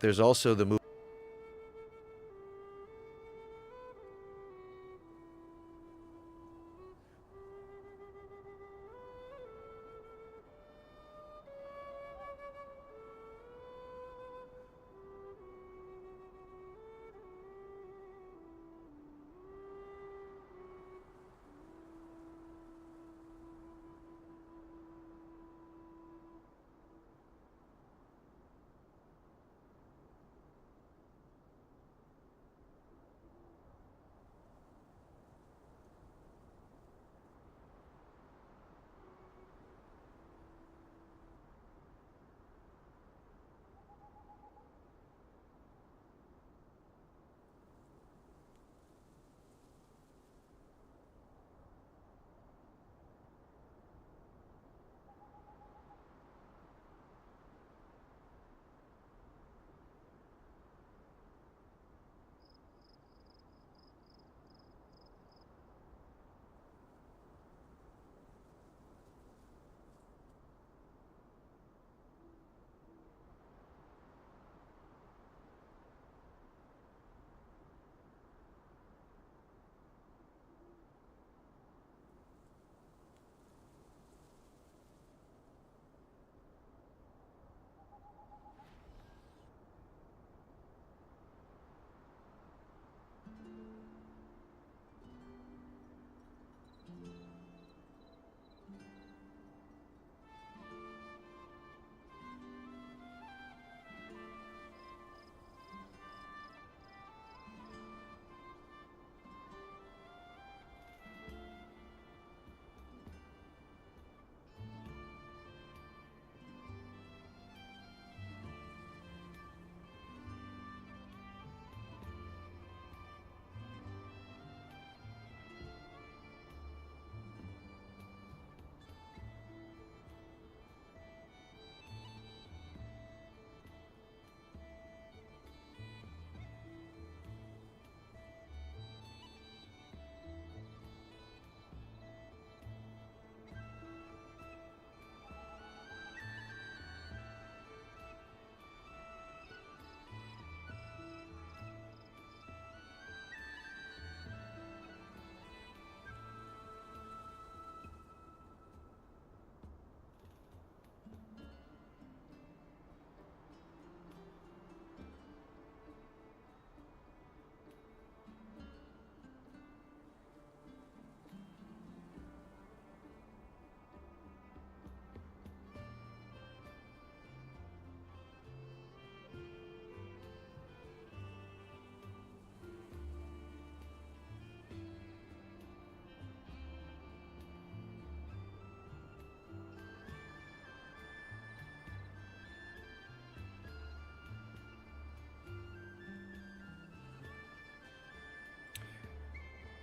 there's also the move.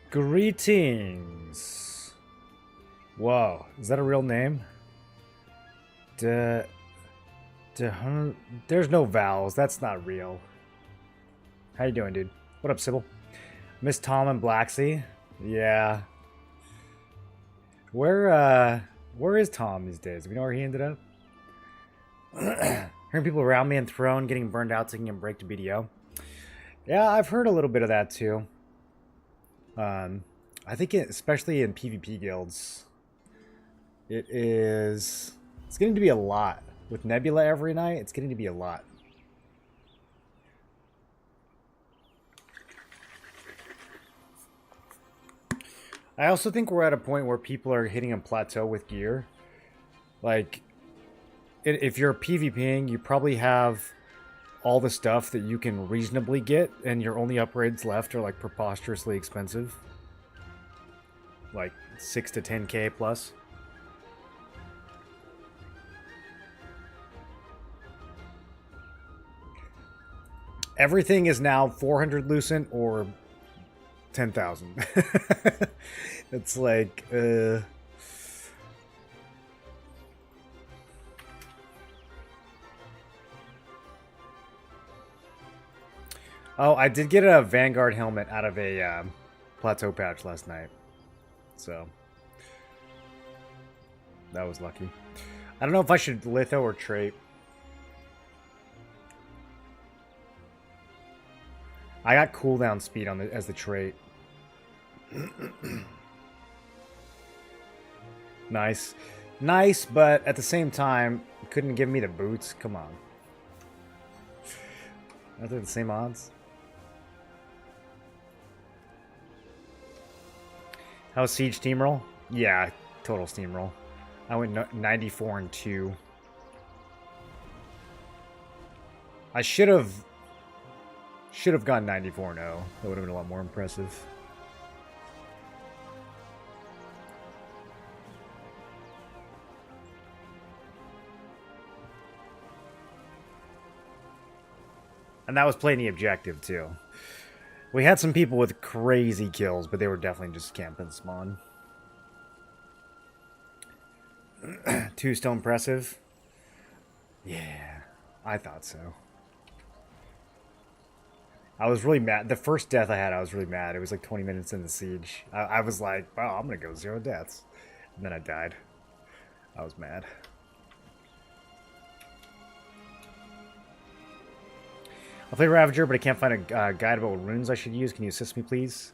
Greetings. Whoa, is that a real name? There's no vowels. That's not real. How you doing, dude? What up, Sybil? Miss Tom and Blacksea? Yeah. Where is Tom these days? Do we know where he ended up? Hearing people around me and Throne getting burned out, taking a break to BDO. Yeah, I've heard a little bit of that too. I think especially in PvP guilds, it's getting to be a lot. With Nebula every night, it's getting to be a lot. I also think we're at a point where people are hitting a plateau with gear. Like, if you're PvPing, you probably have all the stuff that you can reasonably get, and your only upgrades left are like preposterously expensive. Like 6 to 10k plus. Everything is now 400 Lucent or 10,000. It's like, Oh, I did get a Vanguard helmet out of a plateau patch last night. So, that was lucky. I don't know if I should litho or trait. I got cooldown speed on as the trait. Nice. Nice, but at the same time, couldn't give me the boots. Come on. Are they the same odds? How's Siege steamroll? Yeah, total steamroll. I went 94 and 2. I should have gone 94 and 0. That would have been a lot more impressive. And that was playing the objective too. We had some people with crazy kills, but they were definitely just camping spawn. 2 still impressive? Yeah, I thought so. I was really mad. The first death I had, I was really mad. It was like 20 minutes in the siege. I was like, wow, I'm going to go 0 deaths. And then I died. I was mad. I'll play Ravager, but I can't find a guide about what runes I should use. Can you assist me, please?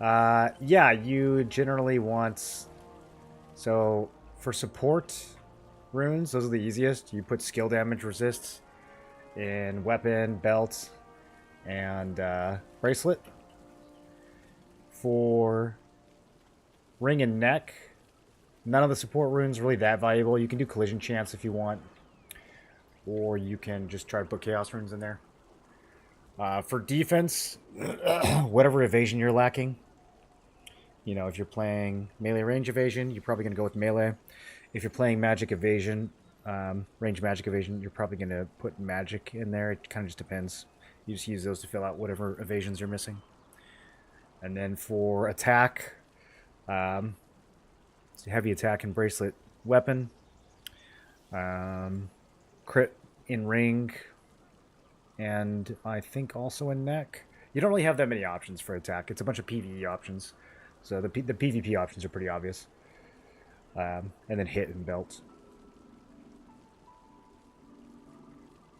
Yeah, you generally want... So, for support runes, those are the easiest. You put skill damage resist in weapon, belt, and bracelet. For ring and neck, none of the support runes are really that valuable. You can do collision chance if you want, or you can just try to put chaos runes in there. For defense, whatever evasion you're lacking, you know, if you're playing melee range evasion, you're probably going to go with melee. If you're playing magic evasion, range magic evasion, you're probably going to put magic in there. It kind of just depends. You just use those to fill out whatever evasions you're missing. And then for attack, it's heavy attack and bracelet weapon, crit in ring, and I think also in neck. You don't really have that many options for attack. It's a bunch of PvE options. So the PvP options are pretty obvious. And then hit and belt.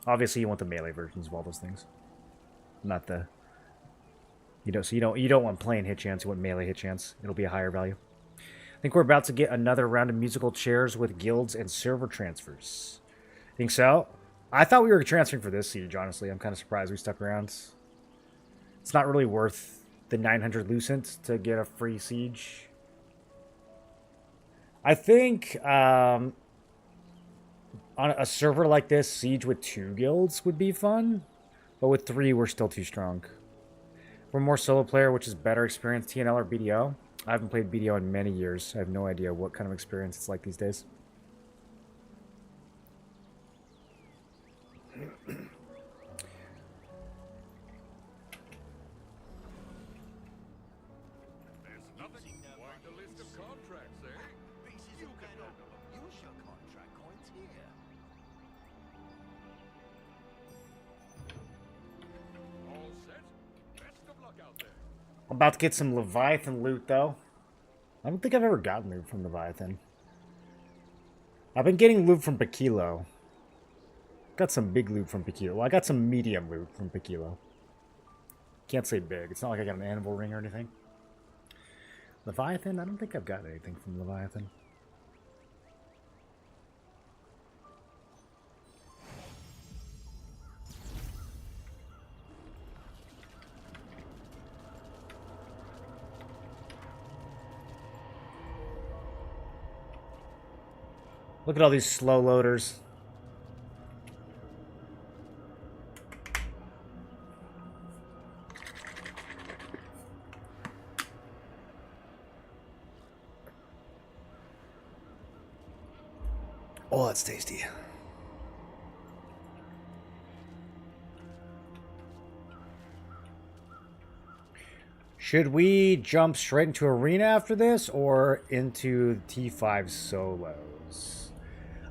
Obviously you want the melee versions of all those things. Not the... You don't want plain hit chance, you want melee hit chance. It'll be a higher value. I think we're about to get another round of musical chairs with guilds and server transfers. Think so? I thought we were transferring for this siege, honestly. I'm kind of surprised we stuck around. It's not really worth the 900 Lucent to get a free siege. I think on a server like this, siege with 2 guilds would be fun. But with 3, we're still too strong. We're more solo player, which is better experience, TNL or BDO. I haven't played BDO in many years. I have no idea what kind of experience it's like these days. I'm about to get some Leviathan loot, though. I don't think I've ever gotten loot from Leviathan. I've been getting loot from Paquilo. Got some big loot from Paquilo. Well, I got some medium loot from Paquilo. Can't say big. It's not like I got an anvil ring or anything. Leviathan? I don't think I've got anything from Leviathan. Look at all these slow loaders. Oh, that's tasty. Should we jump straight into arena after this or into T5 solos?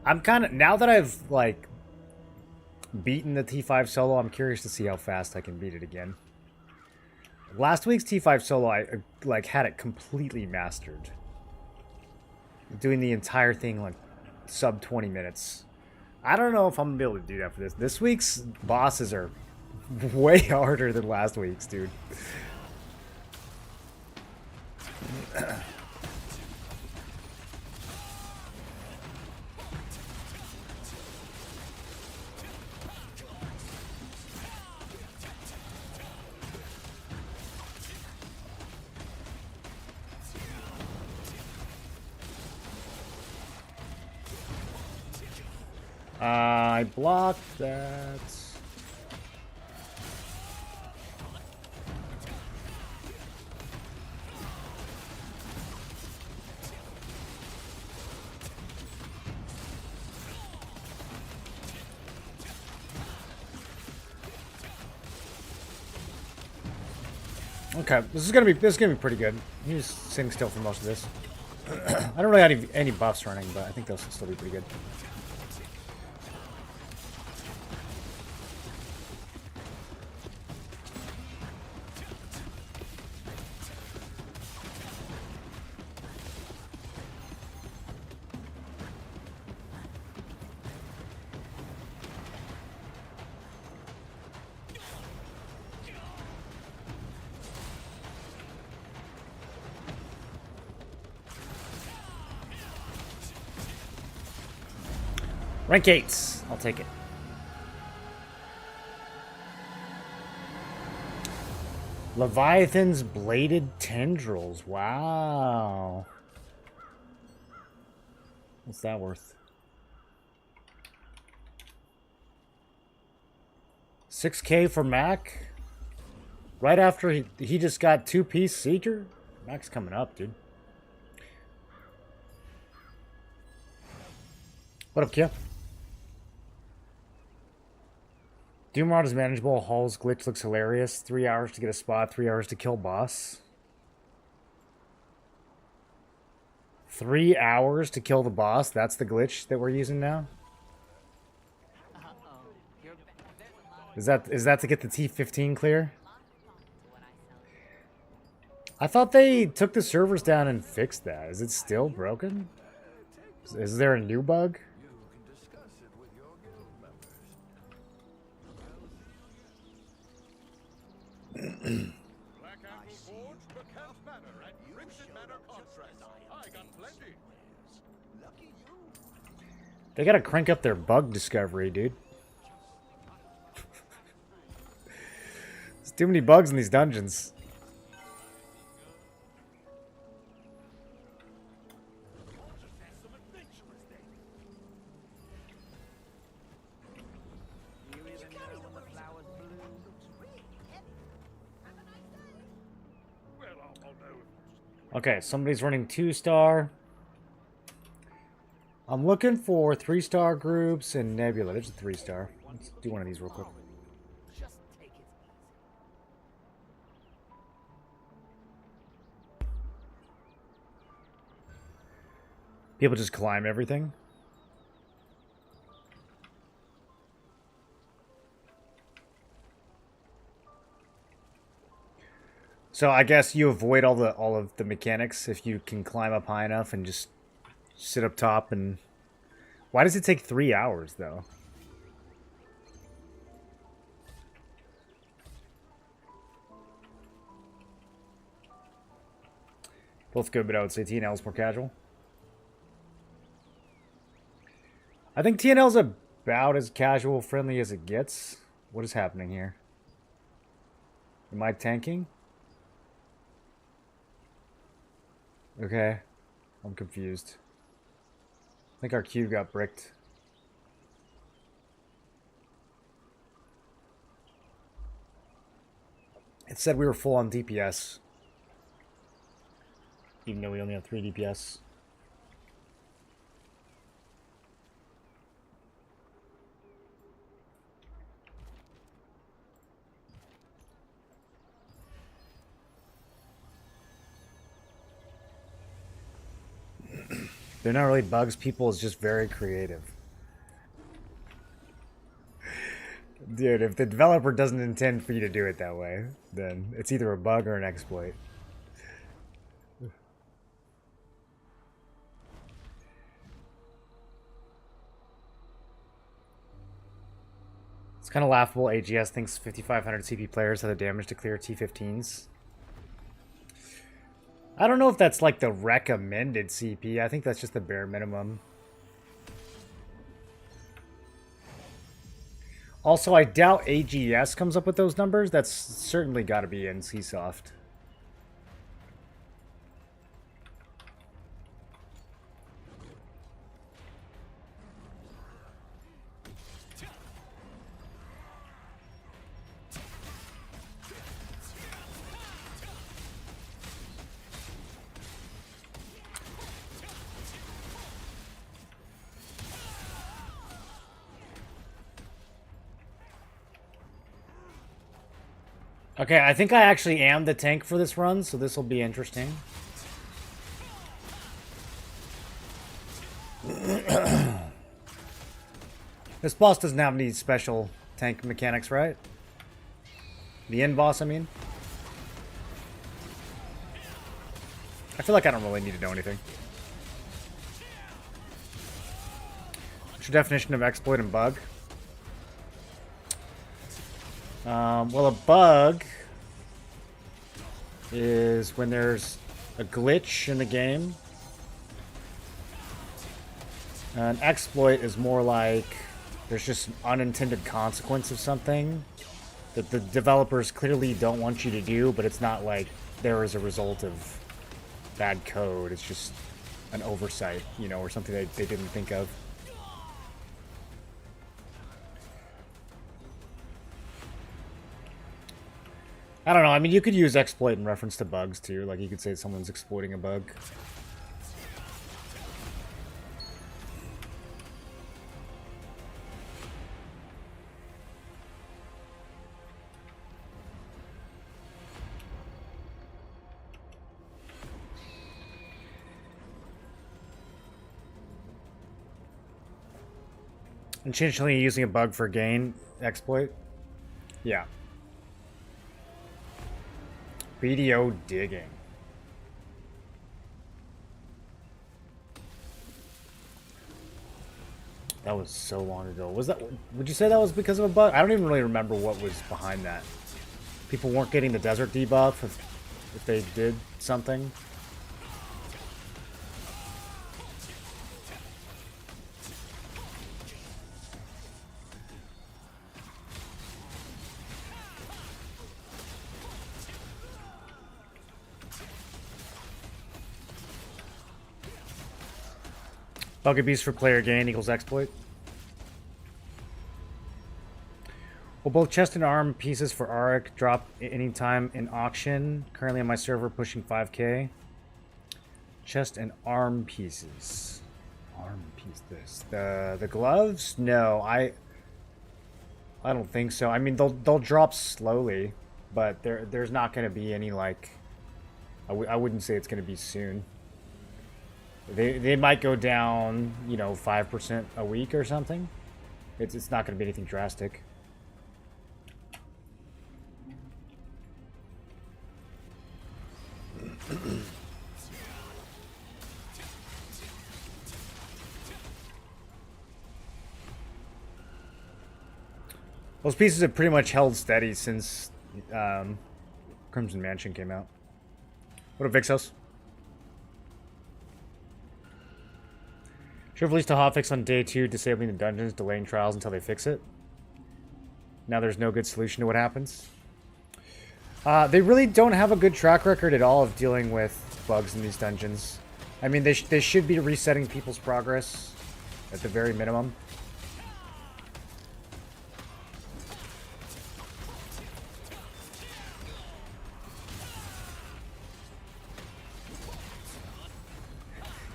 I'm kind of, now that I've like beaten the T5 solo, I'm curious to see how fast I can beat it again. Last week's T5 solo, I like had it completely mastered. Doing the entire thing like sub 20 minutes. I don't know if I'm gonna be able to do that for this. This week's bosses are Way harder than last week's, dude. I blocked that. Okay, this is gonna be pretty good. He's sitting still for most of this. I don't really have any buffs running, but I think they'll still be pretty good. Rank 8. I'll take it. Leviathan's bladed tendrils. Wow. What's that worth? 6K for Mac? Right after he just got 2-piece Seeker? Mac's coming up, dude. What up, Kia? Doomrod is manageable. Hall's glitch looks hilarious. 3 hours to get a spot, 3 hours to kill boss. 3 hours to kill the boss? That's the glitch that we're using now? Is that to get the T15 clear? I thought they took the servers down and fixed that. Is it still broken? Is there a new bug? They gotta crank up their bug discovery, dude. There's too many bugs in these dungeons. Okay, somebody's running 2-star. I'm looking for 3-star groups and Nebula. There's a 3-star. Let's do one of these real quick. People just climb everything. So I guess you avoid all of the mechanics if you can climb up high enough and just sit up top. And why does it take 3 hours though? Both good, but I would say TNL is more casual. I think TNL is about as casual friendly as it gets. What is happening here? Am I tanking? Okay. I'm confused. I think our cube got bricked. It said we were full on DPS. Even though we only have 3 DPS. They're not really bugs, people, it's just very creative. Dude, if the developer doesn't intend for you to do it that way, then it's either a bug or an exploit. It's kind of laughable. AGS thinks 5,500 CP players have the damage to clear T15s. I don't know if that's like the recommended CP. I think that's just the bare minimum. Also, I doubt AGS comes up with those numbers. That's certainly got to be in CSoft. Okay, I think I actually am the tank for this run, so this will be interesting. This boss doesn't have any special tank mechanics, right? The end boss, I mean. I feel like I don't really need to know anything. What's your definition of exploit and bug? Well, a bug is when there's a glitch in the game. An exploit is more like there's just an unintended consequence of something that the developers clearly don't want you to do, but it's not like there is a result of bad code. It's just an oversight, you know, or something they didn't think of. I don't know. I mean, you could use exploit in reference to bugs, too. Like, you could say someone's exploiting a bug. Intentionally using a bug for gain exploit? Yeah. BDO digging. That was so long ago. Was that? Would you say that was because of a bug? I don't even really remember what was behind that. People weren't getting the desert debuff if they did something. Bucket beast for player gain equals exploit. Well, both chest and arm pieces for Auric drop anytime in auction. Currently on my server pushing 5k. Chest and arm pieces. Arm piece this. The gloves? No, I don't think so. I mean, they'll drop slowly, but there's not going to be any like I wouldn't say it's going to be soon. They might go down, you know, 5% a week or something. It's not going to be anything drastic. Those pieces have pretty much held steady since Crimson Mansion came out. What up, Vixos? Should have released a hotfix on day 2, disabling the dungeons, delaying trials until they fix it. Now there's no good solution to what happens. They really don't have a good track record at all of dealing with bugs in these dungeons. I mean, they should be resetting people's progress at the very minimum.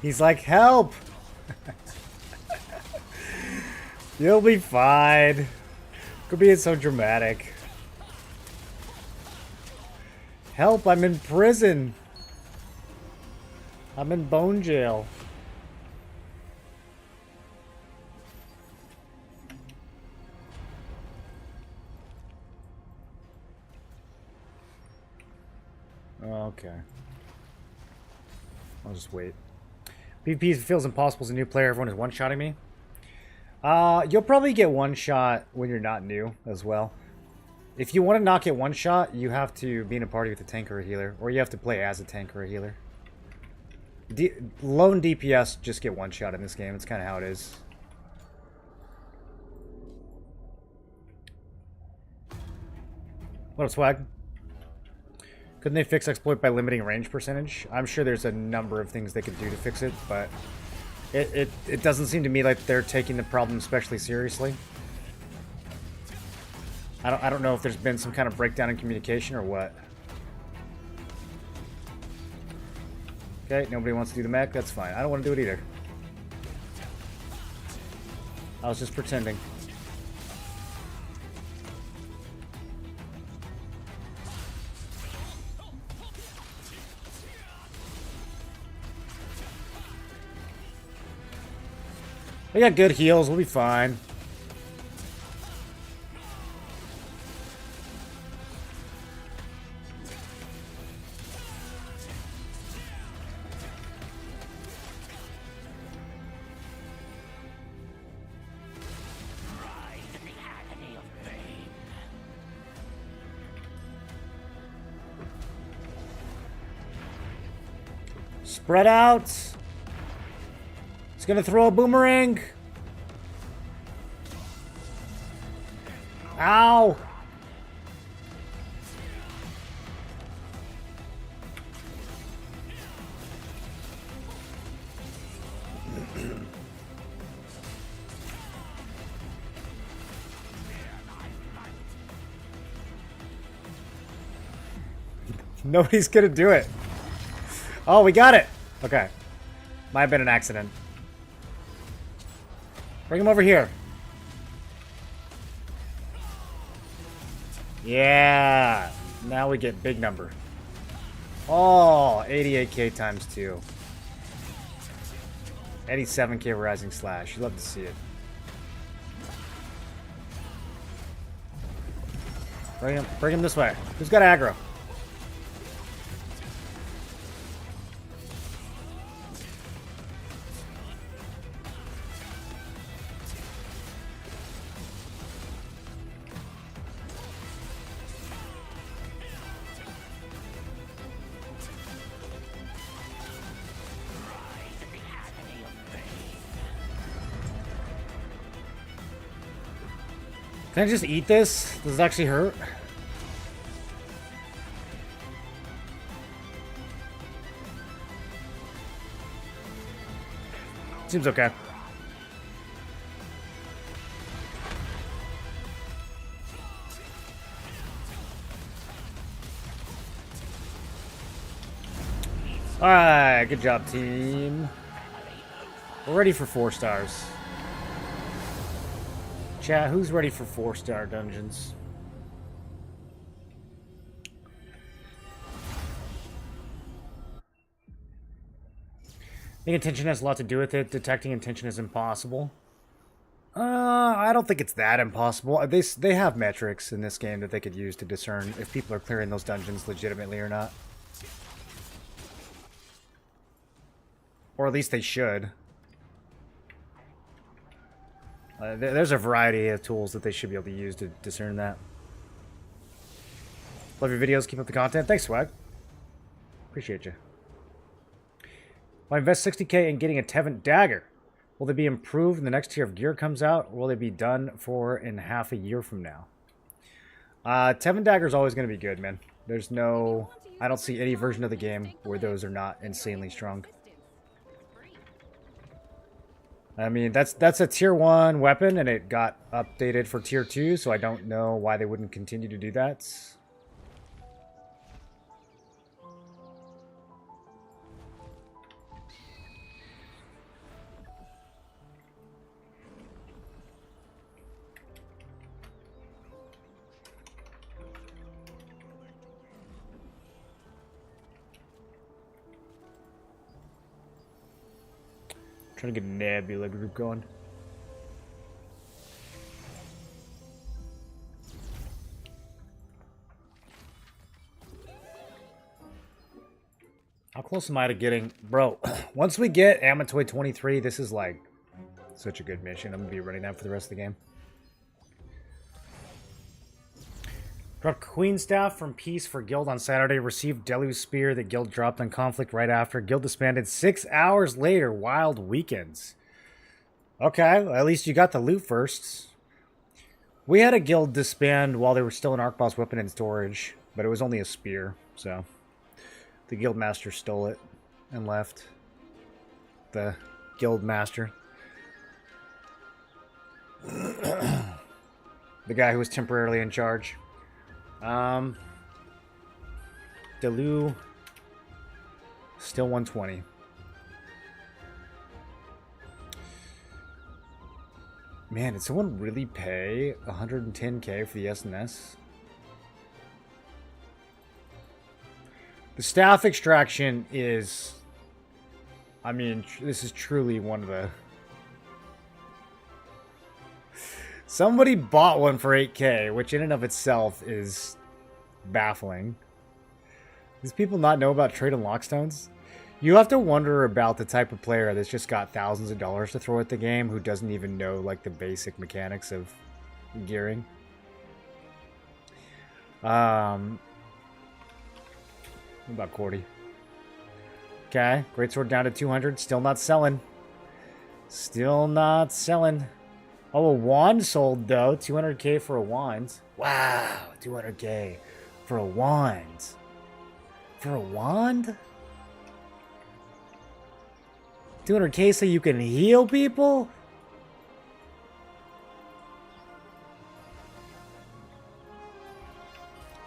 He's like, help! You'll be fine. Could be so dramatic. Help, I'm in prison. I'm in bone jail. Okay. I'll just wait. PvP feels impossible as a new player. Everyone is one-shotting me. You'll probably get one shot when you're not new as well. If you want to not get one shot, you have to be in a party with a tank or a healer, or you have to play as a tank or a healer. Lone DPS just get one shot in this game. It's kind of how it is. What up, Swag? Couldn't they fix exploit by limiting range percentage? I'm sure there's a number of things they could do to fix it, but it doesn't seem to me like they're taking the problem especially seriously. I don't know if there's been some kind of breakdown in communication or what. Okay, nobody wants to do the mech. That's fine. I don't want to do it either. I was just pretending. We got good heals. We'll be fine. Spread out. It's gonna throw a boomerang. Ow. Nobody's gonna do it. Oh, we got it. Okay. Might have been an accident. Bring him over here. Yeah. Now we get big number. Oh, 88k times 2. 87k rising slash. You love to see it. Bring him this way. Who's got aggro? Can I just eat this? Does it actually hurt? Seems okay. Alright, good job, team. We're ready for 4 stars. Chat, who's ready for 4-star dungeons? I think intention has a lot to do with it. Detecting intention is impossible. I don't think it's that impossible. They have metrics in this game that they could use to discern if people are clearing those dungeons legitimately or not. Or at least they should. There's a variety of tools that they should be able to use to discern that. Love your videos. Keep up the content. Thanks, Swag. Appreciate you. Well, I invest 60k in getting a Tevent dagger. Will they be improved when the next tier of gear comes out, or will they be done for in half a year from now? Tevent dagger is always going to be good, man. There's no... I don't see any version of the game where those are not insanely strong. I mean, that's a tier 1 weapon, and it got updated for tier 2, so I don't know why they wouldn't continue to do that. Trying to get a Nebula group going. How close am I to getting... Bro, once we get Amatoy 23, this is like Such a good mission. I'm going to be running that for the rest of the game. Dropped Queen Staff from Peace for Guild on Saturday. Received Deluge Spear that Guild dropped on Conflict right after. Guild disbanded 6 hours later. Wild weekends. Okay, well, at least you got the loot first. We had a guild disband while they were still an Arc Boss weapon in storage, but it was only a spear, so the guild master stole it and left. The guild master. The guy who was temporarily in charge. Delu still 120. Man, did someone really pay 110k for the SNS? The staff extraction is... I mean, this is truly one of the... Somebody bought one for 8k, which in and of itself is baffling. Does people not know about trade and lockstones? You have to wonder about the type of player that's just got thousands of dollars to throw at the game who doesn't even know, like, the basic mechanics of gearing. What about Cordy? Okay, greatsword down to 200. Still not selling. Still not selling. Oh, a wand sold, though. 200k for a wand. Wow, 200k for a wand. For a wand? 200k so you can heal people?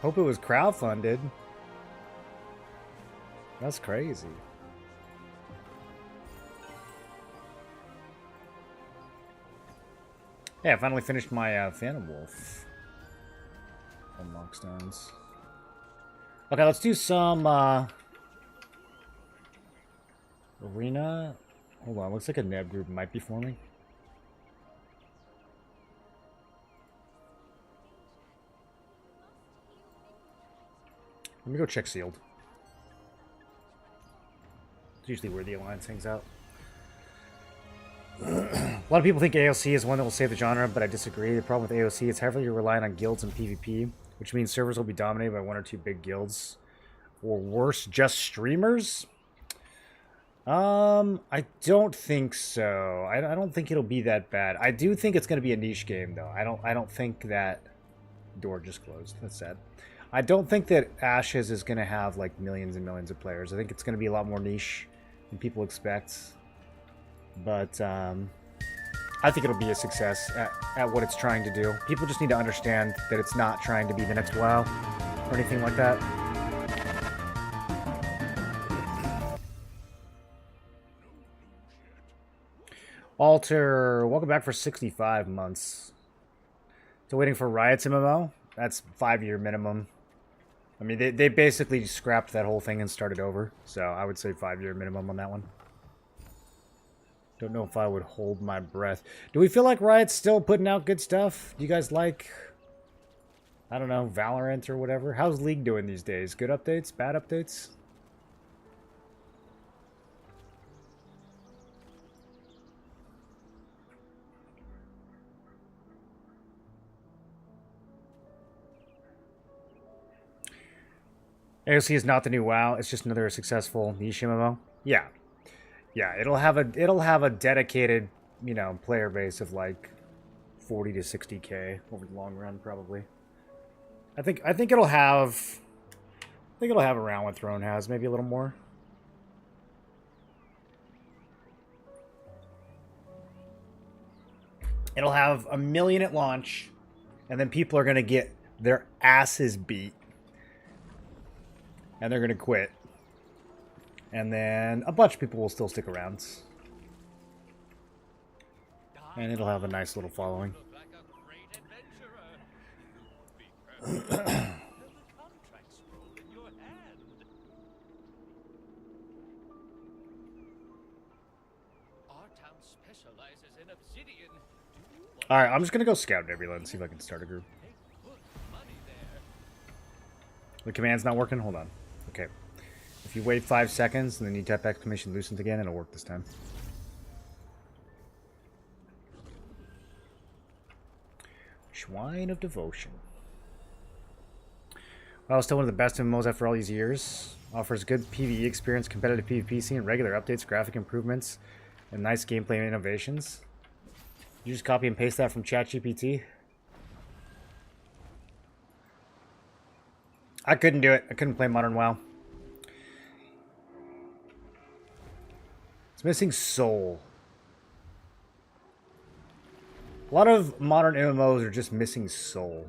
Hope it was crowdfunded. That's crazy. Yeah, I finally finished my Phantom Wolf. Unlock stones. Okay, let's do some arena. Hold on, looks like a neb group might be forming. Let me go check sealed. It's usually where the alliance hangs out. A lot of people think AOC is one that will save the genre, but I disagree. The problem with AOC is heavily reliant on guilds and PvP, which means servers will be dominated by one or two big guilds. Or worse, just streamers? I don't think so. I don't think it'll be that bad. I do think it's going to be a niche game, though. I don't think that... Door just closed. That's sad. I don't think that Ashes is going to have, like, millions and millions of players. I think it's going to be a lot more niche than people expect. But, I think it'll be a success at what it's trying to do. People just need to understand that it's not trying to be the next WoW or anything like that. Alter, welcome back for 65 months. So waiting for Riot's MMO? That's 5-year minimum. I mean, they basically scrapped that whole thing and started over. So I would say 5-year minimum on that one. Don't know if I would hold my breath. Do we feel like Riot's still putting out good stuff? Do you guys like, I don't know, Valorant or whatever? How's League doing these days? Good updates? Bad updates? AOC is not the new WoW. It's just another successful niche MMO. Yeah. Yeah, it'll have a dedicated, you know, player base of like 40 to 60k over the long run, probably. I think it'll have around what Throne has, maybe a little more. It'll have 1 million at launch, and then people are gonna get their asses beat, and they're gonna quit. And then a bunch of people will still stick around. And it'll have a nice little following. Alright, I'm just going to go scout Nebula and see if I can start a group. The command's not working? Hold on. Okay. If you wait 5 seconds and then you type exclamation Lucent again, it'll work this time. Shrine of Devotion. Well, still one of the best MMOs after all these years. Offers good PvE experience, competitive PvP scene, regular updates, graphic improvements, and nice gameplay innovations. You just copy and paste that from ChatGPT? I couldn't do it. I couldn't play Modern WoW. It's missing soul. A lot of modern MMOs are just missing soul.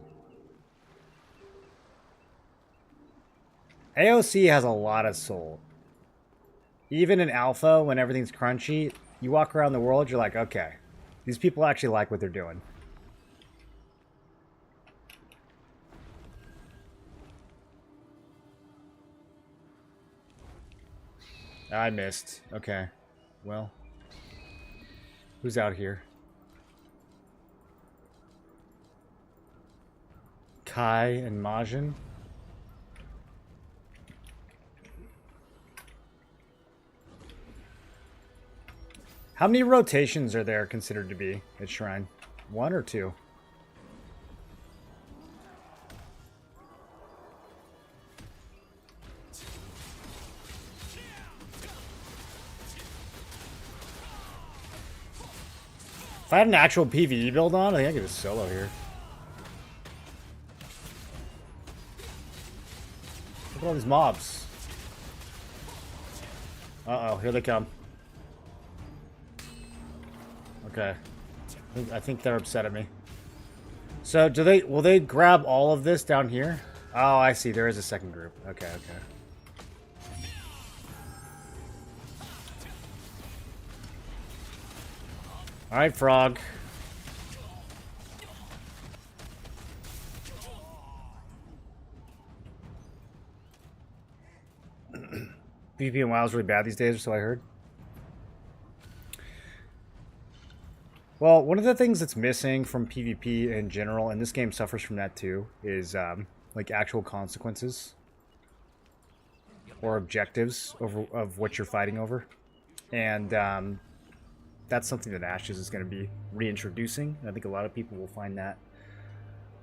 AOC has a lot of soul. Even in alpha, when everything's crunchy, you walk around the world, you're like, okay, these people actually like what they're doing. I missed. Okay. Well. Who's out here? Kai and Majin. How many rotations are there considered to be at Shrine? 1 or 2? If I had an actual PvE build on, I think I could just solo here. Look at all these mobs. Uh-oh, here they come. Okay. I think they're upset at me. So, will they grab all of this down here? Oh, I see. There is a second group. Okay, okay. Alright, frog. PvP and WoW is really bad these days, or so I heard. Well, one of the things that's missing from PvP in general, and this game suffers from that too, is like actual consequences or objectives of what you're fighting over. And that's something that Ashes is going to be reintroducing. I think a lot of people will find that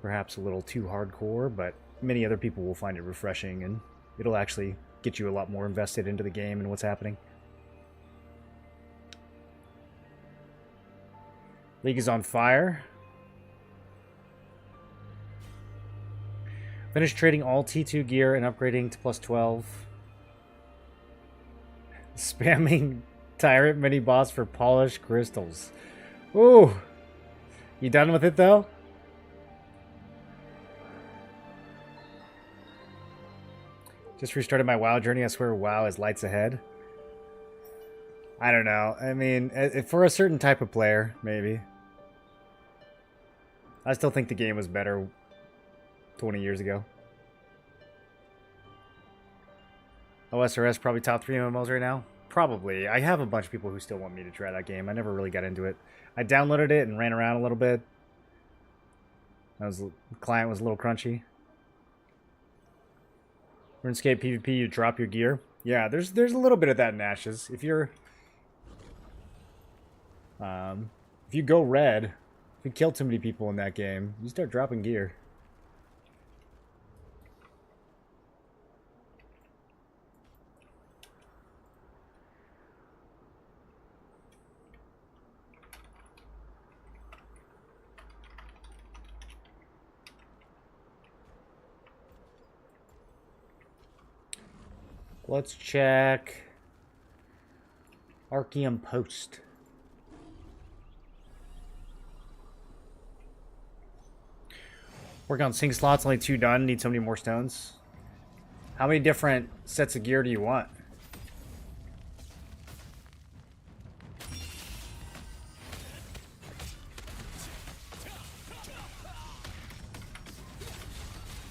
perhaps a little too hardcore, but many other people will find it refreshing, and it'll actually get you a lot more invested into the game and what's happening. League is on fire. Finish trading all T2 gear and upgrading to plus 12. Spamming Tyrant mini boss for polished crystals. Ooh. You done with it though? Just restarted my WoW journey. I swear WoW is lights ahead. I don't know. I mean, for a certain type of player, maybe. I still think the game was better 20 years ago. OSRS probably top 3 MMOs right now? Probably. I have a bunch of people who still want me to try that game. I never really got into it. I downloaded it and ran around a little bit. The client was a little crunchy. RuneScape PvP, you drop your gear. Yeah, there's a little bit of that in Ashes. If you go red, if you kill too many people in that game, you start dropping gear. Let's check Archeum Post. Work on sync slots, only 2 done. Need so many more stones. How many different sets of gear do you want?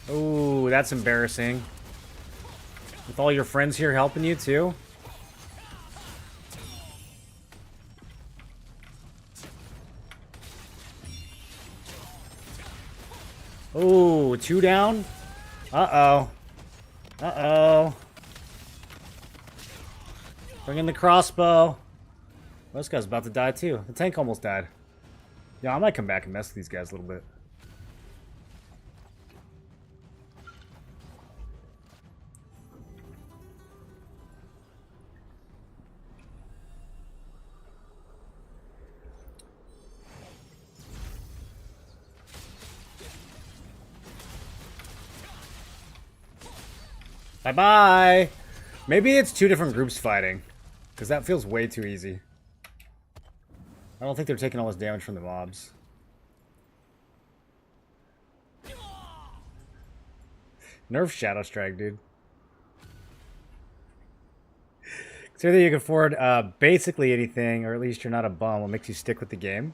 Ooh, that's embarrassing. With all your friends here helping you too? Ooh, 2 down? Uh-oh. Uh-oh. Bring in the crossbow. Well, this guy's about to die too. The tank almost died. Yeah, I might come back and mess with these guys a little bit. Bye-bye! Maybe it's two different groups fighting. Because that feels way too easy. I don't think they're taking all this damage from the mobs. Nerf Shadow Strike, dude. Consider that you can afford basically anything, or at least you're not a bum. What makes you stick with the game?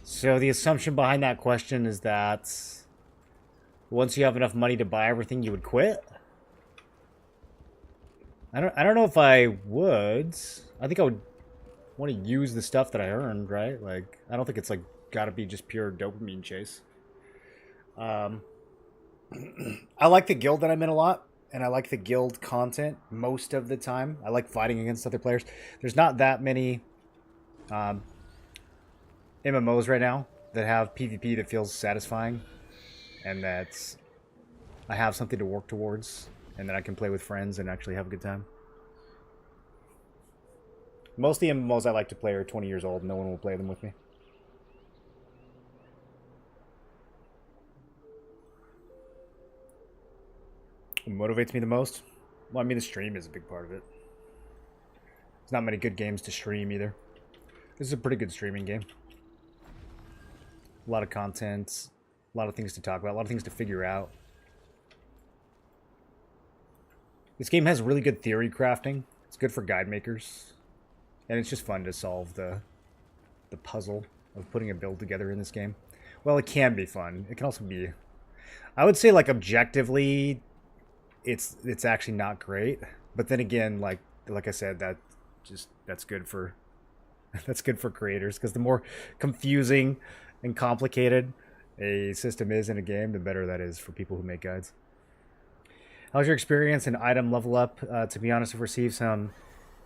So the assumption behind that question is that once you have enough money to buy everything, you would quit. I don't know if I would. I think I would want to use the stuff that I earned, right? Like, I don't think it's like gotta be just pure dopamine chase. I like the guild that I'm in a lot, and I like the guild content most of the time. I like fighting against other players. There's not that many MMOs right now that have PvP that feels satisfying, and that I have something to work towards, and that I can play with friends and actually have a good time. Most of the MMOs I like to play are 20 years old. No one will play them with me. What motivates me the most? Well, I mean, the stream is a big part of it. There's not many good games to stream either. This is a pretty good streaming game. A lot of content, a lot of things to talk about, a lot of things to figure out. This game has really good theory crafting. It's good for guide makers. And it's just fun to solve the puzzle of putting a build together in this game. Well, it can be fun. It can also be... I would say, like, objectively, it's actually not great. But then again, like I said, that's good for... that's good for creators. Because the more confusing and complicated a system is in a game, the better that is for people who make guides. How's your experience in item level up? To be honest, I've received some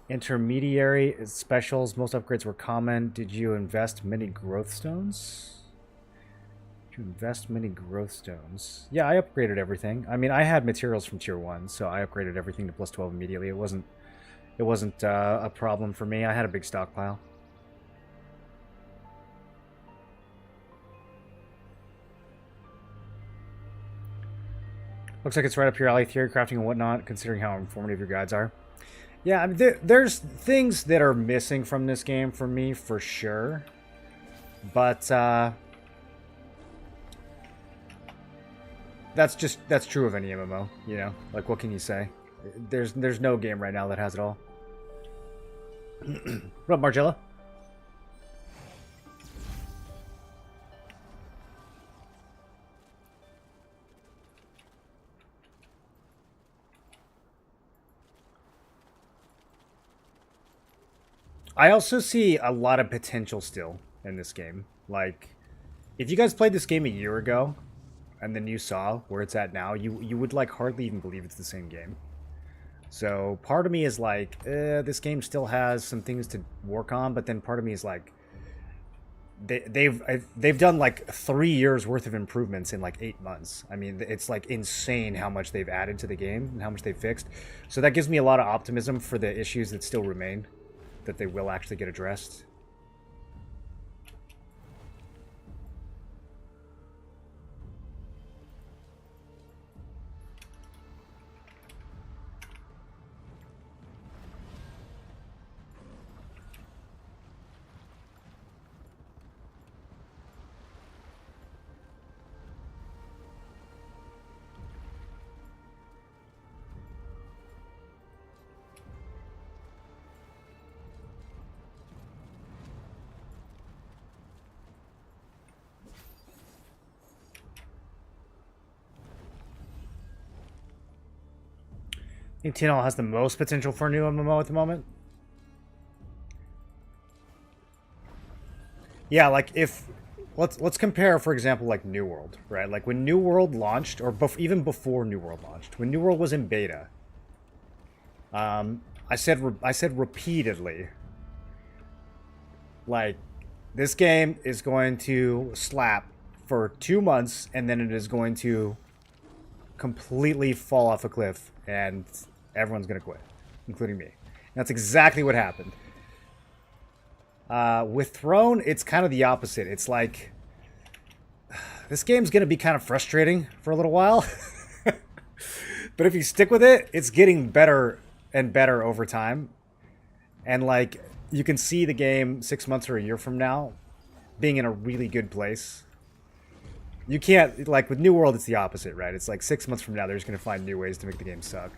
intermediary specials. Most upgrades were common. Did you invest many growth stones? Did you invest many growth stones? Yeah, I upgraded everything. I mean, I had materials from tier 1, so I upgraded everything to plus 12 immediately. It wasn't a problem for me. I had a big stockpile. Looks like it's right up your alley, theory crafting and whatnot, considering how informative your guides are. Yeah, I mean, there's things that are missing from this game for me, for sure. But, that's true of any MMO, you know? Like, what can you say? There's no game right now that has it all. What up, Margella? I also see a lot of potential still in this game. Like, if you guys played this game a year ago, and then you saw where it's at now, you would, like, hardly even believe it's the same game. So, part of me is like, this game still has some things to work on, but then part of me is like, they've done, like, 3 years worth of improvements in, like, 8 months. I mean, it's, like, insane how much they've added to the game and how much they've fixed. So that gives me a lot of optimism for the issues that still remain, that they will actually get addressed. I think TNL has the most potential for a new MMO at the moment. Yeah, like if let's compare, for example, like New World, right? Like when New World launched, or even before New World launched, when New World was in beta, I said repeatedly, like, this game is going to slap for 2 months, and then it is going to completely fall off a cliff, and everyone's going to quit, including me. And that's exactly what happened. With Throne, it's kind of the opposite. It's like, this game's going to be kind of frustrating for a little while. But if you stick with it, it's getting better and better over time. And like you can see the game 6 months or a year from now being in a really good place. You can't, like with New World, it's the opposite, right? It's like 6 months from now, they're just going to find new ways to make the game suck.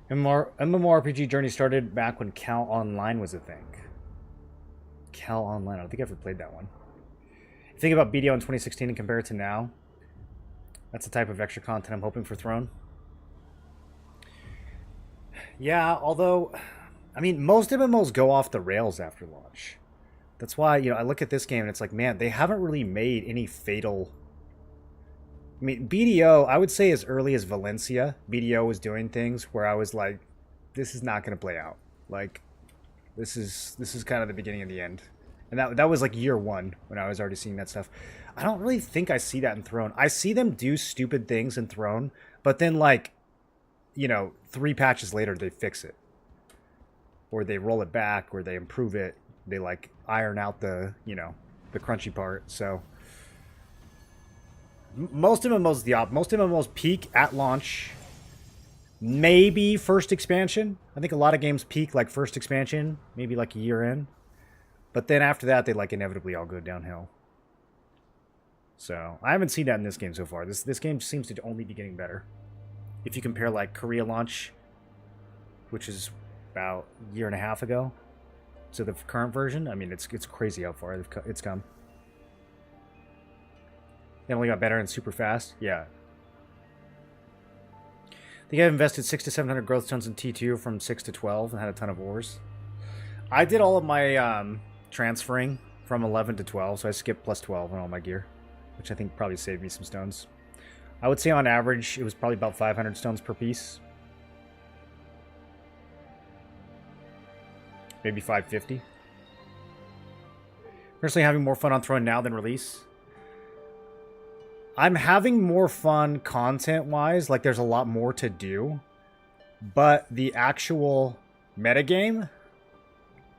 MMORPG journey started back when Cal Online was a thing. Cal Online, I don't think I ever played that one. Think about BDO in 2016 and compare it to now. That's the type of extra content I'm hoping for Throne. Yeah, although, I mean, most MMOs go off the rails after launch. That's why, you know, I look at this game and it's like, man, they haven't really made any fatal... I mean, BDO, I would say as early as Valencia, BDO was doing things where I was like, this is not going to play out. Like, this is kind of the beginning of the end. And that was like year one when I was already seeing that stuff. I don't really think I see that in Throne. I see them do stupid things in Throne, but then like, you know, 3 patches later they fix it. Or they roll it back, or they improve it. They like iron out the, you know, the crunchy part. So most MMOs peak at launch. Maybe first expansion. I think a lot of games peak like first expansion, maybe like a year in. But then after that, they like inevitably all go downhill. So I haven't seen that in this game so far. This game seems to only be getting better. If you compare like Korea launch, which is about a year and a half ago, to the current version, I mean it's crazy how far it's come. It only got better and super fast. Yeah. I think I've invested 600 to 700 growth stones in T2 from 6 to 12 and had a ton of ores. I did all of my transferring from 11 to 12, so I skipped plus 12 on all my gear, which I think probably saved me some stones. I would say on average it was probably about 500 stones per piece. Maybe 550. Personally having more fun on Throne now than release. I'm having more fun content-wise, like there's a lot more to do, but the actual metagame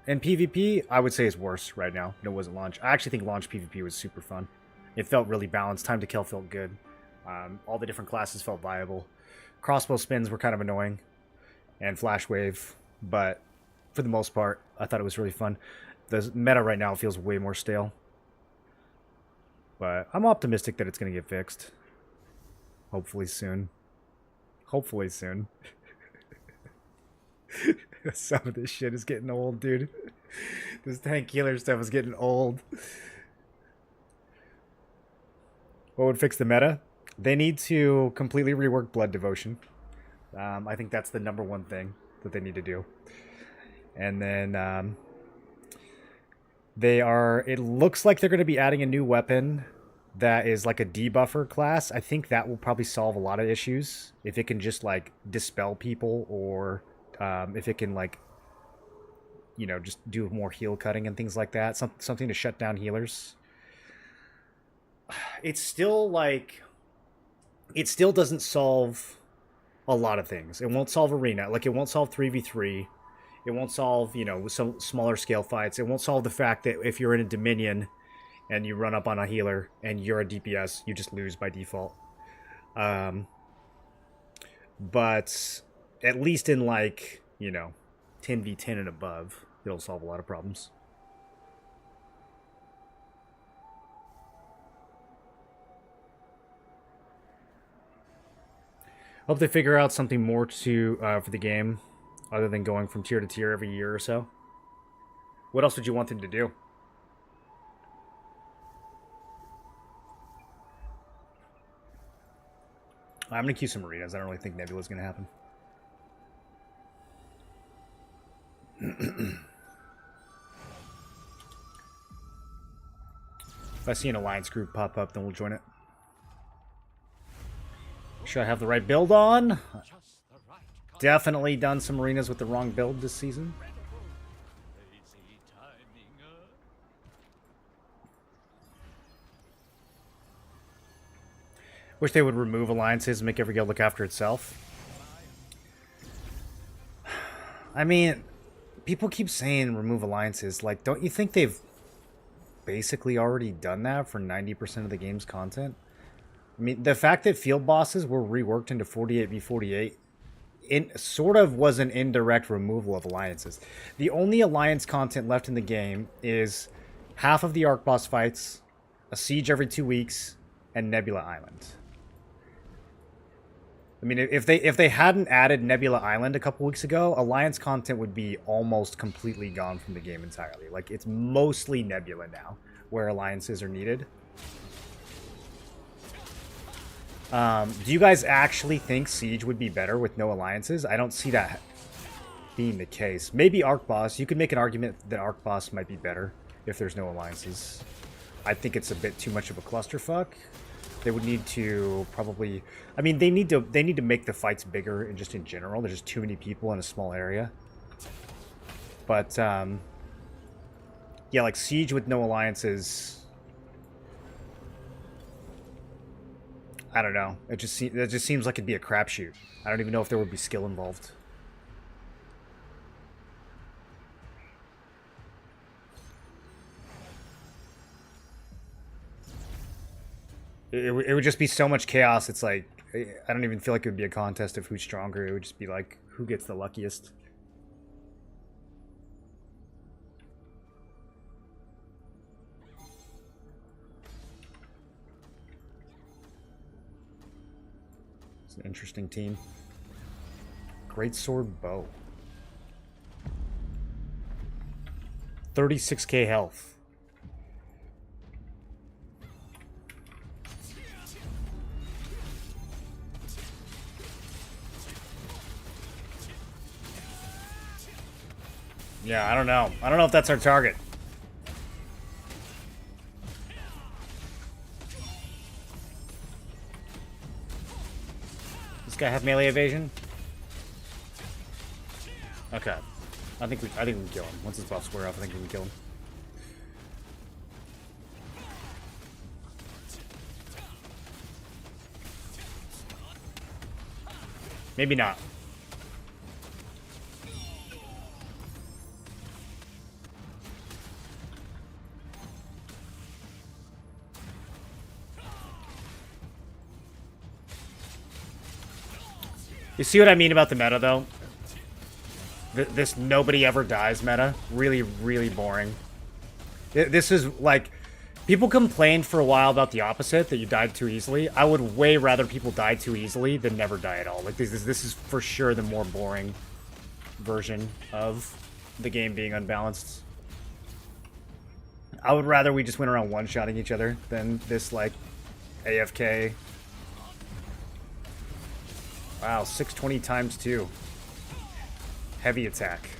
and PvP, I would say is worse right now than it was at launch. I actually think launch PvP was super fun. It felt really balanced. Time to kill felt good. All the different classes felt viable. Crossbow spins were kind of annoying, and flash wave, but for the most part, I thought it was really fun. The meta right now feels way more stale. But I'm optimistic that it's going to get fixed. Hopefully soon. Hopefully soon. Some of this shit is getting old, dude. This tank healer stuff is getting old. What would fix the meta? They need to completely rework blood devotion. I think that's the #1 thing that they need to do. And then it looks like they're going to be adding a new weapon that is like a debuffer class. I think that will probably solve a lot of issues. If it can just like dispel people, or if it can like, you know, just do more heal cutting and things like that. Something to shut down healers. It's still like, it still doesn't solve a lot of things. It won't solve arena. Like, it won't solve 3v3. It won't solve, you know, some smaller scale fights. It won't solve the fact that if you're in a Dominion and you run up on a healer and you're a DPS, you just lose by default. But at least in like, you know, 10v10 and above, it'll solve a lot of problems. Hope they figure out something more to for the game, other than going from tier to tier every year or so. What else would you want them to do? I'm going to queue some arenas. I don't really think Nebula's going to happen. If I see an alliance group pop up, then we'll join it. Should I have the right build on? Definitely done some arenas with the wrong build this season. Wish they would remove alliances and make every guild look after itself. I mean, people keep saying remove alliances. Like, don't you think they've basically already done that for 90% of the game's content? I mean, the fact that field bosses were reworked into 48v48 sort of was an indirect removal of alliances. The only alliance content left in the game is half of the arc boss fights, a siege every 2 weeks, and Nebula Island. I mean, if they hadn't added Nebula Island a couple weeks ago, alliance content would be almost completely gone from the game entirely. Like, it's mostly Nebula now, where alliances are needed. Do you guys actually think Siege would be better with no alliances? I don't see that being the case. Maybe Arc Boss. You could make an argument that Arc Boss might be better if there's no alliances. I think it's a bit too much of a clusterfuck. They would need to probably... I mean, they need to make the fights bigger and just in general. There's just too many people in a small area. But, yeah, like Siege with no alliances... I don't know. It just seems like it'd be a crapshoot. I don't even know if there would be skill involved. It would just be so much chaos. It's like, I don't even feel like it would be a contest of who's stronger. It would just be like, who gets the luckiest. It's an interesting team. Great sword bow. 36k health. Yeah, I don't know. I don't know if that's our target. This guy have melee evasion? Okay. I think we can kill him. Once his buffs wear off, I think we can kill him. Maybe not. You see what I mean about the meta, though? This nobody ever dies meta. Really, really boring. This is, like... People complained for a while about the opposite, that you died too easily. I would way rather people die too easily than never die at all. Like, this is for sure the more boring version of the game being unbalanced. I would rather we just went around one-shotting each other than this, like, AFK... Wow, 620 times 2. Heavy attack.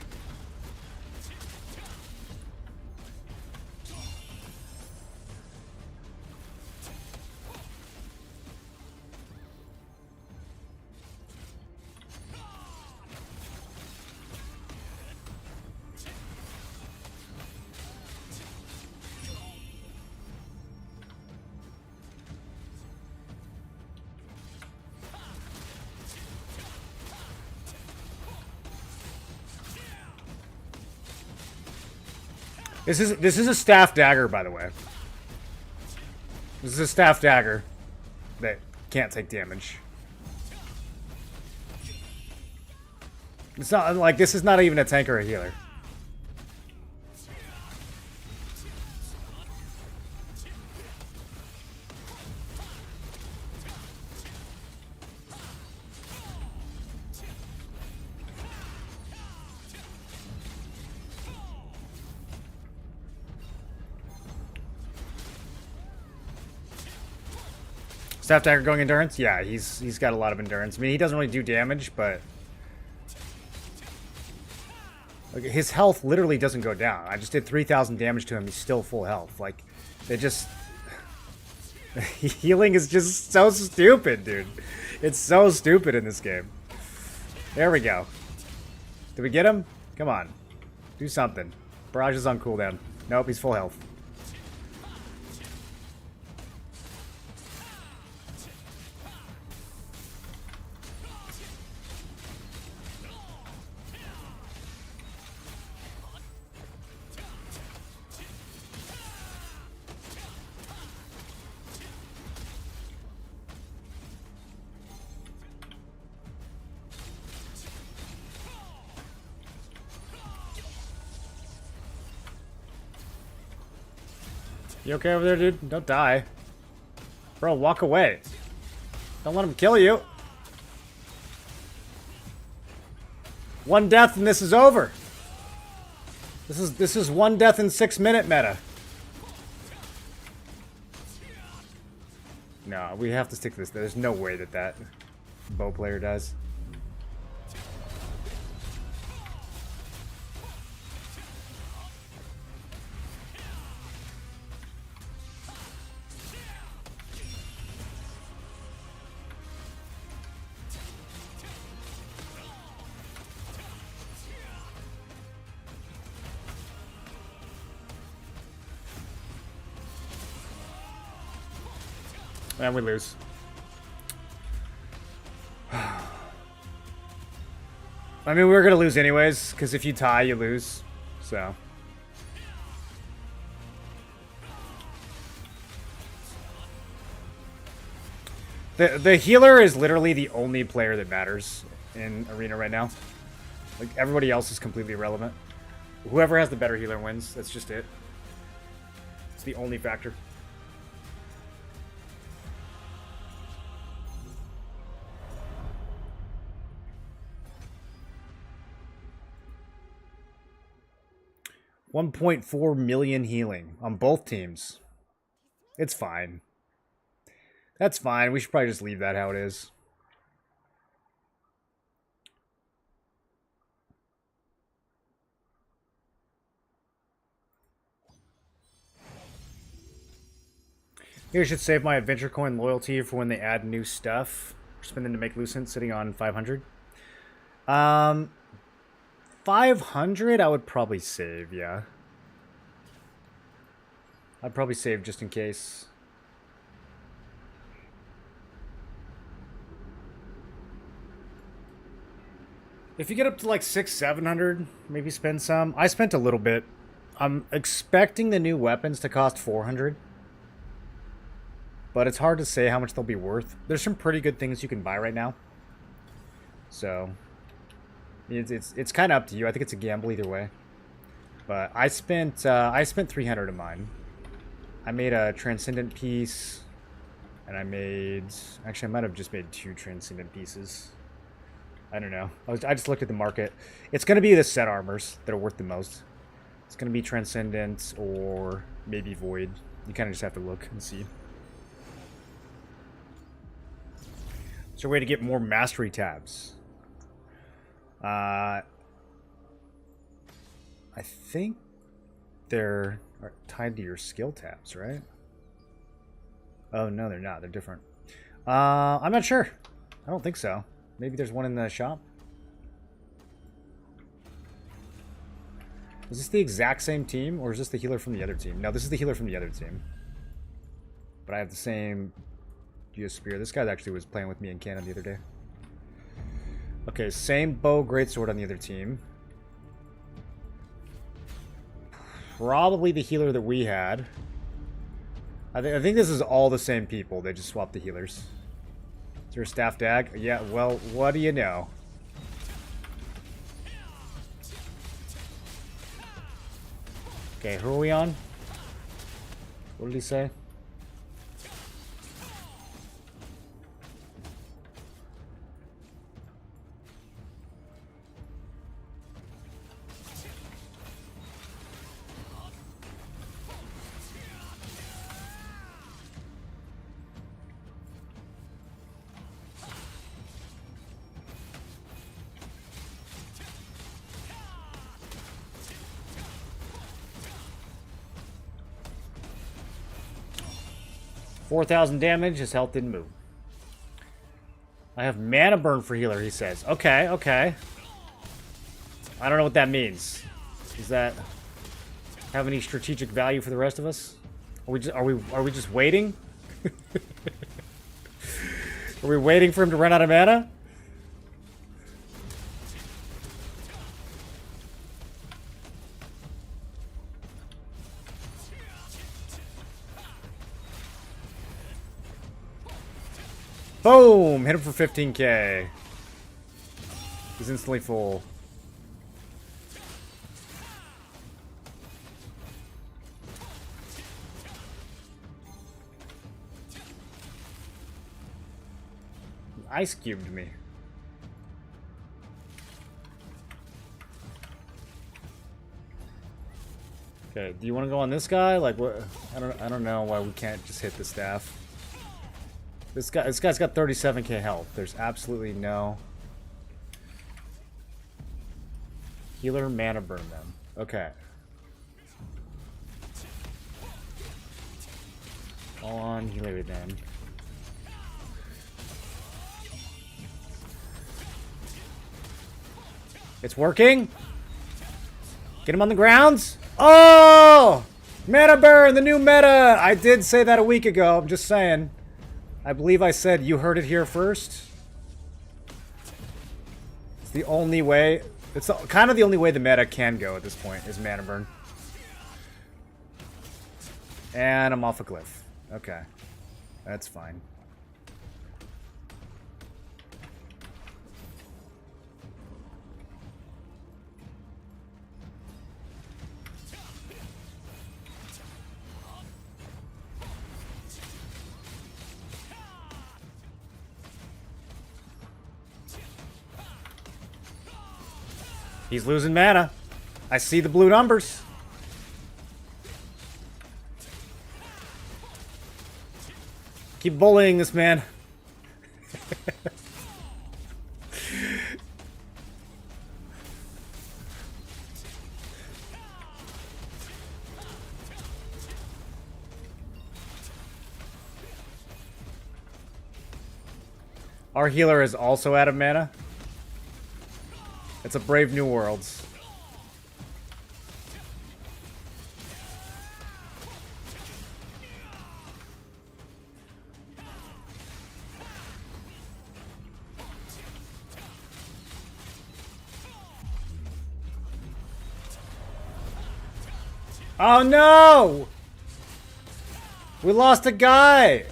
This is a staff dagger, by the way. This is a staff dagger that can't take damage. It's not like this is not even a tank or a healer. Staff dagger going endurance? Yeah, he's got a lot of endurance. I mean, he doesn't really do damage, but like, his health literally doesn't go down. I just did 3,000 damage to him. He's still full health. Like, they just healing is just so stupid, dude. It's so stupid in this game. There we go. Did we get him? Come on, do something. Barrage is on cooldown. Nope, he's full health. You okay over there, dude? Don't die. Bro, walk away. Don't let him kill you. One death and this is over. This is one death in 6-minute meta. No, we have to stick to this. There's no way that bow player does. And we lose. I mean, we were going to lose anyways, because if you tie, you lose. So. The healer is literally the only player that matters in Arena right now. Like, everybody else is completely irrelevant. Whoever has the better healer wins. That's just it. It's the only factor. $1.4 million healing on both teams. It's fine. That's fine. We should probably just leave that how it is. Here, I should save my adventure coin loyalty for when they add new stuff. Spending to make Lucent, sitting on 500. 500 I would probably save, yeah. I'd probably save just in case. If you get up to like 600-700, maybe spend some. I spent a little bit. I'm expecting the new weapons to cost 400. But it's hard to say how much they'll be worth. There's some pretty good things you can buy right now. So it's kind of up to you. I think it's a gamble either way. But I spent 300 of mine. I made a transcendent piece, and actually I might have just made 2 transcendent pieces. I don't know. I just looked at the market. It's going to be the set armors that are worth the most. It's going to be transcendent or maybe void. You kind of just have to look and see. Is there a way to get more mastery tabs? I think they're tied to your skill tabs, right? Oh, no, they're not. They're different. I'm not sure. I don't think so. Maybe there's one in the shop. Is this the exact same team, or is this the healer from the other team? No, this is the healer from the other team. But I have the same Geospear. This guy actually was playing with me in Canada the other day. Okay, same bow, greatsword on the other team. Probably the healer that we had. I think this is all the same people. They just swapped the healers. Is there a staff dag? Yeah, well, what do you know? Okay, who are we on? What did he say? $4,000 damage, his health didn't move. I have mana burn for healer, he says. Okay, okay. I don't know what that means. Does that have any strategic value for the rest of us? Are we just waiting? Are we waiting for him to run out of mana? Boom! Hit him for 15k. He's instantly full. ice cubed me. Okay, do you want to go on this guy? Like what? I don't know why we can't just hit the staff. This guy's got 37k health. There's absolutely no healer mana burn them. Okay. All on healer then. It's working. Get him on the grounds. Oh! Mana burn, the new meta! I did say that a week ago, I'm just saying. I believe I said you heard it here first. It's the only way. It's kind of the only way the meta can go at this point is mana burn. And I'm off a cliff. Okay. That's fine. He's losing mana. I see the blue numbers. Keep bullying this man. Our healer is also out of mana. It's a Brave New Worlds. Oh no! We lost a guy!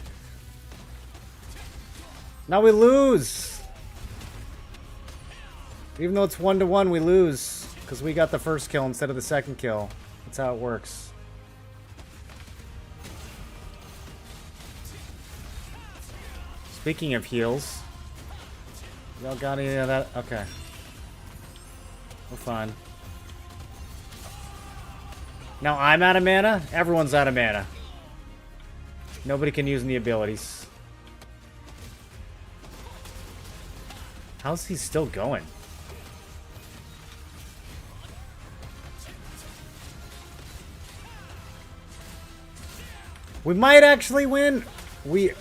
Now we lose! Even though it's 1-1, we lose. Because we got the first kill instead of the second kill. That's how it works. Speaking of heals. Y'all got any of that? Okay. We're fine. Now I'm out of mana? Everyone's out of mana. Nobody can use any abilities. How's he still going? We might actually win. We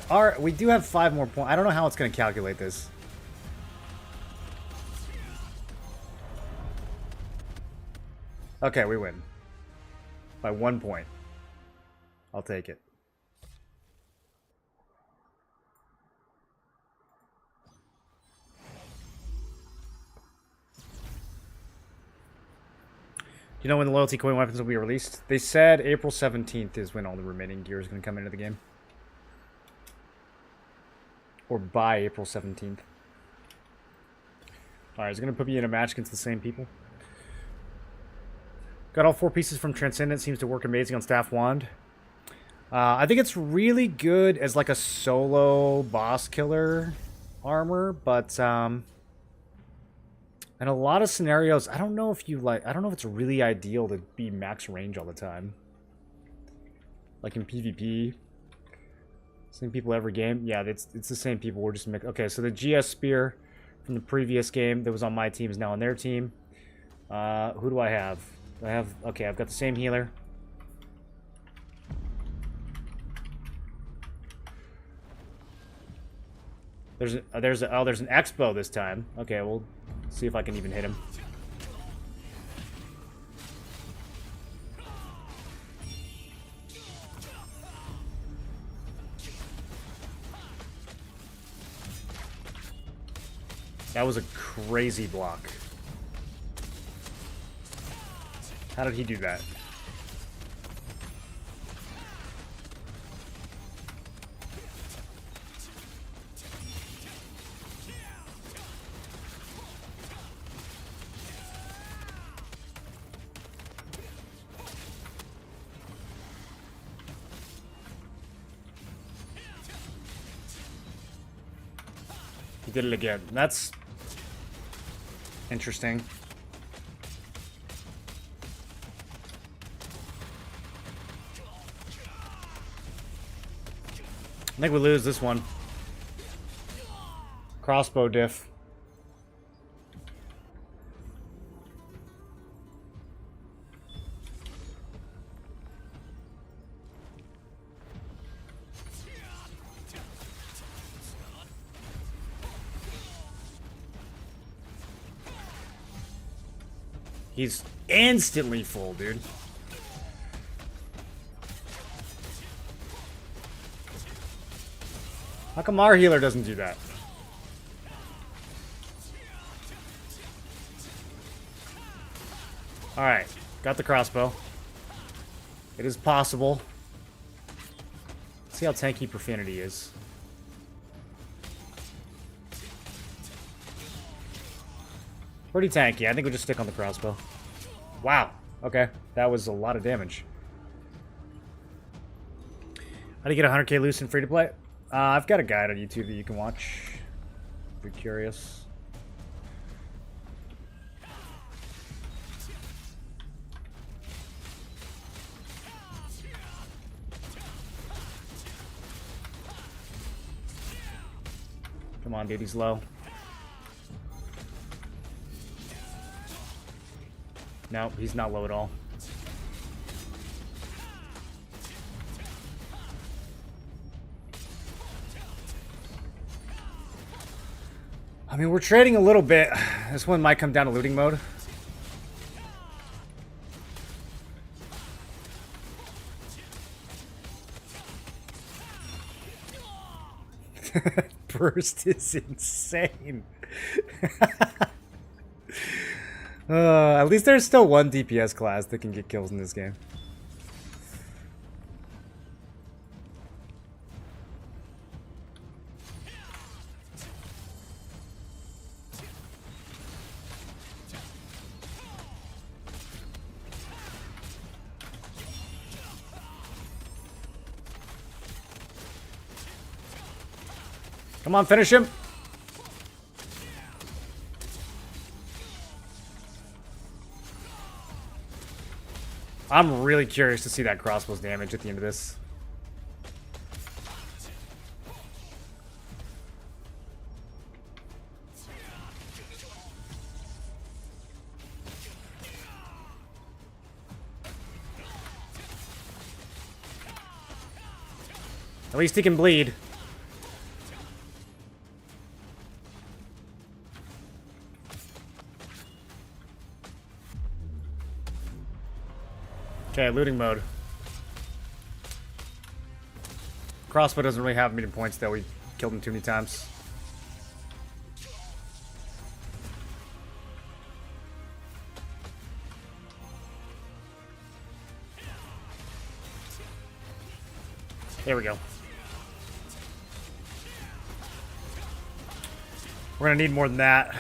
do have 5 more points. I don't know how it's going to calculate this. Okay, we win. By 1 point. I'll take it. Do you know when the loyalty coin weapons will be released? They said April 17th is when all the remaining gear is going to come into the game. Or by April 17th. Alright, it's going to put me in a match against the same people. Got all 4 pieces from Transcendent. Seems to work amazing on Staff Wand. I think it's really good as like a solo boss killer armor, but in a lot of scenarios, I don't know if it's really ideal to be max range all the time. Like in PvP. Same people every game. Yeah, it's the same people. We're just okay, so the GS Spear from the previous game that was on my team is now on their team. Who do I have? Okay, I've got the same healer. There's an Expo this time. Okay, we'll see if I can even hit him. That was a crazy block. How did he do that? He did it again. That's interesting. I think we lose this one. Crossbow diff. He's instantly full, dude. How come our healer doesn't do that? Alright, got the crossbow. It is possible. Let's see how tanky Profanity is. Pretty tanky. I think we'll just stick on the crossbow. Wow. Okay. That was a lot of damage. How do you get 100k Lucent free to play? I've got a guide on YouTube that you can watch. If you're curious. Come on, dude. He's low. No, he's not low at all. I mean, we're trading a little bit. This one might come down to looting mode. Burst is insane. At least there's still one DPS class that can get kills in this game. Come on, finish him. I'm really curious to see that crossbow's damage at the end of this. At least he can bleed. Okay, looting mode. Crossbow doesn't really have medium points though. We killed him too many times. There we go. We're gonna need more than that.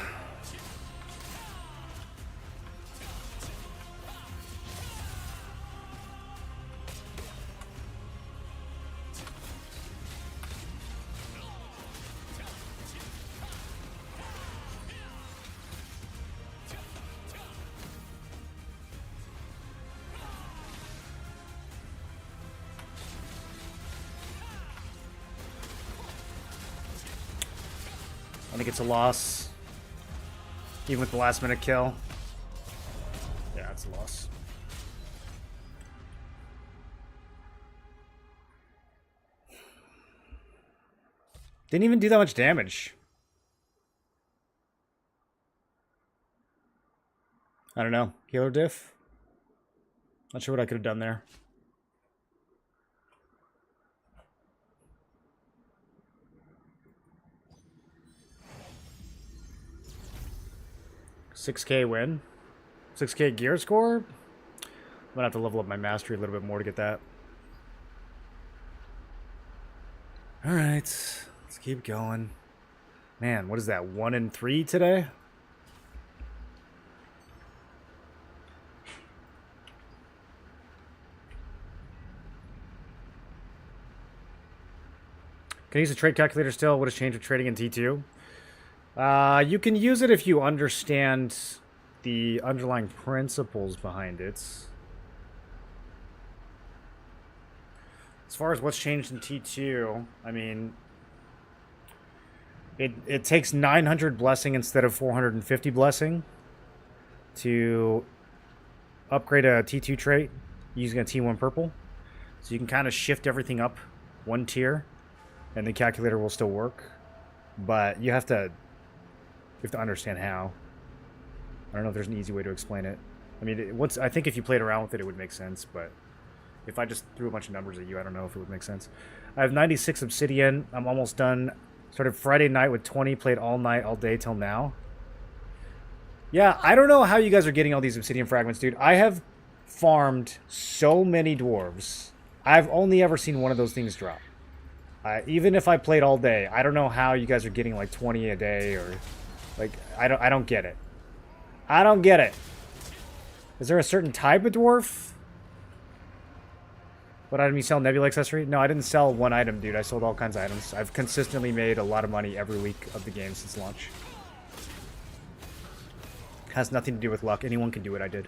I think it's a loss. Even with the last minute kill. Yeah, it's a loss. Didn't even do that much damage. I don't know. Healer diff? Not sure what I could have done there. $6K win. 6K gear score? I'm gonna have to level up my mastery a little bit more to get that. Alright. Let's keep going. Man, what is that? 1 in 3 today? Can I use a trade calculator still? What has changed with trading in T2? You can use it if you understand the underlying principles behind it. As far as what's changed in T2, I mean, it takes 900 blessing instead of 450 blessing to upgrade a T2 trait using a T1 purple. So you can kind of shift everything up one tier, and the calculator will still work. But you have to understand how. I don't know if there's an easy way to explain it. I mean, I think if you played around with it, it would make sense. But if I just threw a bunch of numbers at you, I don't know if it would make sense. I have 96 obsidian. I'm almost done. Started Friday night with 20. Played all night, all day till now. Yeah, I don't know how you guys are getting all these obsidian fragments, dude. I have farmed so many dwarves. I've only ever seen one of those things drop. Even if I played all day, I don't know how you guys are getting like 20 a day or like I don't get it. I don't get it. Is there a certain type of dwarf? What item you sell? Nebula accessory? No, I didn't sell one item, dude. I sold all kinds of items. I've consistently made a lot of money every week of the game since launch. Has nothing to do with luck. Anyone can do what I did.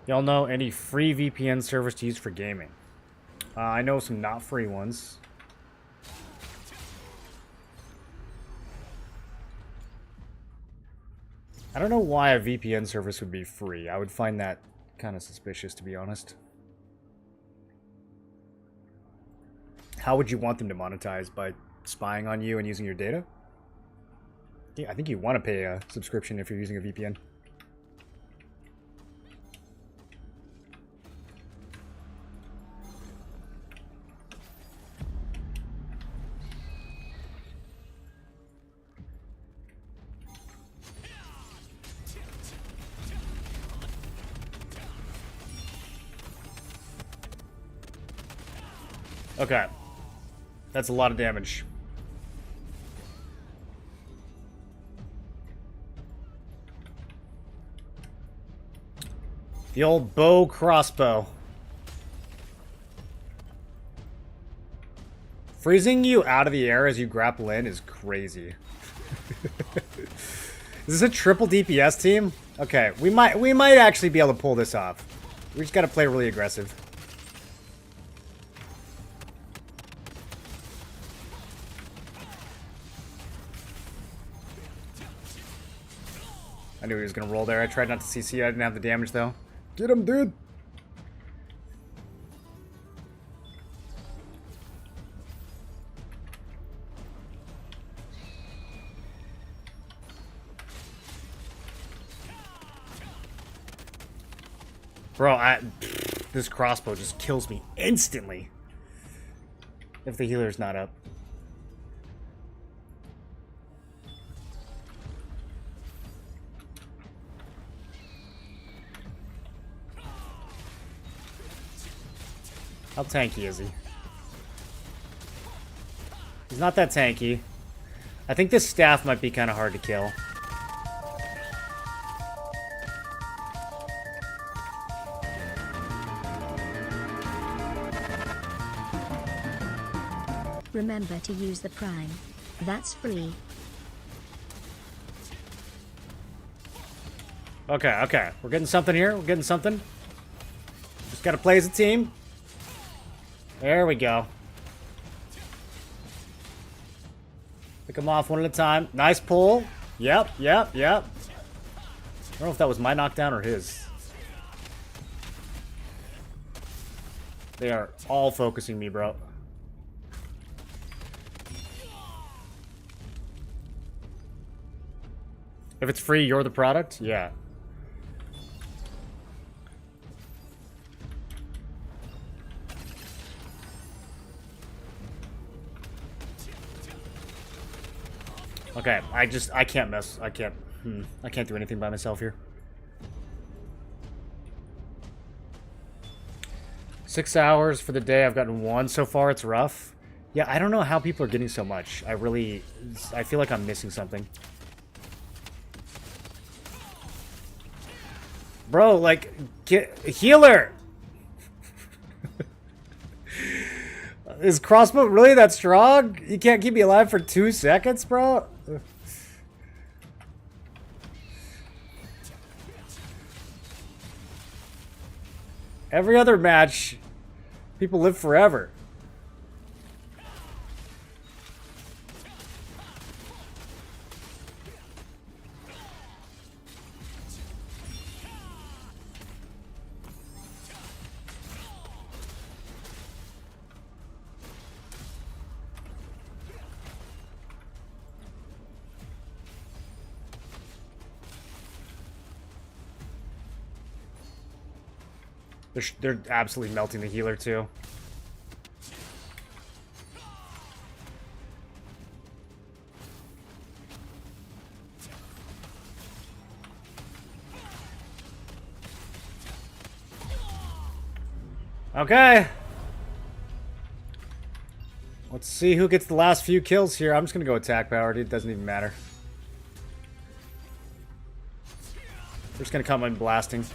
Y'all know any free VPN servers to use for gaming? I know some not free ones. I don't know why a VPN service would be free. I would find that kind of suspicious, to be honest. How would you want them to monetize? By spying on you and using your data? Yeah, I think you want to pay a subscription if you're using a VPN. Okay. That's a lot of damage. The old bow crossbow. Freezing you out of the air as you grapple in is crazy. Is this a triple DPS team? Okay, we might actually be able to pull this off. We just gotta play really aggressive. I knew he was gonna roll there. I tried not to CC. I didn't have the damage though. Get him, dude! Bro, this crossbow just kills me instantly. If the healer's not up. How tanky is he? He's not that tanky. I think this staff might be kind of hard to kill. Remember to use the Prime. That's free. Okay, okay. We're getting something here. We're getting something. Just gotta play as a team. There we go. Pick them off one at a time. Nice pull. Yep, yep, yep. I don't know if that was my knockdown or his. They are all focusing me, bro. If it's free, you're the product? Yeah. Okay, I can't mess. I can't do anything by myself here. 6 hours for the day. I've gotten 1 so far. It's rough. Yeah, I don't know how people are getting so much. I feel like I'm missing something. Bro, like, get healer. Is crossbow really that strong? You can't keep me alive for 2 seconds, bro? Every other match, people live forever. They're absolutely melting the healer too. Okay. Let's see who gets the last few kills here. I'm just gonna go attack powered. It doesn't even matter. We're just gonna come in blasting.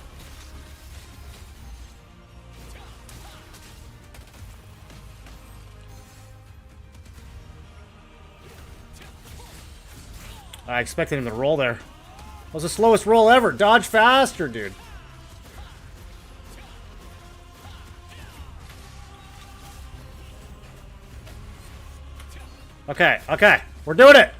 I expected him to roll there. That was the slowest roll ever. Dodge faster, dude. Okay, okay. We're doing it.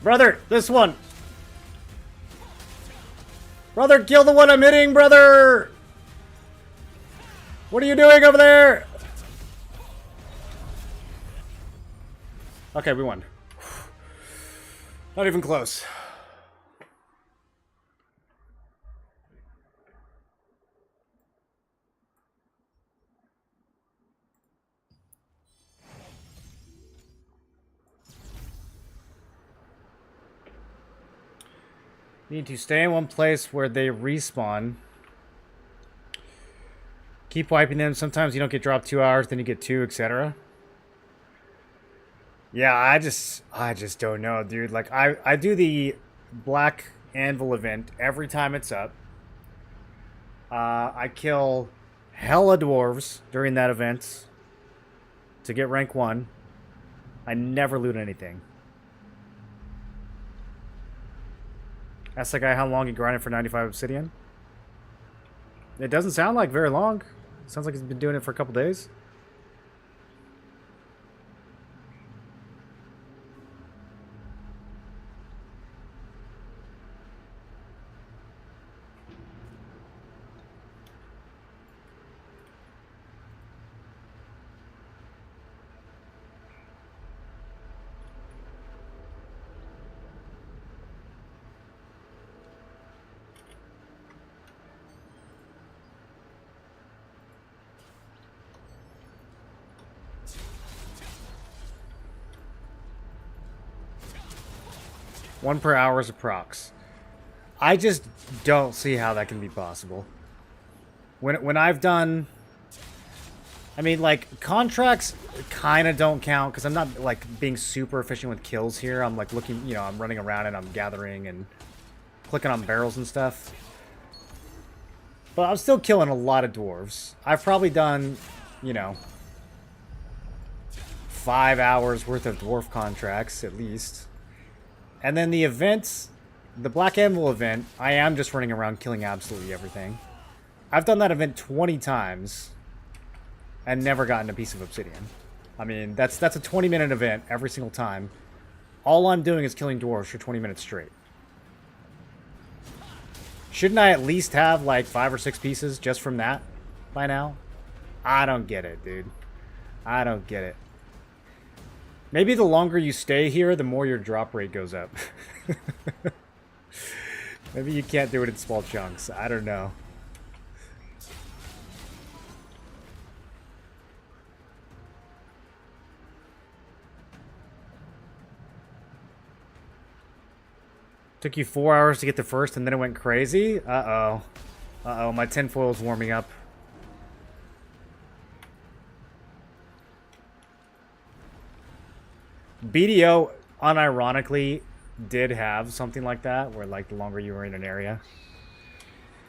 Brother, this one. Brother, kill the one I'm hitting, brother! What are you doing over there? Okay, we won. Not even close. Need to stay in one place where they respawn. Keep wiping them. Sometimes you don't get dropped 2 hours, then you get 2, etc. Yeah, I just don't know, dude. Like, I do the Black Anvil event every time it's up. I kill hella dwarves during that event to get rank 1. I never loot anything. Ask the guy how long he grinded for 95 obsidian. It doesn't sound like very long. It sounds like he's been doing it for a couple days. One per hour is approx. I just don't see how that can be possible. When I've done... I mean, like, contracts kind of don't count, because I'm not, like, being super efficient with kills here. I'm, like, looking, you know, I'm running around and I'm gathering and clicking on barrels and stuff. But I'm still killing a lot of dwarves. I've probably done, you know, 5 hours worth of dwarf contracts, at least. And then the events, the Black Anvil event, I am just running around killing absolutely everything. I've done that event 20 times and never gotten a piece of obsidian. I mean, that's a 20-minute event every single time. All I'm doing is killing dwarves for 20 minutes straight. Shouldn't I at least have like 5 or 6 pieces just from that by now? I don't get it, dude. I don't get it. Maybe the longer you stay here, the more your drop rate goes up. Maybe you can't do it in small chunks. I don't know. Took you 4 hours to get the first and then it went crazy? Uh-oh. Uh-oh, my tinfoil's warming up. BDO unironically did have something like that, where like the longer you were in an area,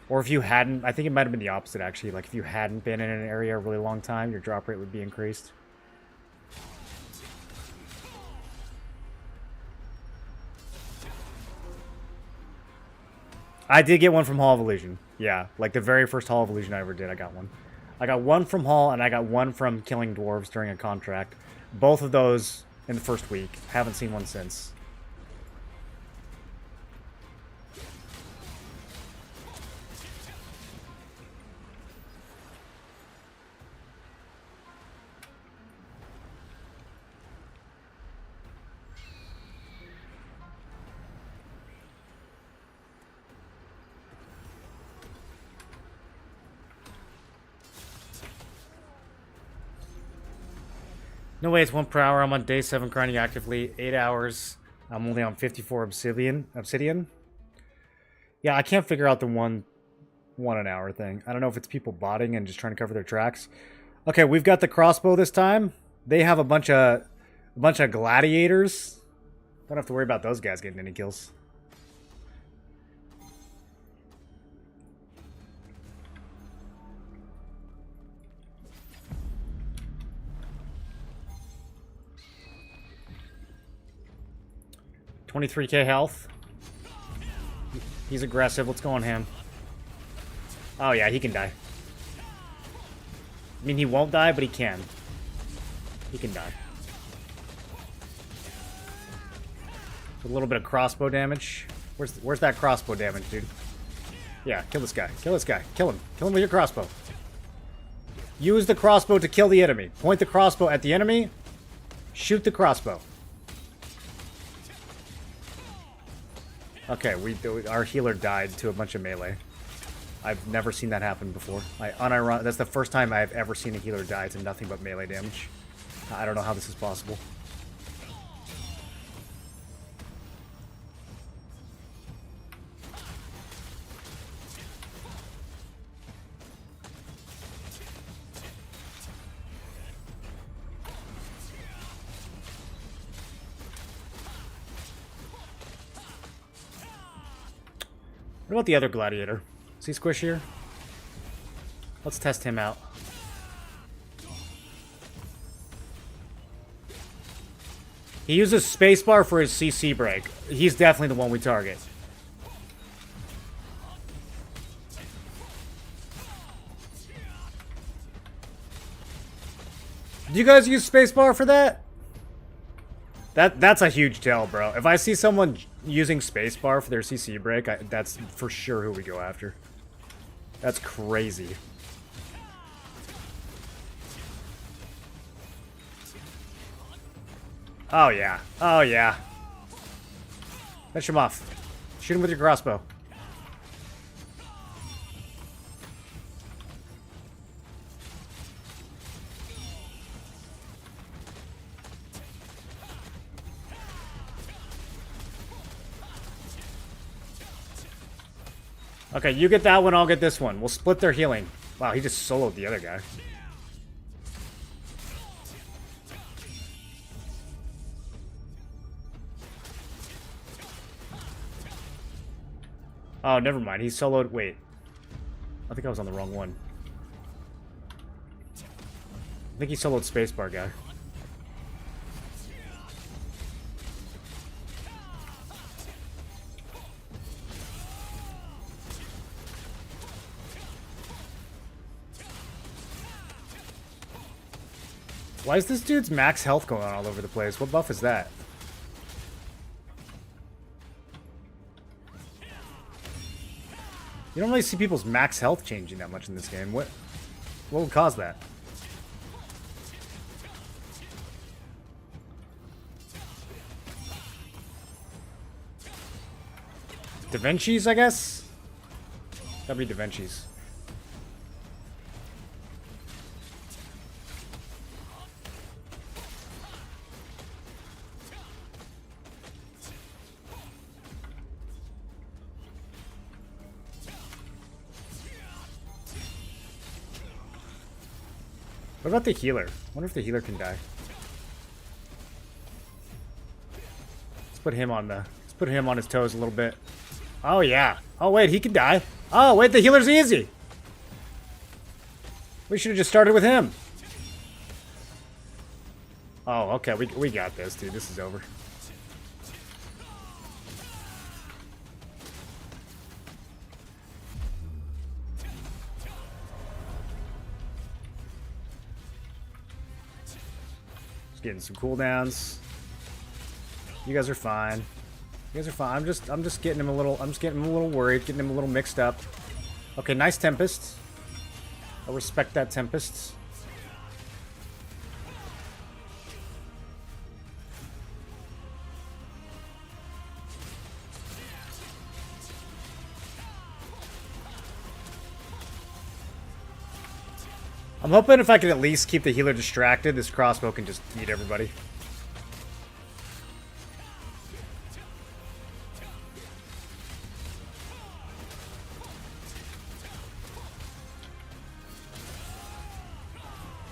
or if you hadn't, I think it might have been the opposite actually. Like if you hadn't been in an area a really long time, your drop rate would be increased. I did get one from Hall of Illusion. Yeah, like the very first Hall of Illusion I ever did, I got one. I got one from Hall, and I got one from killing dwarves during a contract. Both of those in the first week. Haven't seen one since. No way, it's 1 per hour. I'm on day 7 grinding actively. 8 hours. I'm only on 54 obsidian. Yeah, I can't figure out the one an hour thing. I don't know if it's people botting and just trying to cover their tracks. Okay, we've got the crossbow this time. They have a bunch of gladiators. Don't have to worry about those guys getting any kills. $23K health. He's aggressive. Let's go on him. Oh yeah, he can die. I mean, he won't die, but he can. He can die. A little bit of crossbow damage. Where's that crossbow damage, dude? Yeah, kill this guy. Kill this guy. Kill him. Kill him with your crossbow. Use the crossbow to kill the enemy. Point the crossbow at the enemy. Shoot the crossbow. Okay, our healer died to a bunch of melee. I've never seen that happen before. That's the first time I've ever seen a healer die to nothing but melee damage. I don't know how this is possible. What about the other gladiator? Is he squishier? Let's test him out. He uses spacebar for his CC break. He's definitely the one we target. Do you guys use spacebar for that? That's a huge tell, bro. If I see someone using spacebar for their CC break, that's for sure who we go after. That's crazy. Oh yeah. Oh yeah. Finish him off. Shoot him with your crossbow. Okay, you get that one, I'll get this one. We'll split their healing. Wow, he just soloed the other guy. Oh, never mind. He soloed... Wait. I think I was on the wrong one. I think he soloed spacebar guy. Why is this dude's max health going on all over the place? What buff is that? You don't really see people's max health changing that much in this game. What would cause that? Da Vinci's, I guess? That'd be Da Vinci's. What about the healer? I wonder if the healer can die. put him on the. Let's put him on his toes a little bit. Oh yeah. Oh wait, he could die. Oh wait, the healer's easy. We should have just started with him. Oh, okay. We got this, dude. This is over. Getting some cooldowns. You guys are fine. You guys are fine. I'm just getting him a little. I'm just getting him a little worried, getting him a little mixed up. Okay, nice Tempest. I respect that Tempest. I'm hoping if I can at least keep the healer distracted, this crossbow can just eat everybody.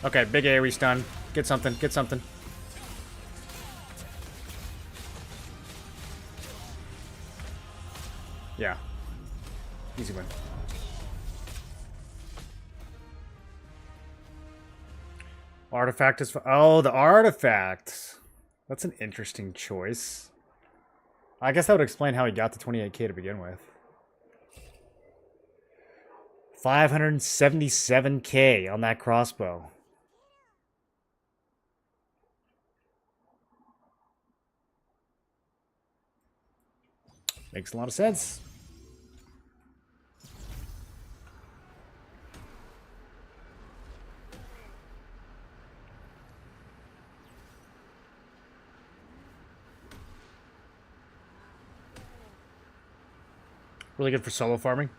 Okay, big AoE stun. Get something, get something. Yeah. Easy win. Artifact is... Oh, the artifact. That's an interesting choice. I guess that would explain how he got to 28k to begin with. 577k on that crossbow. Makes a lot of sense. Really good for solo farming.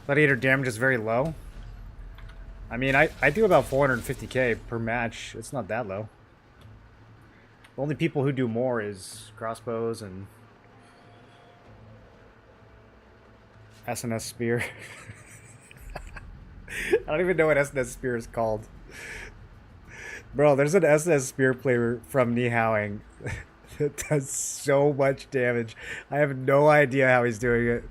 Gladiator damage is very low. I mean, I do about 450k per match. It's not that low. The only people who do more is crossbows and SNS Spear. I don't even know what SNS Spear is called. Bro, there's an SNS Spear player from Nihawing that does so much damage. I have no idea how he's doing it.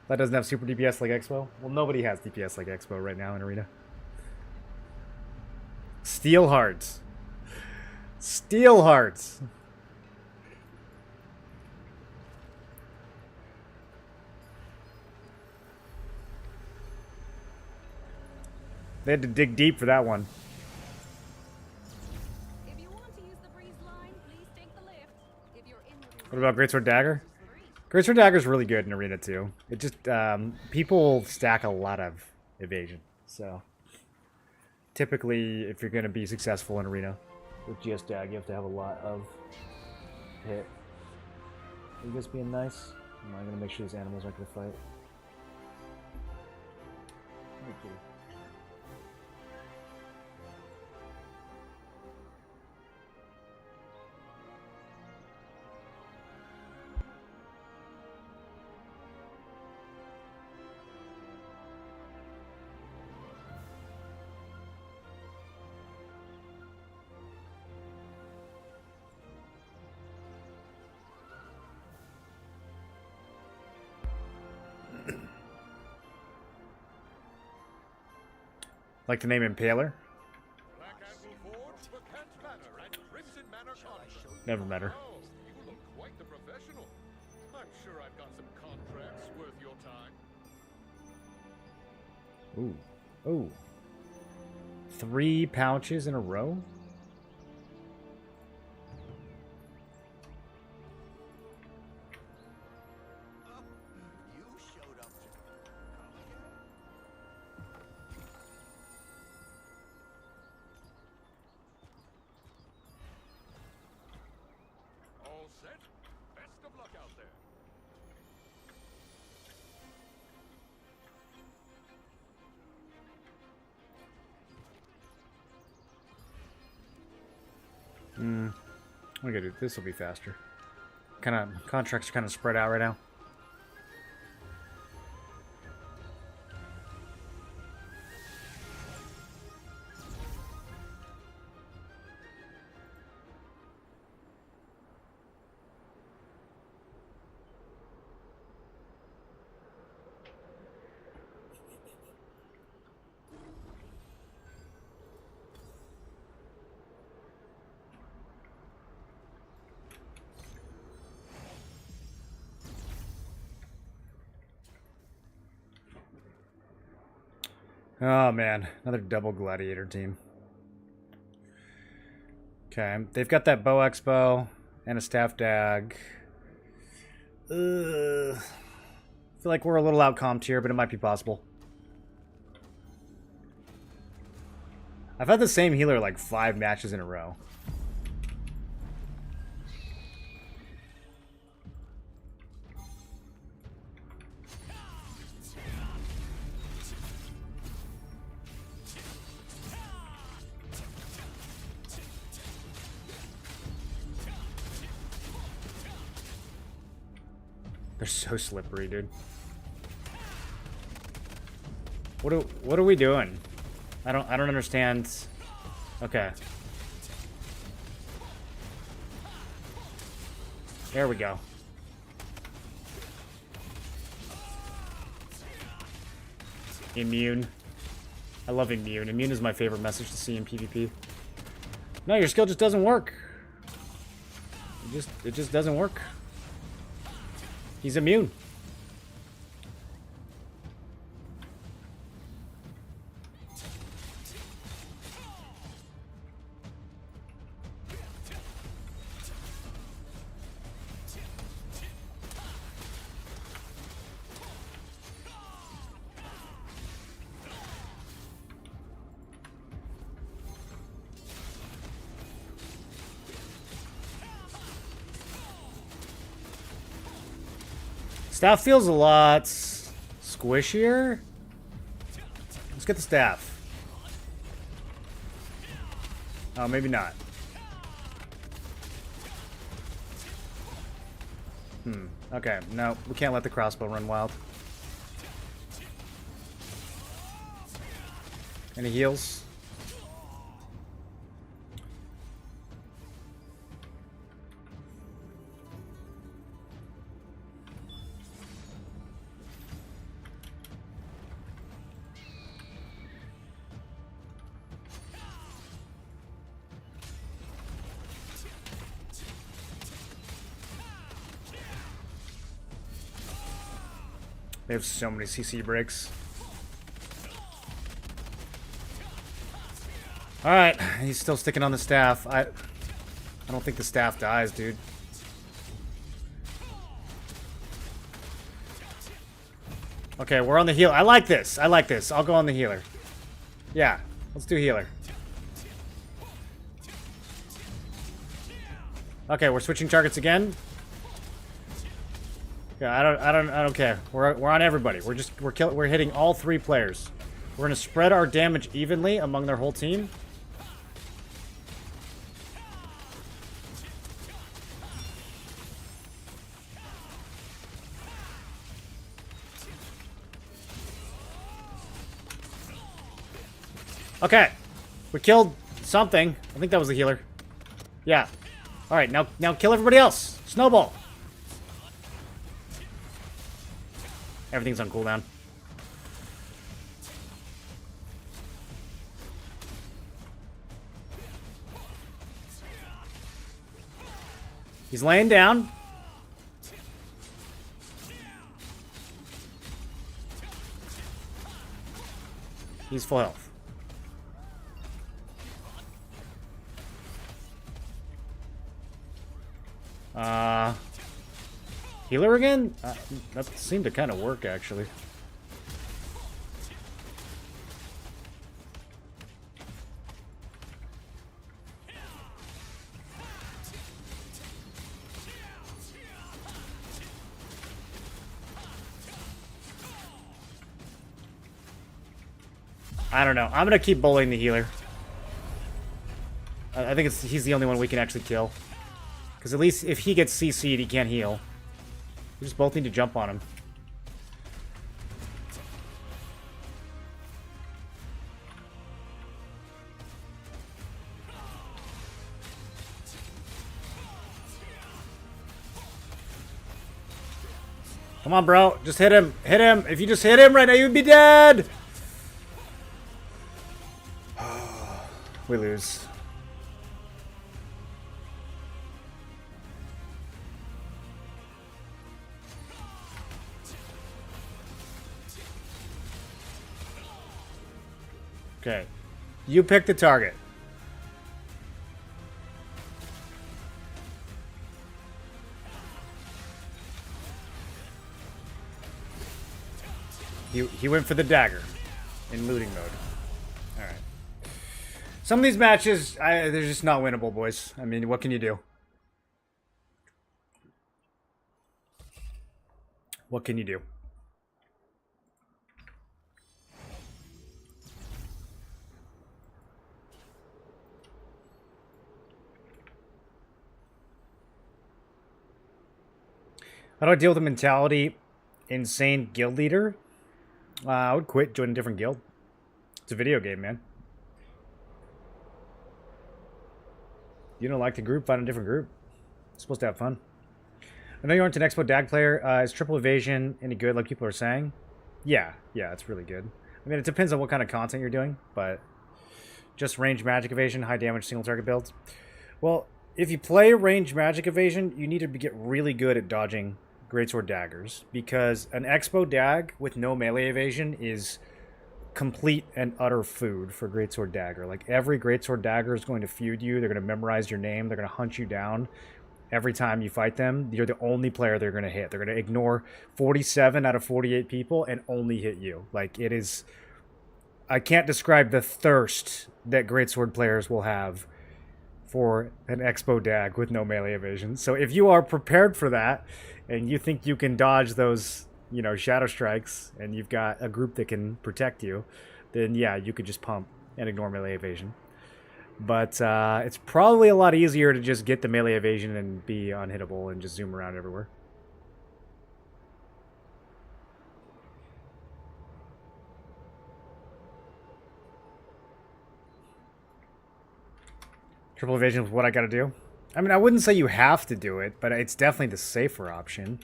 That doesn't have super DPS like Expo? Well, nobody has DPS like Expo right now in Arena. Steel Hearts. Steel Hearts. They had to dig deep for that one. If you want to use the breeze line, please take the lift. If you're in with What about Greatsword Dagger? Greatsword Dagger is really good in Arena too. It just people stack a lot of evasion, so typically if you're going to be successful in Arena with GS Dag, you have to have a lot of hit. Are you guys being nice? Am I going to make sure these animals aren't going to fight? Thank you. Like the name Impaler? Never met her. Oh, you look quite the professional. I'm sure I've got some contracts worth your time. Ooh. Ooh. 3 pouches in a row? You showed up all set? Best of luck out there. We gotta do this. Will be faster. Kind of contracts are kind of spread out right now. Oh man, another double gladiator team. Okay, they've got that bow expo and a staff dag. I feel like we're a little outcomped here, but it might be possible. I've had the same healer like 5 matches in a row. They're so slippery, dude. What are we doing? I don't understand. Okay. There we go. Immune. I love immune. Immune is my favorite message to see in PvP. No, your skill just doesn't work. It just doesn't work. He's immune. Staff feels a lot squishier. Let's get the staff. Oh, maybe not. Okay, no, we can't let the crossbow run wild. Any heals? They have so many CC breaks. Alright, he's still sticking on the staff. I don't think the staff dies, dude. Okay, we're on the heal. I like this. I like this. I'll go on the healer. Yeah, let's do healer. Okay, we're switching targets again. Yeah, I don't care. We're on everybody. We're hitting all 3 players. We're gonna spread our damage evenly among their whole team. Okay, we killed something. I think that was the healer. Yeah. All right, now kill everybody else. Snowball. Everything's on cooldown. He's laying down. He's full health. Healer again? That seemed to kind of work, actually. I don't know. I'm gonna keep bullying the healer. I think he's the only one we can actually kill. Because at least if he gets CC'd, he can't heal. We just both need to jump on him. Come on, bro. Just hit him. Hit him. If you just hit him right now, you'd be dead. We lose. Okay. You pick the target. He went for the dagger in looting mode. Alright. Some of these matches, they're just not winnable, boys. I mean, what can you do? What can you do? How do I deal with the mentality? Insane guild leader? I would quit, join a different guild. It's a video game, man. You don't like the group, find a different group. It's supposed to have fun. I know you aren't an Expo DAG player. Is triple evasion any good, like people are saying? Yeah, it's really good. I mean, it depends on what kind of content you're doing, but just range magic evasion, high damage single target builds. Well, if you play range magic evasion, you need to get really good at dodging greatsword daggers, because an Expo DAG with no melee evasion is complete and utter food for greatsword dagger. Like, every greatsword dagger is going to feud you. They're going to memorize your name. They're going to hunt you down. Every time you fight them, you're the only player they're going to hit. They're going to ignore 47 out of 48 people and only hit you. Like, it is... I can't describe the thirst that greatsword players will have for an Expo DAG with no melee evasion. So if you are prepared for that, and you think you can dodge those, you know, shadow strikes, and you've got a group that can protect you, then yeah, you could just pump and ignore melee evasion. But it's probably a lot easier to just get the melee evasion and be unhittable and just zoom around everywhere. Triple evasion is what I gotta do. I mean, I wouldn't say you have to do it, but it's definitely the safer option.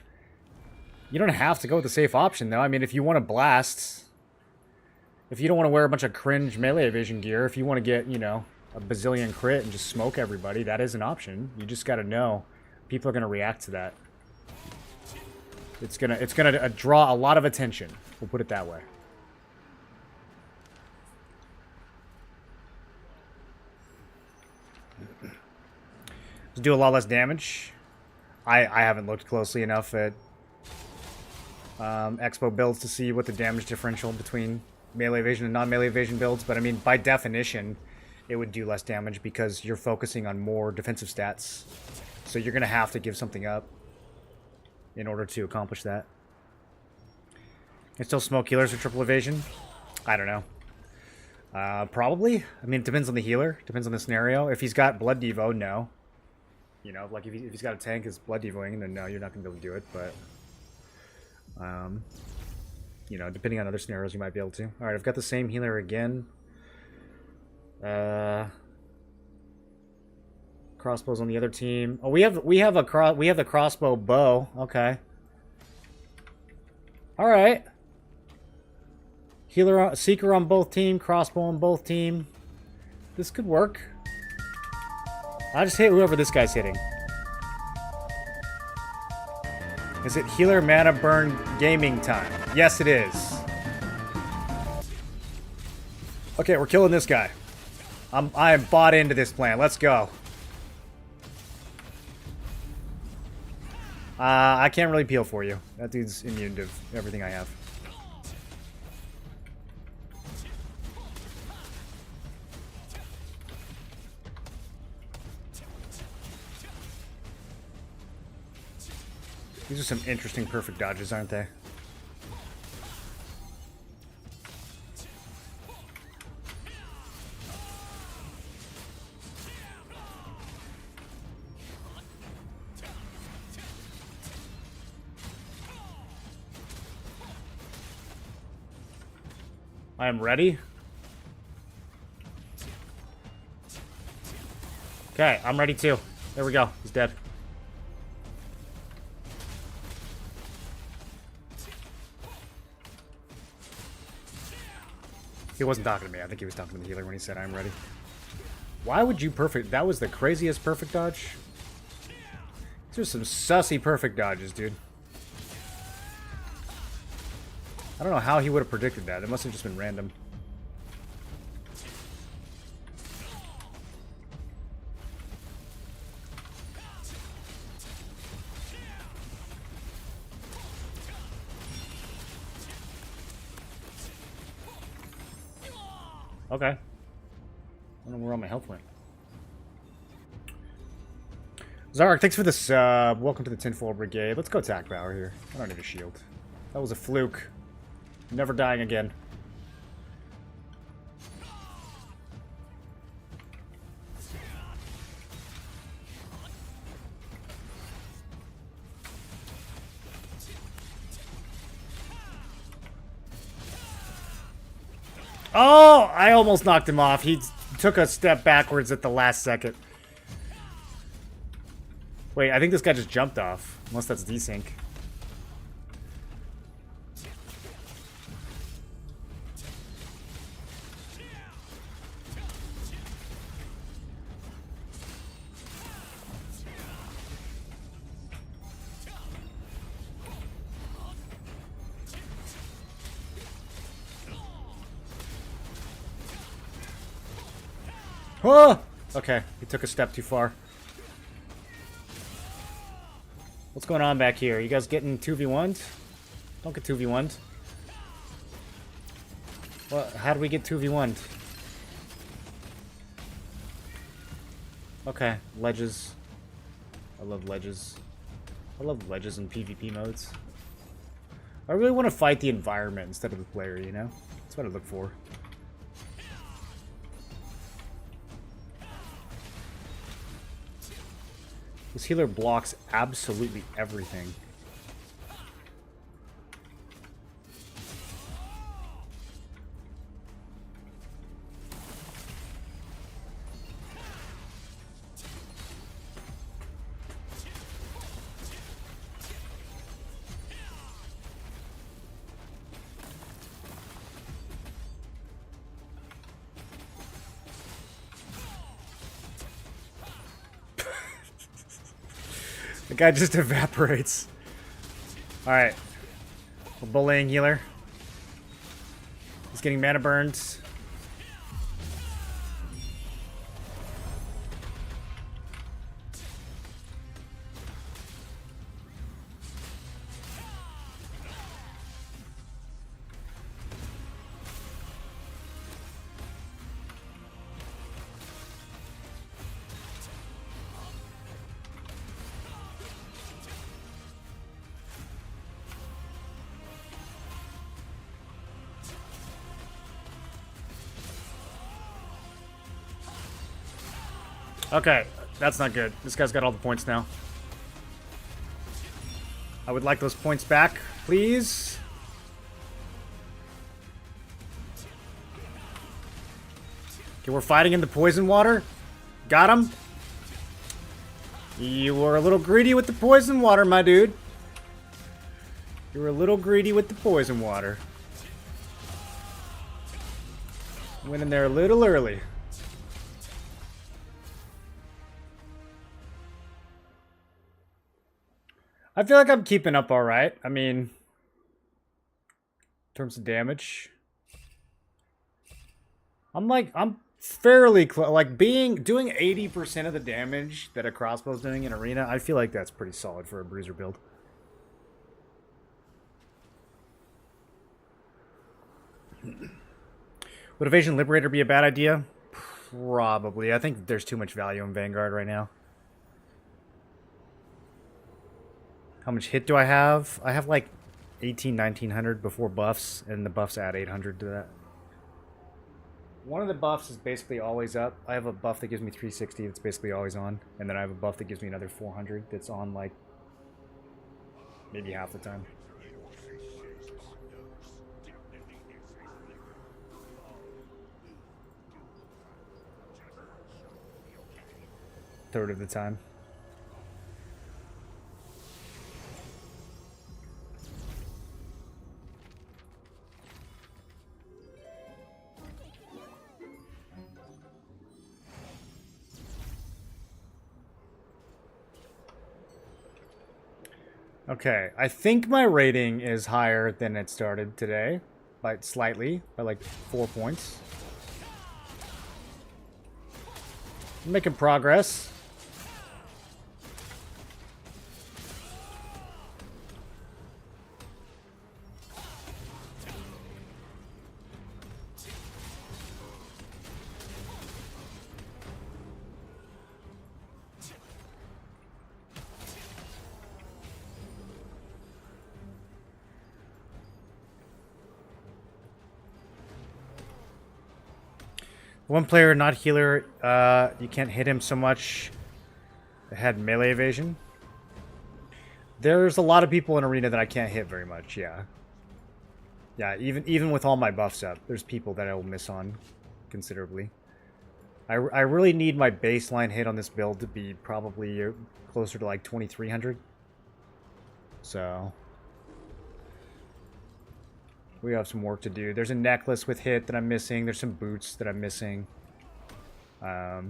You don't have to go with the safe option, though. I mean, if you want to blast, if you don't want to wear a bunch of cringe melee evasion gear, if you want to get, you know, a bazillion crit and just smoke everybody, that is an option. You just got to know people are going to react to that. It's gonna draw a lot of attention. We'll put it that way. Do a lot less damage. I haven't looked closely enough at Expo builds to see what the damage differential between melee evasion and non-melee evasion builds, but I mean, by definition, it would do less damage because you're focusing on more defensive stats. So you're going to have to give something up in order to accomplish that. And still smoke healers with triple evasion? I don't know. Probably. I mean, it depends on the healer. Depends on the scenario. If he's got blood devo, no. You know, like if he's got a tank that's blood devoing, then no, you're not going to be able to do it. But, you know, depending on other scenarios, you might be able to. All right, I've got the same healer again. Crossbows on the other team. Oh, we have the crossbow bow. Okay. All right. Healer, seeker on both team, crossbow on both team. This could work. I'll just hit whoever this guy's hitting. Is it healer mana burn gaming time? Yes, it is. Okay, we're killing this guy. I am bought into this plan. Let's go. I can't really peel for you. That dude's immune to everything I have. These are some interesting perfect dodges, aren't they? I am ready. Okay, I'm ready too. There we go. He's dead. He wasn't talking to me. I think he was talking to the healer when he said, I'm ready. Why would you perfect... That was the craziest perfect dodge. These are some sussy perfect dodges, dude. I don't know how he would have predicted that. It must have just been random. Okay. I don't know where all my health went. Zarek, thanks for the sub. Welcome to the Tinfoil Brigade. Let's go attack power here. I don't need a shield. That was a fluke. Never dying again. Oh, I almost knocked him off. He took a step backwards at the last second. Wait, I think this guy just jumped off. Unless that's desync. Oh! Okay, he took a step too far. What's going on back here? You guys getting 2v1'd? Don't get 2v1'd. Well, how do we get 2v1'd? Okay, ledges. I love ledges. I love ledges in PvP modes. I really want to fight the environment instead of the player, you know? That's what I look for. This healer blocks absolutely everything. The guy just evaporates. Alright. We're bullying healer. He's getting mana burns. Okay, that's not good. This guy's got all the points now. I would like those points back, please. Okay, we're fighting in the poison water. Got him. You were a little greedy with the poison water, my dude. You were a little greedy with the poison water. Went in there a little early. I feel like I'm keeping up all right. I mean, in terms of damage, I'm fairly close. Like doing 80% of the damage that a crossbow's doing in arena, I feel like that's pretty solid for a bruiser build. Would Evasion Liberator be a bad idea? Probably. I think there's too much value in Vanguard right now. How much hit do I have? I have like 1900 before buffs, and the buffs add 800 to that. One of the buffs is basically always up. I have a buff that gives me 360 that's basically always on, and then I have a buff that gives me another 400 that's on like maybe half the time. Third of the time. Okay, I think my rating is higher than it started today, by slightly, by like 4 points. I'm making progress. One player, not healer, you can't hit him so much. It had melee evasion. There's a lot of people in Arena that I can't hit very much, yeah. Yeah, even with all my buffs up, there's people that I will miss on considerably. I really need my baseline hit on this build to be probably closer to like 2300. So we have some work to do. There's a necklace with hit that I'm missing. There's some boots that I'm missing. I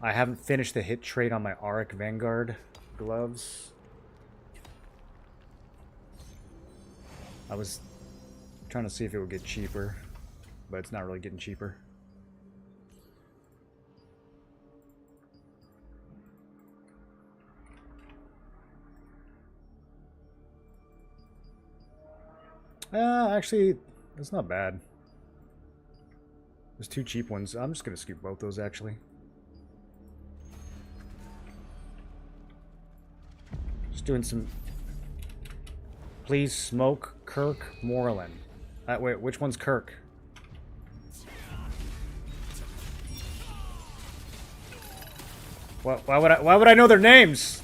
haven't finished the hit trait on my Auric Vanguard gloves. I was trying to see if it would get cheaper, but it's not really getting cheaper. Actually, that's not bad. There's 2 cheap ones. I'm just gonna skip both those, actually. Just doing some... Please smoke Kirk Moreland. Wait, which one's Kirk? Why would I know their names?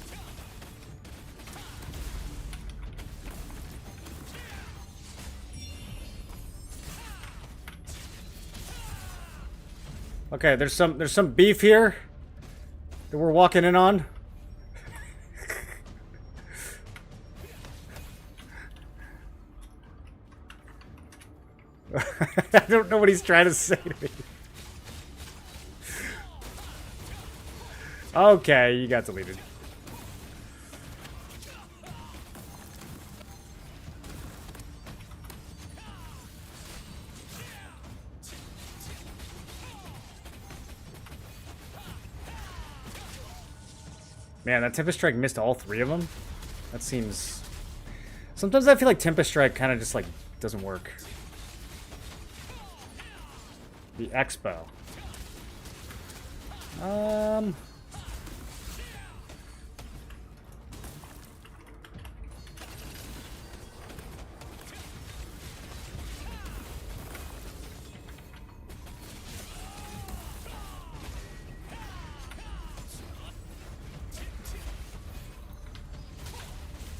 Okay, there's some beef here that we're walking in on. I don't know what he's trying to say to me. Okay, you got deleted. Man, that Tempest Strike missed all 3 of them. That seems... Sometimes I feel like Tempest Strike kind of just, like, doesn't work. The Expo.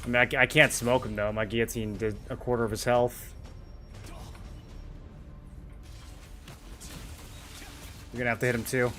I mean, I can't smoke him, though. My guillotine did a quarter of his health. You're gonna have to hit him, too.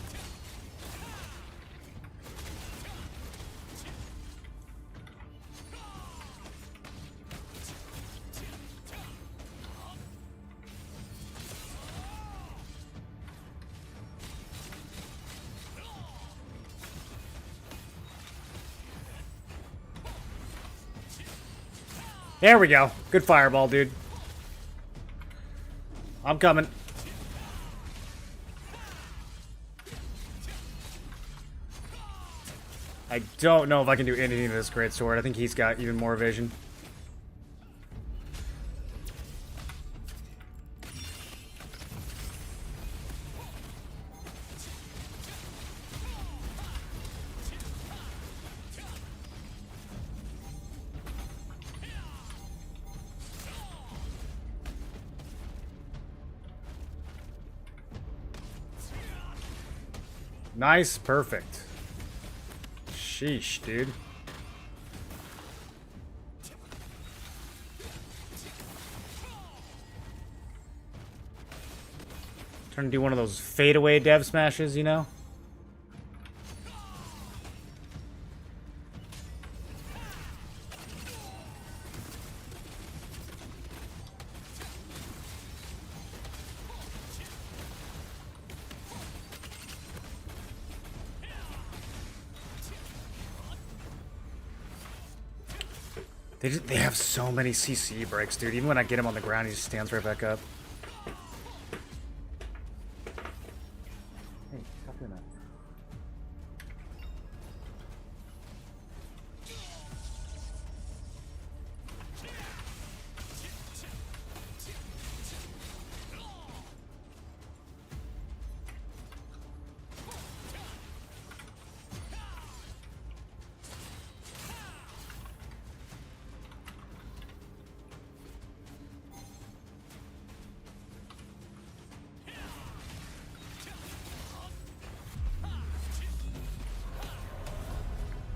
There we go. Good fireball, dude. I'm coming. I don't know if I can do anything to this great sword. I think he's got even more evasion. Nice, perfect. Sheesh, dude. Trying to do one of those fadeaway dev smashes, you know? They have so many CC breaks, dude. Even when I get him on the ground, he just stands right back up. Hey, stop doing that.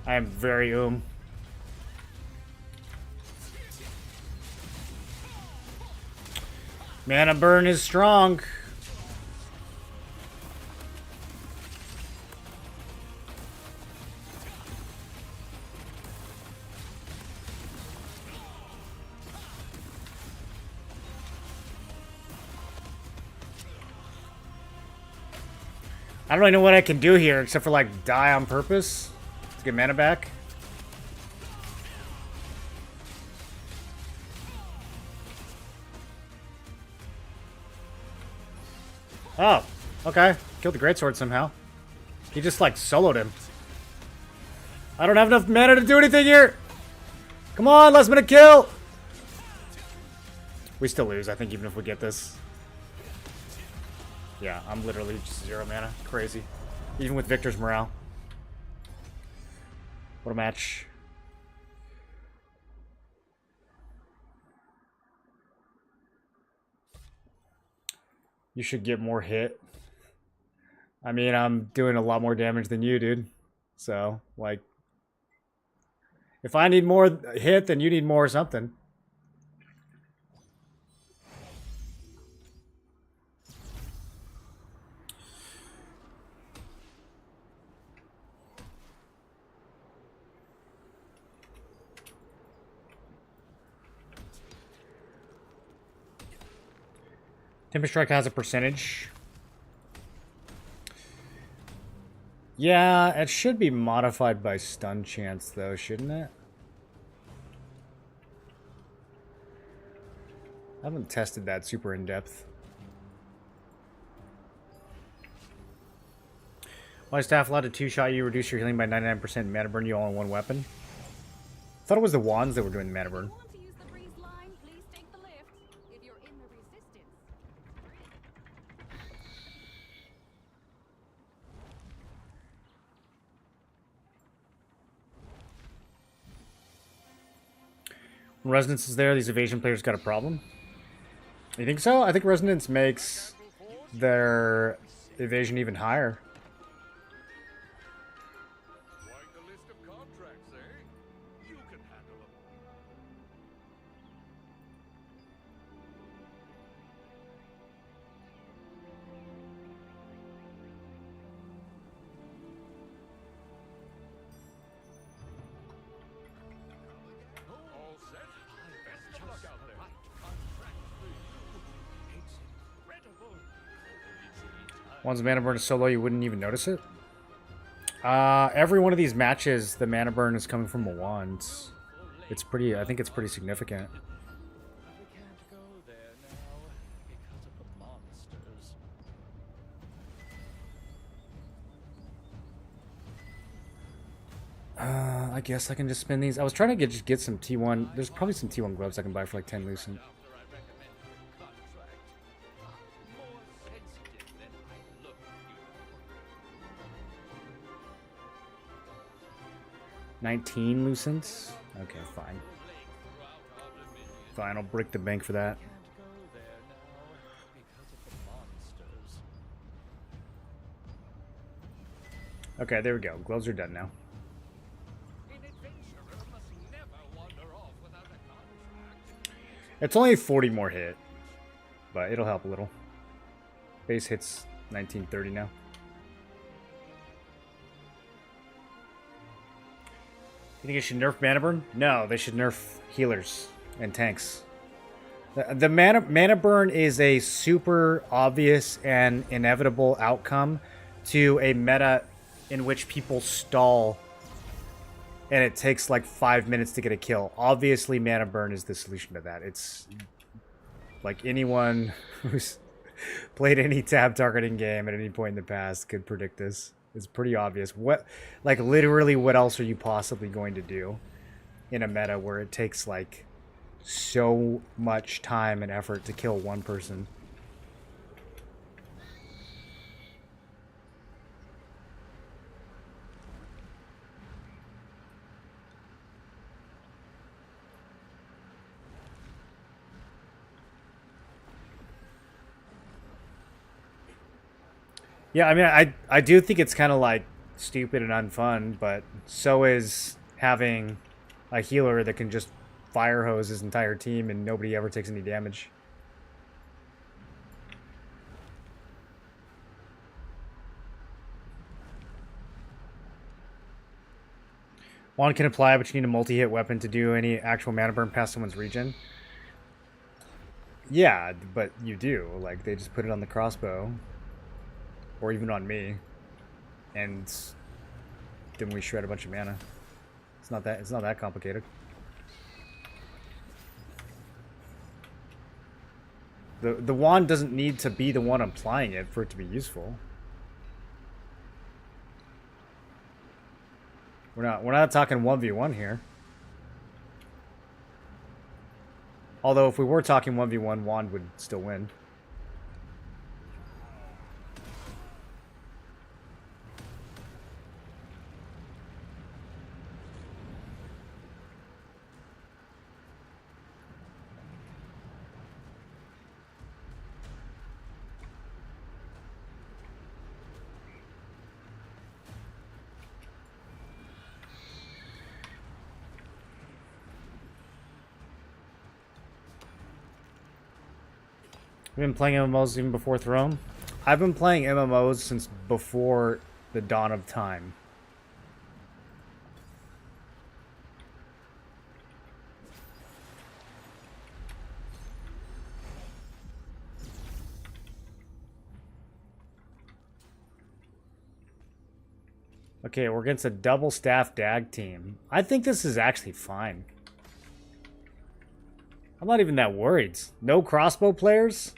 I am very Mana burn is strong. I don't really know what I can do here except for like die on purpose to get mana back. Oh, okay. Killed the greatsword somehow. He just like soloed him. I don't have enough mana to do anything here. Come on, last minute kill. We still lose, I think, even if we get this. Yeah, I'm literally just 0 mana. Crazy. Even with Victor's morale. What a match. You should get more hit. I mean, I'm doing a lot more damage than you, dude. So, like, if I need more hit, then you need more something. Timber Strike has a percentage. Yeah, it should be modified by stun chance, though, shouldn't it? I haven't tested that super in depth. Why is staff allowed to two-shot you, reduce your healing by 99%, mana burn you all in one weapon? I thought it was the wands that were doing the mana burn. Want to use the breeze line? Please take the lift. If you're in the resistance. When Resonance is there, these evasion players got a problem. You think so? I think Resonance makes their evasion even higher. Quite a list of contracts, eh? You can handle them. All set? Best of luck out there. Once mana burn is so low, you wouldn't even notice it. Every one of these matches, the mana burn is coming from a wand. It's pretty. I think it's pretty significant. We can't go there now because of the monsters. I guess I can just spin these. I was trying to just get some T1. There's probably some T1 gloves I can buy for like 10 Lucent. After I recommend your contract, I'm more sensitive than I look, you know. 19 Lucents? Okay, fine. Plague throughout our dominion. Fine, I'll break the bank for that. Can't go there now because of the monsters. Okay, there we go. Gloves are done now. An adventurer must never wander off without a contract. It's only 40 more hit, but it'll help a little. Base hits 1930 now. You think it should nerf mana burn? No, they should nerf healers and tanks. The mana burn is a super obvious and inevitable outcome to a meta in which people stall and it takes like 5 minutes to get a kill. Obviously, mana burn is the solution to that. It's like anyone who's played any tab targeting game at any point in the past could predict this. It's pretty obvious. What, like, literally, what else are you possibly going to do in a meta where it takes like so much time and effort to kill one person? Yeah, I mean, I do think it's kind of like stupid and unfun, but so is having a healer that can just fire hose his entire team and nobody ever takes any damage. Wand can apply, but you need a multi-hit weapon to do any actual mana burn past someone's regen. Yeah, but you do. Like, they just put it on the crossbow. Or even on me. And then we shred a bunch of mana. It's not that complicated. The wand doesn't need to be the one applying it for it to be useful. We're not talking 1v1 here. Although if we were talking 1v1, wand would still win. I've been playing MMOs even before Throne. I've been playing MMOs since before the dawn of time. Okay, we're against a double staff dag team. I think this is actually fine. I'm not even that worried. No crossbow players?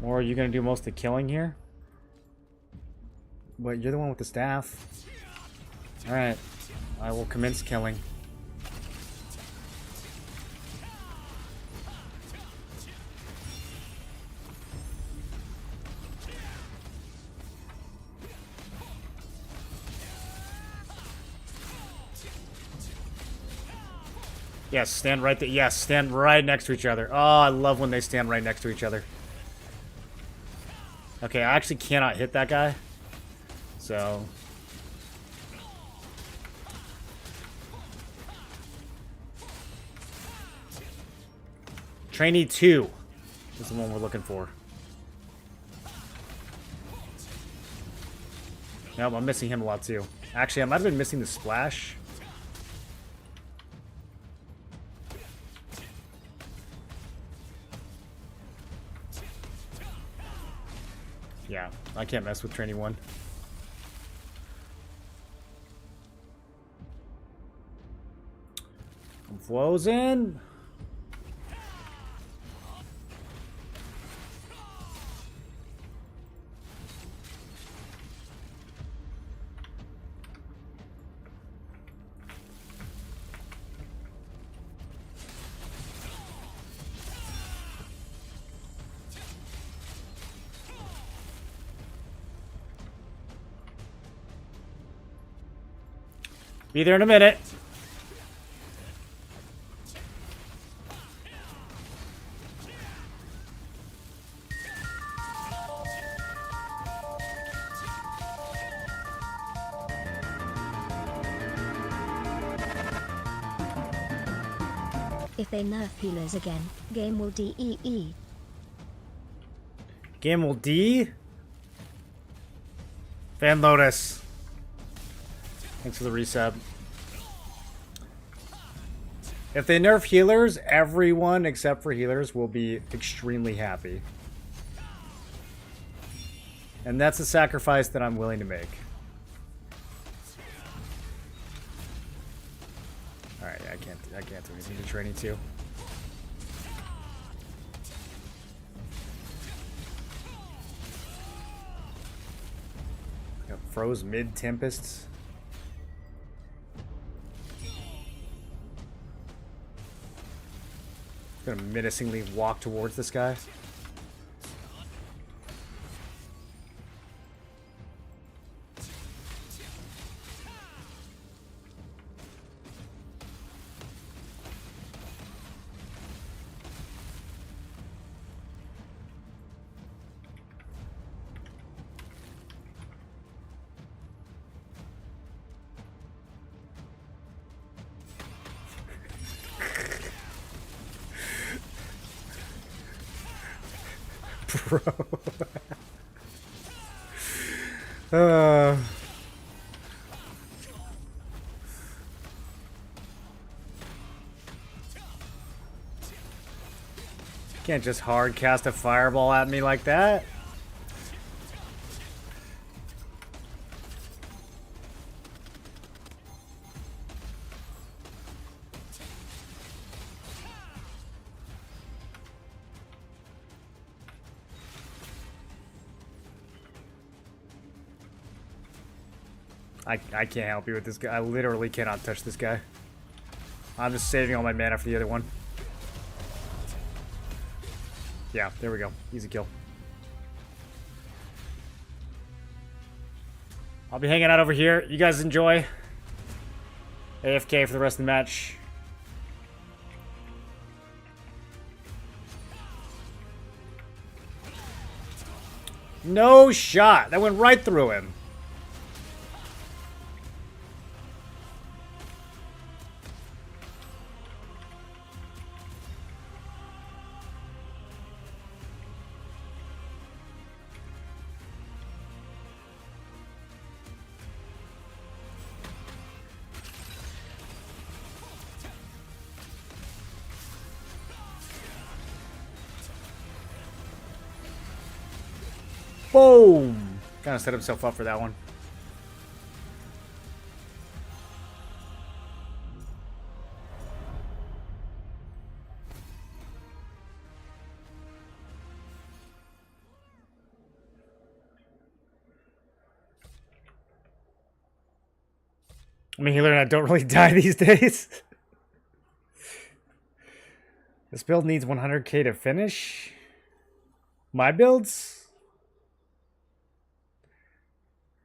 Or are you going to do most of the killing here? But you're the one with the staff. Alright. I will commence killing. Yes, stand right there. Yes, stand right next to each other. Oh, I love when they stand right next to each other. Okay, I actually cannot hit that guy. So... Trainee 2 is the one we're looking for. Nope, I'm missing him a lot too. Actually, I might have been missing the splash. Yeah, I can't mess with Trainee 1. Flows in. Be there in a minute. If they nerf healers again, game will DEE. Game will D. Fan Lotus. Thanks for the resub. If they nerf healers, everyone except for healers will be extremely happy. And that's a sacrifice that I'm willing to make. Alright, I can't do anything to Trainee 2. Got froze mid Tempests. Gonna menacingly walk towards this guy. Bro. uh... Can't just hard cast a fireball at me like that. I can't help you with this guy. I literally cannot touch this guy. I'm just saving all my mana for the other one. Yeah, there we go. Easy kill. I'll be hanging out over here. You guys enjoy. AFK for the rest of the match. No shot. That went right through him. Boom! Kind of set himself up for that one. I'm a healer and I don't really die these days. This build needs 100k to finish. My builds?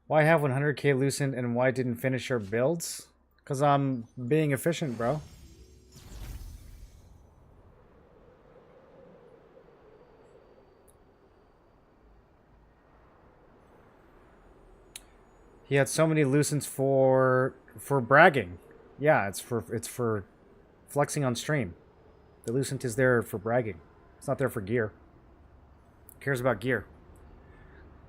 Why have 100k Lucent and why didn't finish your builds? Because I'm being efficient, bro. He had so many Lucents for bragging. Yeah, it's for flexing on stream. The Lucent is there for bragging. It's not there for gear. Who cares about gear?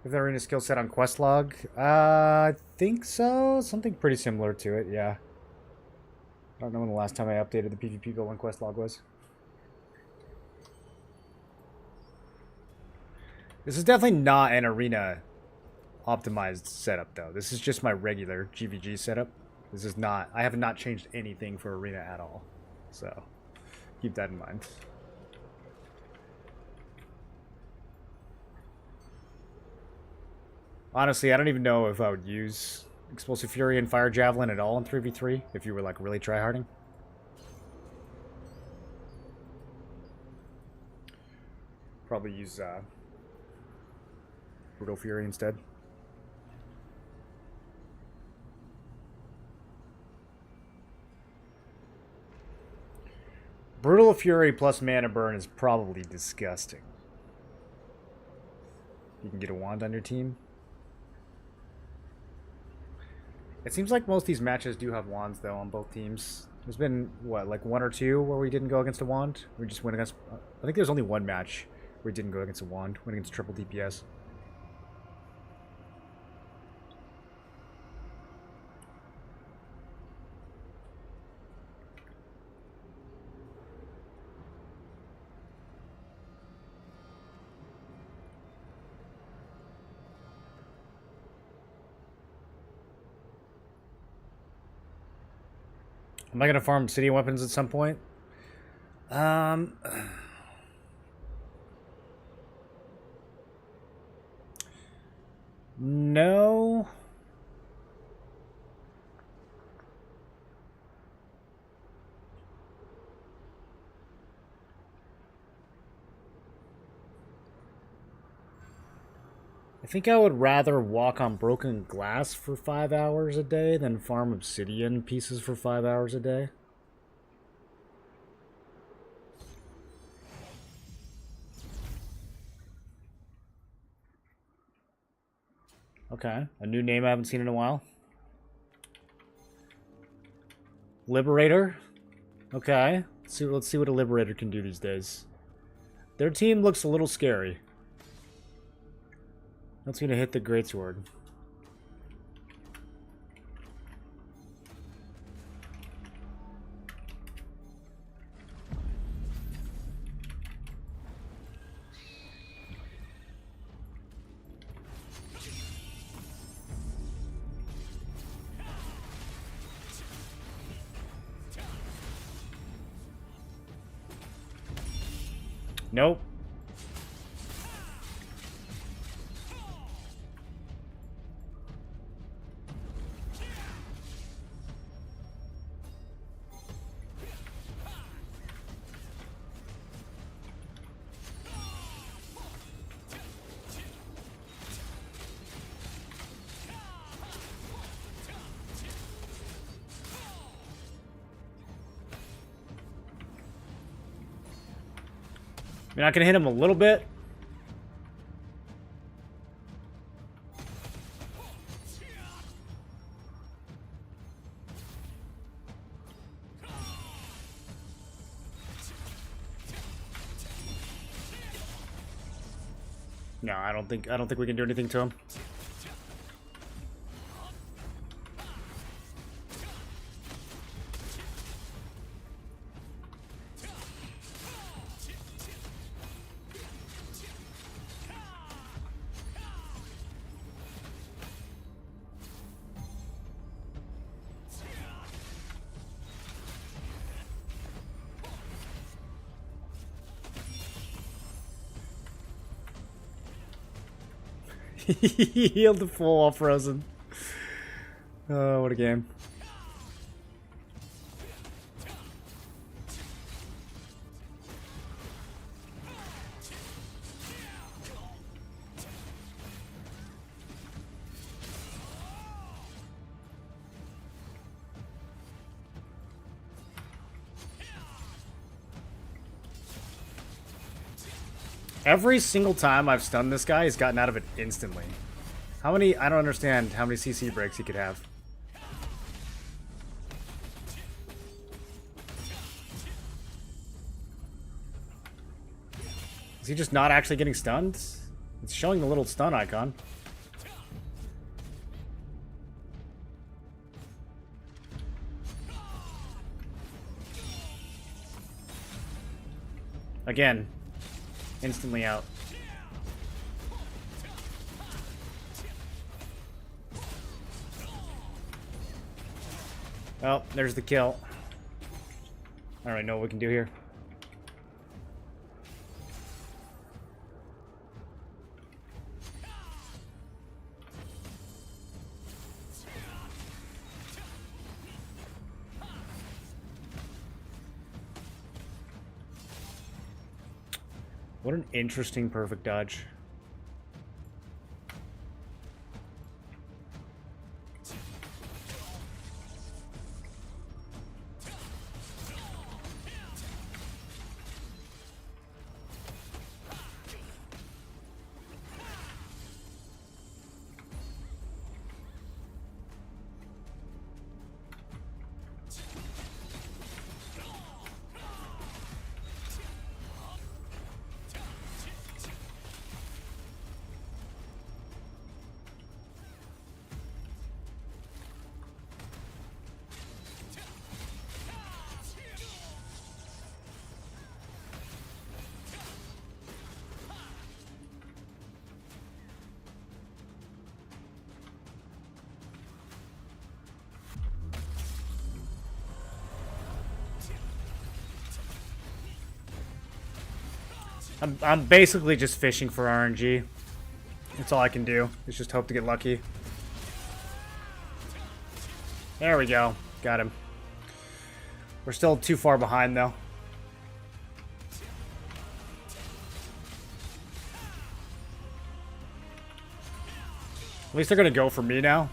If they're in a skill set on Questlog, I think so. Something pretty similar to it, yeah. I don't know when the last time I updated the PvP goal on Questlog was. This is definitely not an arena optimized setup, though. This is just my regular GVG setup. This is not... I have not changed anything for arena at all. So, keep that in mind. Honestly, I don't even know if I would use Explosive Fury and Fire Javelin at all in 3v3 if you were like really tryharding. Probably use Brutal Fury instead. Brutal Fury plus Mana Burn is probably disgusting. You can get a wand on your team. It seems like most of these matches do have wands, though, on both teams. There's been, what, like one or two where we didn't go against a wand? We just went against... I think there's only one match where we didn't go against a wand. Went against triple DPS. Am I going to farm obsidian weapons at some point? No. I think I would rather walk on broken glass for 5 hours a day than farm obsidian pieces for 5 hours a day. Okay, a new name I haven't seen in a while. Liberator? Okay, let's see what a Liberator can do these days. Their team looks a little scary. That's gonna hit the greatsword. Nope. You're not gonna hit him a little bit? No, I don't think we can do anything to him. He healed the full all frozen. Oh, what a game. Every single time I've stunned this guy, he's gotten out of it instantly. How many... I don't understand how many CC breaks he could have. Is he just not actually getting stunned? It's showing the little stun icon. Again. Instantly out. Well, there's the kill. I don't really know what we can do here. What an interesting perfect dodge. I'm basically just fishing for RNG. That's all I can do. Is just hope to get lucky. There we go. Got him. We're still too far behind, though. At least they're gonna go for me now.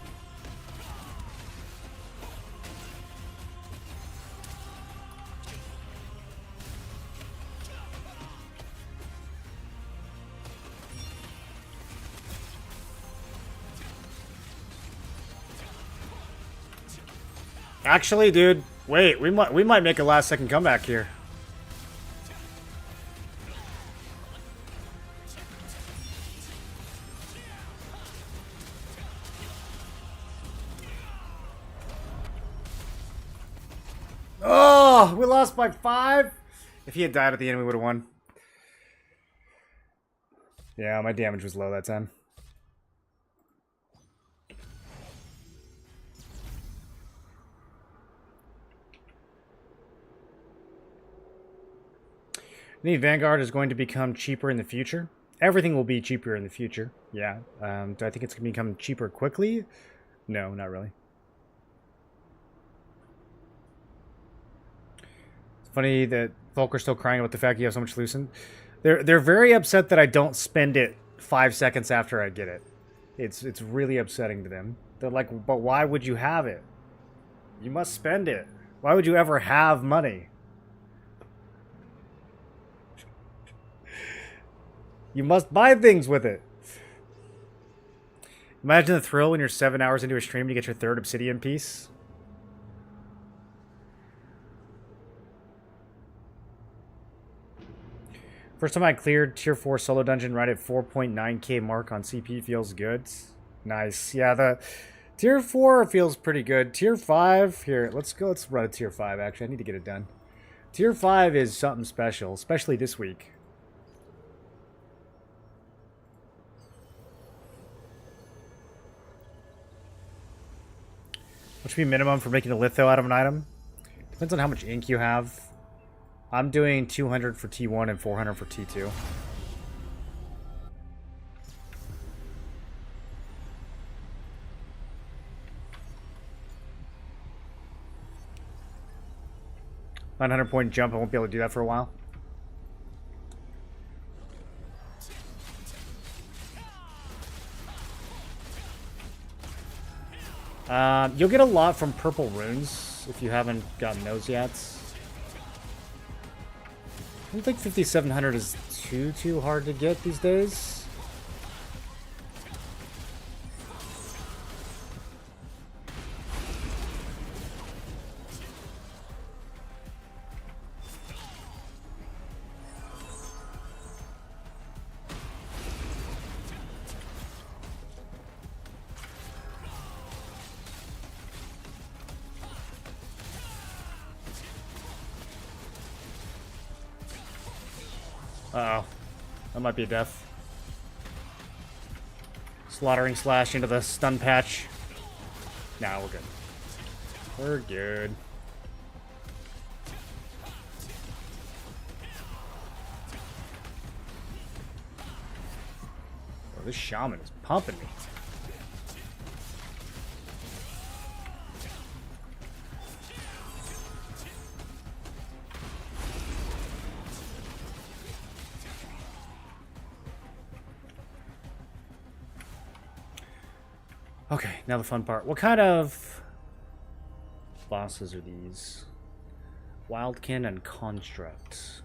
Actually, dude, wait, we might make a last second comeback here. Oh, we lost by 5. If he had died at the end, we would have won. Yeah, my damage was low that time. The Vanguard is going to become cheaper in the future. Everything will be cheaper in the future. Yeah. Do I think it's going to become cheaper quickly? No, not really. It's funny that folk are still crying about the fact you have so much Lucent. They're very upset that I don't spend it 5 seconds after I get it. It's really upsetting to them. They're like, but why would you have it? You must spend it. Why would you ever have money? You must buy things with it. Imagine the thrill when you're 7 hours into a stream and you get your 3rd obsidian piece. First time I cleared tier 4 solo dungeon right at 4.9k mark on CP feels good. Nice. Yeah, the tier 4 feels pretty good. Tier 5, here, let's run a tier 5 actually. I need to get it done. Tier 5 is something special, especially this week. What should be minimum for making a litho out of an item? Depends on how much ink you have. I'm doing 200 for T1 and 400 for T2. $900-point jump, I won't be able to do that for a while. You'll get a lot from purple runes if you haven't gotten those yet. I don't think 5700 is too hard to get these days. Uh-oh. That might be a death. Slaughtering slash into the stun patch. Nah, we're good. We're good. Oh, this shaman is pumping me. Okay, now the fun part. What kind of bosses are these? Wildkin and Construct.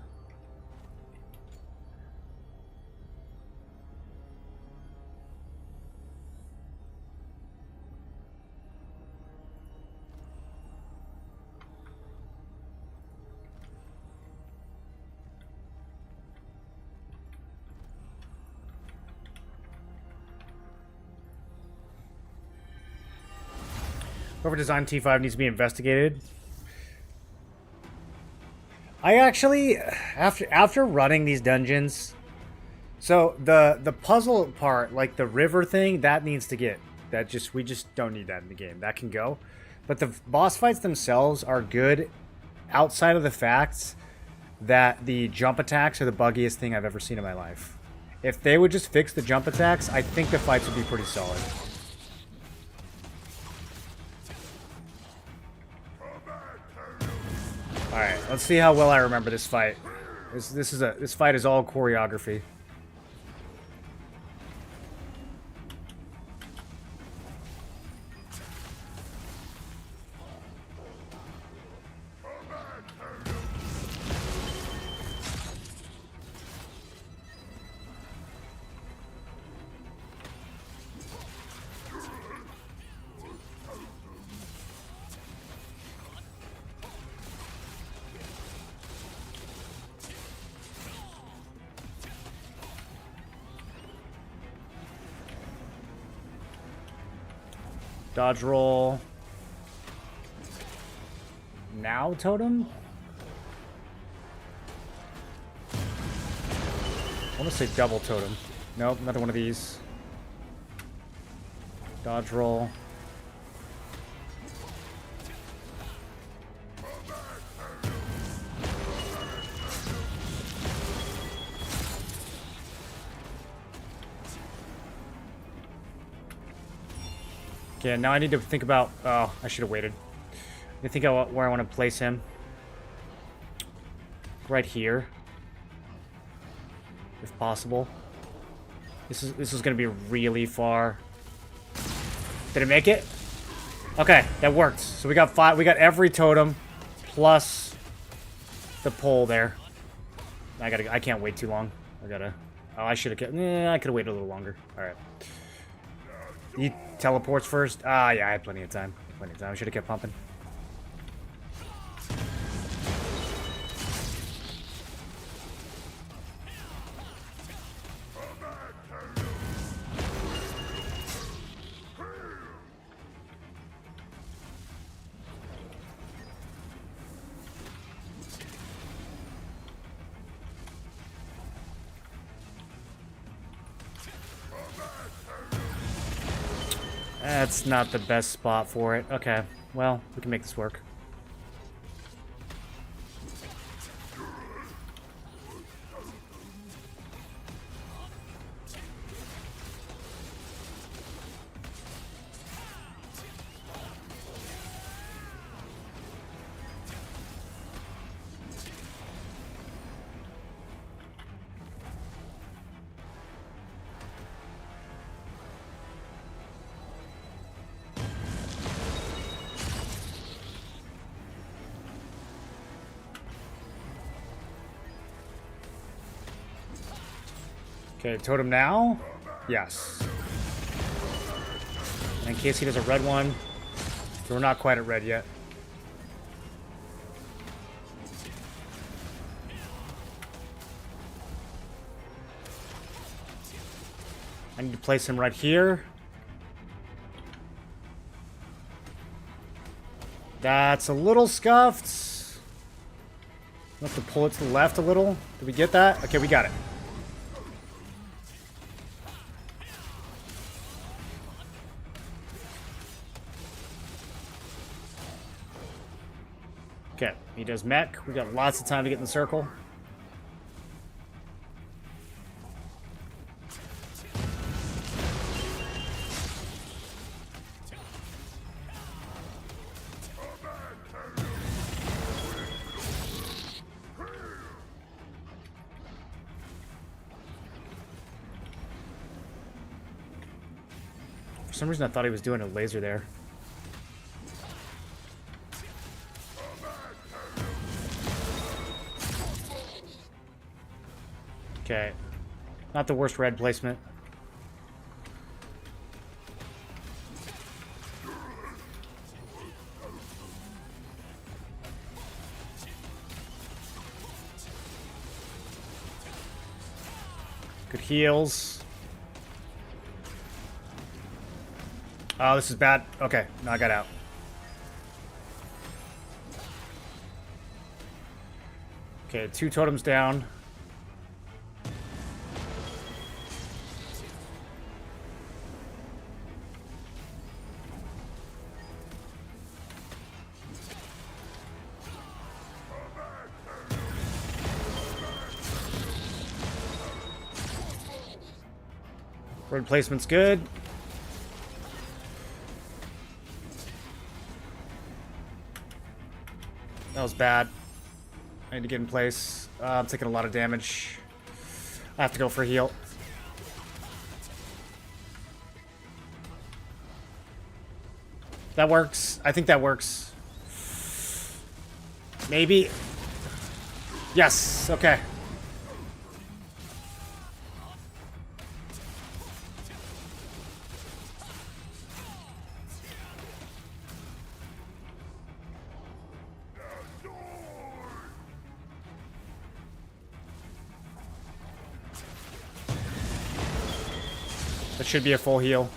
Whoever designed T5 needs to be investigated. I actually, after running these dungeons, so the puzzle part, like the river thing, that needs to get, we just don't need that in the game. That can go. But the boss fights themselves are good outside of the fact that the jump attacks are the buggiest thing I've ever seen in my life. If they would just fix the jump attacks, I think the fights would be pretty solid. Alright, let's see how well I remember this fight. This fight is all choreography. Dodge roll. Now totem? want to say double totem. Nope, another one of these. Dodge roll. Okay, now I need to think about... Oh, I should have waited. I think about where I want to place him. Right here. If possible. This is going to be really far. Did it make it? Okay, that worked. So we got 5. We got every totem plus the pole there. I can't wait too long. I gotta... Oh, I should have kept... I could have waited a little longer. All right. He teleports first. Ah, yeah, I had plenty of time. Plenty of time. I should have kept pumping. That's not the best spot for it. Okay, well, we can make this work. Okay, totem now? Yes. And in case he does a red one, so we're not quite at red yet. I need to place him right here. That's a little scuffed. We'll have to pull it to the left a little. Did we get that? Okay, we got it. Okay, he does mech. We got lots of time to get in the circle. For some reason I thought he was doing a laser there. Okay. Not the worst red placement. Good heals. Oh, this is bad. Okay, no, I got out. Okay, 2 totems down. Red placement's good. That was bad. I need to get in place. I'm taking a lot of damage. I have to go for a heal. That works. I think that works. Maybe. Yes. Okay. That should be a full heal.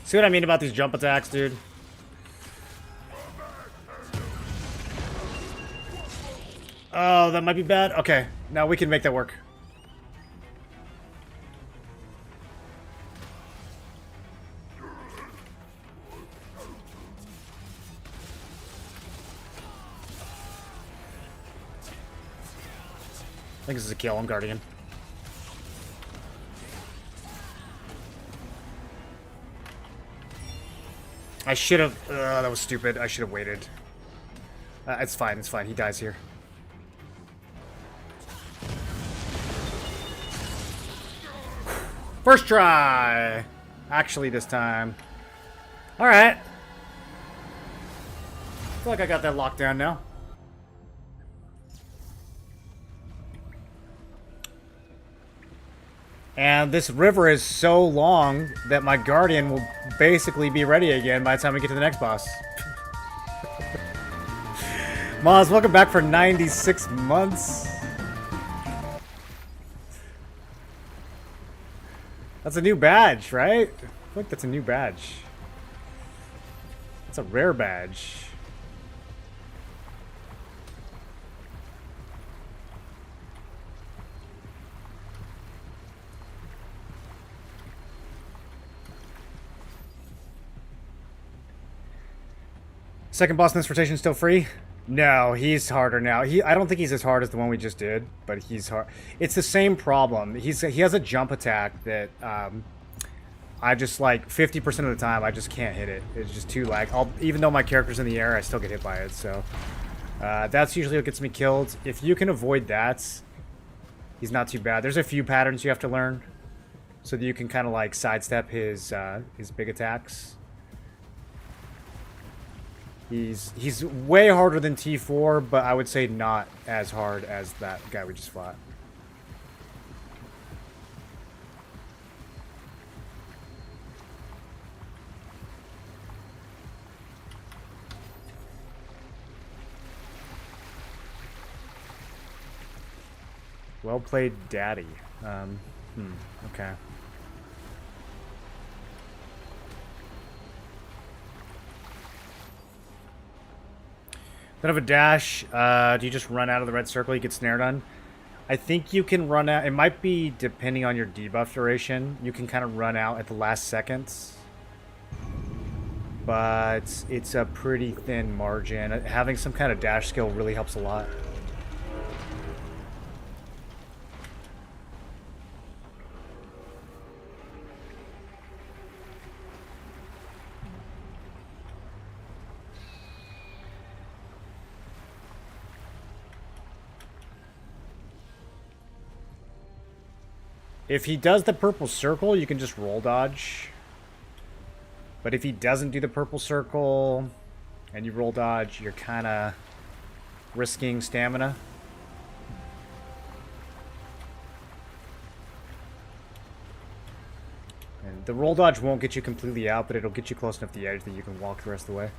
See what I mean about these jump attacks, dude? Oh, that might be bad. Okay, now we can make that work. I think this is a kill on Guardian. I should have... that was stupid. I should have waited. It's fine, it's fine. He dies here. First try! Actually, this time. Alright. I feel like I got that locked down now. And this river is so long that my Guardian will basically be ready again by the time we get to the next boss. Maz, welcome back for 96 months. That's a new badge, right? I feel like that's a new badge. It's a rare badge. Second boss in this rotation still free? No, he's harder now. I don't think he's as hard as the one we just did, but he's hard. It's the same problem. He has a jump attack that I just like 50% of the time I just can't hit it. It's just too lag. Even though my character's in the air, I still get hit by it. So that's usually what gets me killed. If you can avoid that, he's not too bad. There's a few patterns you have to learn so that you can kind of like sidestep his big attacks. He's way harder than T4, but I would say not as hard as that guy we just fought. Well played, Daddy. Okay. Don't have a dash. Do you just run out of the red circle? You get snared on. I think you can run out. It might be depending on your debuff duration. You can kind of run out at the last seconds. But it's a pretty thin margin. Having some kind of dash skill really helps a lot. If he does the purple circle, you can just roll dodge. But if he doesn't do the purple circle and you roll dodge, you're kind of risking stamina. And the roll dodge won't get you completely out, but it'll get you close enough to the edge that you can walk the rest of the way.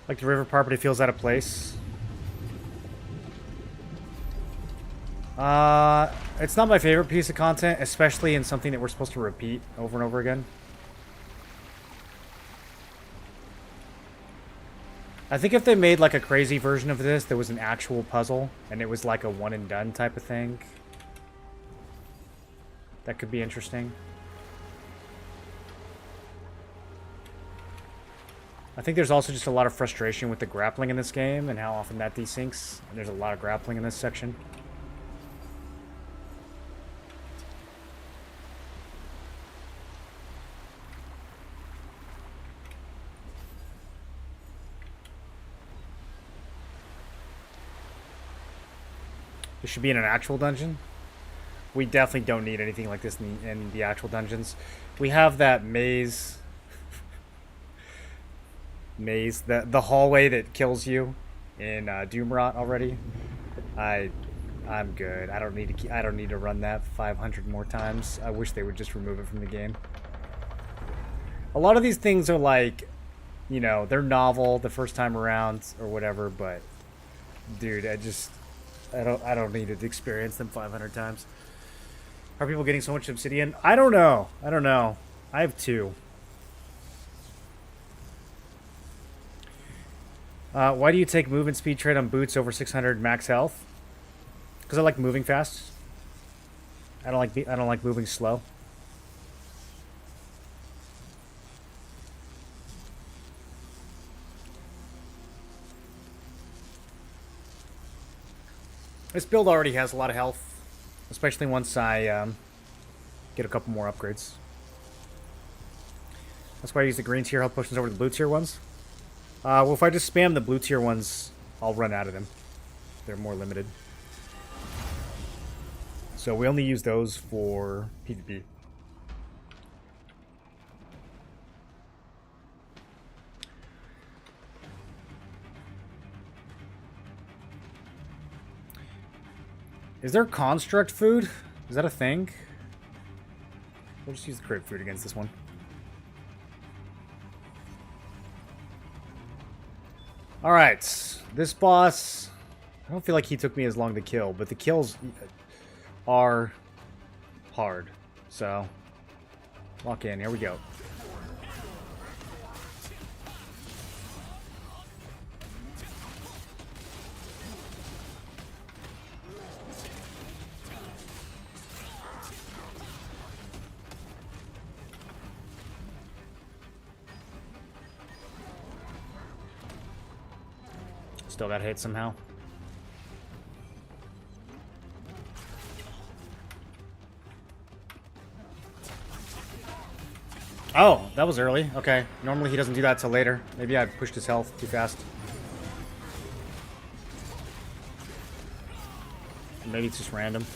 Like the river part, but it feels out of place. It's not my favorite piece of content, especially in something that we're supposed to repeat over and over again. I think if they made like a crazy version of this that was an actual puzzle, and it was like a one and done type of thing, that could be interesting. I think there's also just a lot of frustration with the grappling in this game and how often that desyncs. And there's a lot of grappling in this section. This should be in an actual dungeon. We definitely don't need anything like this in the actual dungeons. We have that maze... the hallway that kills you in Doomrot already. I I'm good. I don't need to run that 500 more times. I wish they would just remove it from the game. A lot of these things are like, you know, they're novel the first time around or whatever, but dude, I don't need to experience them 500 times. Are people getting so much obsidian? I don't know. I have 2. Why do you take movement speed trade on boots over 600 max health? Because I like moving fast. I don't like moving slow. This build already has a lot of health, especially once I get a couple more upgrades. That's why I use the green tier health potions over the blue tier ones. Well, if I just spam the blue tier ones, I'll run out of them. They're more limited. So we only use those for PvP. Is there construct food? Is that a thing? We'll just use the crit food against this one. Alright. This boss, I don't feel like he took me as long to kill, but the kills are hard. So, lock in. Here we go. Still got hit somehow. Oh, that was early. Okay. Normally he doesn't do that till later. Maybe I pushed his health too fast. Maybe it's just random.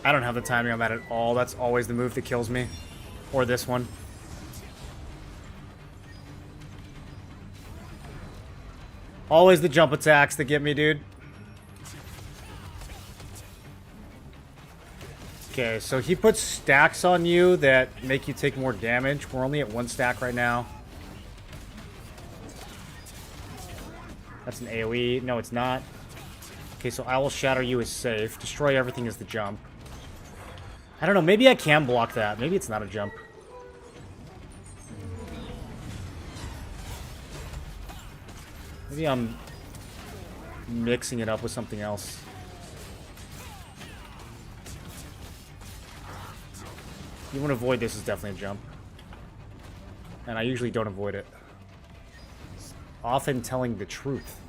I don't have the timing on that at all. That's always the move that kills me. Or this one. Always the jump attacks that get me, dude. Okay, so he puts stacks on you that make you take more damage. We're only at 1 stack right now. That's an AoE. No, it's not. Okay, so I will shatter you is safe. Destroy everything is the jump. I don't know, maybe I can block that. Maybe it's not a jump. Maybe I'm mixing it up with something else. You want to avoid this is definitely a jump. And I usually don't avoid it. It's often telling the truth.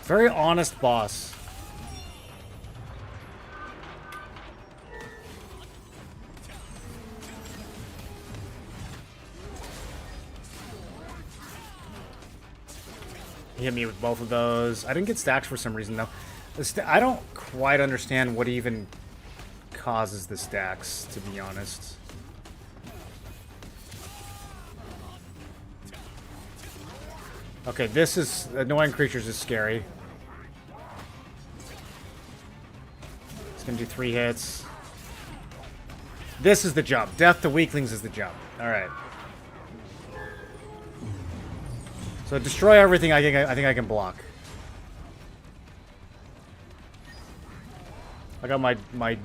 Very honest boss. He hit me with both of those. I didn't get stacks for some reason, though. I don't quite understand what even causes the stacks, to be honest. Okay, this is... Annoying creatures is scary. It's gonna do 3 hits. This is the jump. Death to weaklings is the jump. Alright. So destroy everything I think I can block. I got my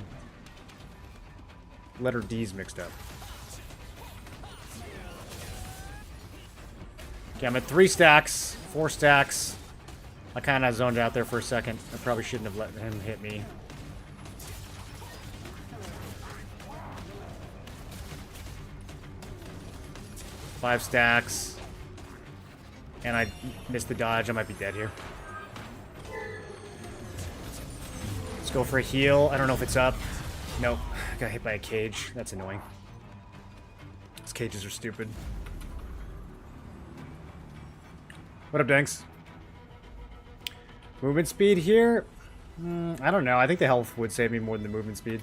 letter D's mixed up. Okay, I'm at 3 stacks, 4 stacks. I kind of zoned out there for a second. I probably shouldn't have let him hit me. Five stacks. And I missed the dodge. I might be dead here. Let's go for a heal. I don't know if it's up. Nope. Got hit by a cage. That's annoying. These cages are stupid. What up, Danks? Movement speed here? I don't know. I think the health would save me more than the movement speed.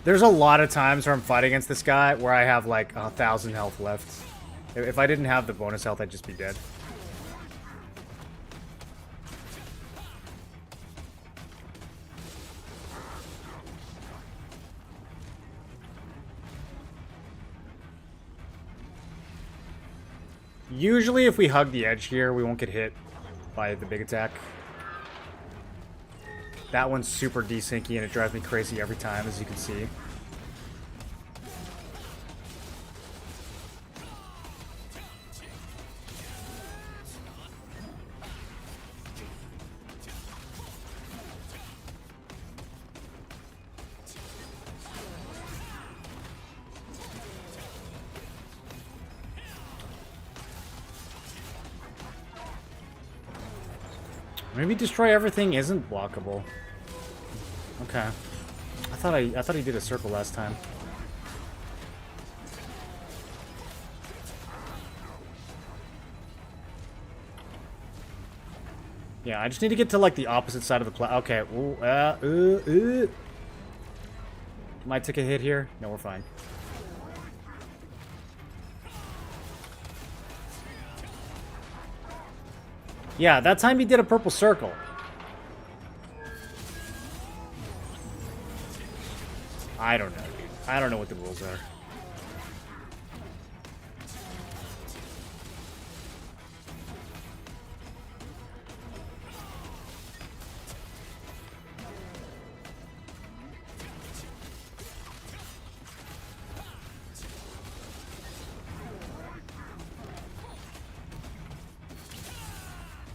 There's a lot of times where I'm fighting against this guy where I have like 1,000 health left. If I didn't have the bonus health, I'd just be dead. Usually if we hug the edge here, we won't get hit by the big attack. That one's super desyncy and it drives me crazy every time, as you can see. Maybe destroy everything isn't blockable. Okay. I thought he did a circle last time. Yeah, I just need to get to like the opposite side of the plat. Okay. Ooh, Might take a hit here. No, we're fine. Yeah, that time he did a purple circle. I don't know, dude. I don't know what the rules are.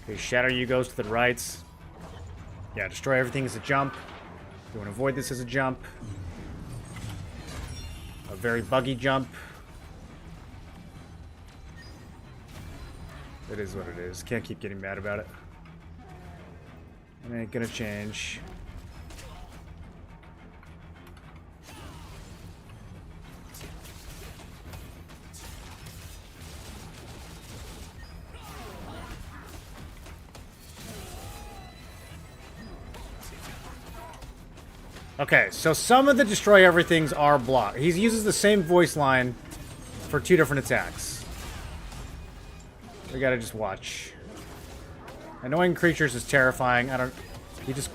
Okay, Shatter You goes to the right. Yeah, destroy everything as a jump. You want to avoid this as a jump. A very buggy jump. It is what it is. Can't keep getting mad about it. It ain't gonna change. Okay, so some of the destroy everythings are blocked. He uses the same voice line for 2 different attacks. We gotta just watch. Annoying creatures is terrifying. He just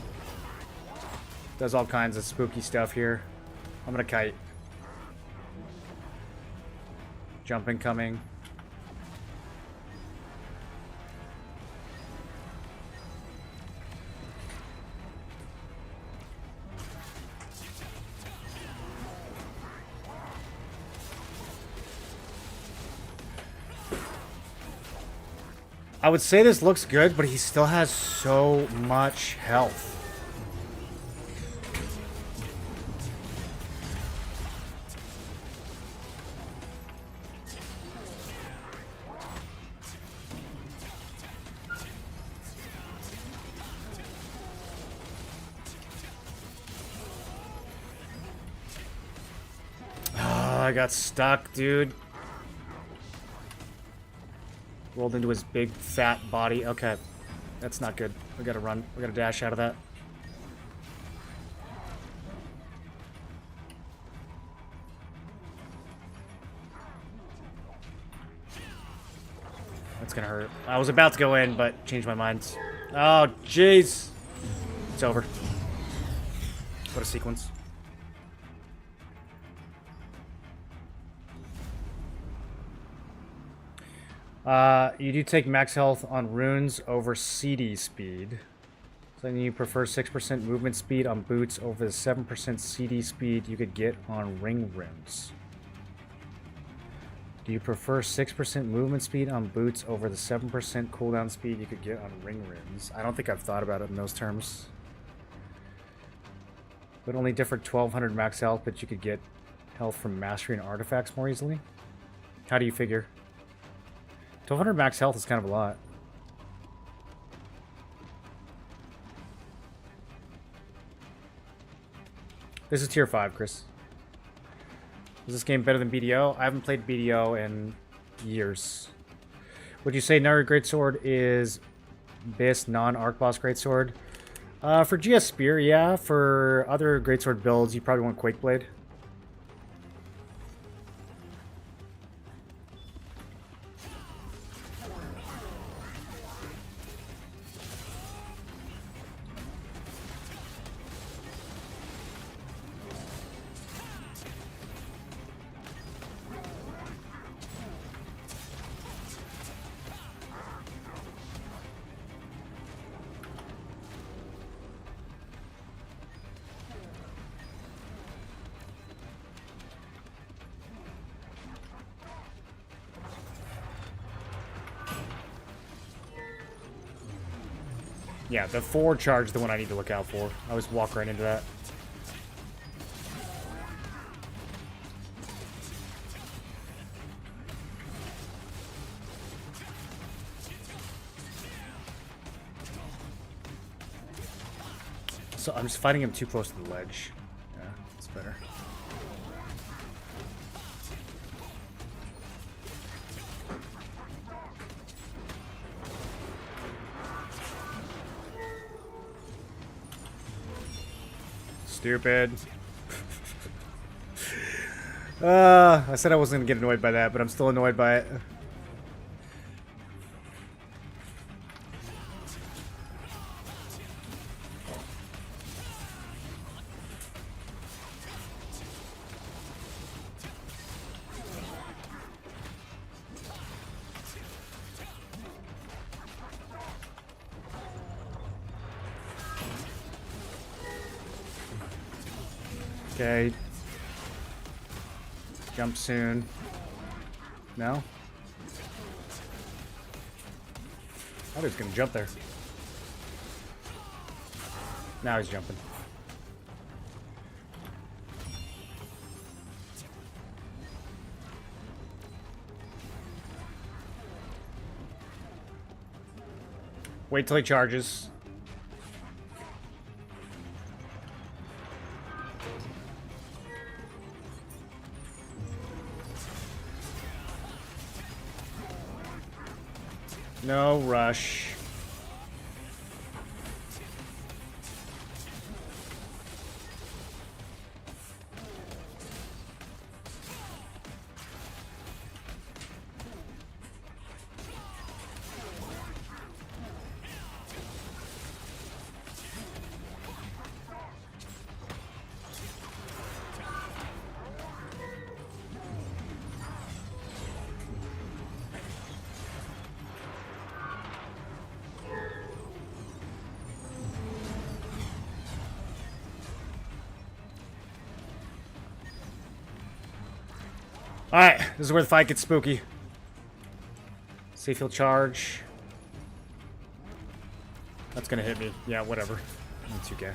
does all kinds of spooky stuff here. I'm gonna kite. Jump incoming. I would say this looks good, but he still has so much health. Oh, I got stuck, dude. Rolled into his big, fat body. Okay. That's not good. We gotta run. We gotta dash out of that. That's gonna hurt. I was about to go in, but changed my mind. Oh, jeez. It's over. What a sequence. You do take max health on runes over CD speed. So then you prefer 6% movement speed on boots over the 7% CD speed you could get on ring runes. Do you prefer 6% movement speed on boots over the 7% cooldown speed you could get on ring runes? I don't think I've thought about it in those terms. Would only differ 1200 max health, but you could get health from mastery and artifacts more easily? How do you figure? 1200 max health is kind of a lot. This is tier 5, Chris. Is this game better than BDO? I haven't played BDO in years. Would you say Nari Greatsword is best non-arc boss Greatsword? For GS Spear, yeah. For other Greatsword builds, you probably want Quakeblade. Yeah, the 4 charge is the one I need to look out for. I always walk right into that. So I'm just fighting him too close to the ledge. Yeah, it's better. Stupid. I said I wasn't gonna get annoyed by that, but I'm still annoyed by it. Okay. Jump soon. No? I thought he was gonna jump there. Now he's jumping. Wait till he charges. No rush. Alright, this is where the fight gets spooky. See if he'll charge. That's gonna hit me. Yeah, whatever. That's okay.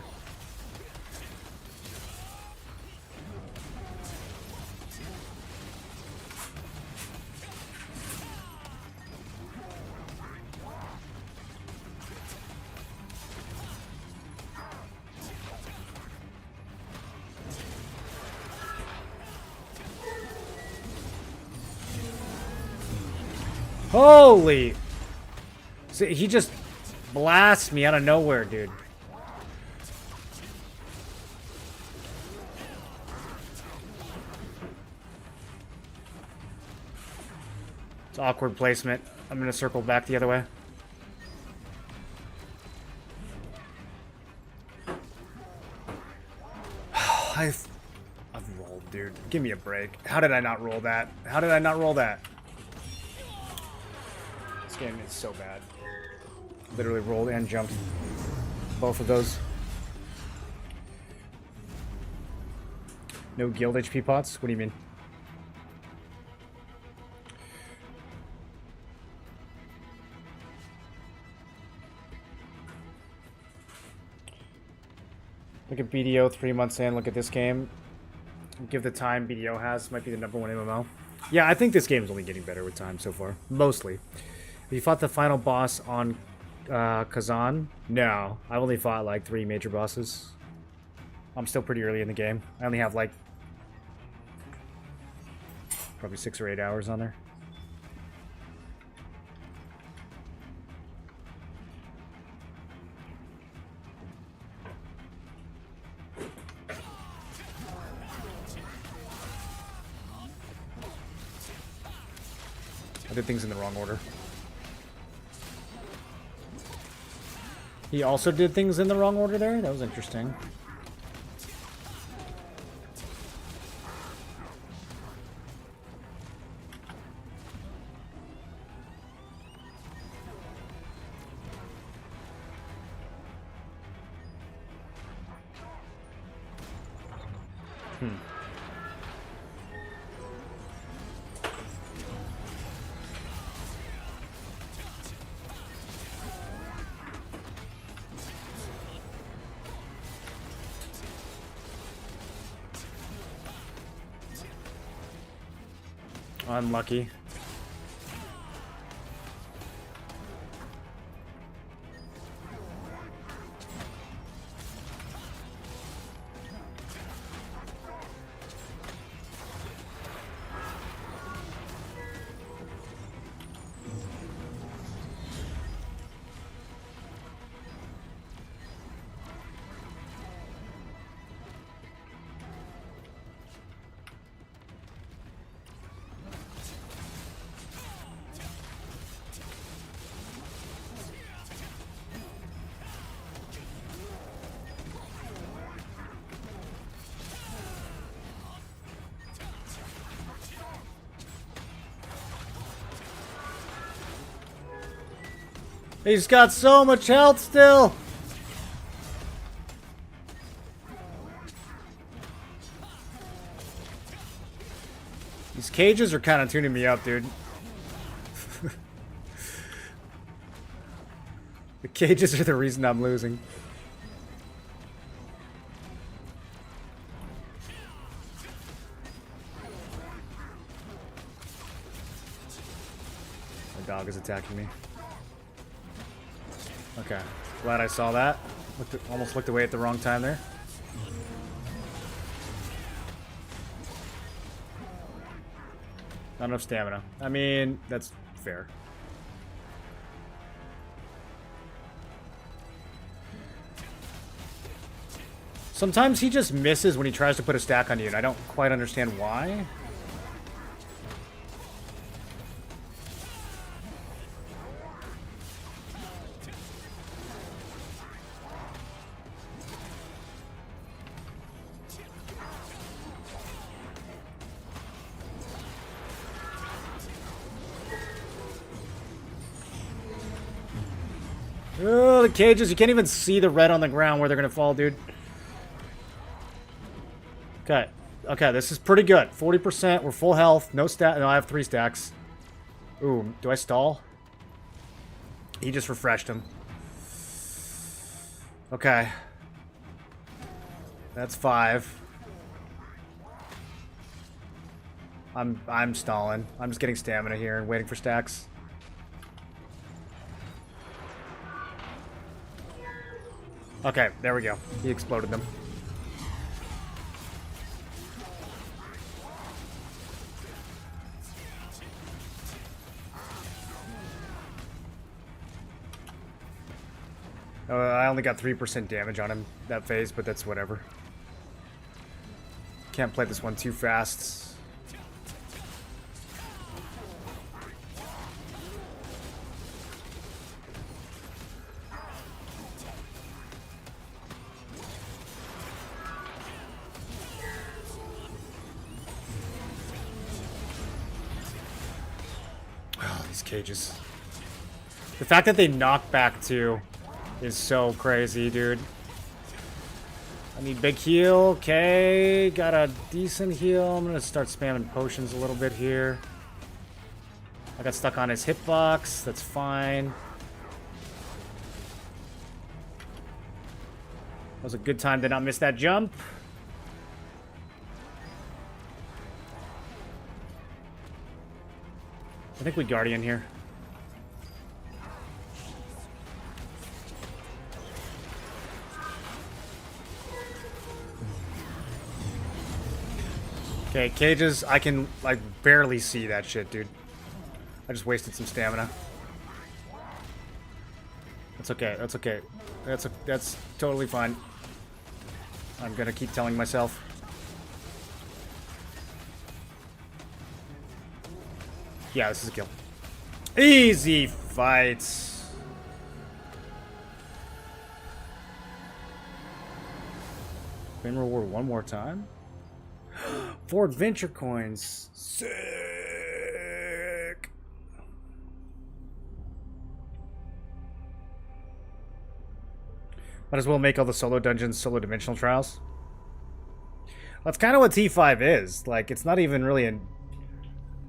Holy! See, he just blasts me out of nowhere, dude. It's awkward placement. I'm gonna circle back the other way. I've rolled, dude. Give me a break. How did I not roll that? How did I not roll that? This game is so bad. Literally rolled and jumped. Both of those. No guild HP pots? What do you mean? Look at BDO 3 months in. Look at this game. Give the time BDO has. Might be the #1 MMO. Yeah, I think this game is only getting better with time so far. Mostly. Have you fought the final boss on Kazan? No. I only fought like 3 major bosses. I'm still pretty early in the game. I only have like probably 6 or 8 hours on there. I did things in the wrong order. He also did things in the wrong order there? That was interesting. Unlucky. He's got so much health still. These cages are kind of tuning me up, dude. The cages are the reason I'm losing. My dog is attacking me. Okay, glad I saw that. Almost looked away at the wrong time there. Not enough stamina. I mean, that's fair. Sometimes he just misses when he tries to put a stack on you, and I don't quite understand why. Oh, the cages. You can't even see the red on the ground where they're going to fall, dude. Okay. Okay, this is pretty good. 40%. We're full health. No stat. No, I have 3 stacks. Ooh, do I stall? He just refreshed him. Okay. That's 5. I'm stalling. I'm just getting stamina here and waiting for stacks. Okay, there we go. He exploded them. I only got 3% damage on him that phase, but that's whatever. Can't play this one too fast. Cages. The fact that they knock back too is so crazy, dude. I need big heal. Okay, got a decent heal. I'm gonna start spamming potions a little bit here. I got stuck on his hitbox. That's fine. That was a good time to not miss that jump. I think we Guardian here. Okay, cages, I can, like, barely see that shit, dude. I just wasted some stamina. That's okay, that's okay. That's totally fine. I'm gonna keep telling myself. Yeah, this is a kill. Easy fights. Claim reward one more time. 4 adventure coins. Sick. Might as well make all the solo dungeons solo dimensional trials. That's kind of what T5 is. Like, it's not even really an...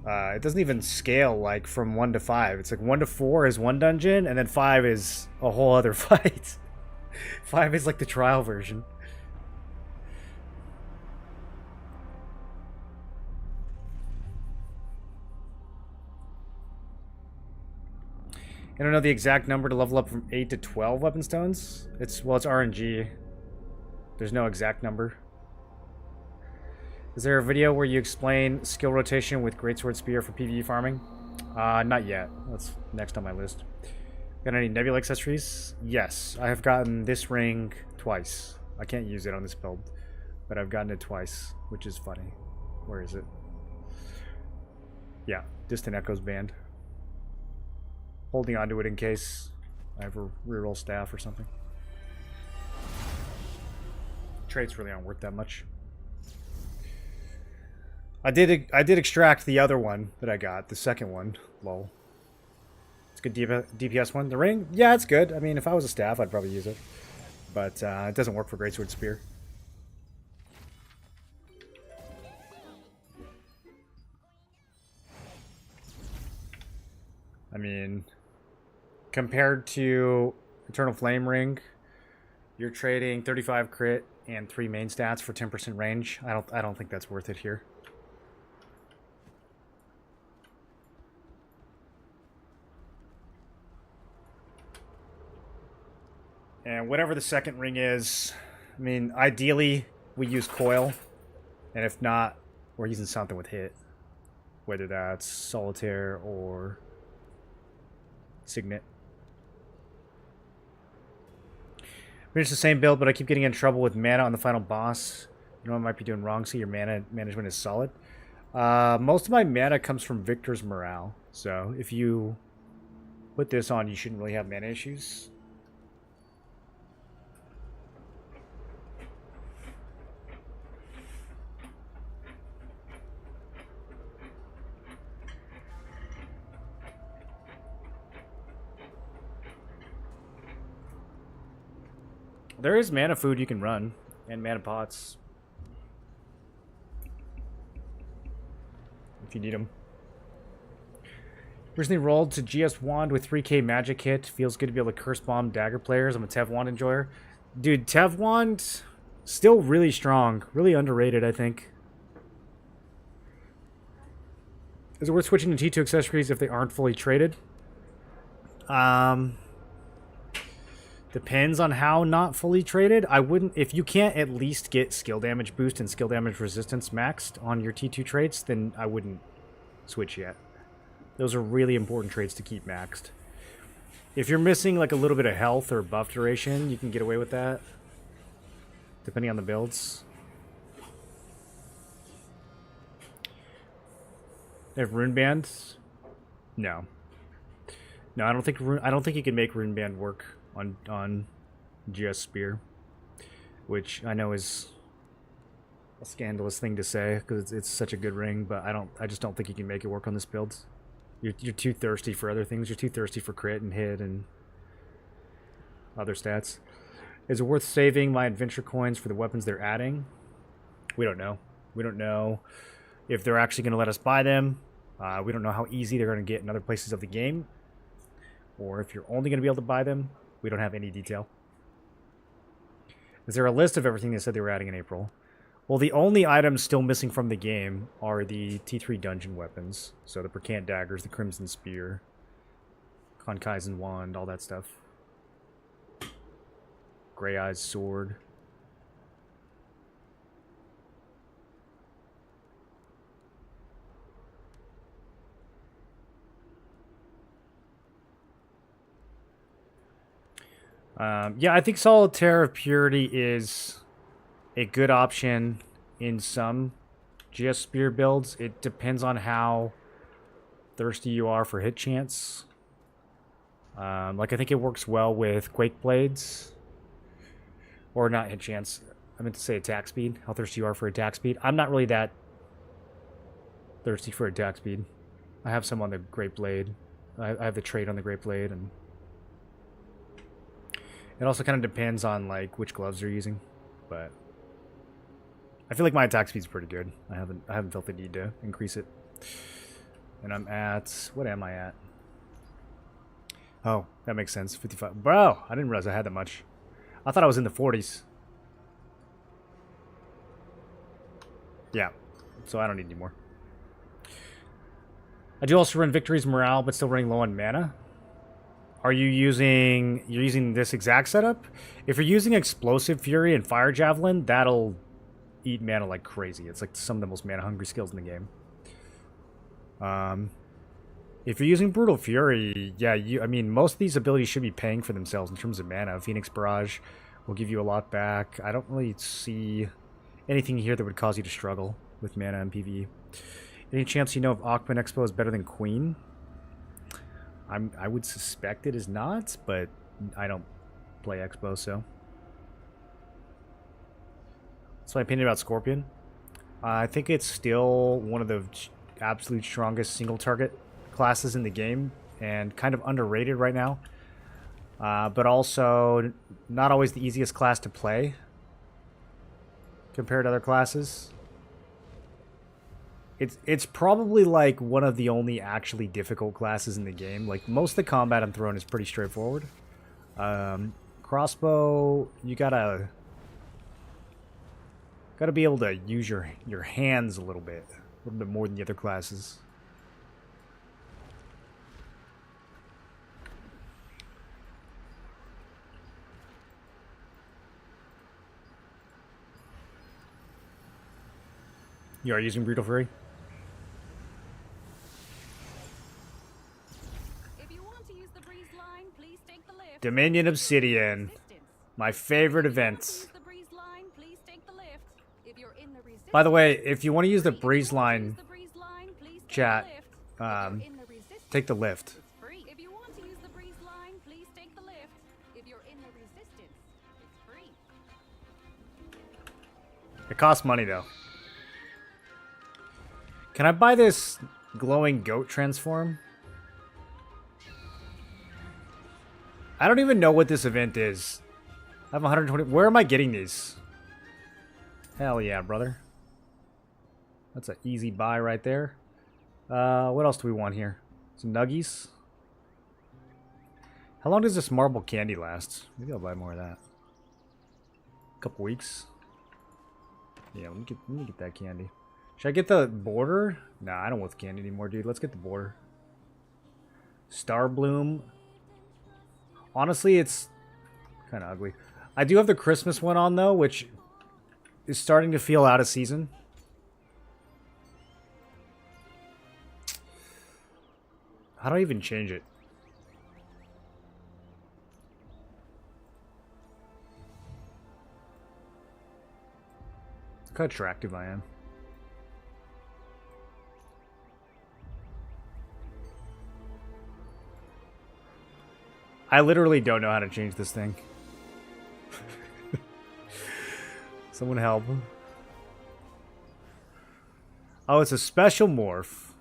it doesn't even scale, like, from 1 to 5. It's like 1 to 4 is one dungeon, and then 5 is a whole other fight. 5 is like the trial version. I don't know the exact number to level up from 8 to 12 weapon stones. It's RNG. There's no exact number. Is there a video where you explain skill rotation with Greatsword Spear for PvE farming? Not yet. That's next on my list. Got any nebula accessories? Yes. I have gotten this ring twice. I can't use it on this build, but I've gotten it twice, which is funny. Where is it? Yeah, Distant Echoes band. Holding onto it in case I have a reroll staff or something. Traits really aren't worth that much. I did extract the other one that I got, the second one. Lol. It's a good DPS one. The ring, yeah, it's good. I mean, if I was a staff, I'd probably use it, but it doesn't work for Greatsword Spear. I mean, compared to Eternal Flame Ring, you're trading 35 crit and 3 main stats for 10% range. I don't think that's worth it here. And whatever the second ring is, I mean, ideally we use coil, and if not, we're using something with hit, whether that's solitaire or signet. It's the same build, but I keep getting in trouble with mana on the final boss. You know what I might be doing wrong, so your mana management is solid. Most of my mana comes from Victor's Morale, so if you put this on, you shouldn't really have mana issues. There is mana food you can run, and mana pots. If you need them. Recently rolled to GS Wand with 3k magic hit. Feels good to be able to curse bomb dagger players. I'm a Tev Wand enjoyer. Dude, Tev Wand, still really strong. Really underrated, I think. Is it worth switching to T2 accessories if they aren't fully traded? Depends on how not fully traded. I wouldn't, if you can't at least get skill damage boost and skill damage resistance maxed on your T2 traits, then I wouldn't switch yet. Those are really important traits to keep maxed. If you're missing like a little bit of health or buff duration, you can get away with that, depending on the builds. They have rune bands? No. No, I don't think you can make rune band work on GS Spear, which I know is a scandalous thing to say because it's such a good ring, but I just don't think you can make it work on this build. You're too thirsty for other things. You're too thirsty for crit and hit and other stats. Is it worth saving my adventure coins for the weapons they're adding? We don't know. We don't know if they're actually going to let us buy them. We don't know how easy they're going to get in other places of the game, or if you're only going to be able to buy them. We don't have any detail. Is there a list of everything they said they were adding in April? Well, the only items still missing from the game are the T3 dungeon weapons. So the Percant daggers, the Crimson Spear, Konkaizen wand, all that stuff. Grey Eyes sword. Yeah, I think Solitaire of Purity is a good option in some GS Spear builds. It depends on how thirsty you are for hit chance. Like, I think it works well with Quake Blades. Or not hit chance. I meant to say attack speed. How thirsty you are for attack speed. I'm not really that thirsty for attack speed. I have some on the Great Blade. I have the trait on the Great Blade, and it also kind of depends on like which gloves you're using, but I feel like my attack speed's pretty good. I haven't felt the need to increase it. And I'm at, what am I at? Oh, that makes sense. 55. Bro, I didn't realize I had that much. I thought I was in the 40s. Yeah, so I don't need any more. I do also run Victory's Morale, but still running low on mana. Are you using... You're using this exact setup? If you're using Explosive Fury and Fire Javelin, that'll eat mana like crazy. It's like some of the most mana-hungry skills in the game. If you're using Brutal Fury, yeah, I mean, most of these abilities should be paying for themselves in terms of mana. Phoenix Barrage will give you a lot back. I don't really see anything here that would cause you to struggle with mana and PvE. Any chance you know if Akhman Expo is better than Queen? I would suspect it is not, but I don't play Expo, so. That's my opinion about Scorpion. I think it's still one of the absolute strongest single target classes in the game, and kind of underrated right now. But also not always the easiest class to play compared to other classes. It's probably like one of the only actually difficult classes in the game. Like, most of the combat on Throne is pretty straightforward. Crossbow, you gotta be able to use your hands a little bit more than the other classes. You are using Brutal Fury? If you want to use the breeze line, please take the lift. Dominion Obsidian. Resistance. My favorite If you want to events. use the breeze line, please take the lift. If you're in the resistance, By the way, if you want to use the breeze If you want to line, use the breeze line, please take chat, the lift. If you're in the resistance, take the lift. it's free. If you want to use the breeze line, please take the lift. If you're in the resistance, it's free. It costs money, though. Can I buy this glowing goat transform? I don't even know what this event is. I have 120. Where am I getting these? Hell yeah, brother. That's an easy buy right there. What else do we want here? Some nuggies. How long does this marble candy last? Maybe I'll buy more of that. A couple weeks. Yeah, let me get that candy. Should I get the border? Nah, I don't want the candy anymore, dude. Let's get the border. Star Bloom. Honestly, it's kind of ugly. I do have the Christmas one on, though, which is starting to feel out of season. How do I even change it? Look how attractive I am. I literally don't know how to change this thing. Someone help. Oh, it's a special morph.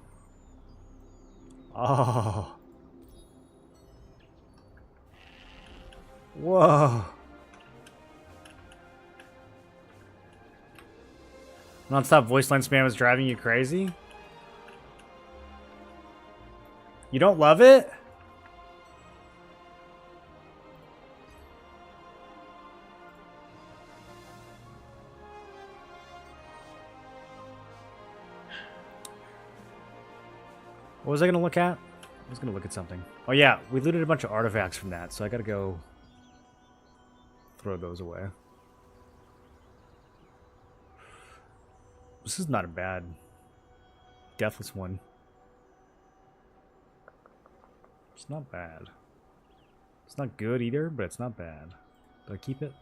Oh. Whoa. Non-stop voice line spam is driving you crazy? You don't love it? What was I going to look at? I was going to look at something. Oh yeah, we looted a bunch of artifacts from that, so I got to go throw those away. This is not a bad deathless one. It's not bad. It's not good either, but it's not bad. Do I keep it?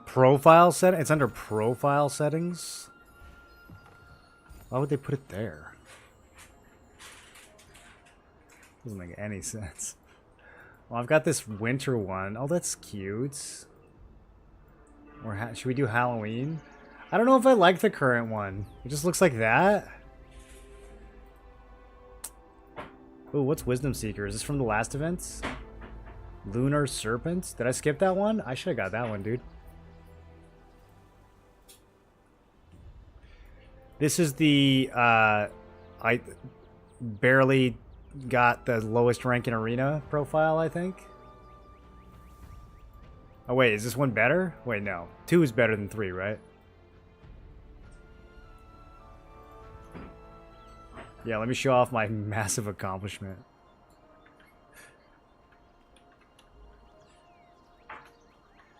Profile set? It's under profile settings? Why would they put it there? Doesn't make any sense. Well, I've got this winter one. Oh, that's cute. Or should we do Halloween? I don't know if I like the current one. It just looks like that. Ooh, what's Wisdom Seeker? Is this from the last events? Lunar Serpent? Did I skip that one? I should have got that one, dude. This is the, I barely got the lowest rank in Arena profile, I think. Oh wait, is this one better? Wait, no. 2 is better than 3, right? Yeah, let me show off my massive accomplishment.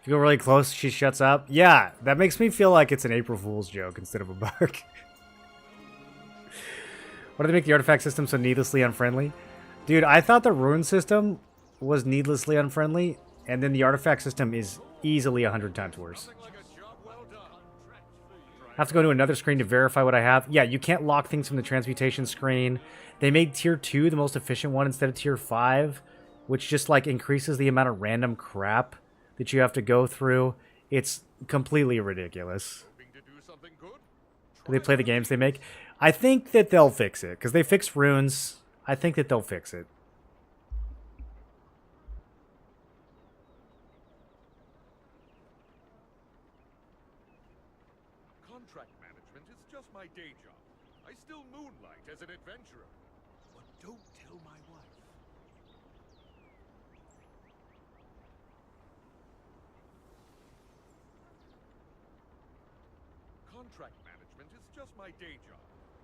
If you go really close, she shuts up. Yeah, that makes me feel like it's an April Fool's joke instead of a bug. Why do they make the artifact system so needlessly unfriendly? Dude, I thought the rune system was needlessly unfriendly, and then the artifact system is easily 100 times worse. I have to go to another screen to verify what I have. Yeah, you can't lock things from the transmutation screen. They made tier 2 the most efficient one instead of tier 5, which just like increases the amount of random crap that you have to go through. It's completely ridiculous. Do they play the games they make? I think that they'll fix it, because they fixed runes. I think that they'll fix it. Contract management is just my day job. I still moonlight as an adventurer. But don't tell my wife. Contract management is just my day job.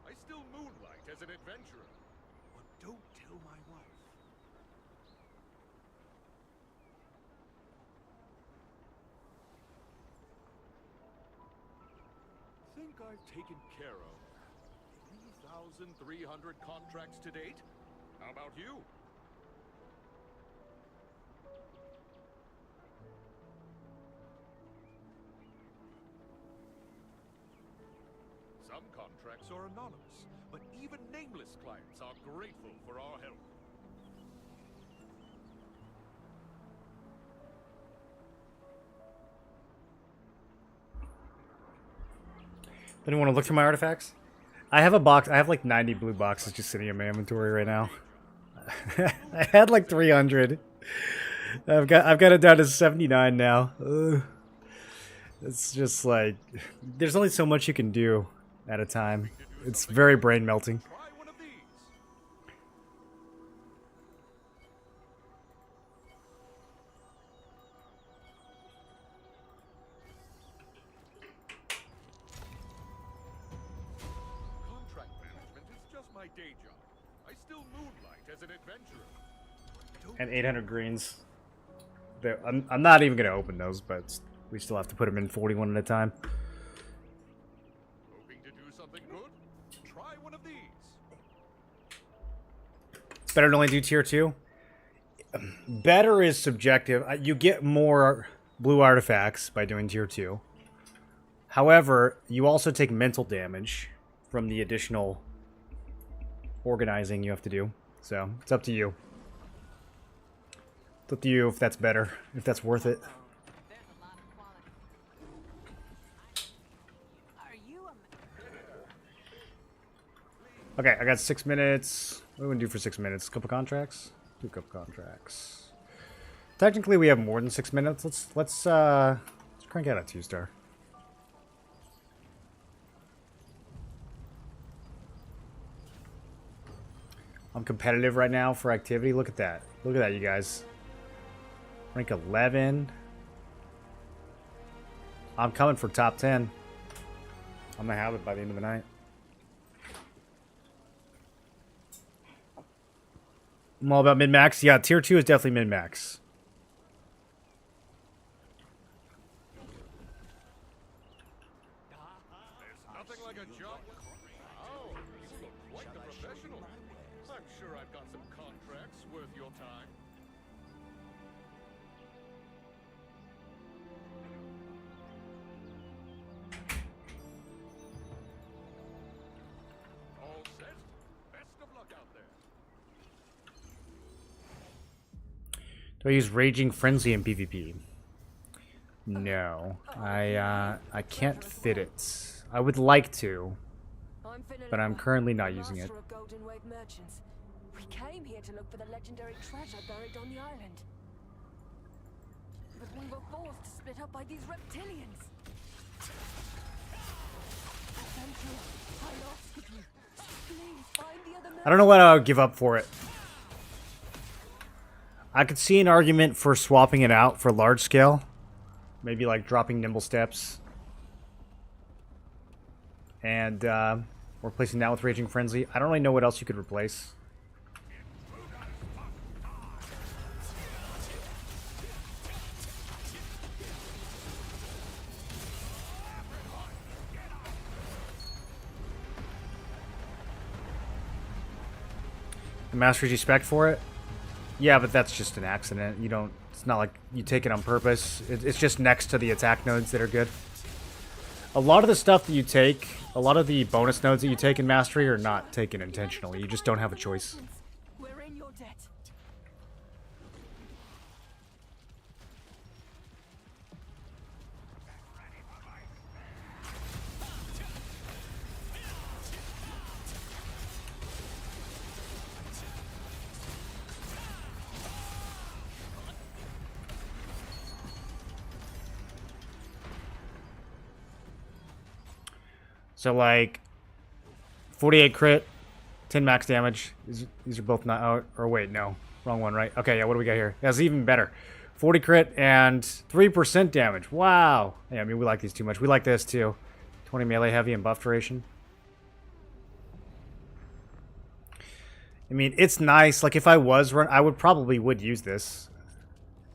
I still moonlight as an adventurer. But don't tell my wife. Think I've taken care of 3,300 contracts to date? How about you? Some contracts are anonymous, but even nameless clients are grateful for our help. Anyone want to look through my artifacts? I have a box. I have like 90 blue boxes just sitting in my inventory right now. I had like 300. I've got it down to 79 now. Ugh. It's just like there's only so much you can do at a time. It's very brain melting. Try one of these. Contract management is just my day job. I still moonlight as an adventurer. And 800 greens. I'm not even gonna open those, but we still have to put them in 41 at a time. Hoping to do something good? Try one of these. It's better to only do tier 2. Better is subjective. You get more blue artifacts by doing tier 2. However, you also take mental damage from the additional organizing you have to do. So, it's up to you. It's up to you if that's better, if that's worth it. There's a lot of quality. Are you a Okay, I got 6 minutes. What do we want to do for 6 minutes? A couple contracts? 2 couple contracts. Technically, we have more than 6 minutes. Let's crank out a 2-star. I'm competitive right now for activity. Look at that. Look at that, you guys. Rank 11. I'm coming for top 10. I'm gonna have it by the end of the night. I'm all about min-max. Yeah, tier 2 is definitely min-max. There's nothing like a jump. Oh, you look quite the professional. I'm sure I've got some contracts worth your time. All set. Best of luck out there. Do I use Raging Frenzy in PvP? No. I can't fit it. I would like to, but I'm currently not using it. Master of Golden Wave merchants. We came here to look for the legendary treasure buried on the island. But we were forced to split up by these reptilians. Adventurer, I ask of you, please find the other I don't know what I would give up for it. I could see an argument for swapping it out for large scale. Maybe like dropping Nimble Steps. And replacing that with Raging Frenzy. I don't really know what else you could replace. The Mastery spec for it? Yeah, but that's just an accident. You don't... It's not like you take it on purpose. It's just next to the attack nodes that are good. A lot of the stuff that you take, a lot of the bonus nodes that you take in Mastery are not taken intentionally. You just don't have a choice. We're in your debt. So, like, 48 crit, 10 max damage. These are both not... Oh, or wait, no. Wrong one, right? Okay, yeah, what do we got here? That's even better. 40 crit and 3% damage. Wow. Yeah, I mean, we like these too much. We like this, too. 20 melee heavy and buff duration. I mean, it's nice. Like, if I was run... I would probably use this.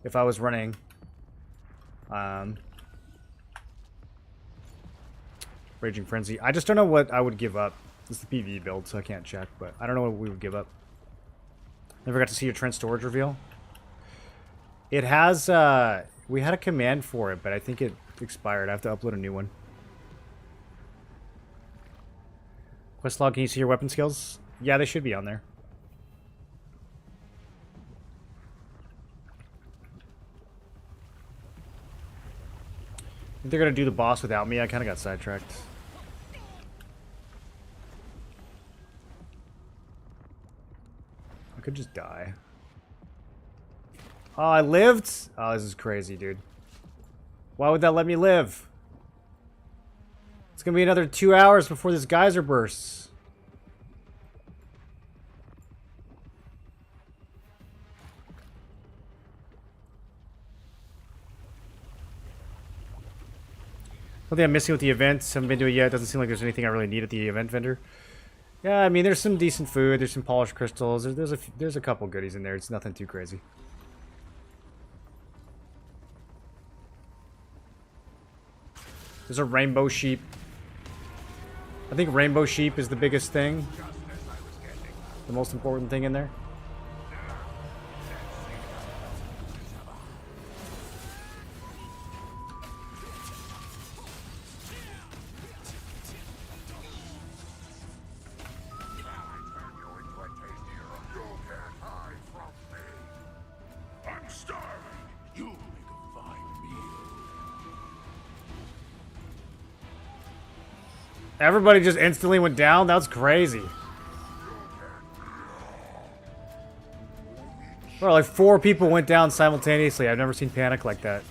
If I was running... Raging Frenzy. I just don't know what I would give up. It's the PvE build, so I can't check, but I don't know what we would give up. Never got to see your Trent storage reveal. It has, we had a command for it, but I think it expired. I have to upload a new one. Quest log, can you see your weapon skills? Yeah, they should be on there. I think they're going to do the boss without me. I kind of got sidetracked. I could just die. Oh, I lived? Oh, this is crazy, dude. Why would that let me live? It's going to be another 2 hours before this geyser bursts. Something I'm missing with the event. Haven't been to it yet. Doesn't seem like there's anything I really need at the event vendor. Yeah, I mean, there's some decent food. There's some polished crystals. There's a couple goodies in there. It's nothing too crazy. There's a rainbow sheep. I think rainbow sheep is the biggest thing. The most important thing in there. Everybody just instantly went down? That's crazy. Bro, like 4 people went down simultaneously. I've never seen panic like that.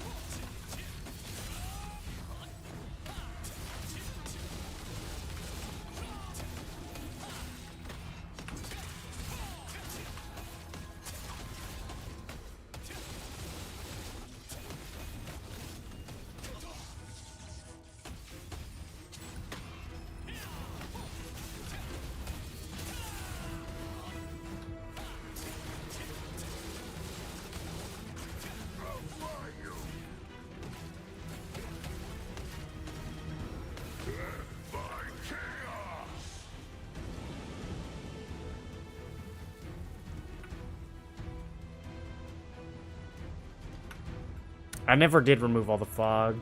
I never did remove all the fog.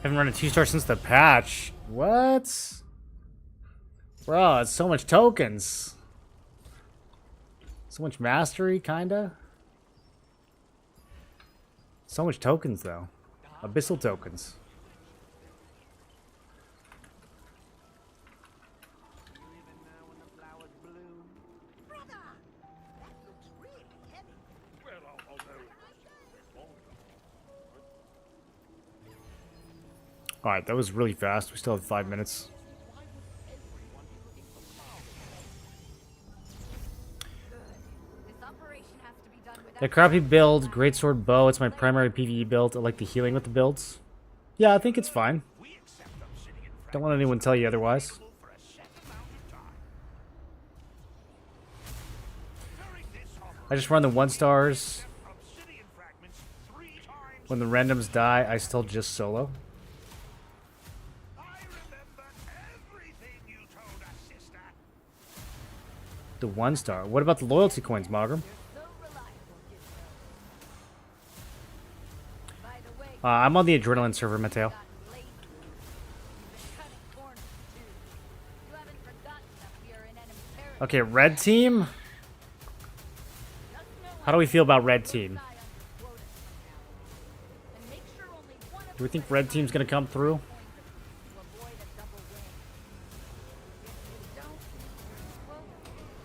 Haven't run a 2-star since the patch. What? Bro, it's so much tokens. So much mastery, kinda. So much tokens, though. Abyssal tokens. Alright, that was really fast. We still have 5 minutes. The crappy build, greatsword bow, it's my primary PvE build. I like the healing with the builds. Yeah, I think it's fine. Don't let anyone tell you otherwise. I just run the 1-stars. When the randoms die, I still just solo. The 1-star. What about the loyalty coins, Magram? I'm on the adrenaline server, Mateo. Okay, red team. How do we feel about red team? Do we think red team's gonna come through?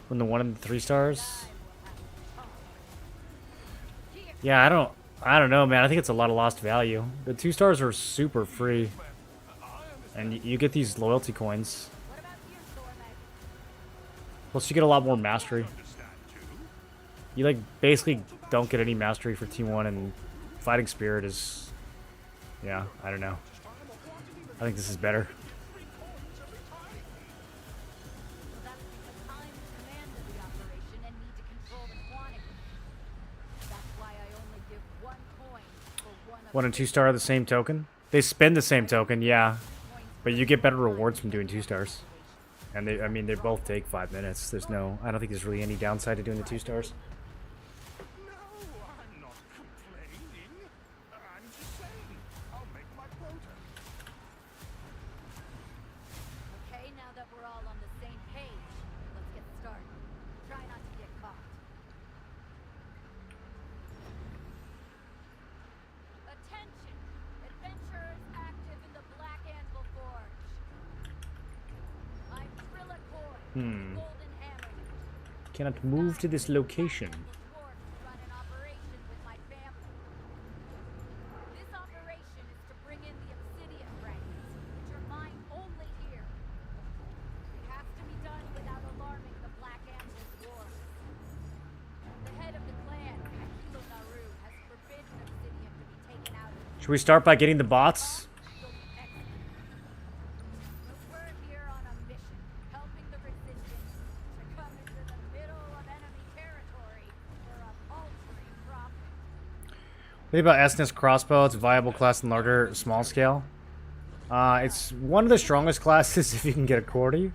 When the 1 and the 3 stars? Yeah, I don't know, man. I think it's a lot of lost value. The 2 stars are super free. And you get these loyalty coins. Plus you get a lot more mastery. You like basically don't get any mastery for Team 1, and Fighting Spirit is... Yeah, I don't know. I think this is better. One and 2-star are the same token? They spend the same token, yeah. But you get better rewards from doing 2 stars. And I mean, they both take 5 minutes. There's no... I don't think there's really any downside to doing the 2 stars. No, I'm not complaining. I'm just saying, I'll make my quota. Okay, now that we're all on the same page, let's get started. Try not to get caught. Attention! Adventurers active in the Black Anvil Forge. I'm Trillacoy, Golden Hammer. Cannot move to this location. Run an operation with my family. This operation is to bring in the obsidian fragments, which are mine only here. It has to be done without alarming the Black Anvil's wars. The head of the clan, Akilo Naru, has forbidden obsidian to be taken out of Should we start by getting the bots? We're here on a mission, helping the resistance to come into the middle of enemy territory for a paltry profit. What about SNS crossbow? It's a viable class in larger, small scale. It's one of the strongest classes if you can get a Cordy.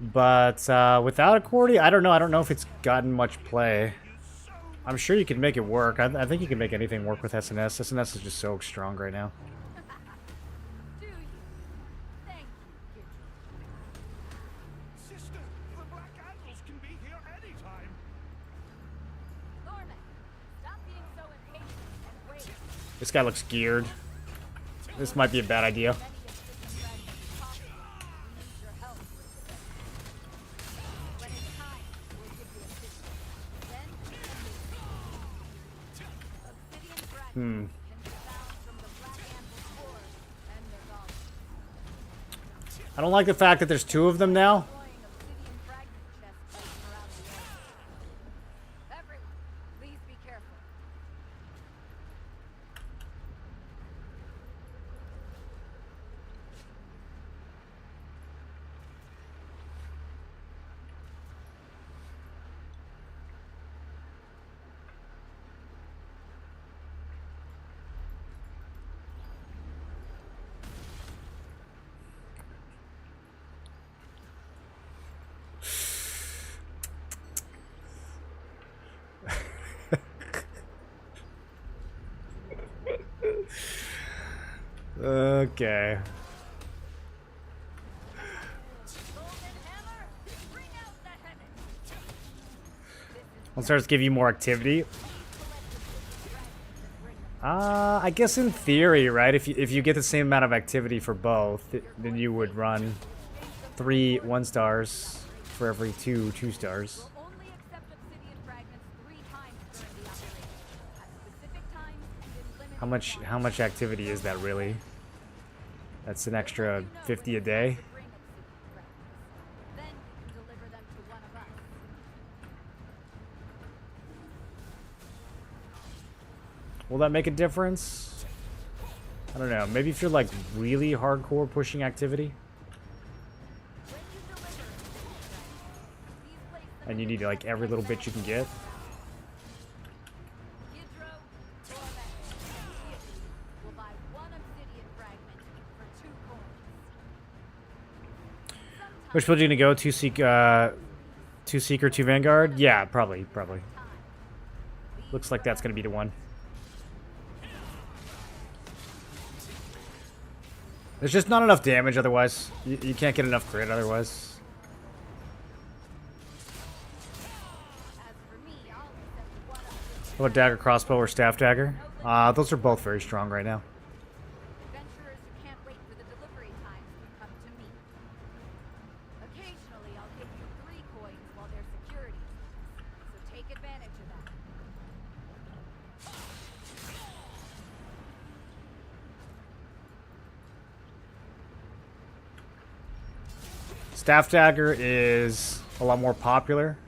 But without a Cordy, I don't know. I don't know if it's gotten much play. I'm sure you can make it work. I think you can make anything work with SNS. SNS is just so strong right now. Do you? Thank you, kid. Sister, the Black Admirals can be here anytime. Thorman, stop being so impatient and wait. This guy looks geared. This might be a bad idea. Many obsidian fragments possible. We need your help with this. When it's time, we'll give you assistance. Then obsidian fragments can be found from the Black Anvil's core and their knowledge. I don't like the fact that there's two of them now. Destroying obsidian fragment chests floating around the area. Everyone, please be careful. Okay. Golden hammer, bring out the heavens. I'll start to give you more activity. I guess in theory, right? If you get the same amount of activity for both, then you would run 3 1-stars for every 2 2-stars. We'll only accept obsidian fragments 3 times during the operation. At specific times and in limited How much activity is that really? That's an extra 50 a day. bring obsidian fragments. Then you can deliver them to one of us. Will that make a difference? I don't know. Maybe if you're like really hardcore pushing activity When you deliver obsidian fragments, please place them and you in need the like every little bit you can get. Hydro, Torment, and Deity will buy 1 obsidian fragment for 2 coins. Which build are you gonna go? 2 Seeker, 2 Vanguard? Yeah, probably. Looks like that's gonna be the one. There's just not enough damage otherwise. You can't get enough crit otherwise. As for me, I'll accept 1 obsidian. What about dagger, crossbow, or staff dagger? Those are both very strong right now. Adventurers who can't wait for the delivery times can come to me. Occasionally, I'll give you 3 coins while they're security. So take advantage of that. Staff dagger is a lot more popular,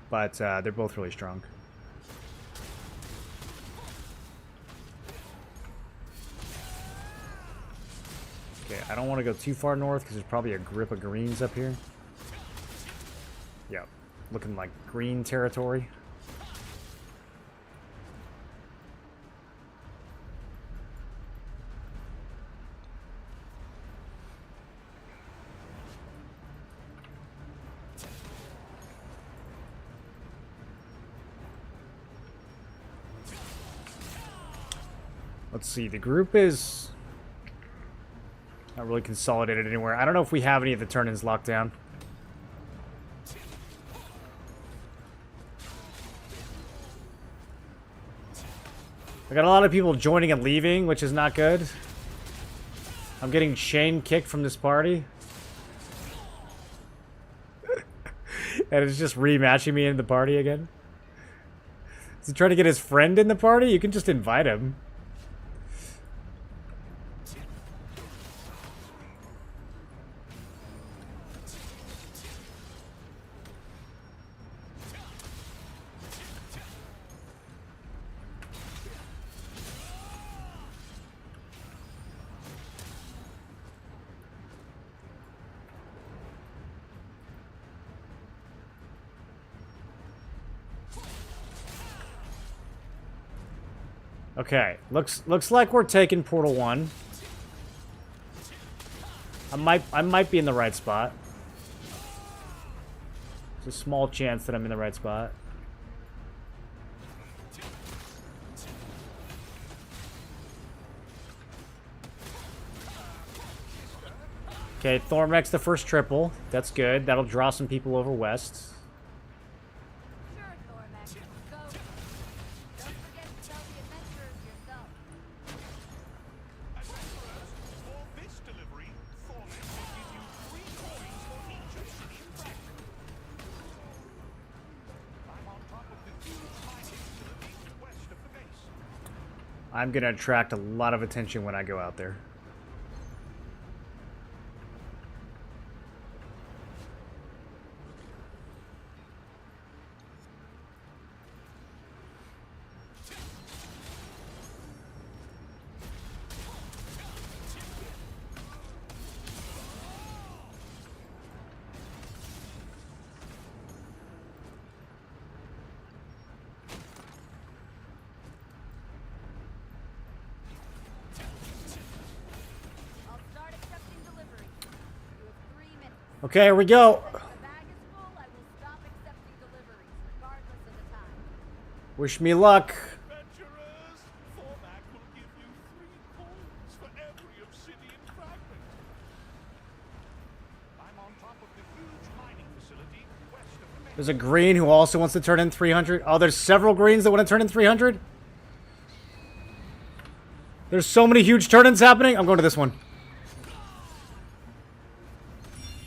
but they're both really strong. Okay, I don't want to go too far north because there's probably a grip of greens up here. Yep, looking like green territory. Let's see, the group is not really consolidated anywhere. I don't know if we have any of the turn-ins locked down. I got a lot of people joining and leaving, which is not good. I'm getting chain kicked from this party. And it's just rematching me in the party again. Is he trying to get his friend in the party? You can just invite him. Okay, looks like we're taking Portal 1. I might be in the right spot. There's a small chance that I'm in the right spot. Okay, Thormax the first triple. That's good. That'll draw some people over west. Sure, Thormax. Go. Don't forget to tell the adventurers yourself. Adventurers, for this delivery, Thormax will give you 3 coins for each obsidian fragment. I'm on top of the huge mining facility west of the base. I'm gonna attract a lot of attention when I go out there. I'll start accepting deliveries. You have 3 minutes. Okay, here we go. When the bag is full, I will stop accepting deliveries, regardless of the time. Wish me luck. Adventurers, Thormax will give you 3 coins for every obsidian fragment. I'm on top of the huge mining facility west of the base. There's a green who also wants to turn in 300. Oh, there's several greens that want to turn in 300. There's so many huge turn-ins happening. I'm going to this one.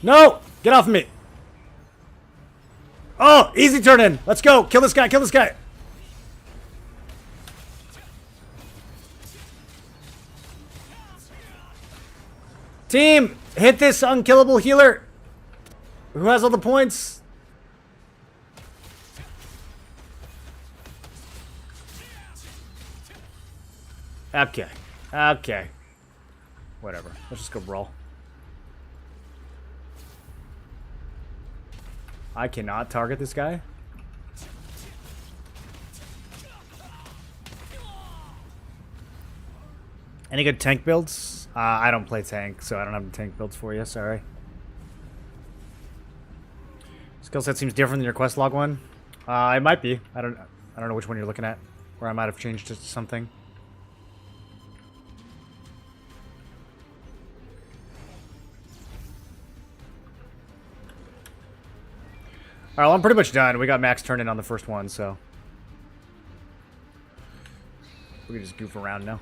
No! Get off of me. Oh, easy turn-in. Let's go. Kill this guy. Kill this guy. Team, hit this unkillable healer. Who has all the points? Okay. Okay. Whatever. Let's just go brawl. I cannot target this guy. Any good tank builds? I don't play tank, so I don't have the tank builds for you. Sorry. Skill set seems different than your quest log one. It might be. I don't know which one you're looking at, or I might have changed it to something. Alright, well, I'm pretty much done. We got max turn in on the first one, so we can just goof around now.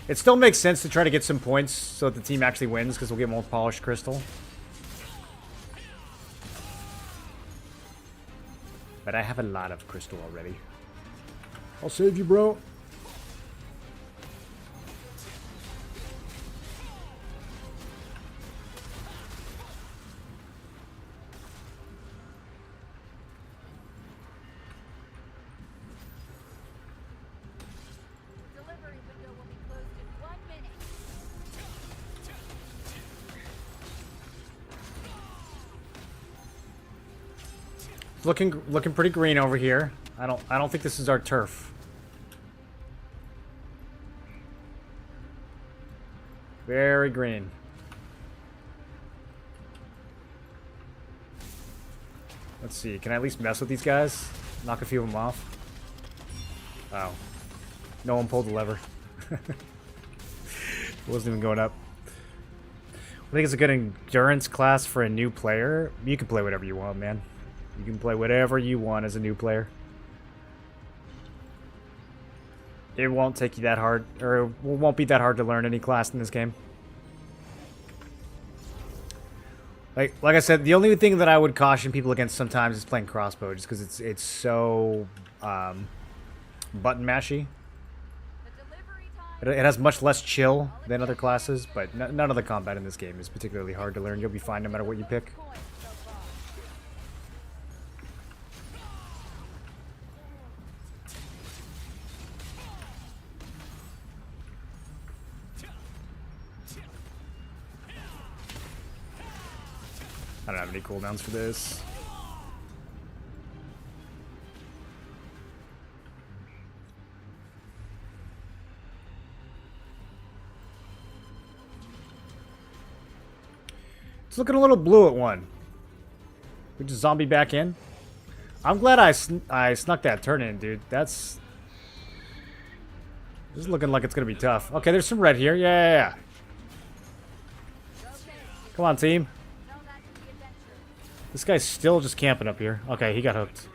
It still makes sense to try to get some points so that the team actually wins, because we'll get more polished crystal. But I have a lot of crystal already. I'll save you, bro. Delivery window will be closed in 1 minute. Looking pretty green over here. I don't think this is our turf. Very green. Let's see. Can I at least mess with these guys? Knock a few of them off. Oh. No one pulled the lever. Wasn't even going up. I think it's a good endurance class for a new player. You can play whatever you want, man. You can play whatever you want as a new player. It won't take you that hard, or it won't be that hard to learn any class in this game. Like I said, the only thing that I would caution people against sometimes is playing crossbow, just because it's so button mashy. The delivery time. It has much less chill than other classes, but none of the combat in this game is particularly hard to learn. You'll be fine no matter what you pick. Coins so far. I don't have any cooldowns for this. It's looking a little blue at 1. We just zombie back in. I'm glad I snuck that turn in, dude. That's... This is looking like it's going to be tough. Okay, there's some red here. Yeah. Come on, team. This guy's still just camping up here. Okay, he got hooked.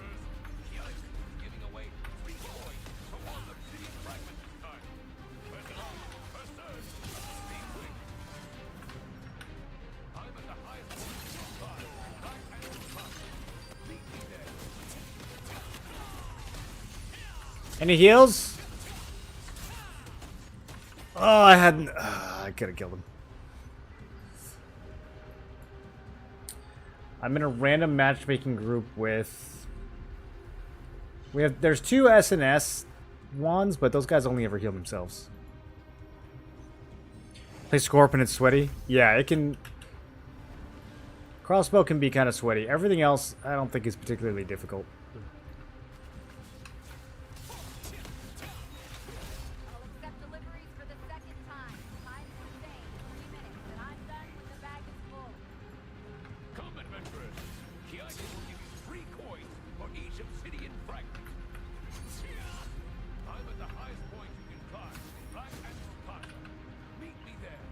Any heals? Oh, I hadn't... I could have killed him. I'm in a random matchmaking group with... There's 2 SNS wands, but those guys only ever heal themselves. Play Scorpion and sweaty? Yeah, it can... Crossbow can be kind of sweaty. Everything else, I don't think is particularly difficult.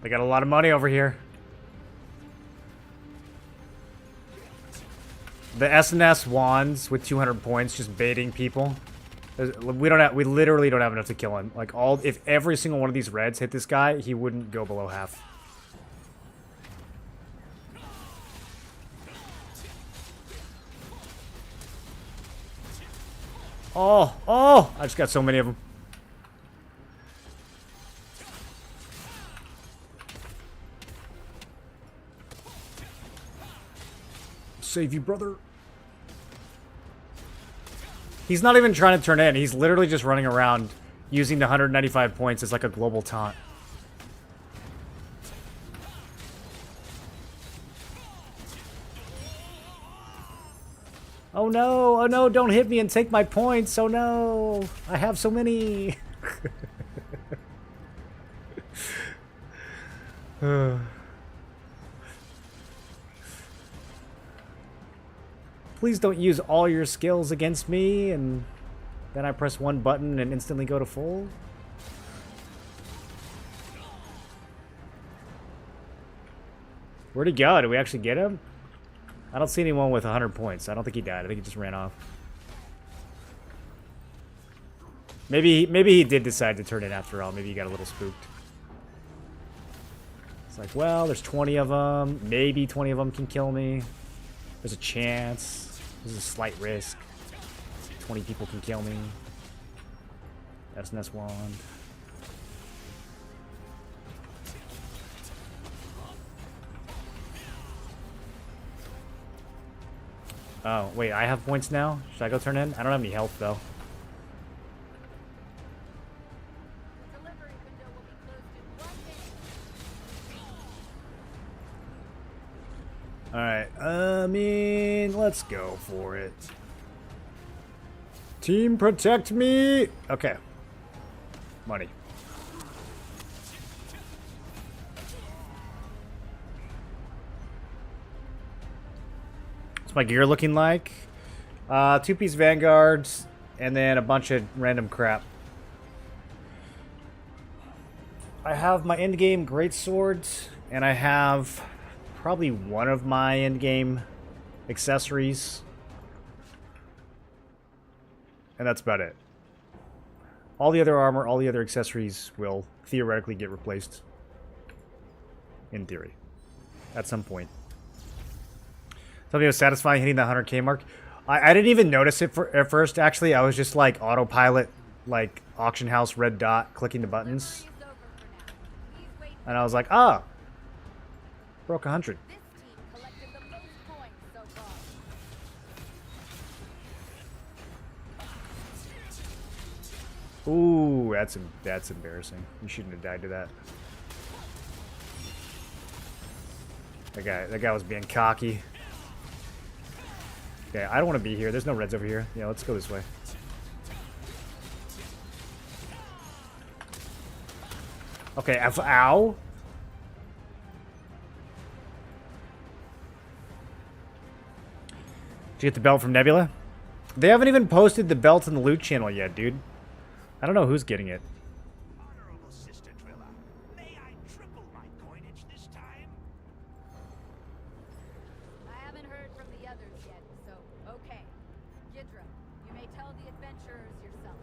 They got a lot of money over here. The SNS wands with 200 points, just baiting people. We literally don't have enough to kill him. Like if every single one of these reds hit this guy, he wouldn't go below half. Oh! I just got so many of them. Save you, brother. He's not even trying to turn in. He's literally just running around using the 195 points as like a global taunt. Oh no, oh no, don't hit me and take my points. Oh no, I have so many. Please don't use all your skills against me and then I press one button and instantly go to full. Where'd he go? Did we actually get him? I don't see anyone with 100 points. I don't think he died. I think he just ran off. Maybe he did decide to turn in after all. Maybe he got a little spooked. It's like, well, there's 20 of them. Maybe 20 of them can kill me. There's a chance. There's a slight risk. 20 people can kill me. SNS wand. Oh, wait, I have points now? Should I go turn in? I don't have any health, though. Alright, I mean, let's go for it. Team, protect me! Okay. Money. What's my gear looking like? 2-piece vanguards, and then a bunch of random crap. I have my endgame greatswords, and I have probably one of my endgame accessories. And that's about it. All the other armor, all the other accessories will theoretically get replaced. In theory. At some point. Something was satisfying hitting the 100k mark. I didn't even notice it at first, actually. I was just like autopilot, like auction house red dot, clicking the buttons. And I was like, ah! Broke 100. Ooh, that's embarrassing. You shouldn't have died to that. That guy was being cocky. Okay, I don't want to be here. There's no reds over here. Yeah, let's go this way. Okay, ow. Did you get the belt from Nebula? They haven't even posted the belt in the loot channel yet, dude. I don't know who's getting it. Honorable Sister Driller, may I triple my coinage this time? I haven't heard from the others yet, so okay. Gidra, you may tell the adventurers yourself.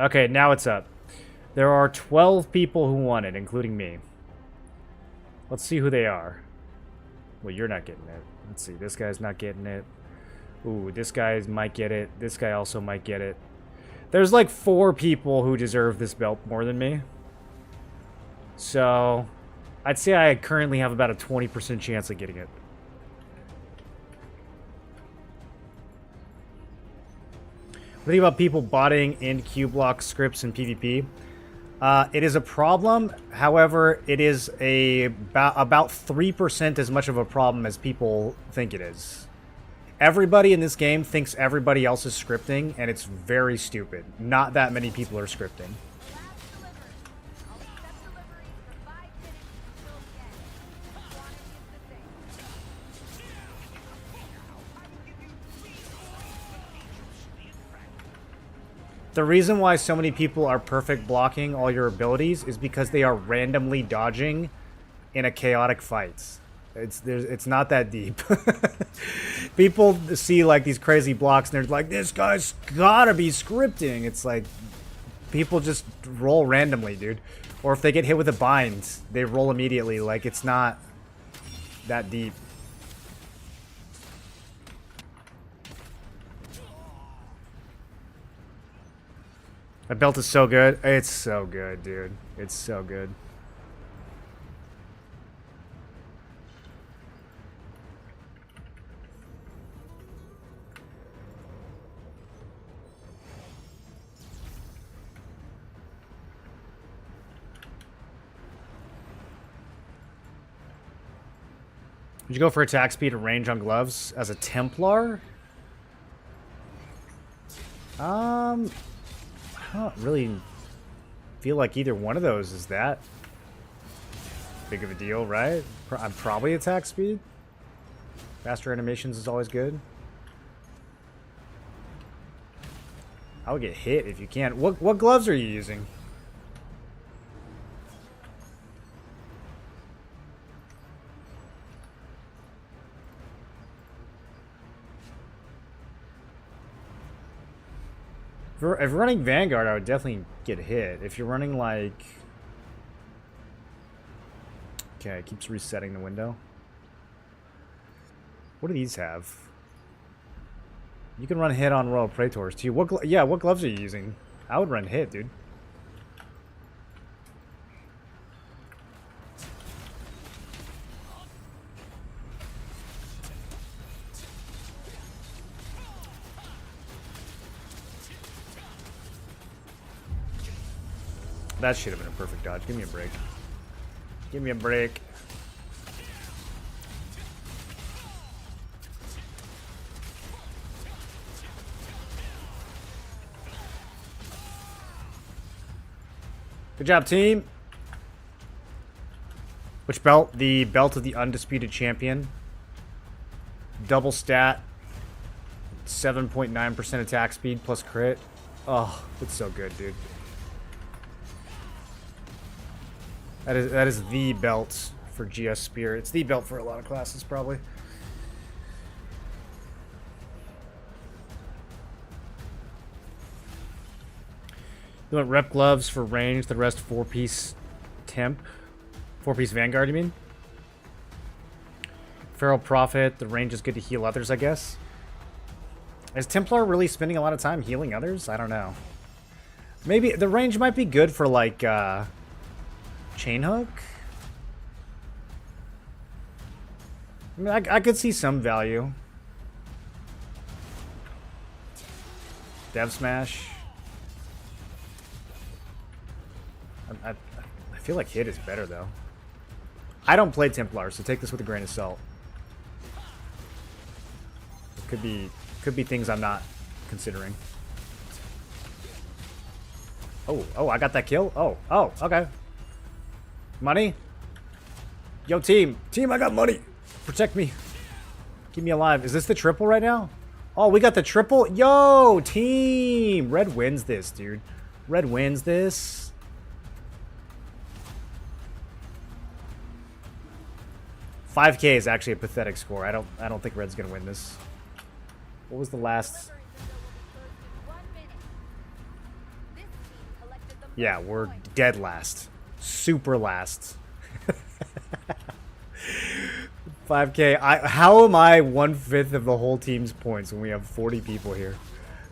Okay, now it's up. There are 12 people who want it, including me. Let's see who they are. Well, you're not getting it. Let's see. This guy's not getting it. Ooh, this guy might get it. This guy also might get it. There's like 4 people who deserve this belt more than me. So, I'd say I currently have about a 20% chance of getting it. What do you think about people botting in Q block scripts in PvP? It is a problem. However, it is about 3% as much of a problem as people think it is. Everybody in this game thinks everybody else is scripting, and it's very stupid. Not that many people are scripting. Last delivery. I'll accept deliveries for 5 minutes until the end. Quantity is the same. The reason why so many people are perfect blocking all your abilities is because they are randomly dodging in a chaotic fight. It's not that deep. People see like these crazy blocks and they're like, this guy's gotta be scripting. It's like people just roll randomly, dude. Or if they get hit with a bind, they roll immediately. Like, it's not that deep. That belt is so good. It's so good, dude. It's so good. Did you go for attack speed or range on gloves as a Templar? I don't really feel like either one of those is that big of a deal, right? I'm probably attack speed. Faster animations is always good. I would get hit if you can. What gloves are you using? If you're running Vanguard, I would definitely get hit. If you're running like... Okay, it keeps resetting the window. What do these have? You can run hit on Royal Praetors too. What gloves are you using? I would run hit, dude. That should have been a perfect dodge. Give me a break. Give me a break. Good job, team. Which belt? The belt of the undisputed champion. Double stat. 7.9% attack speed plus crit. Oh, it's so good, dude. That is the belt for GS Spear. It's the belt for a lot of classes, probably. You want rep gloves for range, the rest 4-piece temp. 4-piece Vanguard, you mean? Feral Prophet, the range is good to heal others, I guess. Is Templar really spending a lot of time healing others? I don't know. Maybe the range might be good for like chain hook. I mean, I could see some value. Dev Smash. I feel like hit is better though. I don't play Templar, so take this with a grain of salt. It could be things I'm not considering. Oh, I got that kill? Oh, okay. Money? Yo, team, I got money. Protect me. Keep me alive. Is this the triple right now? Oh, we got the triple. Yo, team. Red wins this, dude. Red wins this. $5K is actually a pathetic score. I don't think Red's gonna win this. What was the last? Yeah, we're dead last. Super last. 5K. How am I 1/5 of the whole team's points when we have 40 people here?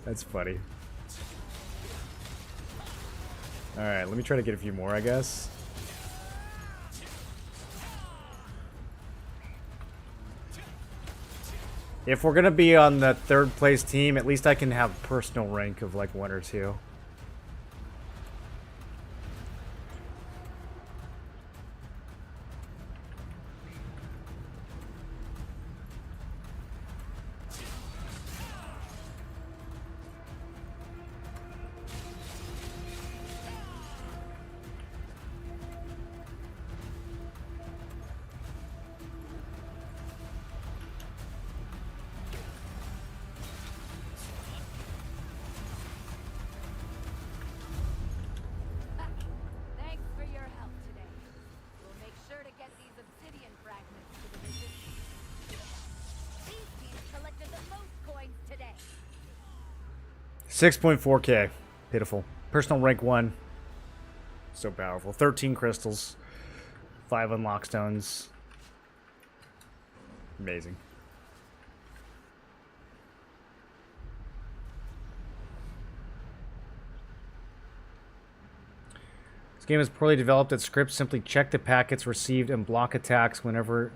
That's funny. Alright, let me try to get a few more, I guess. If we're gonna be on the 3rd place team, at least I can have personal rank of like 1 or 2. Thanks for your help today. We'll make sure to get these obsidian fragments to the resistance. These teams collected the most coins today. 6.4K. Pitiful. Personal rank 1. So powerful. 13 crystals. 5 unlock stones. Amazing. This game is poorly developed. Its scripts simply check the packets received and block attacks whenever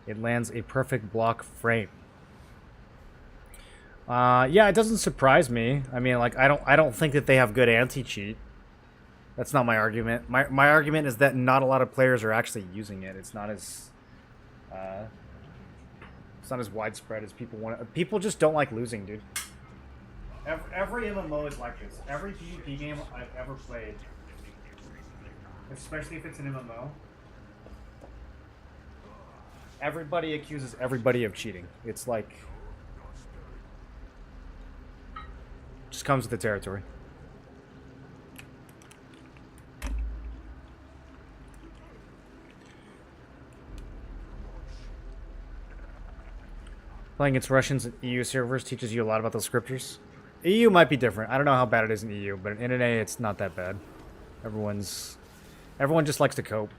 it lands a perfect block frame. Yeah, it doesn't surprise me. I mean, like, I don't think that they have good anti-cheat. That's not my argument. My argument is that not a lot of players are actually using it. It's not as widespread as people want. People just don't like losing, dude. Every MMO is like this. Every PvP game I've ever played, especially if it's an MMO, everybody accuses everybody of cheating. It's like, just comes with the territory. Playing against Russians and EU servers teaches you a lot about those scripters. EU might be different. I don't know how bad it is in EU, but in NA it's not that bad. Everyone just likes to cope.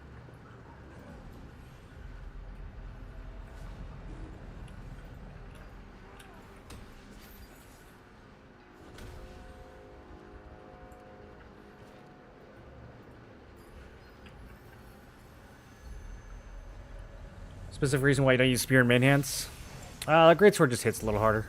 Specific reason why you don't use spear and main hands? Greatsword just hits a little harder.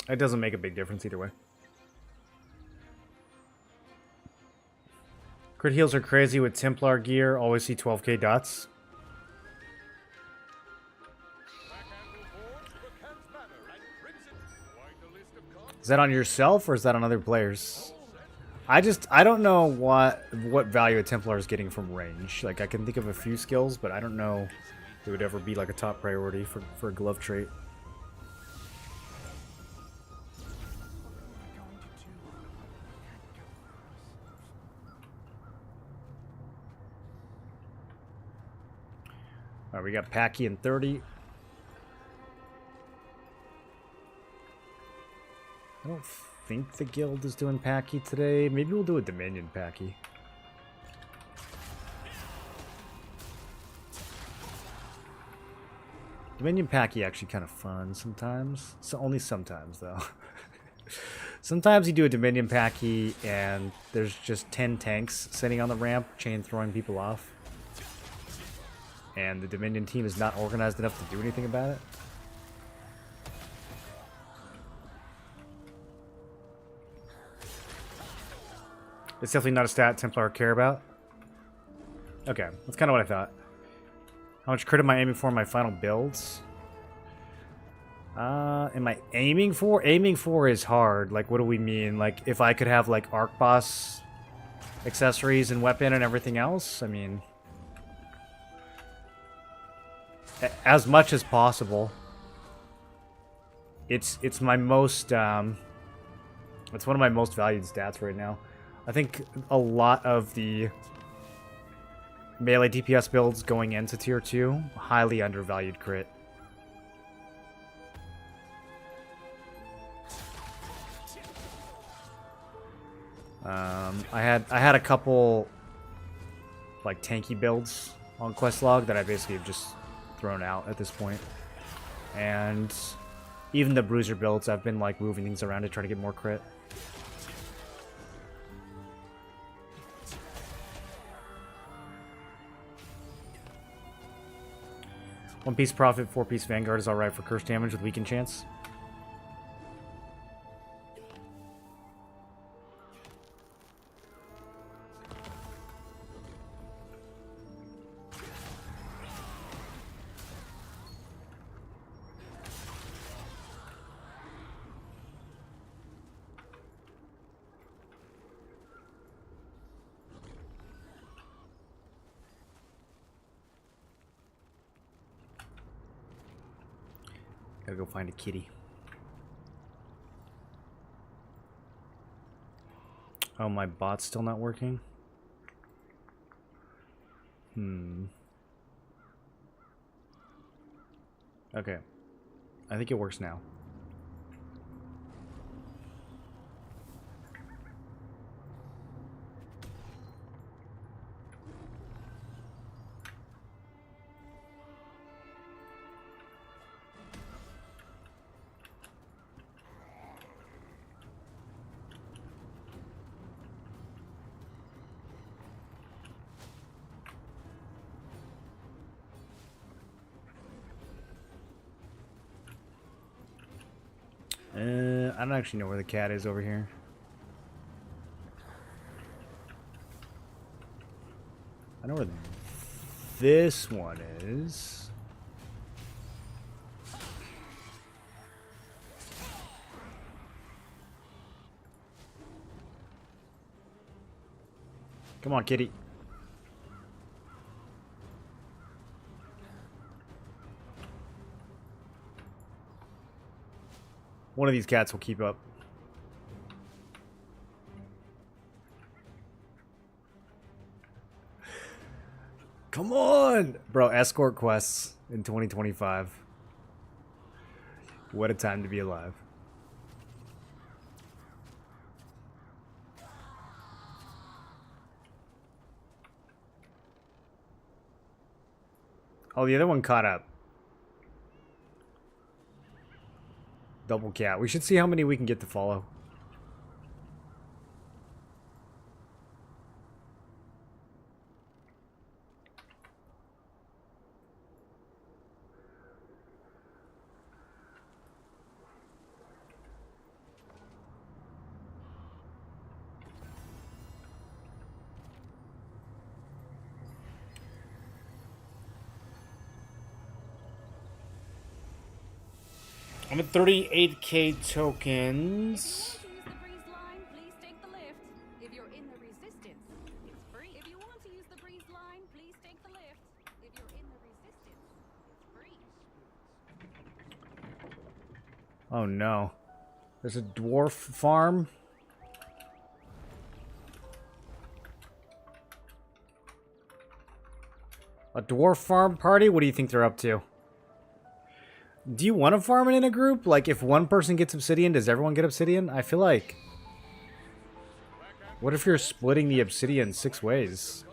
It doesn't make a big difference either way. Crit heals are crazy with Templar gear. Always see 12k dots. Is that on yourself or is that on other players? I don't know what value a Templar is getting from range. Like, I can think of a few skills, but I don't know if it would ever be like a top priority for a glove trait. Alright, we got Packy in 30. I don't think the guild is doing Packy today. Maybe we'll do a Dominion Packy. Dominion Packy actually kind of fun sometimes. So only sometimes though. Sometimes you do a Dominion Packy and there's just 10 tanks sitting on the ramp, chain throwing people off. And the Dominion team is not organized enough to do anything about it. It's definitely not a stat Templar care about. Okay, that's kind of what I thought. How much crit am I aiming for in my final builds? Am I aiming for? Aiming for is hard. Like, what do we mean? Like, if I could have, like, Arc Boss accessories and weapon and everything else? I mean... as much as possible. It's my most, it's one of my most valued stats right now. I think a lot of the melee DPS builds going into tier 2, highly undervalued crit. I had a couple like tanky builds on Questlog that I basically have just thrown out at this point. And even the bruiser builds, I've been like moving things around to try to get more crit. One piece Prophet, 4-piece Vanguard is alright for curse damage with weakened chance. Gotta go find a kitty. Oh, my bot's still not working? Okay. I think it works now. I don't actually know where the cat is over here. I know where this one is. Come on, kitty. One of these cats will keep up. Come on! Bro, escort quests in 2025. What a time to be alive. Oh, the other one caught up. Double cat. We should see how many we can get to follow. I'm at 38k tokens. If you want to use the breeze line, please take the lift. If you're in the resistance, it's free. If you want to use the breeze line, please take the lift. If you're in the resistance, it's free. Oh no. There's a dwarf farm. A dwarf farm party? What do you think they're up to? Do you want to farm it in a group? Like, if one person gets obsidian, does everyone get obsidian? I feel like... What if you're splitting the obsidian 6 ways?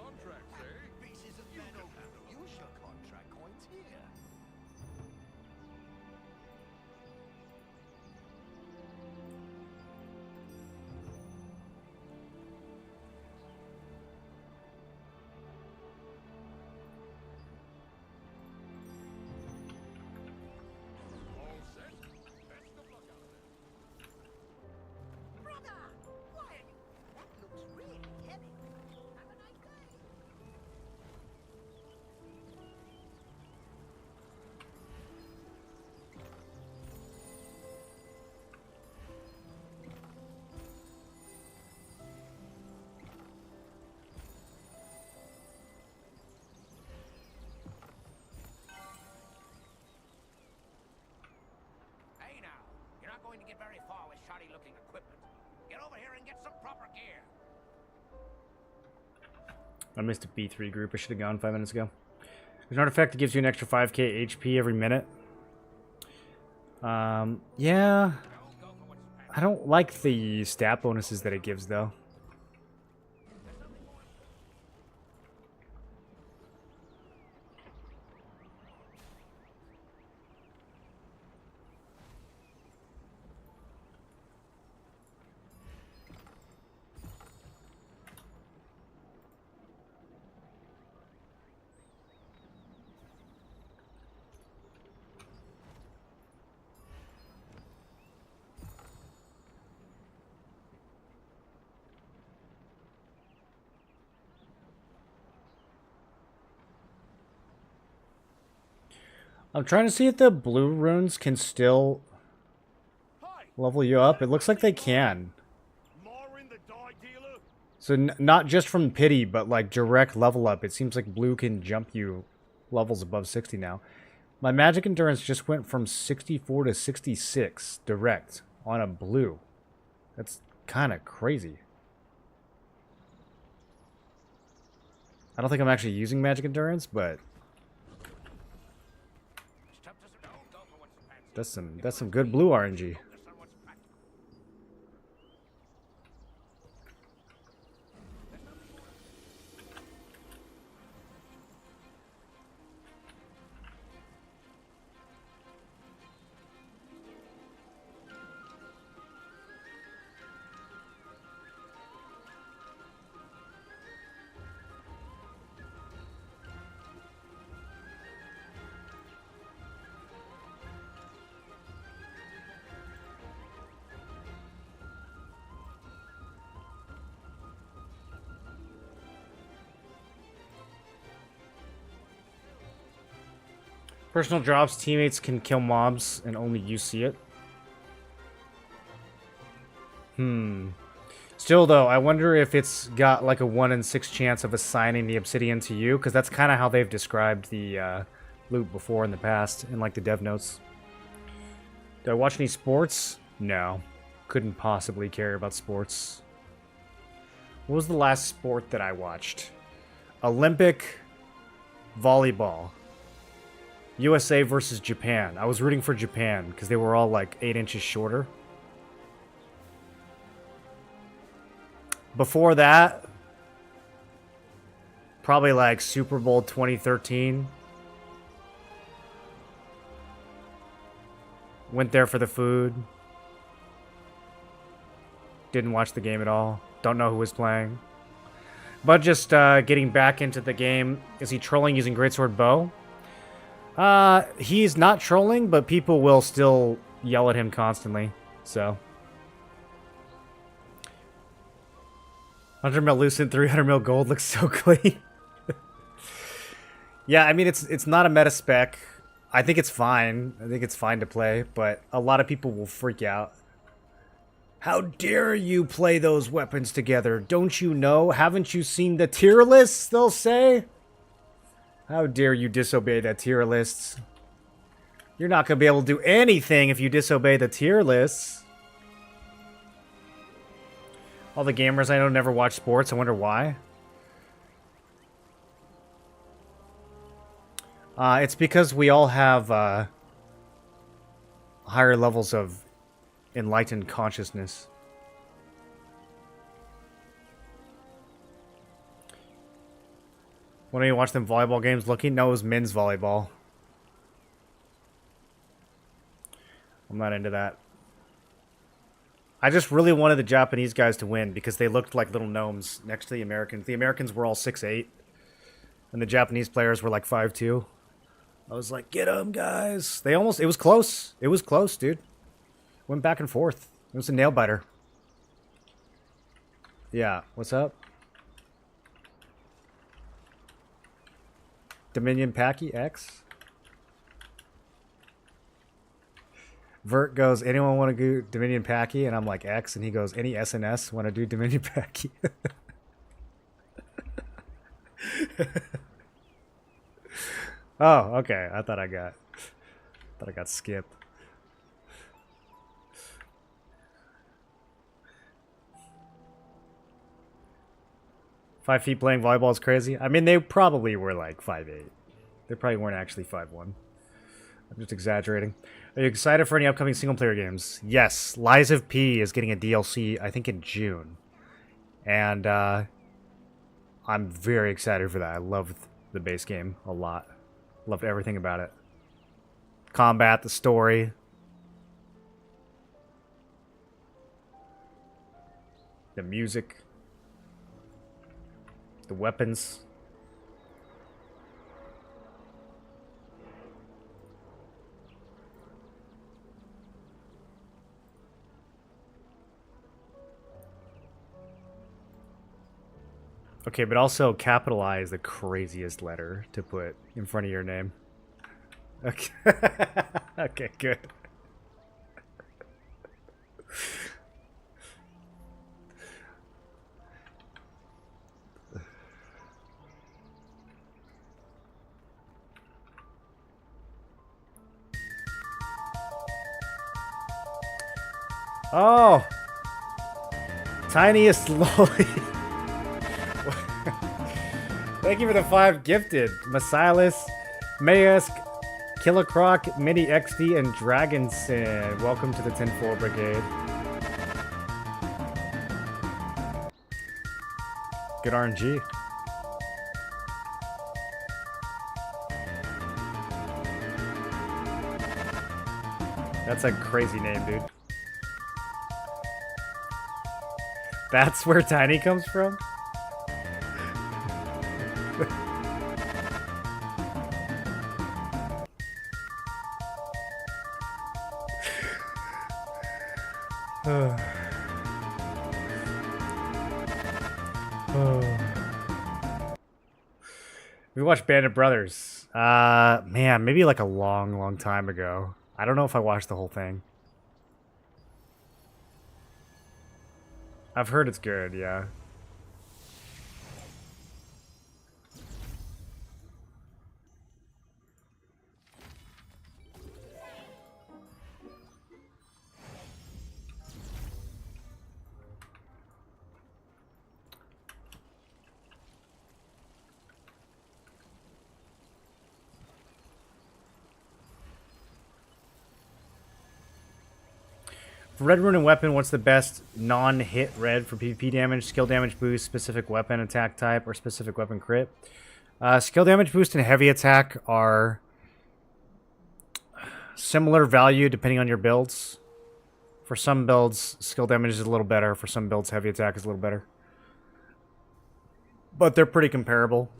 going to get very far with shoddy-looking equipment. Get over here and get some proper gear. I missed a B3 group. I should have gone 5 minutes ago. There's an artifact that gives you an extra 5k HP every minute. Yeah. I don't like the stat bonuses that it gives, though. I'm trying to see if the blue runes can still level you up. It looks like they can. So not just from pity, but like direct level up. It seems like blue can jump you levels above 60 now. My magic endurance just went from 64 to 66 direct on a blue. That's kind of crazy. I don't think I'm actually using magic endurance, but that's some good blue RNG. Personal drops, teammates can kill mobs and only you see it. Still though, I wonder if it's got like a 1 in 6 chance of assigning the obsidian to you, because that's kind of how they've described the loot before in the past, in like the dev notes. Do I watch any sports? No. Couldn't possibly care about sports. What was the last sport that I watched? Olympic volleyball. USA versus Japan. I was rooting for Japan because they were all like 8 inches shorter. Before that, probably like Super Bowl 2013. Went there for the food. Didn't watch the game at all. Don't know who was playing. But just getting back into the game. Is he trolling using greatsword bow? He's not trolling, but people will still yell at him constantly, so. 100 mil Lucent, 300 mil gold looks so clean. Yeah, I mean, it's not a meta spec. I think it's fine. I think it's fine to play, but a lot of people will freak out. How dare you play those weapons together? Don't you know? Haven't you seen the tier lists, they'll say? How dare you disobey the tier lists? You're not going to be able to do anything if you disobey the tier lists. All the gamers I know never watch sports. I wonder why. It's because we all have higher levels of enlightened consciousness. When you watch them volleyball games looking? No, it was men's volleyball. I'm not into that. I just really wanted the Japanese guys to win because they looked like little gnomes next to the Americans. The Americans were all 6'8", and the Japanese players were like 5'2". I was like, get them, guys. They almost... It was close. It was close, dude. Went back and forth. It was a nail-biter. Yeah, what's up? Dominion Packy X. Vert goes, anyone want to do Dominion Packy? And I'm like, X. And he goes, any SNS want to do Dominion Packy? Oh, okay. I thought I got skipped. 5 feet playing volleyball is crazy. I mean, they probably were like 5'8". They probably weren't actually 5'1". I'm just exaggerating. Are you excited for any upcoming single-player games? Yes. Lies of P is getting a DLC, I think, in June. And I'm very excited for that. I loved the base game a lot. Loved everything about it. Combat, the story. The music. The weapons. Okay, but also capitalize the craziest letter to put in front of your name. Okay. Okay, good. Oh! Tiniest lolly. Thank you for the 5 gifted. Masilis, Mayask, Killicroc, Mini XD, and Dragonsin. Welcome to the 10-4 Brigade. Good RNG. That's a crazy name, dude. That's where Tiny comes from? We watched Band of Brothers. Man, maybe like a long time ago. I don't know if I watched the whole thing. I've heard it's good, yeah. For red rune and weapon, what's the best non-hit red for PvP damage, skill damage boost, specific weapon attack type, or specific weapon crit? Skill damage boost and heavy attack are similar value depending on your builds. For some builds, skill damage is a little better. For some builds, heavy attack is a little better. But they're pretty comparable.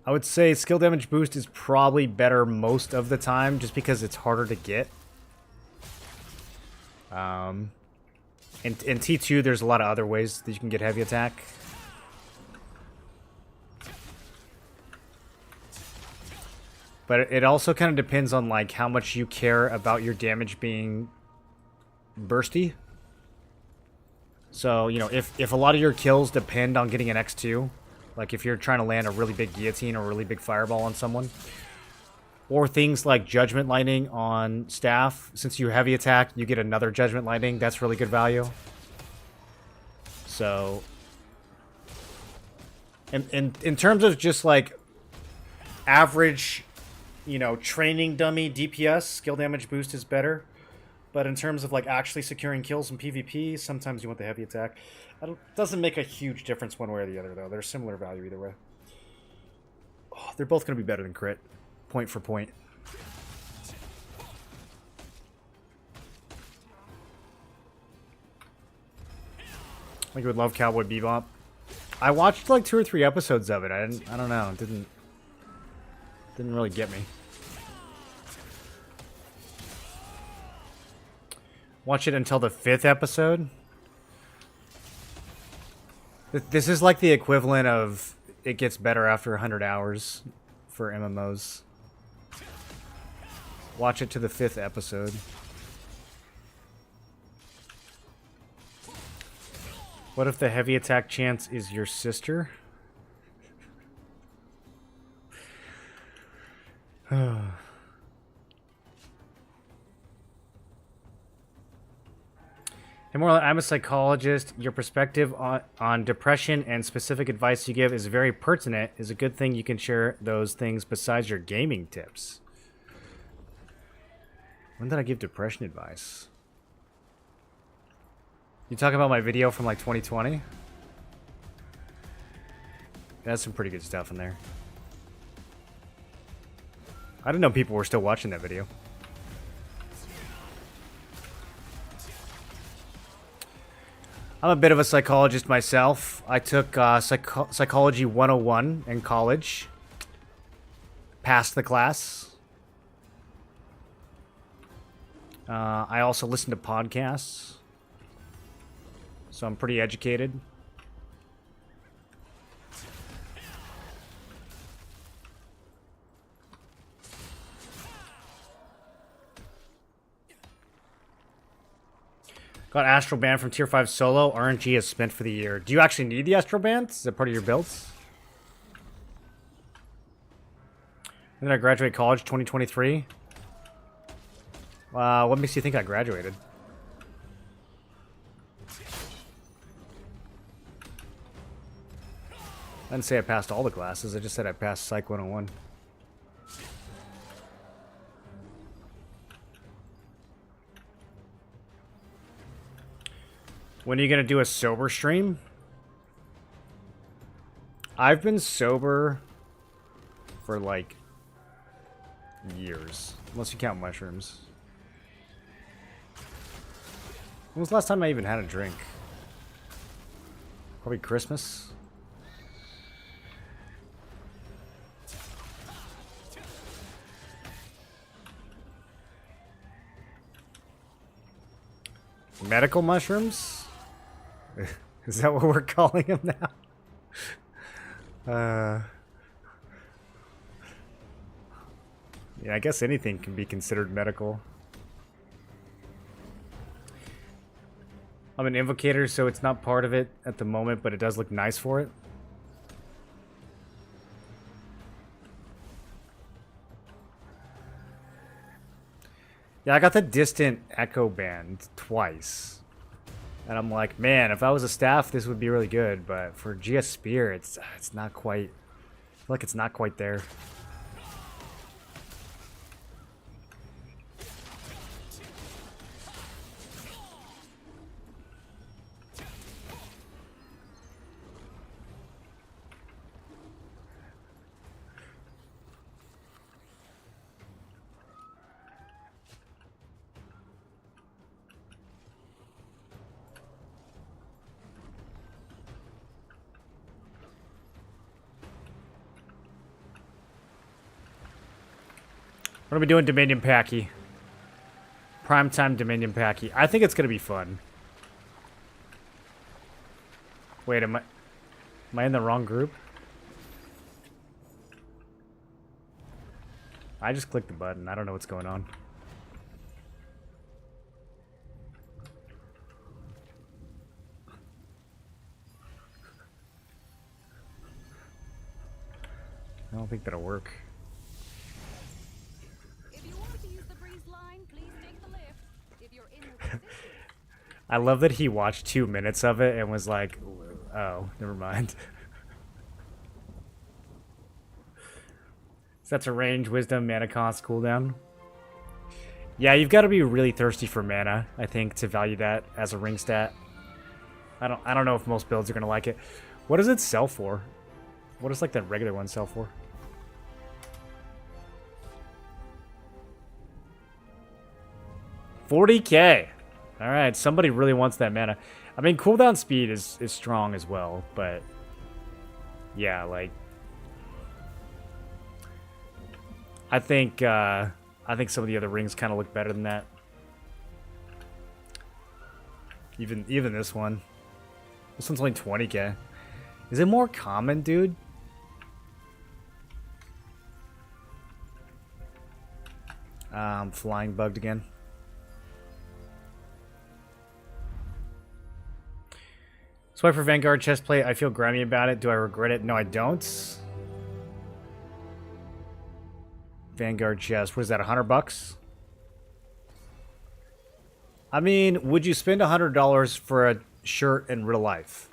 I would say skill damage boost is probably better most of the time, just because it's harder to get. In T2, there's a lot of other ways that you can get heavy attack. But it also kind of depends on like how much you care about your damage being bursty. So, you know, if a lot of your kills depend on getting an X2, like if you're trying to land a really big guillotine or a really big fireball on someone, or things like Judgment Lightning on staff, since you heavy attack, you get another Judgment Lightning. That's really good value. So, in terms of just like average, you know, training dummy DPS, skill damage boost is better. But in terms of like actually securing kills in PvP, sometimes you want the heavy attack. Doesn't make a huge difference one way or the other, though. They're similar value either way. Oh, they're both going to be better than crit, point for point. I think you would love Cowboy Bebop. I watched like 2 or 3 episodes of it. I don't know. It didn't really get me. Watch it until the 5th episode. This is like the equivalent of it gets better after 100 hours for MMOs. Watch it to the 5th episode. What if the heavy attack chance is your sister? Hey, more, I'm a psychologist. Your perspective on depression and specific advice you give is very pertinent. Is a good thing you can share those things besides your gaming tips. When did I give depression advice? You talking about my video from like 2020? That's some pretty good stuff in there. I didn't know people were still watching that video. I'm a bit of a psychologist myself. I took Psychology 101 in college. Passed the class. I also listen to podcasts. So I'm pretty educated. Got Astral Band from Tier 5 solo. RNG is spent for the year. Do you actually need the Astral Band? Is that part of your builds? When did I graduate college? 2023? What makes you think I graduated? I didn't say I passed all the classes. I just said I passed Psych 101. When are you going to do a sober stream? I've been sober for like years. Unless you count mushrooms. When was the last time I even had a drink? Probably Christmas. Medical mushrooms? Is that what we're calling them now? Yeah, I guess anything can be considered medical. I'm an invocator, so it's not part of it at the moment, but it does look nice for it. Yeah, I got the distant echo band twice. And I'm like, man, if I was a staff, this would be really good. But for GS Spear, it's not quite... I feel like it's not quite there. What are we doing, Dominion Packy? Primetime Dominion Packy. I think it's gonna be fun. Wait, am I in the wrong group? I just clicked the button. I don't know what's going on. I don't think that'll work. I love that he watched 2 minutes of it and was like, oh, never mind. Sets a range, wisdom, mana cost, cooldown. Yeah, you've got to be really thirsty for mana, I think, to value that as a ring stat. I don't know if most builds are gonna like it. What does it sell for? What does like that regular one sell for? $40K. All right, somebody really wants that mana. I mean, cooldown speed is strong as well, but yeah, like I think some of the other rings kind of look better than that. Even this one. This one's only 20K. Is it more common, dude? I'm flying bugged again. Swipe for Vanguard chestplate. I feel grimy about it. Do I regret it? No, I don't. Vanguard chest. What is that? $100? I mean, would you spend $100 for a shirt in real life?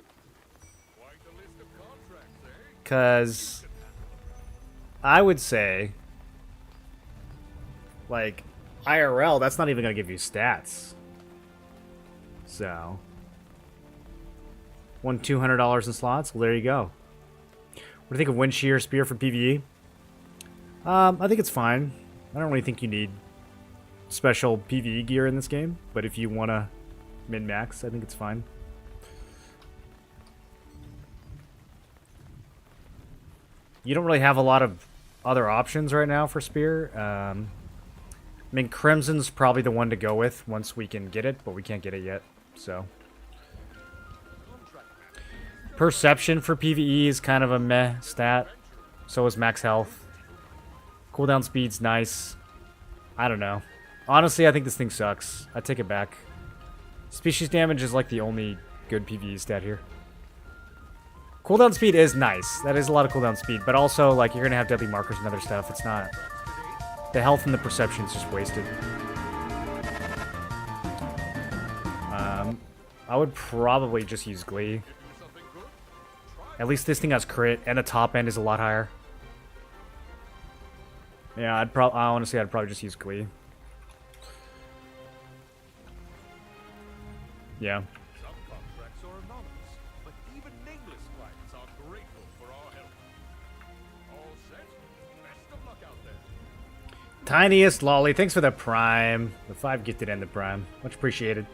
Quite a list of contracts, eh? Because I would say, like, IRL, that's not even going to give you stats. So, won $200 in slots. Well, there you go. What do you think of Wind Shear Spear for PvE? I think it's fine. I don't really think you need special PvE gear in this game, but if you want to min-max, I think it's fine. You don't really have a lot of other options right now for Spear. I mean, Crimson's probably the one to go with once we can get it, but we can't get it yet, so. Perception for PvE is kind of a meh stat. So is max health. Cooldown speed's nice. I don't know. Honestly, I think this thing sucks. I take it back. Species damage is like the only good PvE stat here. Cooldown speed is nice. That is a lot of cooldown speed, but also, like, you're gonna have deadly markers and other stuff. It's not... The health and the perception is just wasted. I would probably just use Glee. At least this thing has crit, and the top end is a lot higher. Yeah, honestly, I'd probably just use Glee. Yeah. Some contracts are anonymous, but even nameless clients are grateful for our help. All set? Best of luck out there. Tiniest Lolly, thanks for the Prime. The 5 gifted and the Prime. Much appreciated.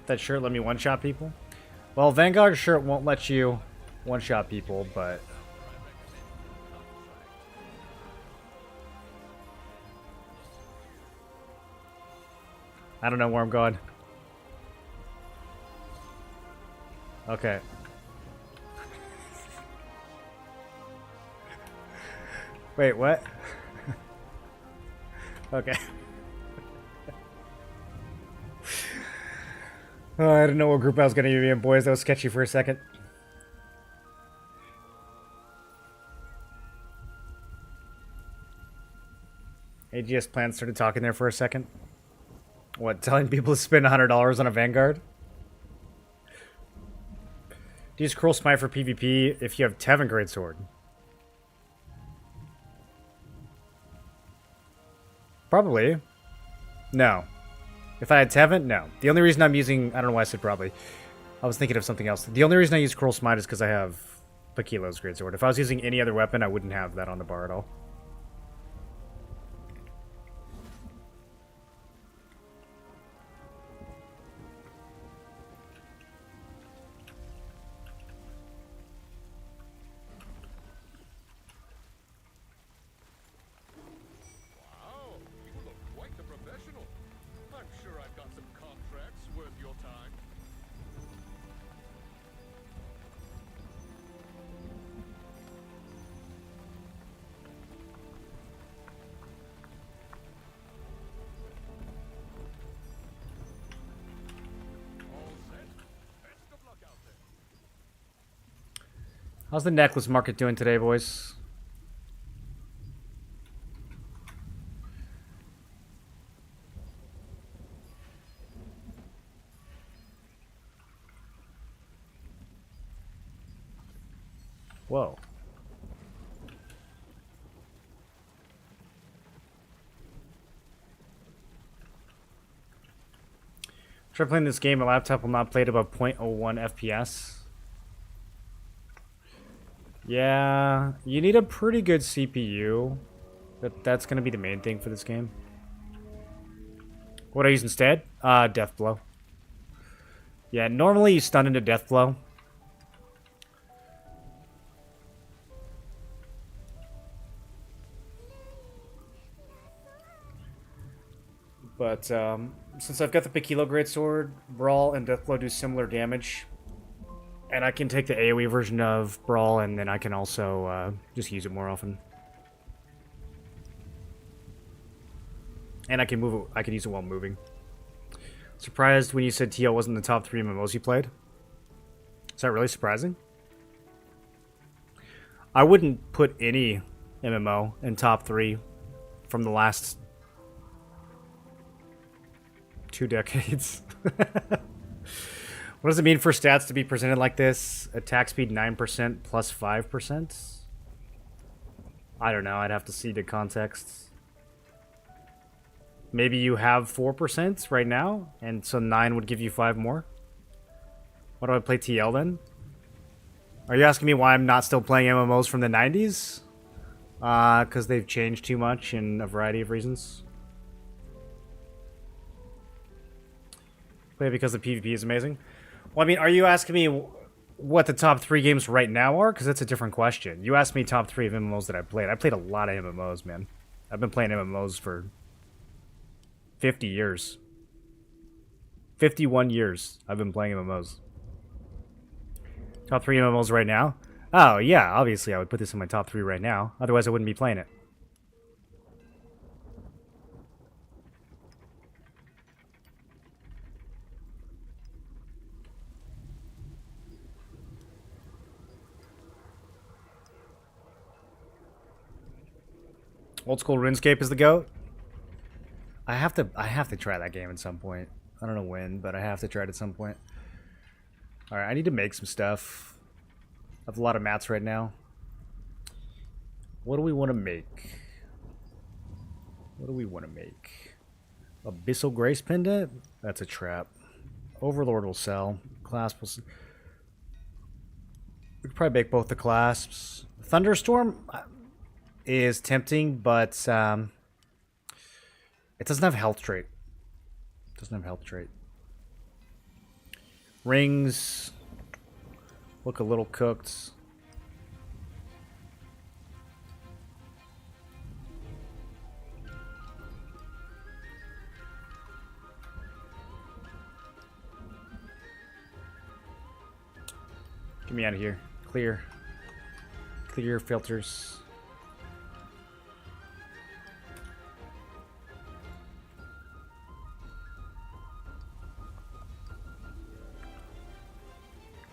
That shirt let me one-shot people? Well, Vanguard shirt won't let you one-shot people, but... I don't know where I'm going. Okay. Wait, what? Okay. Oh, I didn't know what group I was going to be in, boys. That was sketchy for a second. AGS Plan started talking there for a second. What, telling people to spend $100 on a Vanguard? Do you use Cruel Smite for PvP if you have Tevin Greatsword? Probably. No. If I had Tevin, no. The only reason I'm using... I don't know why I said probably. I was thinking of something else. The only reason I use Cruel Smite is because I have Pakilo's Greatsword. If I was using any other weapon, I wouldn't have that on the bar at all. Wow, you look quite the professional. I'm sure I've got some contracts worth your time. All set. Best of luck out there. How's the necklace market doing today, boys? Whoa. Try playing this game. A laptop will not play at above 0.01 FPS. Yeah, you need a pretty good CPU. That's going to be the main thing for this game. What do I use instead? Death Blow. Yeah, normally you stun into Death Blow. But since I've got the Pakilo Greatsword, Brawl and Deathblow do similar damage. And I can take the AoE version of Brawl, and then I can also just use it more often. And I can move it, I can use it while moving. Surprised when you said TL wasn't in the top 3 MMOs you played? Is that really surprising? I wouldn't put any MMO in top 3 from the last 2 decades. What does it mean for stats to be presented like this? Attack speed 9% plus 5%? I don't know. I'd have to see the context. Maybe you have 4% right now, and so 9 would give you 5 more? Why do I play TL then? Are you asking me why I'm not still playing MMOs from the 90s? Because they've changed too much in a variety of reasons. Play it because the PvP is amazing? Well, I mean, are you asking me what the top 3 games right now are? Because that's a different question. You asked me top 3 of MMOs that I played. I played a lot of MMOs, man. I've been playing MMOs for 50 years. 51 years I've been playing MMOs. Top 3 MMOs right now? Oh, yeah, obviously I would put this in my top 3 right now. Otherwise I wouldn't be playing it. Old school RuneScape is the GOAT? I have to try that game at some point. I don't know when, but I have to try it at some point. Alright, I need to make some stuff. I have a lot of mats right now. What do we want to make? What do we want to make? Abyssal Grace Pendant? That's a trap. Overlord will sell. Clasp will sell. We could probably make both the clasps. Thunderstorm is tempting, but it doesn't have health trait. It doesn't have health trait. Rings look a little cooked. Get me out of here. Clear. Clear filters.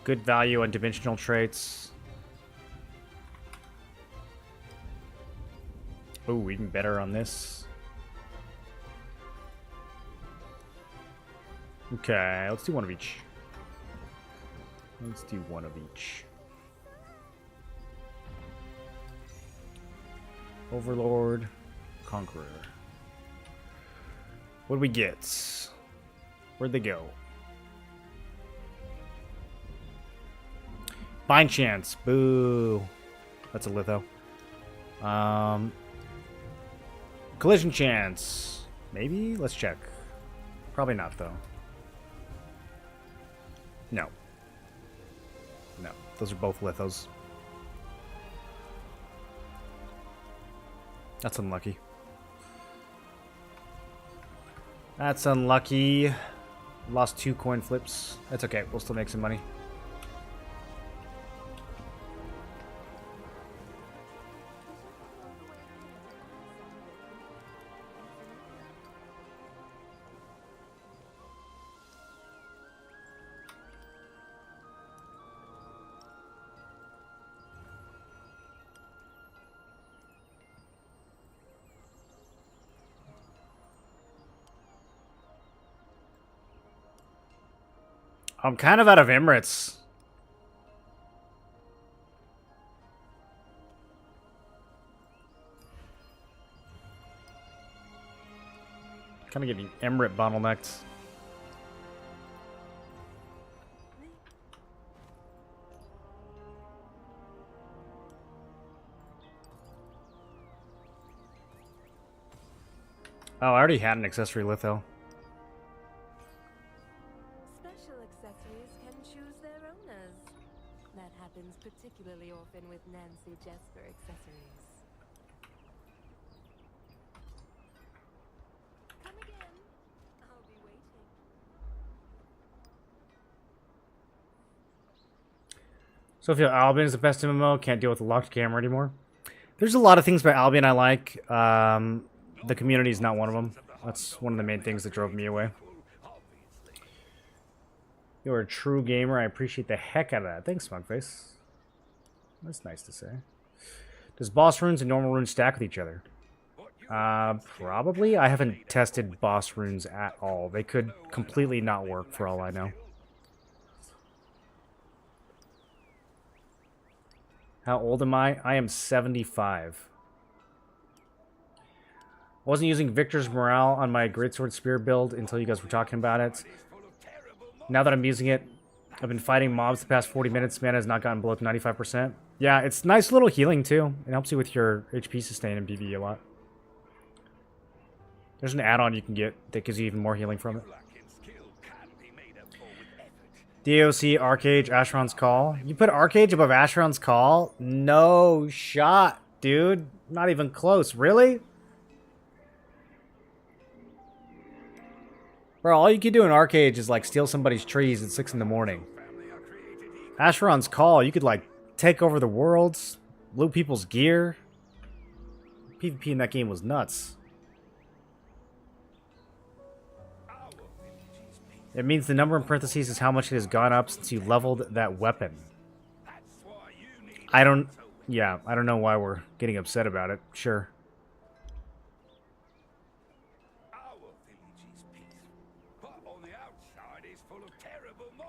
Good value on dimensional traits. Oh, even better on this. Okay, let's do one of each. Let's do one of each. Overlord, Conqueror. What do we get? Where'd they go? Bind chance. Boo. That's a litho. Collision chance. Maybe? Let's check. Probably not, though. No. No. Those are both lithos. That's unlucky. That's unlucky. Lost 2 coin flips. That's okay. We'll still make some money. I'm kind of out of Emirates. Kind of getting Emirate bottlenecked. Oh, I already had an accessory litho. Particularly often with Nancy Jesper accessories. Come again. I'll be waiting. So if Albion is the best MMO, can't deal with the locked camera anymore. There's a lot of things about Albion I like. The community is not one of them. That's one of the main things that drove me away. You're a true gamer. I appreciate the heck out of that. Thanks, Smugface. That's nice to say. Does boss runes and normal runes stack with each other? Probably. I haven't tested boss runes at all. They could completely not work for all I know. How old am I? I am 75. I wasn't using Victor's Morale on my Greatsword Spear build until you guys were talking about it. Now that I'm using it, I've been fighting mobs the past 40 minutes. Mana has not gotten below 95%. Yeah, it's nice little healing too. It helps you with your HP sustain in PvE a lot. There's an add-on you can get that gives you even more healing from it. DOC, Arcage, Asheron's Call. You put Arcage above Asheron's Call? No shot, dude. Not even close. Really? Bro, all you can do in Arcage is like steal somebody's trees at 6 in the morning. Asheron's Call, you could like take over the worlds, loot people's gear. PvP in that game was nuts. It means the number in parentheses is how much it has gone up since you leveled that weapon. I don't know why we're getting upset about it. Sure.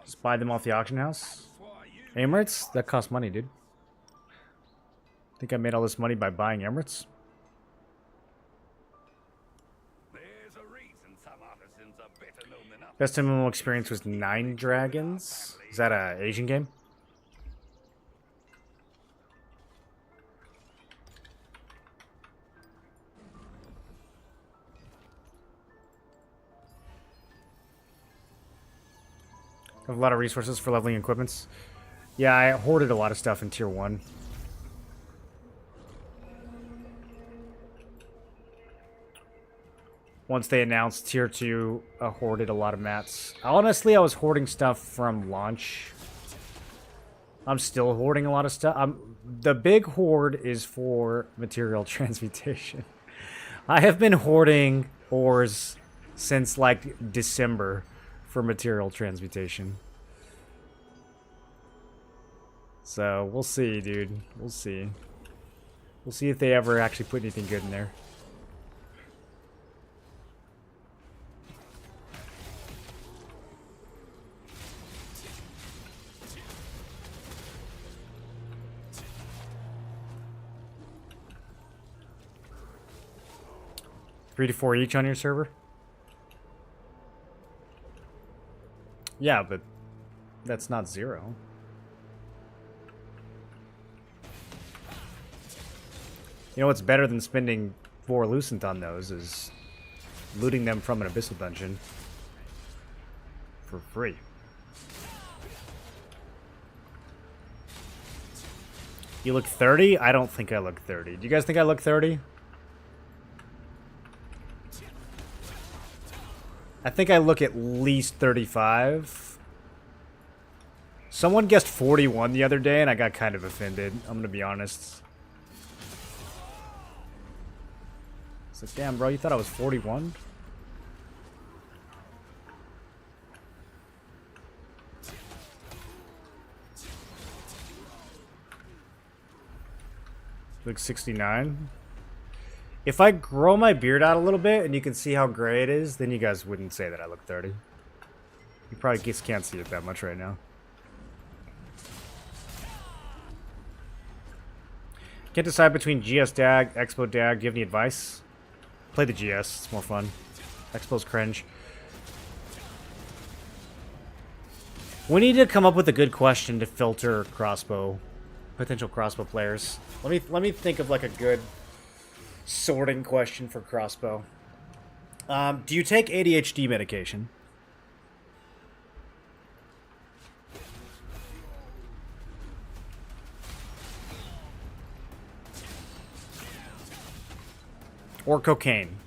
Just buy them off the auction house. Emirates? That costs money, dude. Think I made all this money by buying Emirates? Best MMO experience was 9 Dragons. Is that an Asian game? I have a lot of resources for leveling equipments. Yeah, I hoarded a lot of stuff in Tier 1. Once they announced Tier 2, I hoarded a lot of mats. Honestly, I was hoarding stuff from launch. I'm still hoarding a lot of stuff. The big hoard is for material transmutation. I have been hoarding ores since, like, December for material transmutation. So, we'll see, dude. We'll see. We'll see if they ever actually put anything good in there. Three to 4 each on your server? Yeah, but that's not 0. You know what's better than spending 4 Lucent on those is looting them from an Abyssal dungeon for free. You look 30? I don't think I look 30. Do you guys think I look 30? I think I look at least 35. Someone guessed 41 the other day, and I got kind of offended. I'm gonna be honest. It's like, damn, bro, you thought I was 41? Look 69. If I grow my beard out a little bit and you can see how gray it is, then you guys wouldn't say that I look 30. You probably just can't see it that much right now. Can't decide between GS DAG, Expo DAG. Do you have any advice? Play the GS. It's more fun. Expo's cringe. We need to come up with a good question to filter crossbow, potential crossbow players. Let me think of like a good sorting question for crossbow. Do you take ADHD medication? Or cocaine?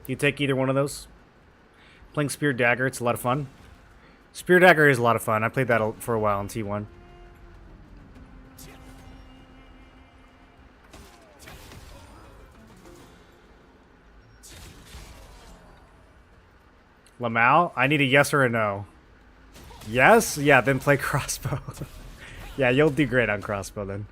Do you take either one of those? Playing Spear Dagger, it's a lot of fun. Spear Dagger is a lot of fun. I played that for a while in T1. Lamau, I need a yes or a no. Yes? Yeah, then play crossbow. Yeah, you'll do great on crossbow then.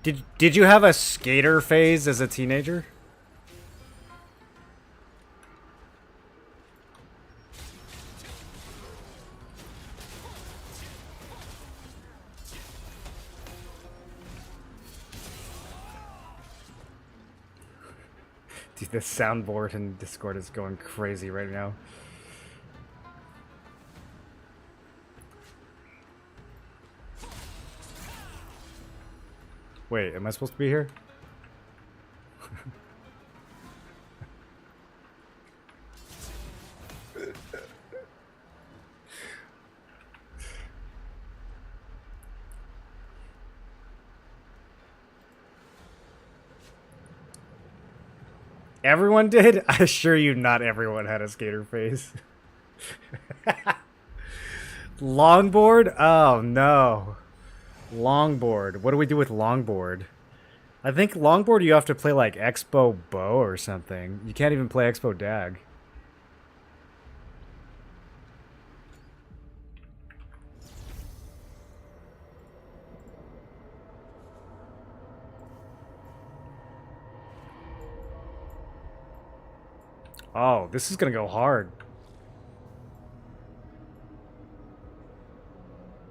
Did you have a skater phase as a teenager? Dude, the soundboard in Discord is going crazy right now. Wait, am I supposed to be here? Everyone did? I assure you not everyone had a skater phase. Longboard? Oh no. Longboard. What do we do with longboard? I think longboard you have to play like Expo Bow or something. You can't even play Expo Dag. Oh, this is gonna go hard.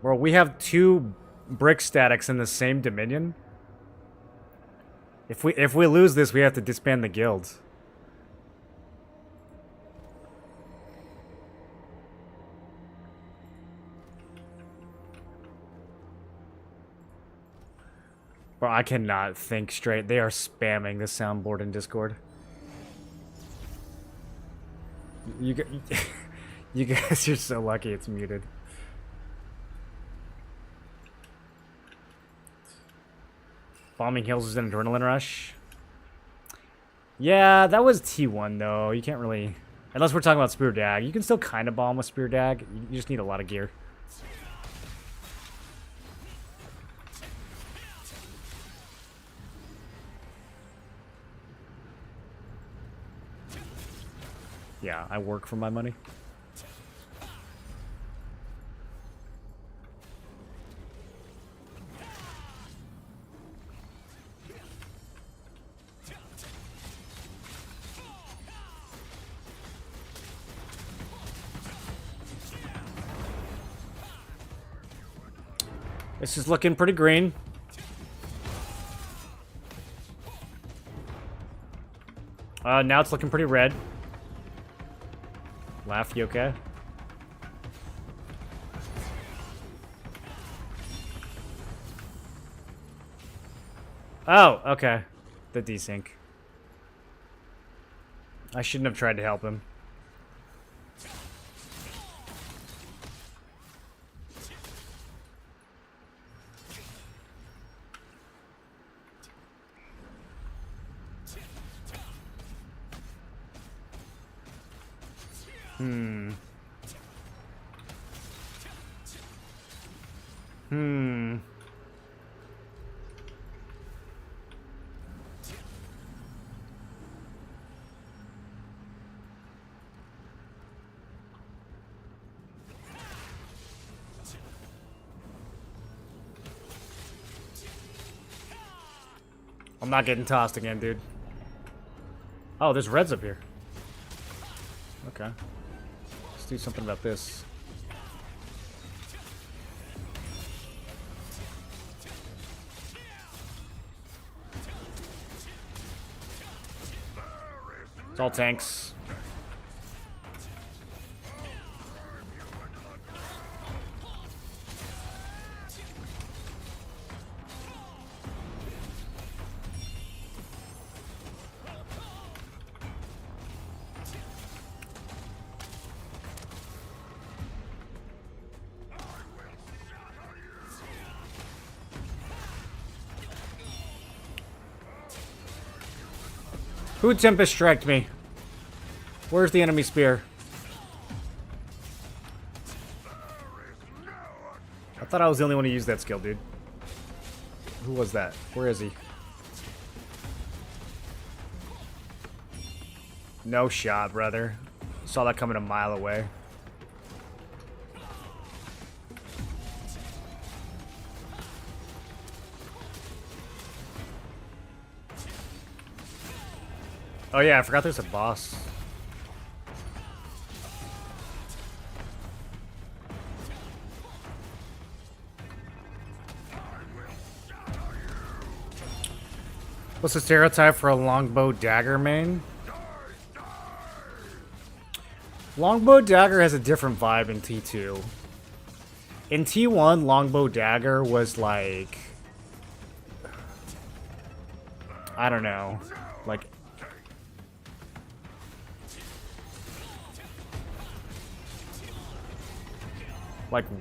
Bro, we have 2 brick statics in the same dominion. If we lose this, we have to disband the guilds. Bro, I cannot think straight. They are spamming the soundboard in Discord. You guys are so lucky it's muted. Bombing Hills is an adrenaline rush. Yeah, that was T1 though. You can't really, unless we're talking about Spear Dag. You can still kind of bomb with Spear Dag. You just need a lot of gear. Yeah, I work for my money. This is looking pretty green. Now it's looking pretty red. Laugh, you okay? Oh, okay. The desync. I shouldn't have tried to help him. I'm not getting tossed again, dude. Oh, there's reds up here. Okay. Let's do something about this. It's all tanks. Who Tempest striked me? Where's the enemy spear? I thought I was the only one who used that skill, dude. Who was that? Where is he? No shot, brother. Saw that coming a mile away. Oh yeah, I forgot there's a boss. What's the stereotype for a longbow dagger main? Longbow dagger has a different vibe in T2. In T1, longbow dagger was like, I don't know, like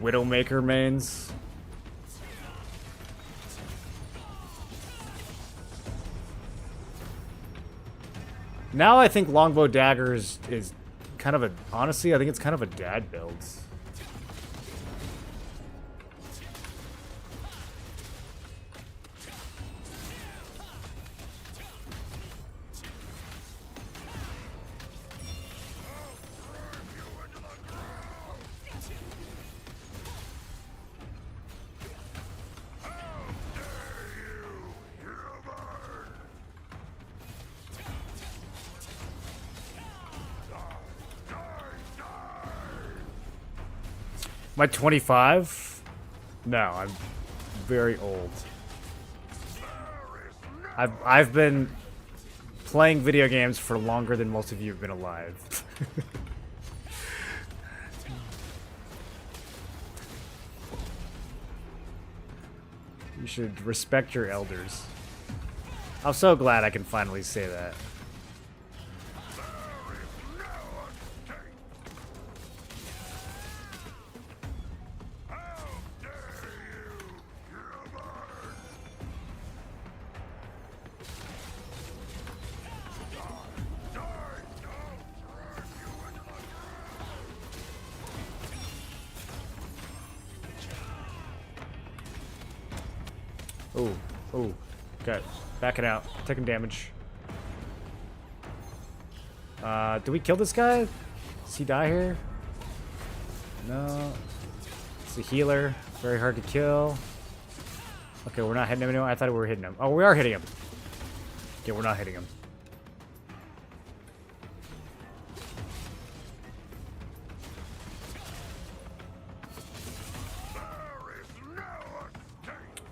Widowmaker mains. Now I think longbow dagger is kind of a, honestly, I think it's kind of a dad build. Am I 25? No, I'm very old. I've been playing video games for longer than most of you have been alive. You should respect your elders. I'm so glad I can finally say that. Oh, okay. Backing out. Taking damage. Did we kill this guy? Does he die here? No. It's a healer. Very hard to kill. Okay, we're not hitting him anymore. I thought we were hitting him. Oh, we are hitting him. Okay, we're not hitting him.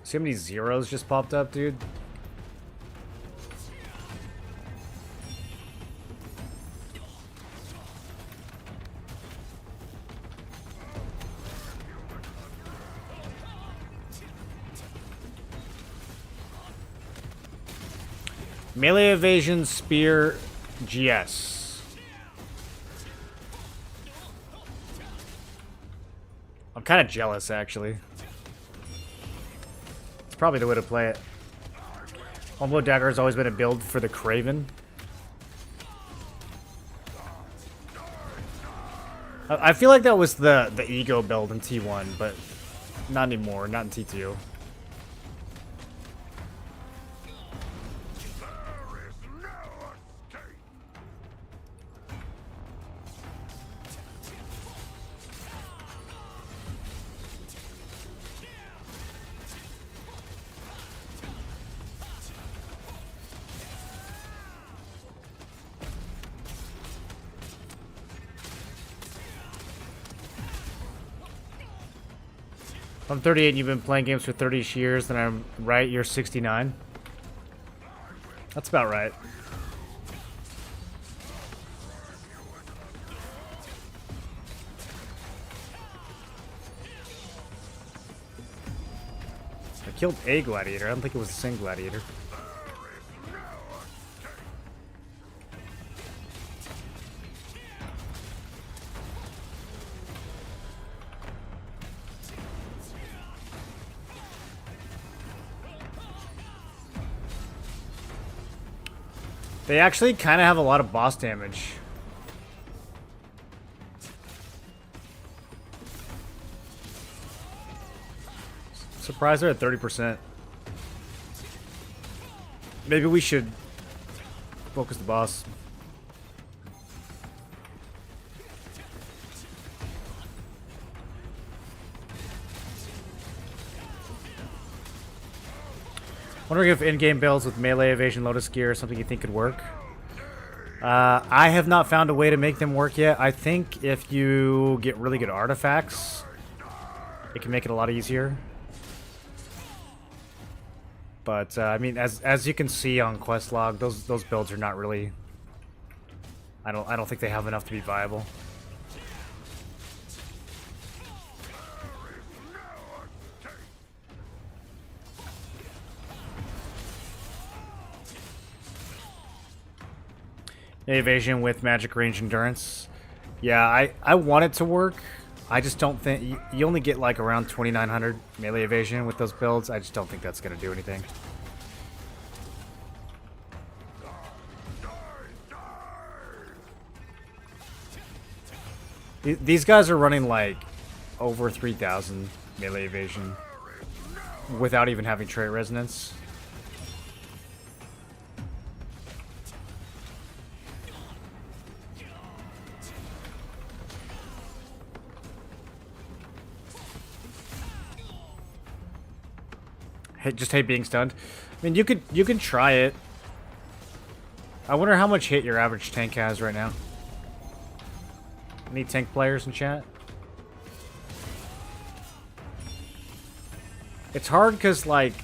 See how many zeros just popped up, dude? Melee evasion, spear, GS. I'm kind of jealous, actually. Probably the way to play it. Longbow dagger has always been a build for the Craven. I feel like that was the ego build in T1, but not anymore. Not in T2. I'm 38 and you've been playing games for 30 years, then I'm right, you're 69. That's about right. I killed a gladiator. I don't think it was the same gladiator. They actually kind of have a lot of boss damage. Surprised they're at 30%. Maybe we should focus the boss. Wondering if in-game builds with melee evasion lotus gear is something you think could work. I have not found a way to make them work yet. I think if you get really good artifacts, it can make it a lot easier. But I mean, as you can see on quest log, those builds are not really. I don't think they have enough to be viable. Evasion with magic range endurance. Yeah, I want it to work. I just don't think you only get like around 2900 melee evasion with those builds. I just don't think that's gonna do anything. These guys are running like over 3000 melee evasion without even having trait resonance. Just hate being stunned. I mean, you can try it. I wonder how much hit your average tank has right now. Any tank players in chat? It's hard because, like,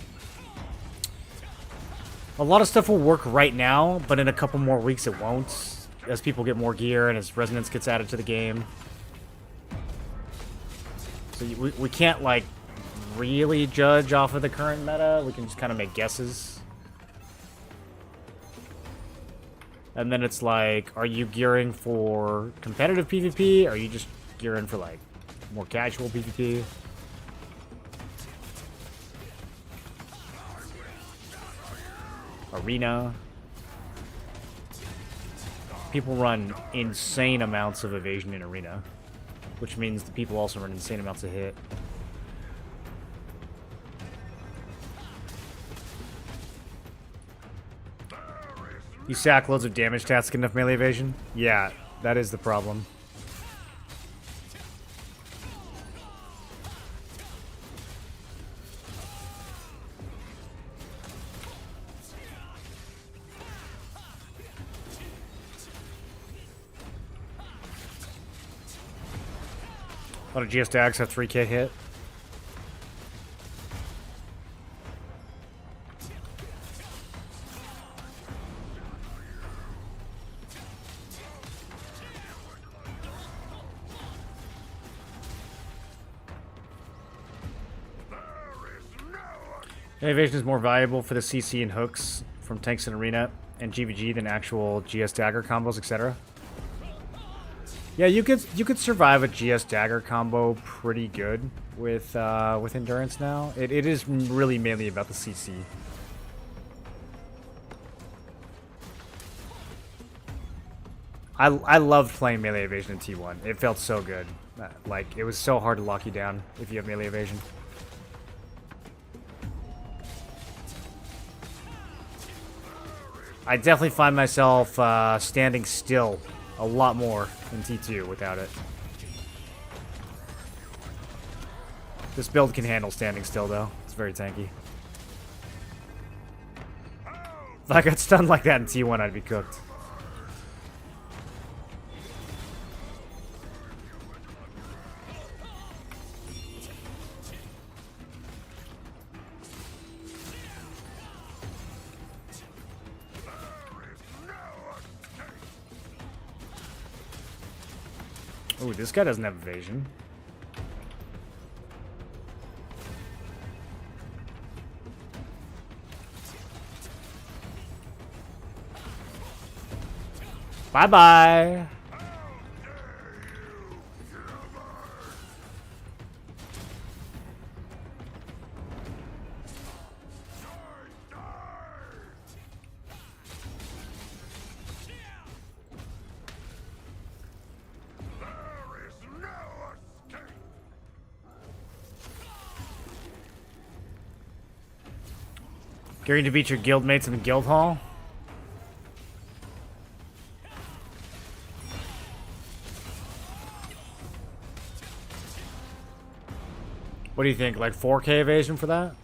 a lot of stuff will work right now, but in a couple more weeks it won't. As people get more gear and as resonance gets added to the game. So we can't, like, really judge off of the current meta. We can just kind of make guesses. And then it's like, are you gearing for competitive PvP? Or are you just gearing for like more casual PvP? Arena. People run insane amounts of evasion in arena, which means the people also run insane amounts of hit. You sack loads of damage stats, get enough melee evasion? Yeah, that is the problem. A lot of GS Dags have 3k hit. Evasion is more valuable for the CC and hooks from tanks in arena and GVG than actual GS dagger combos, etc. Yeah, you could survive a GS dagger combo pretty good with endurance now. It is really mainly about the CC. I loved playing melee evasion in T1. It felt so good. Like, it was so hard to lock you down if you have melee evasion. I definitely find myself standing still a lot more in T2 without it. This build can handle standing still, though. It's very tanky. If I got stunned like that in T1, I'd be cooked. Ooh, this guy doesn't have evasion. Bye-bye. Gearing to beat your guildmates in the guild hall? What do you think? Like 4K evasion for that?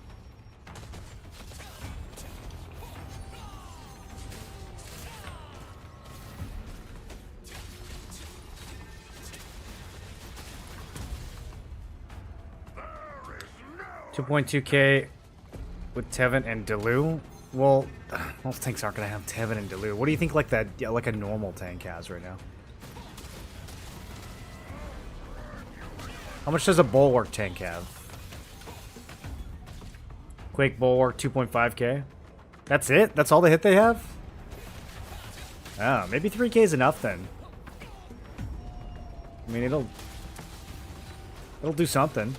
2.2k with Tevin and Delu. Well, most tanks aren't gonna have Tevin and Delu. What do you think like that? Yeah, like a normal tank has right now? How much does a Bulwark tank have? Quake Bulwark 2.5k. That's it? That's all the hit they have? Oh, maybe 3k is enough then. I mean, it'll do something.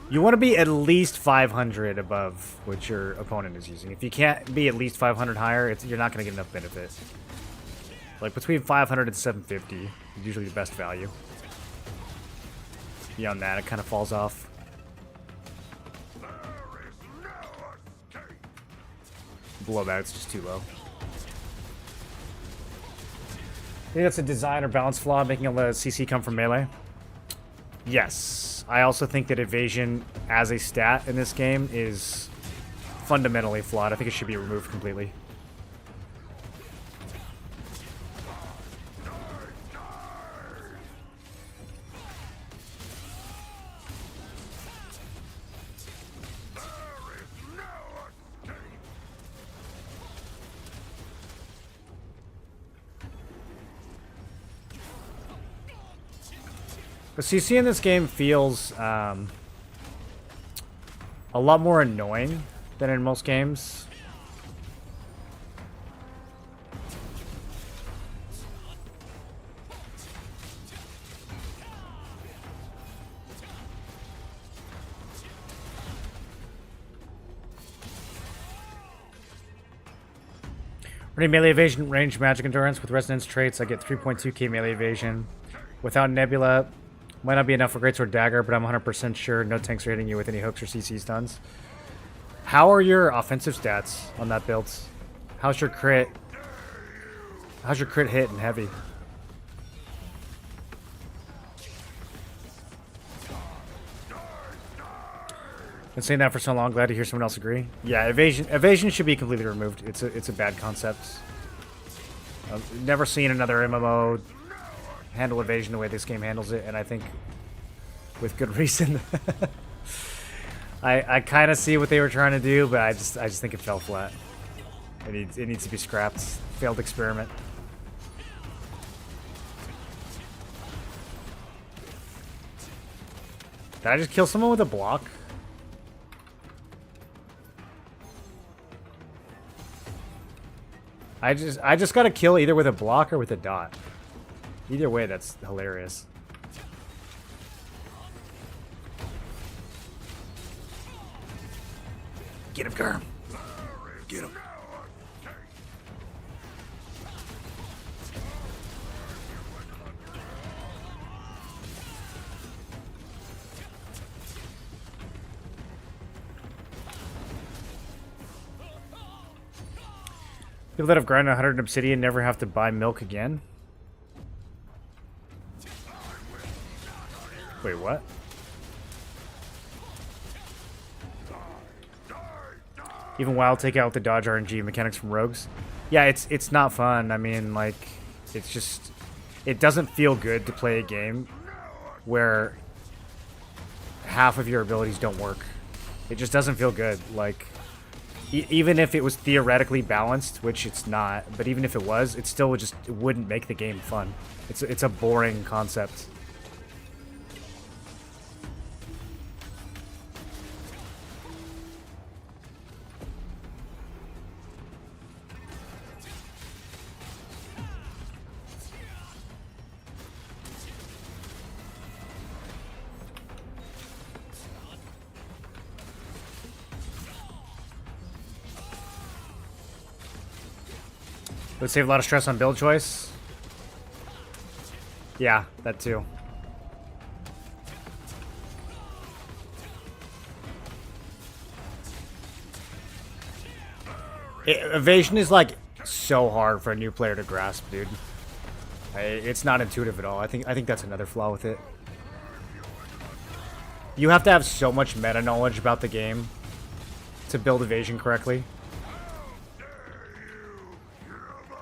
You want to be at least 500 above what your opponent is using. If you can't be at least 500 higher, you're not going to get enough benefit. Like between 500 and 750 is usually the best value. Beyond that, it kind of falls off. Below that, it's just too low. I think that's a design or balance flaw, making all the CC come from melee. Yes. I also think that evasion as a stat in this game is fundamentally flawed. I think it should be removed completely. The CC in this game feels a lot more annoying than in most games. Running melee evasion, range, magic endurance with resonance traits, I get 3.2k melee evasion. Without Nebula, might not be enough for Greatsword Dagger, but I'm 100% sure no tanks are hitting you with any hooks or CC stuns. How are your offensive stats on that build? How's your crit? How's your crit hit and heavy? Been saying that for so long. Glad to hear someone else agree. Yeah, evasion should be completely removed. It's a bad concept. I've never seen another MMO handle evasion the way this game handles it, and I think with good reason. I kind of see what they were trying to do, but I just think it fell flat. It needs to be scrapped. Failed experiment. Did I just kill someone with a block? I just got to kill either with a block or with a dot. Either way, that's hilarious. Get him, Gurm. Get him. People that have grinded 100 obsidian never have to buy milk again. Wait, what? Even WoW take out the dodge RNG mechanics from rogues. Yeah, it's not fun. I mean, like, it's just, it doesn't feel good to play a game where half of your abilities don't work. It just doesn't feel good. Like, even if it was theoretically balanced, which it's not, but even if it was, it still would it wouldn't make the game fun. It's a boring concept. Would save a lot of stress on build choice. Yeah, that too. Evasion is like so hard for a new player to grasp, dude. It's not intuitive at all. I think that's another flaw with it. You have to have so much meta knowledge about the game to build evasion correctly.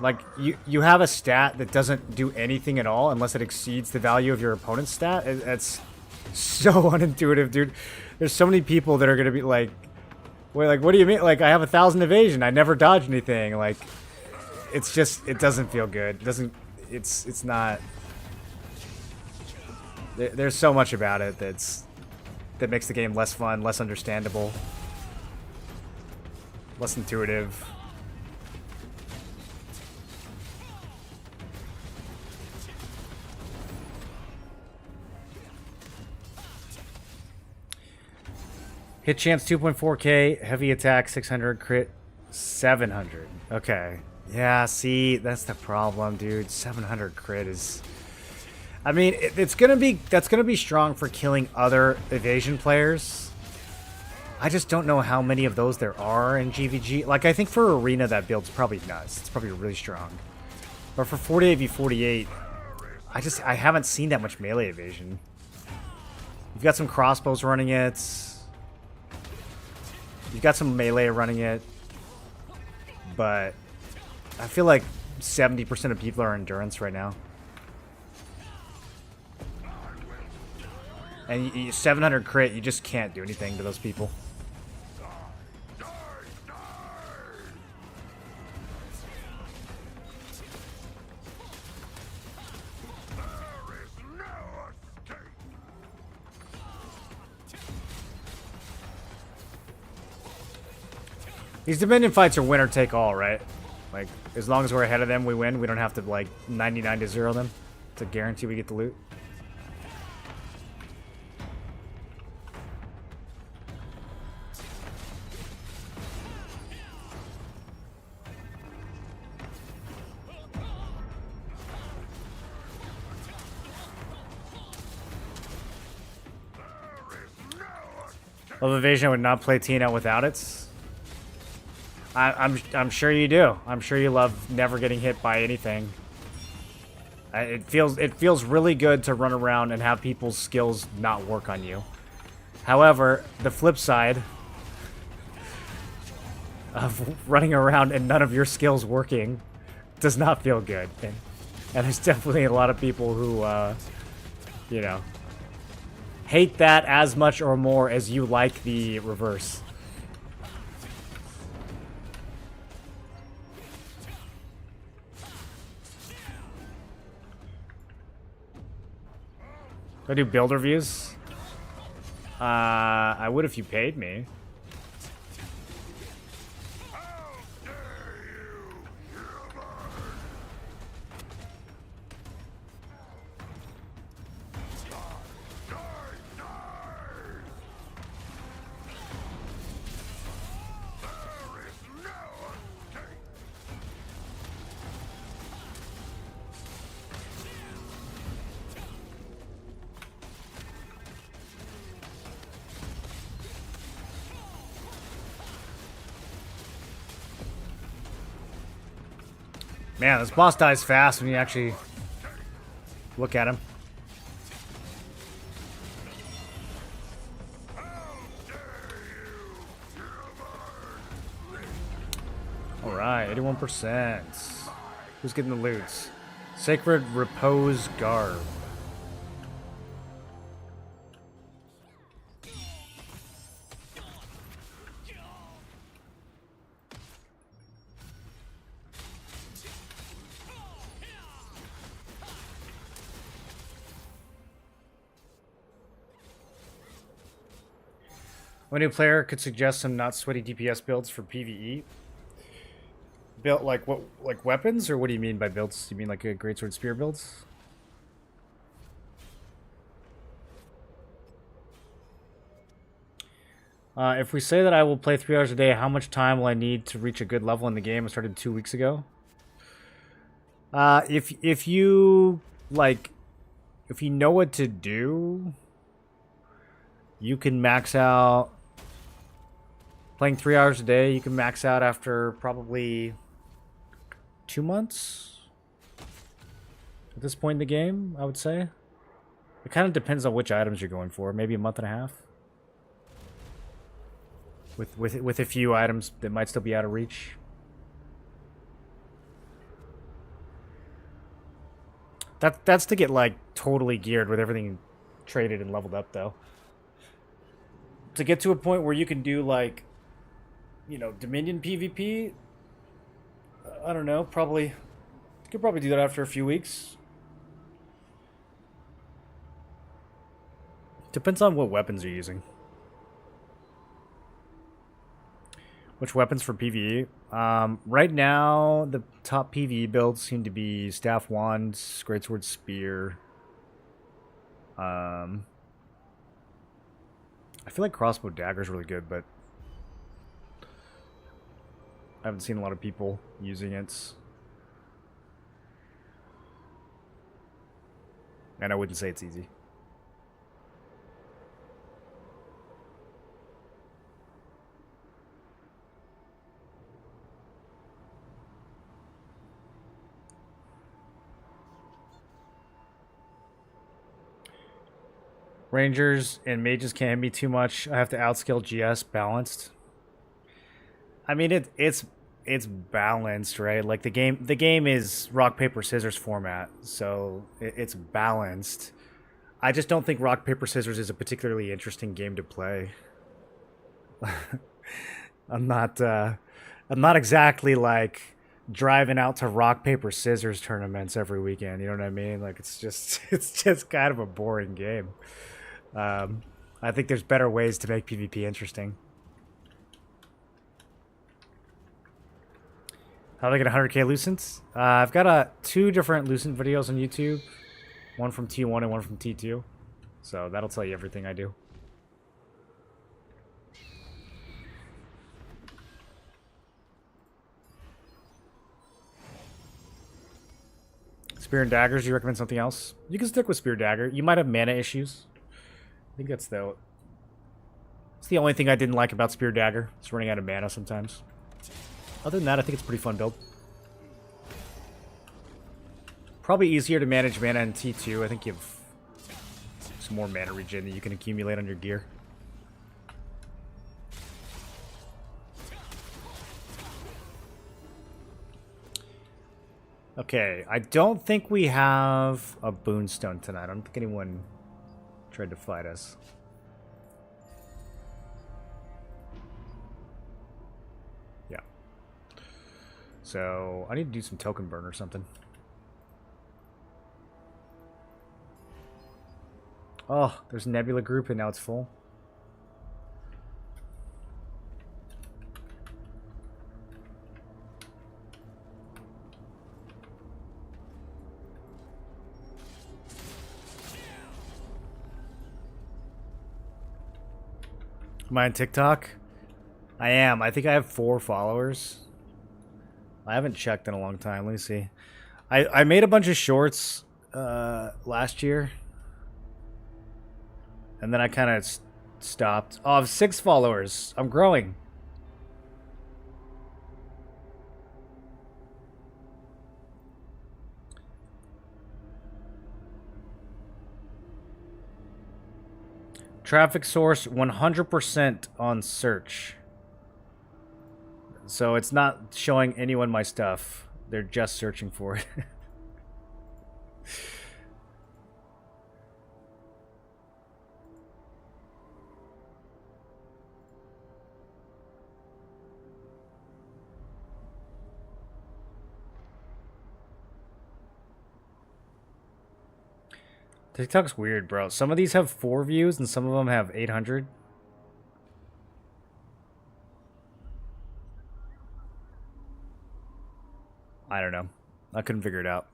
Like, you have a stat that doesn't do anything at all unless it exceeds the value of your opponent's stat. It's so unintuitive, dude. There's so many people that are going to be like, wait, like, what do you mean? Like, I have 1,000 evasion. I never dodge anything. Like, it's just, it doesn't feel good. It doesn't, it's not. There's so much about it that makes the game less fun, less understandable, less intuitive. Hit chance 2.4k, heavy attack 600, crit 700. Okay. Yeah, see, that's the problem, dude. 700 crit is... I mean, that's gonna be strong for killing other evasion players. I just don't know how many of those there are in GVG. Like, I think for Arena, that build's probably nuts. It's probably really strong. But for 48v48, I haven't seen that much melee evasion. You've got some crossbows running it. You've got some melee running it. But I feel like 70% of people are endurance right now. And 700 crit, you just can't do anything to those people. These Dominion fights are winner take all, right? Like, as long as we're ahead of them, we win. We don't have to, like, 99 to 0 them. It's a guarantee we get the loot. Love Evasion would not play TNL without it. I'm sure you do. I'm sure you love never getting hit by anything. It feels really good to run around and have people's skills not work on you. However, the flip side of running around and none of your skills working does not feel good. And there's definitely a lot of people who, you know, hate that as much or more as you like the reverse. Do I do build reviews? I would if you paid me. Man, this boss dies fast when you actually look at him. Alright, 81%. Who's getting the loots? Sacred Repose Garb. A new player could suggest some not sweaty DPS builds for PvE. Built like what, like weapons, or what do you mean by builds? You mean like a greatsword spear builds? If we say that I will play 3 hours a day, how much time will I need to reach a good level in the game? I started 2 weeks ago. If you like, if you know what to do, you can max out. Playing 3 hours a day, you can max out after probably 2 months. At this point in the game, I would say. It kind of depends on which items you're going for. Maybe a month and a half. With a few items that might still be out of reach. That's to get like totally geared with everything traded and leveled up though. To get to a point where you can do like, you know, Dominion PvP. I don't know. You could probably do that after a few weeks. Depends on what weapons you're using. Which weapons for PvE? Right now, the top PvE builds seem to be Staff Wands, Greatsword Spear. I feel like Crossbow Dagger is really good, but I haven't seen a lot of people using it. And I wouldn't say it's easy. Rangers and mages can't be too much. I have to outskill GS balanced. I mean it's balanced, right? Like the game is rock paper scissors format, so it's balanced. I just don't think rock paper scissors is a particularly interesting game to play. I'm not exactly like driving out to rock paper scissors tournaments every weekend. You know what I mean? Like it's just kind of a boring game. I think there's better ways to make PvP interesting. How do I get 100k Lucent? I've got 2 different Lucent videos on YouTube. One from T1 and one from T2. So that'll tell you everything I do. Spear and daggers, do you recommend something else? You can stick with spear dagger. You might have mana issues. I think it's the only thing I didn't like about spear dagger. It's running out of mana sometimes. Other than that, I think it's a pretty fun build. Probably easier to manage mana in T2. I think you have some more mana regen that you can accumulate on your gear. Okay, I don't think we have a boonstone tonight. I don't think anyone tried to fight us. Yeah. So, I need to do some token burn or something. Oh, there's a Nebula group and now it's full. Am I on TikTok? I am. I think I have 4 followers. I haven't checked in a long time. Let me see. I made a bunch of shorts last year. And then I kind of stopped. Oh, I have 6 followers. I'm growing. Traffic source 100% on search. So it's not showing anyone my stuff. They're just searching for it. TikTok's weird, bro. Some of these have 4 views and some of them have 800. I don't know. I couldn't figure it out.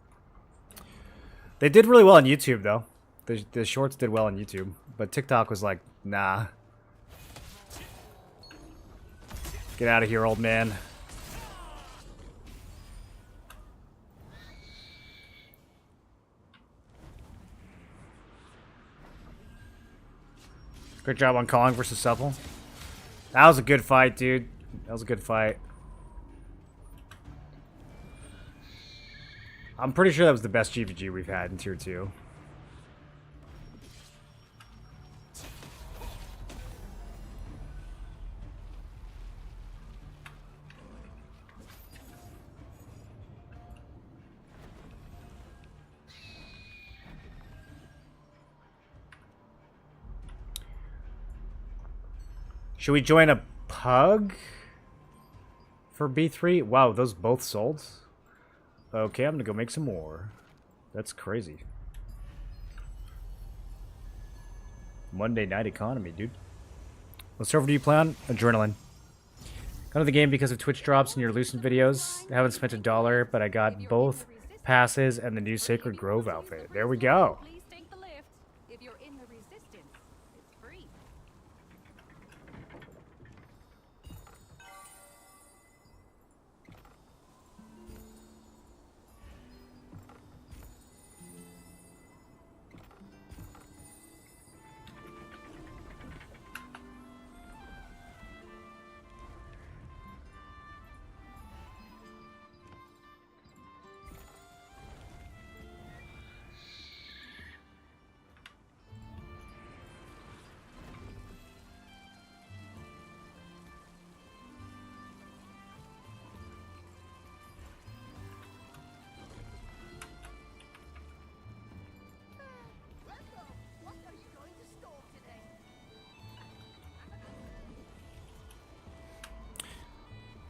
They did really well on YouTube, though. The shorts did well on YouTube. But TikTok was like, nah. Get out of here, old man. Great job on calling versus Supple. That was a good fight, dude. That was a good fight. I'm pretty sure that was the best GVG we've had in Tier 2. Should we join a pug for B3? Wow, those both sold. Okay, I'm gonna go make some more. That's crazy. Monday night economy, dude. What server do you play on? Adrenaline. Got to the game because of Twitch drops and your Lucent videos. I haven't spent $1, but I got both passes and the new Sacred Grove outfit. There we go. Please take the lift. If you're in the resistance, it's free.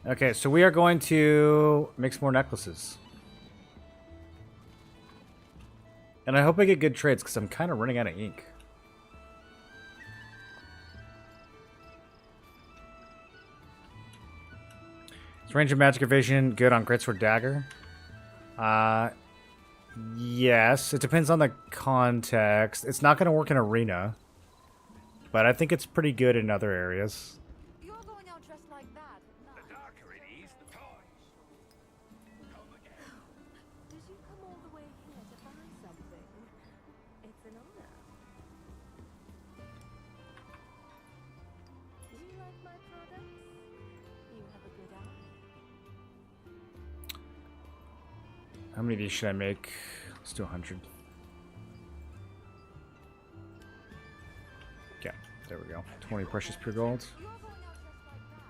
Okay, so we are going to make some more necklaces. And I hope I get good trades, because I'm kind of running out of ink. Is range of magic evasion good on Greatsword Dagger? Yes. It depends on the context. It's not going to work in Arena. But I think it's pretty good in other areas. You're going out dressed like that. The darker it is, the toys. Come again. Did you come all the way here to buy something? It's an honor. Do you like my products? You have a good eye. How many of these should I make? Let's do 100. Yeah, there we go. 20 precious pure gold. You're going out dressed like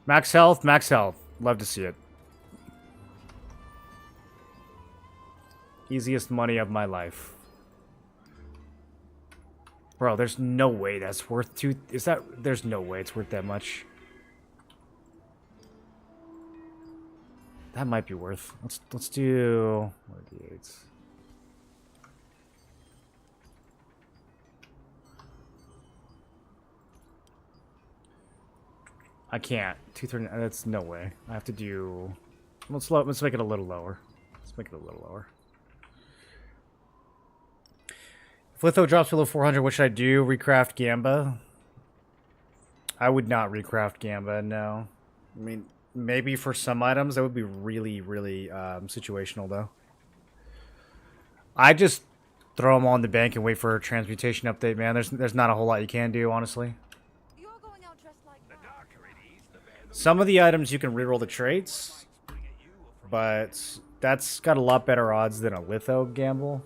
Max health, max health. Love to see it. Easiest money of my life. Bro, there's no way that's worth two. Is that? There's no way it's worth that much. That might be worth. Let's do. What are the eights? I can't. 230. That's no way. I have to do. Let's make it a little lower. Let's make it a little lower. If litho drops below 400, what should I do? Recraft Gamba? I would not recraft Gamba. No. I mean, maybe for some items that would be really, really situational though. I just throw them all in the bank and wait for a transmutation update, man. There's not a whole lot you can do, honestly. you're going out dressed like The that. darker it is, the better. Some of the items you can reroll the traits, but that's got a lot better odds than a litho gamble.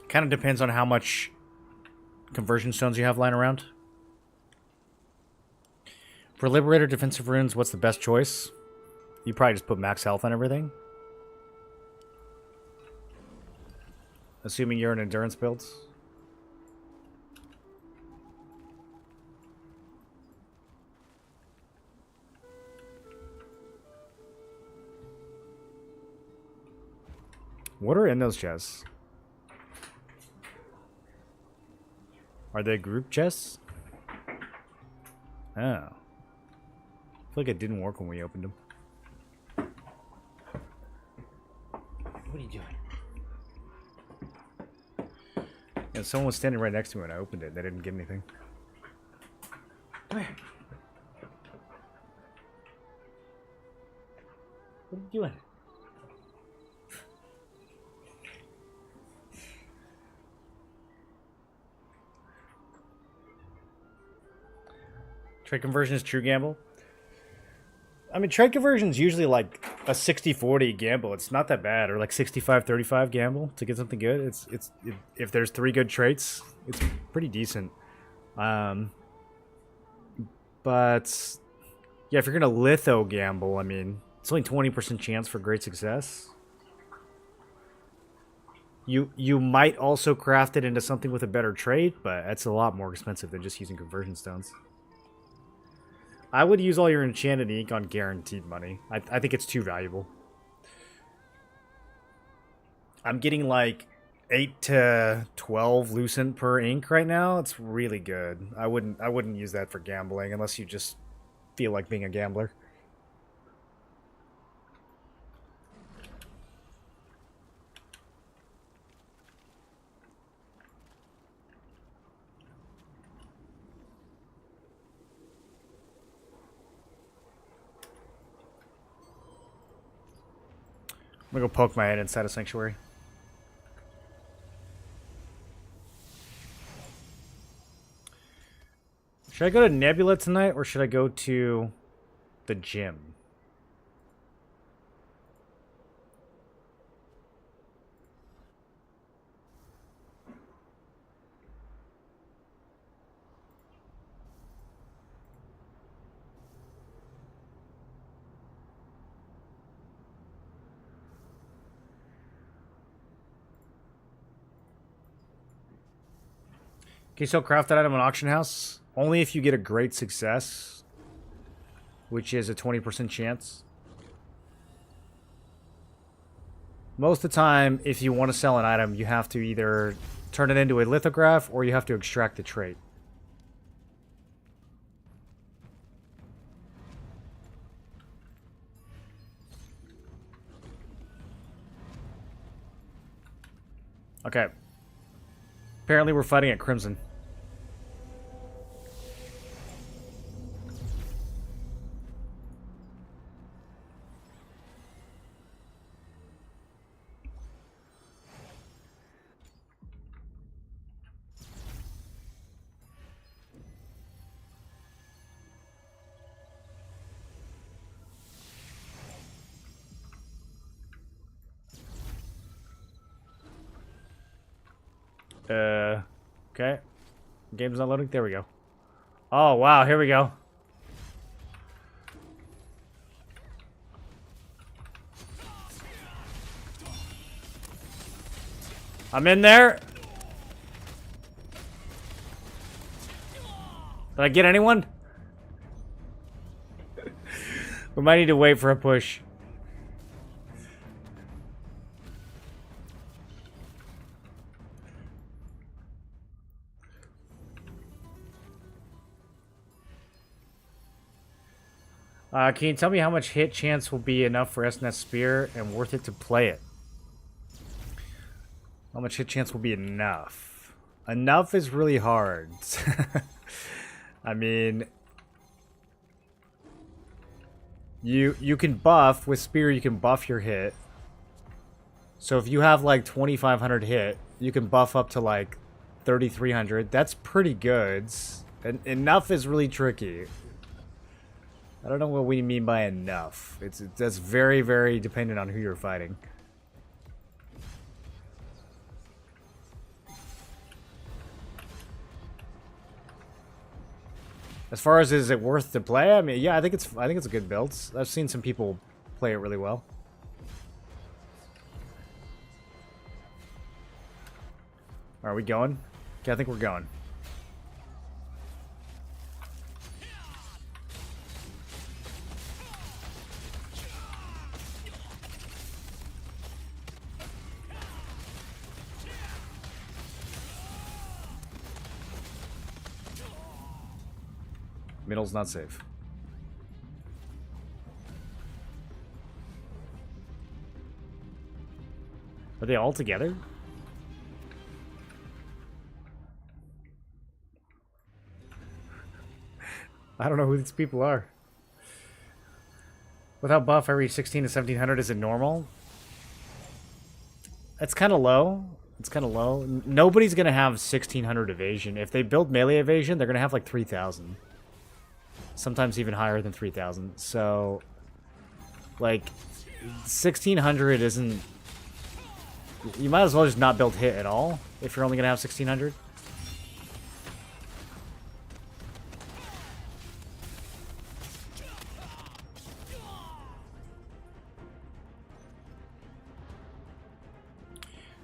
Kind of depends on how much conversion stones you have lying around. For Liberator defensive runes, what's the best choice? You probably just put max health on everything. Assuming you're an endurance build. What are in those chests? Are they group chests? Oh. I feel like it didn't work when we opened them. What are you doing? Yeah, someone was standing right next to me when I opened it. They didn't give anything. Come here. What are you doing? Trade conversion is true gamble. I mean, trade conversion's usually like a 60-40 gamble. It's not that bad, or like 65-35 gamble to get something good. It's if there's 3 good traits, it's pretty decent. But yeah, if you're gonna litho gamble, I mean, it's only 20% chance for great success. You might also craft it into something with a better trait, but that's a lot more expensive than just using conversion stones. I would use all your enchanted ink on guaranteed money. I think it's too valuable. I'm getting like 8 to 12 Lucent per ink right now. It's really good. I wouldn't use that for gambling unless you just feel like being a gambler. I'm gonna go poke my head inside a sanctuary. Should I go to Nebula tonight, or should I go to the gym? Can you sell craft that item on auction house? Only if you get a great success, which is a 20% chance. Most of the time, if you want to sell an item, you have to either turn it into a lithograph or you have to extract the trait. Okay. Apparently we're fighting at Crimson. Okay. Game's not loading. There we go. Oh, wow. Here we go. I'm in there. Did I get anyone? We might need to wait for a push. Can you tell me how much hit chance will be enough for SNES Spear and worth it to play it? How much hit chance will be enough? Enough is really hard. I mean, you can buff with Spear. You can buff your hit. So if you have like 2,500 hit, you can buff up to like 3,300. That's pretty good. And enough is really tricky. I don't know what we mean by enough. That's very, very dependent on who you're fighting. As far as is it worth to play? I mean, yeah, I think it's a good build. I've seen some people play it really well. Are we going? Okay, I think we're going. Middle's not safe. Are they all together? I don't know who these people are. Without buff, every 16 to 1700 is it normal? That's kind of low. It's kind of low. Nobody's going to have 1600 evasion. If they build melee evasion, they're going to have like 3000. Sometimes even higher than 3,000. So Like, 1600 isn't... You might as well just not build hit at all if you're only going to have 1600.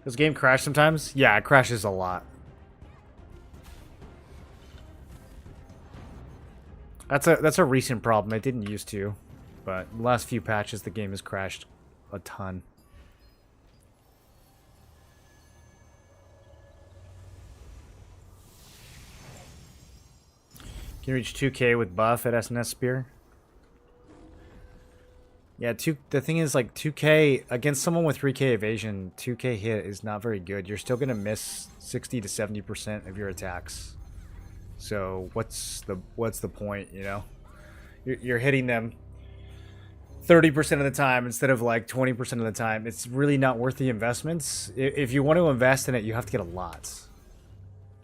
Does the game crash sometimes? Yeah, it crashes a lot. That's a recent problem. It didn't used to, but the last few patches the game has crashed a ton. Can you reach 2K with buff at SNS Spear? Yeah, the thing is, like, 2K against someone with 3K evasion, 2K hit is not very good. You're still gonna miss 60 to 70% of your attacks. So what's the point, you know? You're hitting them 30% of the time instead of like 20% of the time. It's really not worth the investments. If you want to invest in it, you have to get a lot.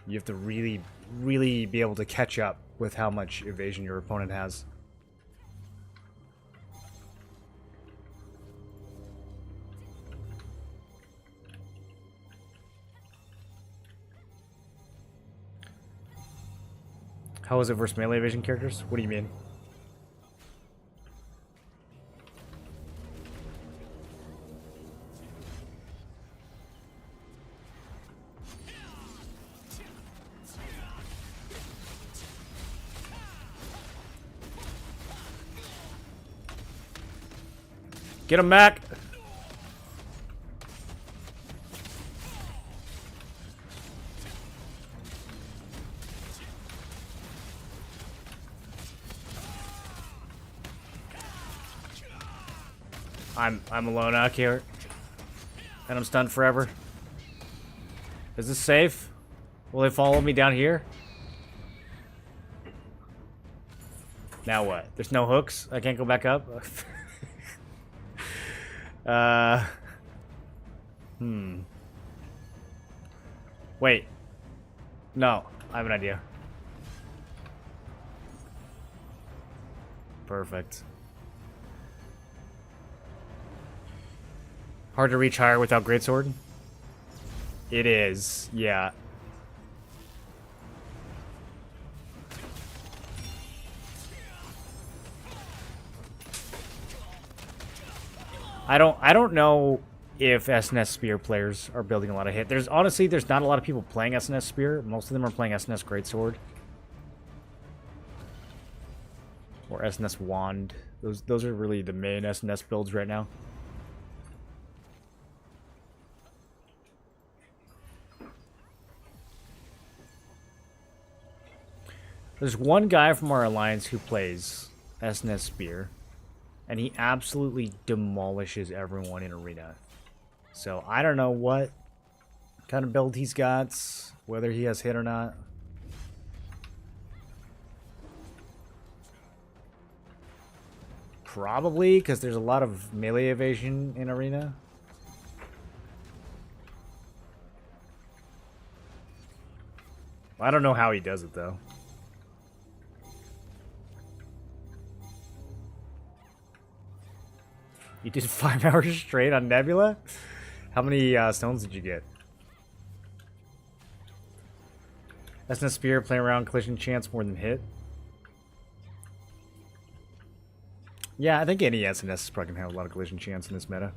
You have to really, really be able to catch up with how much evasion your opponent has. How is it versus melee evasion characters? What do you mean? Get him back! I'm alone out here. And I'm stunned forever. Is this safe? Will they follow me down here? Now what? There's no hooks? I can't go back up? Wait. No, I have an idea. Perfect. Hard to reach higher without greatsword? It is, yeah. I don't know if SNS Spear players are building a lot of hit. There's not a lot of people playing SNS Spear. Most of them are playing SNS Greatsword. Or SNS Wand. Those are really the main SNS builds right now. There's one guy from our alliance who plays SNS Spear, and he absolutely demolishes everyone in Arena. So I don't know what kind of build he's got, whether he has hit or not. Probably, because there's a lot of melee evasion in Arena. I don't know how he does it, though. You did 5 hours straight on Nebula? How many stones did you get? SNS Spear, playing around, collision chance more than hit. Yeah, I think any SNS is probably going to have a lot of collision chance in this meta.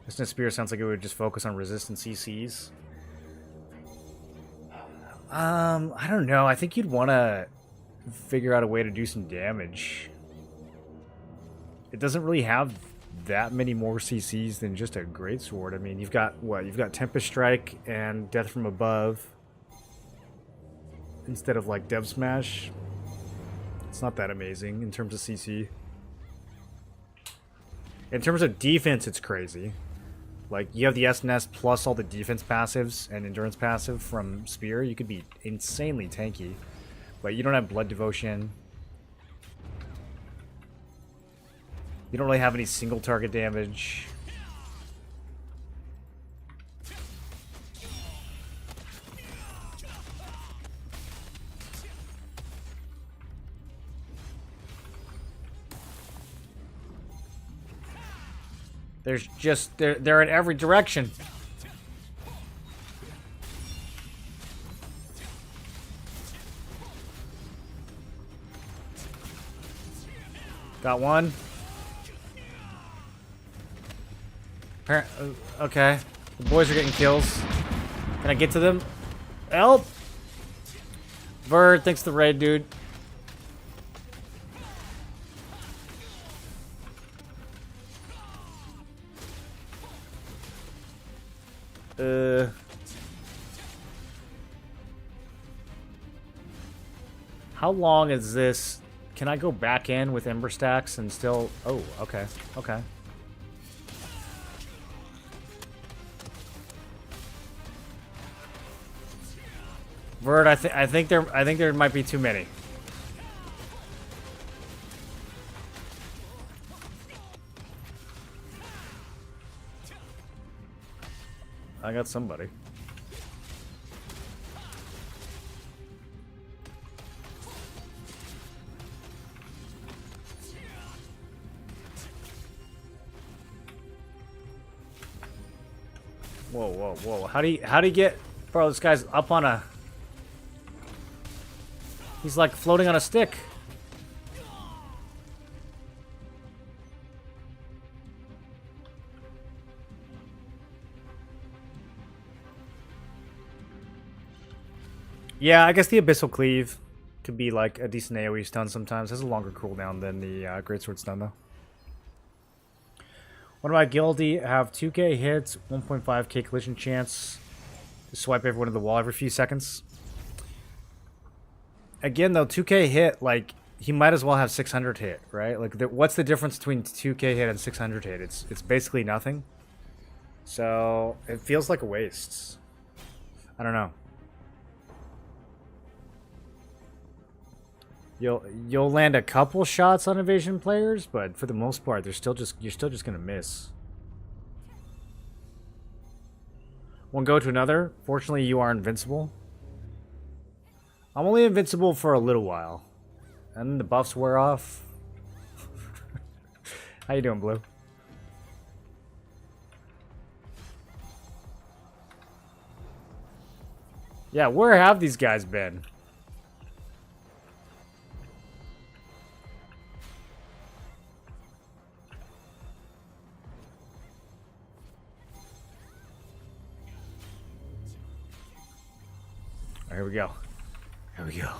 SNS Spear sounds like it would just focus on resistant CCs. I don't know. I think you'd want to figure out a way to do some damage. It doesn't really have that many more CCs than just a greatsword. I mean, you've got what? You've got Tempest Strike and Death from Above instead of like Dev Smash. It's not that amazing in terms of CC. In terms of defense, it's crazy. Like, you have the SNS plus all the defense passives and endurance passive from Spear. You could be insanely tanky. But you don't have Blood Devotion. You don't really have any single target damage. There's just they're in every direction. Got one. Okay. The boys are getting kills. Can I get to them? Help! Bird, thanks for the raid, dude. How long is this? Can I go back in with Ember stacks and still... Oh, okay. Okay. Verd, I think there might be too many. I got somebody. Whoa, whoa, whoa. How do you get... Bro, this guy's up on a... He's like floating on a stick. Yeah, I guess the Abyssal Cleave could be like a decent AoE stun sometimes. Has a longer cooldown than the Greatsword stun though. What about Guildy? Have 2k hits, 1.5k collision chance to swipe everyone to the wall every few seconds. Again though, 2k hit, like, he might as well have 600 hit, right? Like, what's the difference between 2k hit and 600 hit? It's basically nothing. So, it feels like a waste. I don't know. You'll land a couple shots on evasion players, but for the most part, you're still just gonna miss. One go to another. Fortunately, you are invincible. I'm only invincible for a little while, and then the buffs wear off. How you doing, Blue? Yeah, where have these guys been? Here we go. Here we go.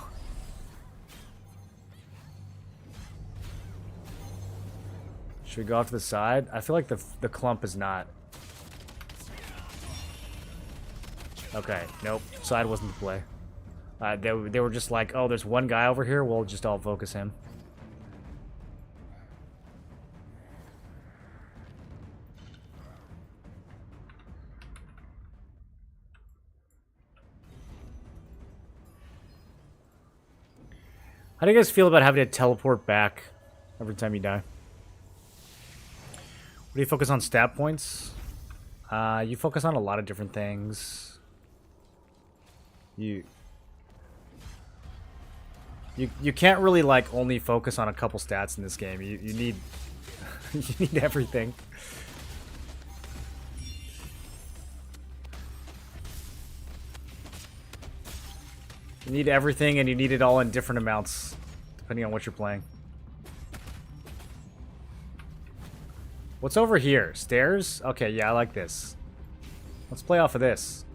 Should we go off to the side? I feel like the clump is not. Okay, nope. Side wasn't the play. They were just like, oh, there's one guy over here. We'll just all focus him. How do you guys feel about having to teleport back every time you die? What do you focus on? Stat points? You focus on a lot of different things. You can't really like only focus on a couple stats in this game. You need you need everything. You need everything, and you need it all in different amounts, depending on what you're playing. What's over here? Stairs? Okay, yeah, I like this. Let's play off of this.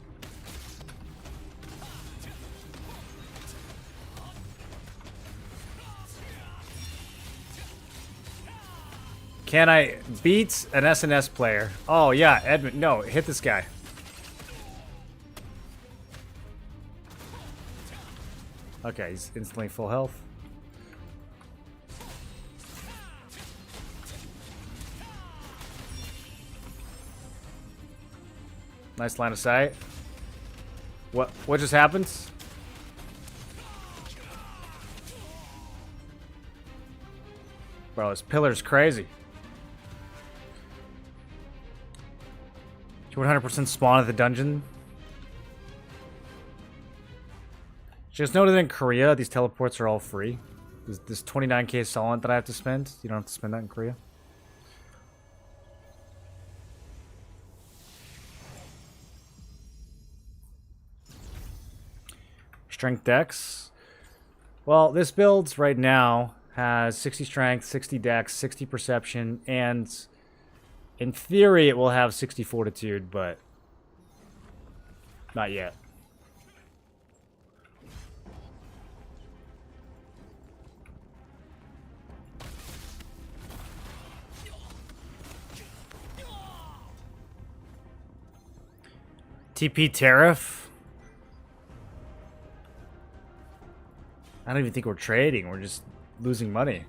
Can I beat an SNS player? Oh, yeah, Edmund. No, hit this guy. Okay, he's instantly full health. Nice line of sight. What just happened? Bro, this pillar's crazy. You 100% spawn at the dungeon. Just know that in Korea, these teleports are all free. This 29k solent that I have to spend, you don't have to spend that in Korea. Strength dex. Well, this build right now has 60 strength, 60 dex, 60 perception, and in theory it will have 60 fortitude, but not yet. TP tariff? I don't even think we're trading. We're just losing money.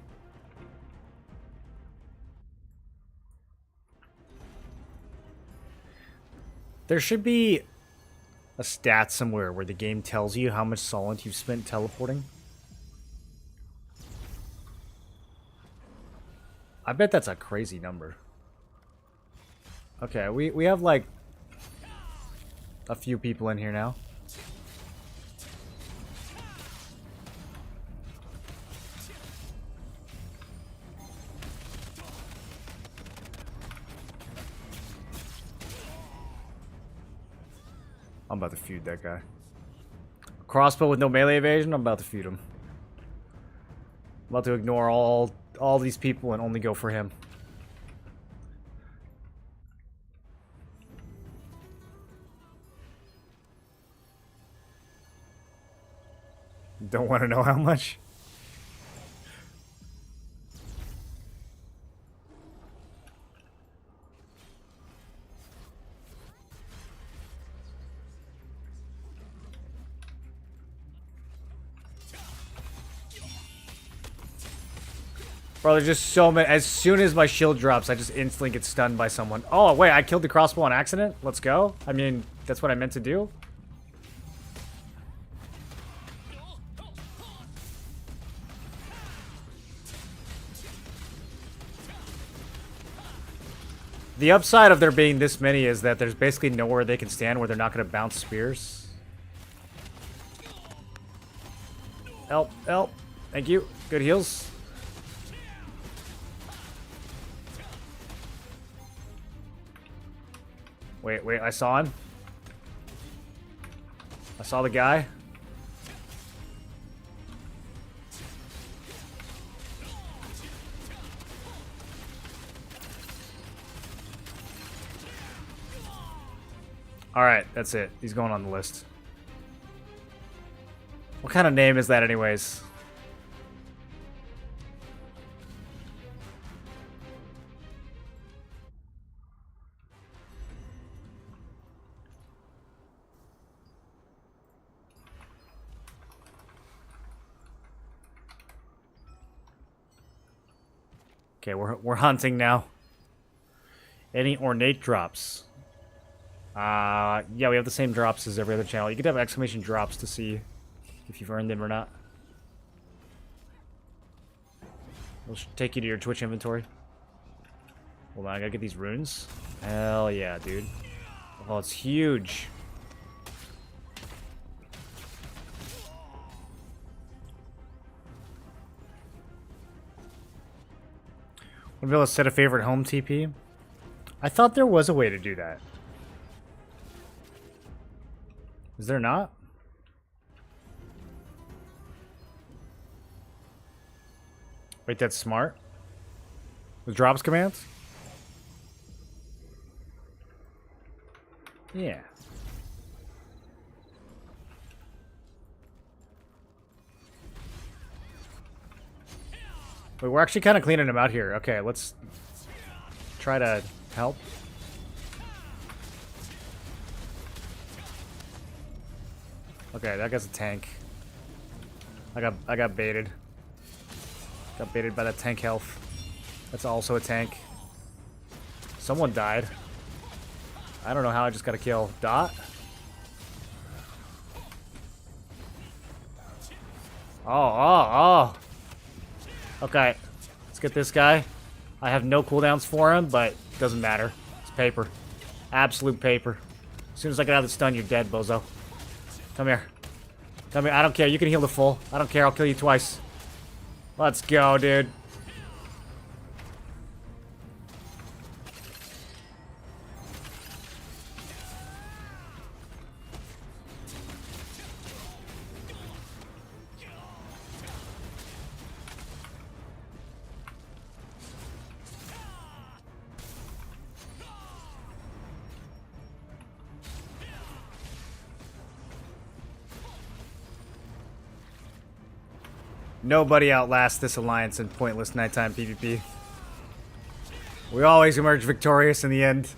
There should be a stat somewhere where the game tells you how much solent you've spent teleporting. I bet that's a crazy number. Okay, we have like a few people in here now. I'm about to feud that guy. Crossbow with no melee evasion, I'm about to feud him. I'm about to ignore all these people and only go for him. Don't want to know how much? Bro, there's just so many. As soon as my shield drops, I just instantly get stunned by someone. Oh, wait, I killed the crossbow on accident? Let's go. I mean, that's what I meant to do. The upside of there being this many is that there's basically nowhere they can stand where they're not going to bounce spears. Help, help. Thank you. Good heals. Wait, I saw him. I saw the guy. Alright, that's it. He's going on the list. What kind of name is that anyways? Okay, we're hunting now. Any ornate drops? Yeah, we have the same drops as every other channel. You could have exclamation drops to see if you've earned them or not. We'll take you to your Twitch inventory. Hold on, I gotta get these runes. Hell yeah, dude. Oh, it's huge. Want to be able to set a favorite home TP? I thought there was a way to do that. Is there not? Wait, that's smart. The drops commands? Yeah. Wait, we're actually kind of cleaning them out here. Okay, let's try to help. Okay, that guy's a tank. I got baited. Got baited by that tank health. That's also a tank. Someone died. I don't know how I just got a kill. Dot? Oh. Okay, let's get this guy. I have no cooldowns for him, but it doesn't matter. It's paper. Absolute paper. As soon as I get out of the stun, you're dead, bozo. Come here. Come here. I don't care. You can heal the full. I don't care. I'll kill you twice. Let's go, dude. Nobody outlasts this alliance in pointless nighttime PvP. We always emerge victorious in the end.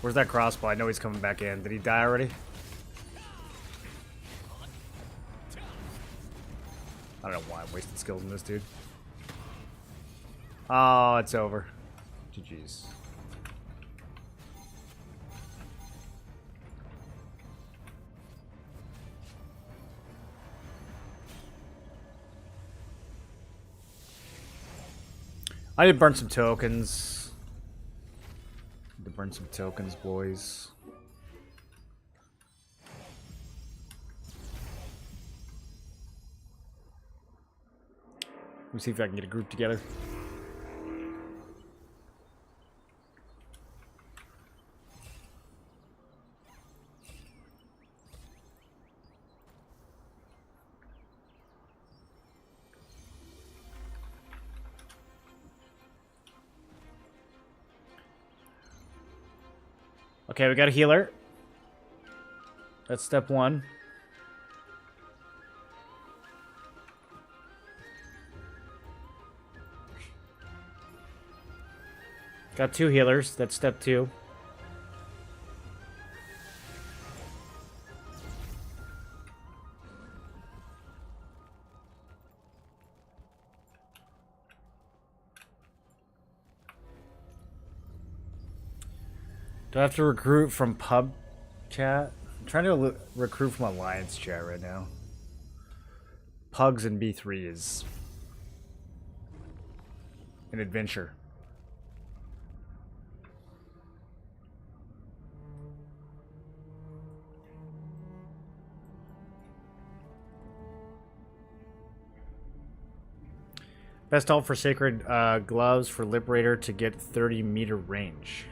Where's that crossbow? I know he's coming back in. Did he die already? I don't know why I'm wasting skills on this dude. Oh, it's over. GG's. I need to burn some tokens. Need to burn some tokens, boys. Let me see if I can get a group together. Okay, we got a healer. That's step one. Got 2 healers. That's step 2. Do I have to recruit from pub chat? I'm trying to recruit from alliance chat right now. Pugs and B3 is an adventure. Best ult for sacred gloves for Liberator to get 30-meter range.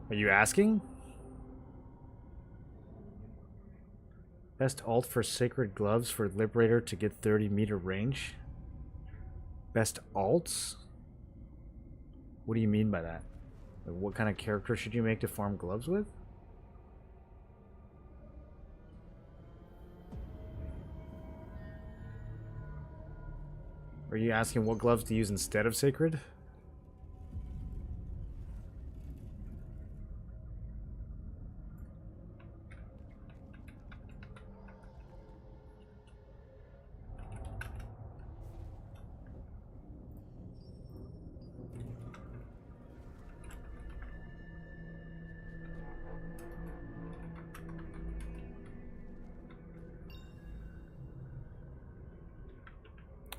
Are you asking? Best ult for sacred gloves for Liberator to get 30-meter range? Best alts? What do you mean by that? Like, what kind of character should you make to farm gloves with? Are you asking what gloves to use instead of sacred?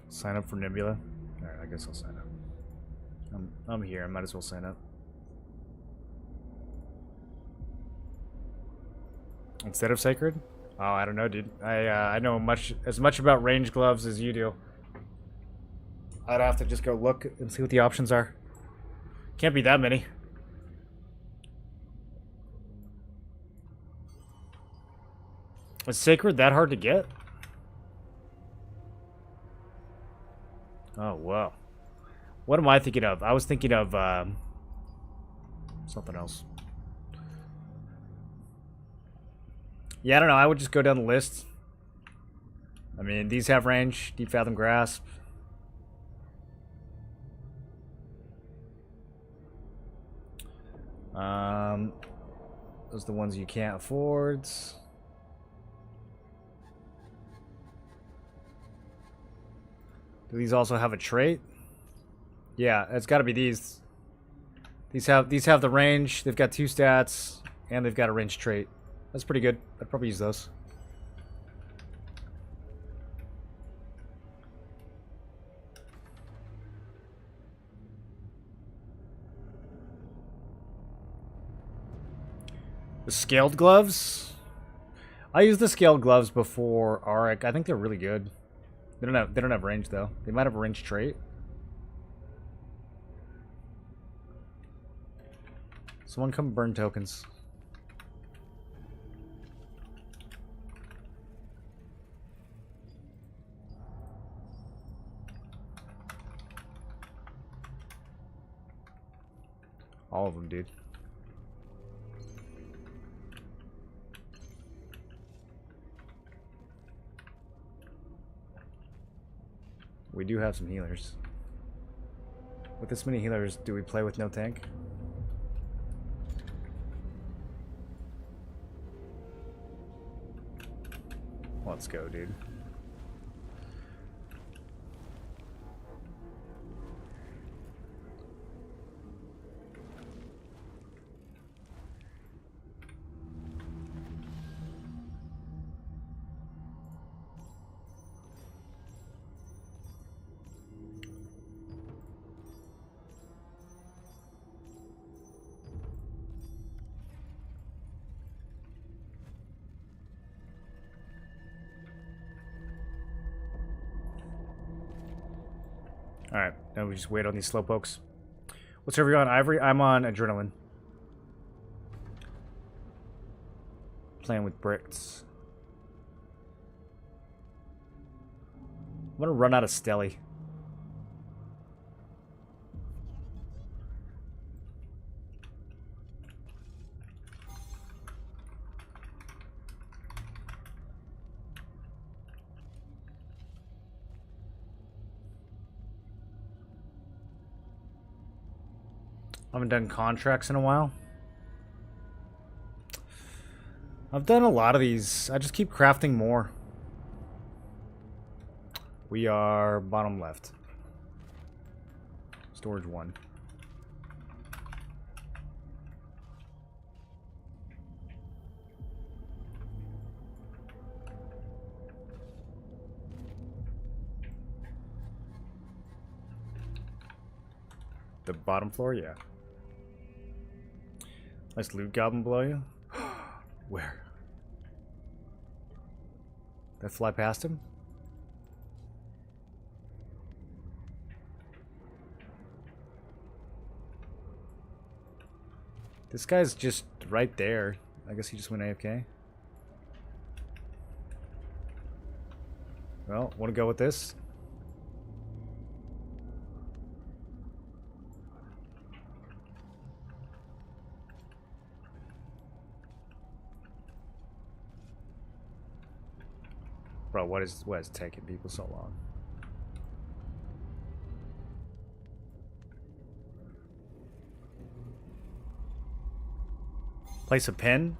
Sign up for Nebula? Alright, I guess I'll sign up. I'm here, I might as well sign up. Instead of Sacred? Oh, I don't know, dude. I know as much about range gloves as you do. I'd have to just go look and see what the options are. Can't be that many. Is Sacred that hard to get? Oh, wow. What am I thinking of? I was thinking of something else. Yeah, I don't know. I would just go down the list. I mean, these have range. Deep Fathom Grasp. Those are the ones you can't afford. Do these also have a trait? Yeah, it's got to be these. These have the range. They've got 2 stats, and they've got a range trait. That's pretty good. I'd probably use those. The scaled gloves? I used the scaled gloves before Auric. I think they're really good. They don't have range though. They might have a range trait. Someone come burn tokens. All of them, dude. We do have some healers. With this many healers, do we play with no tank? Let's go, dude. Alright, now we just wait on these slowpokes. What server are you on, Ivory? I'm on Adrenaline. Playing with bricks. I'm gonna run out of Stelly. I haven't done contracts in a while. I've done a lot of these. I just keep crafting more. We are bottom left. Storage 1. The bottom floor, yeah. Nice loot goblin below you. Where? That fly past him? This guy's just right there. I guess he just went AFK. Well, want to go with this? Bro, what is taking people so long? Place a pin?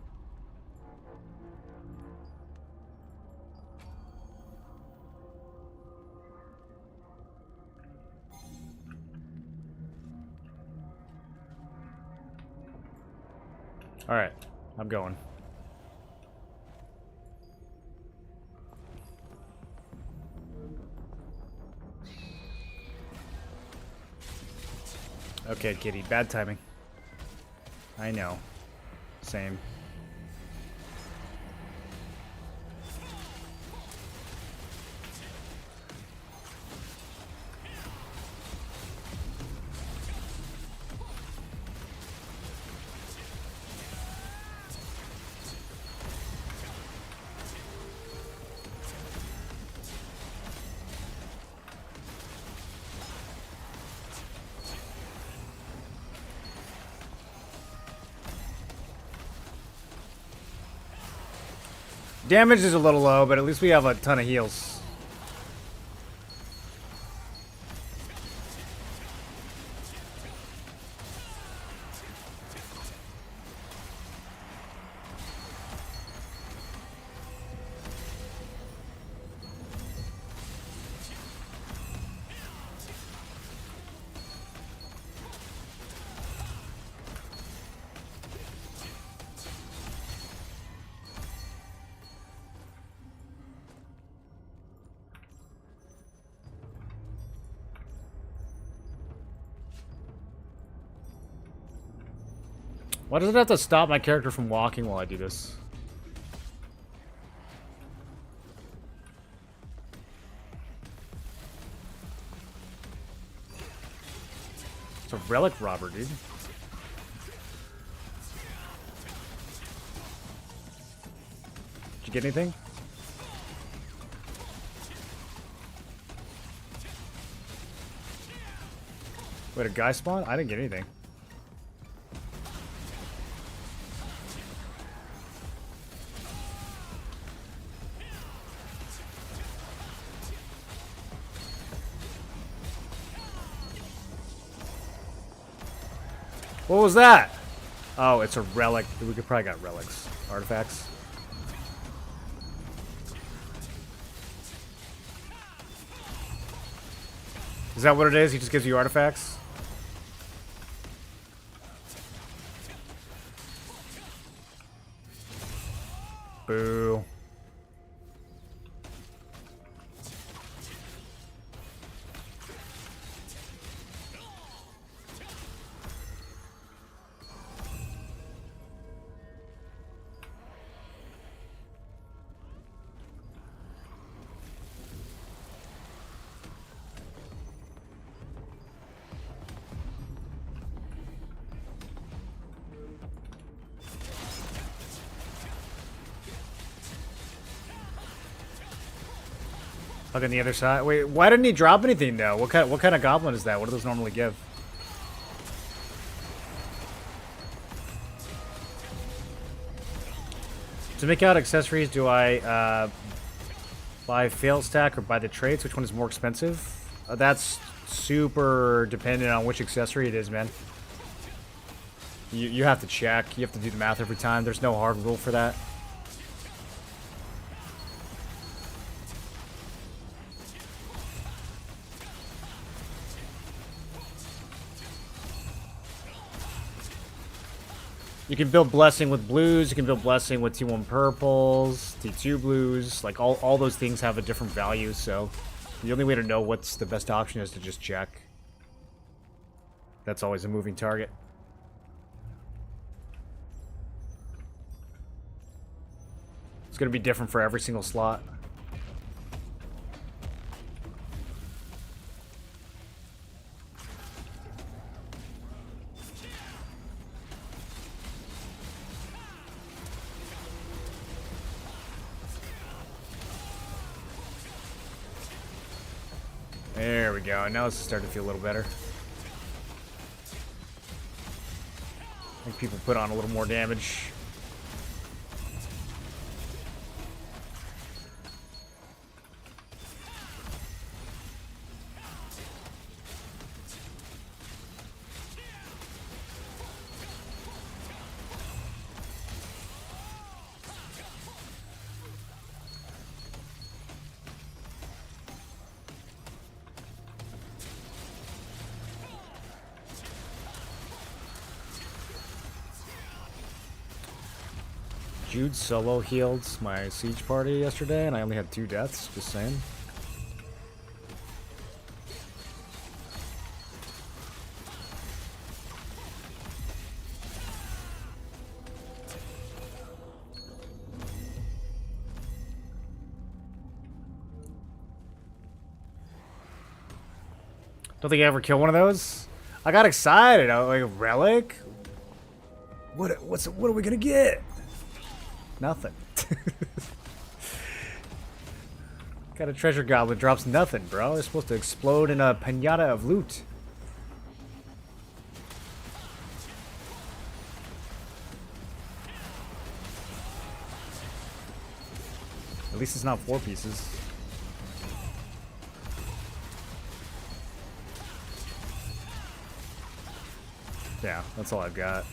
Alright, I'm going. Okay, kitty, bad timing. I know. Same. Damage is a little low, but at least we have a ton of heals. Why does it have to stop my character from walking while I do this? It's a relic robber, dude. Did you get anything? Wait, a guy spawn? I didn't get anything. What was that? Oh, it's a relic. We could probably got relics. Artifacts. Is that what it is? He just gives you artifacts? Boo. Look on the other side. Wait, why didn't he drop anything though? What kind of goblin is that? What do those normally give? To make out accessories, do I buy fail stack or buy the traits? Which one is more expensive? That's super dependent on which accessory it is, man. You have to check. You have to do the math every time. There's no hard rule for that. You can build Blessing with blues, you can build Blessing with T1 purples, T2 blues, like all those things have a different value, so the only way to know what's the best option is to just check. That's always a moving target. It's going to be different for every single slot. There we go. Now it's starting to feel a little better. I think people put on a little more damage. Jude solo healed my siege party yesterday, and I only had 2 deaths, just saying. Don't think I ever killed one of those. I got excited. I was like, relic? What are we gonna get? Nothing. Got a treasure goblin, drops nothing, bro. It's supposed to explode in a pinata of loot. At least it's not 4 pieces. Yeah, that's all I've got.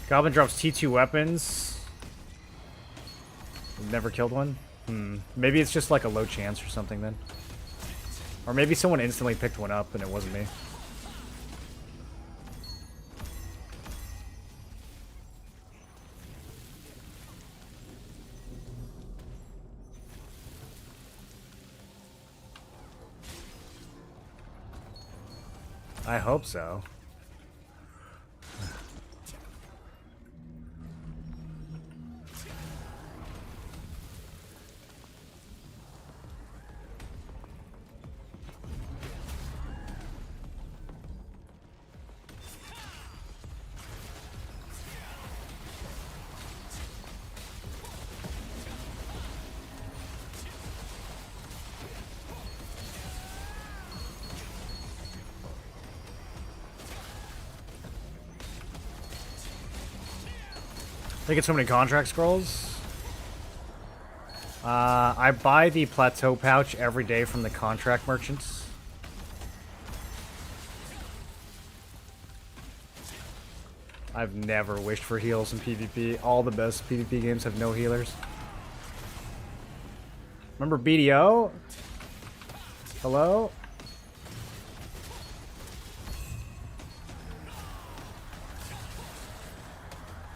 Goblin drops T2 weapons. Never killed one? Maybe it's just like a low chance or something then. Or maybe someone instantly picked one up and it wasn't me. I hope so. They get so many contract scrolls. I buy the plateau pouch every day from the contract merchants. I've never wished for heals in PvP. All the best PvP games have no healers. Remember BDO? Hello?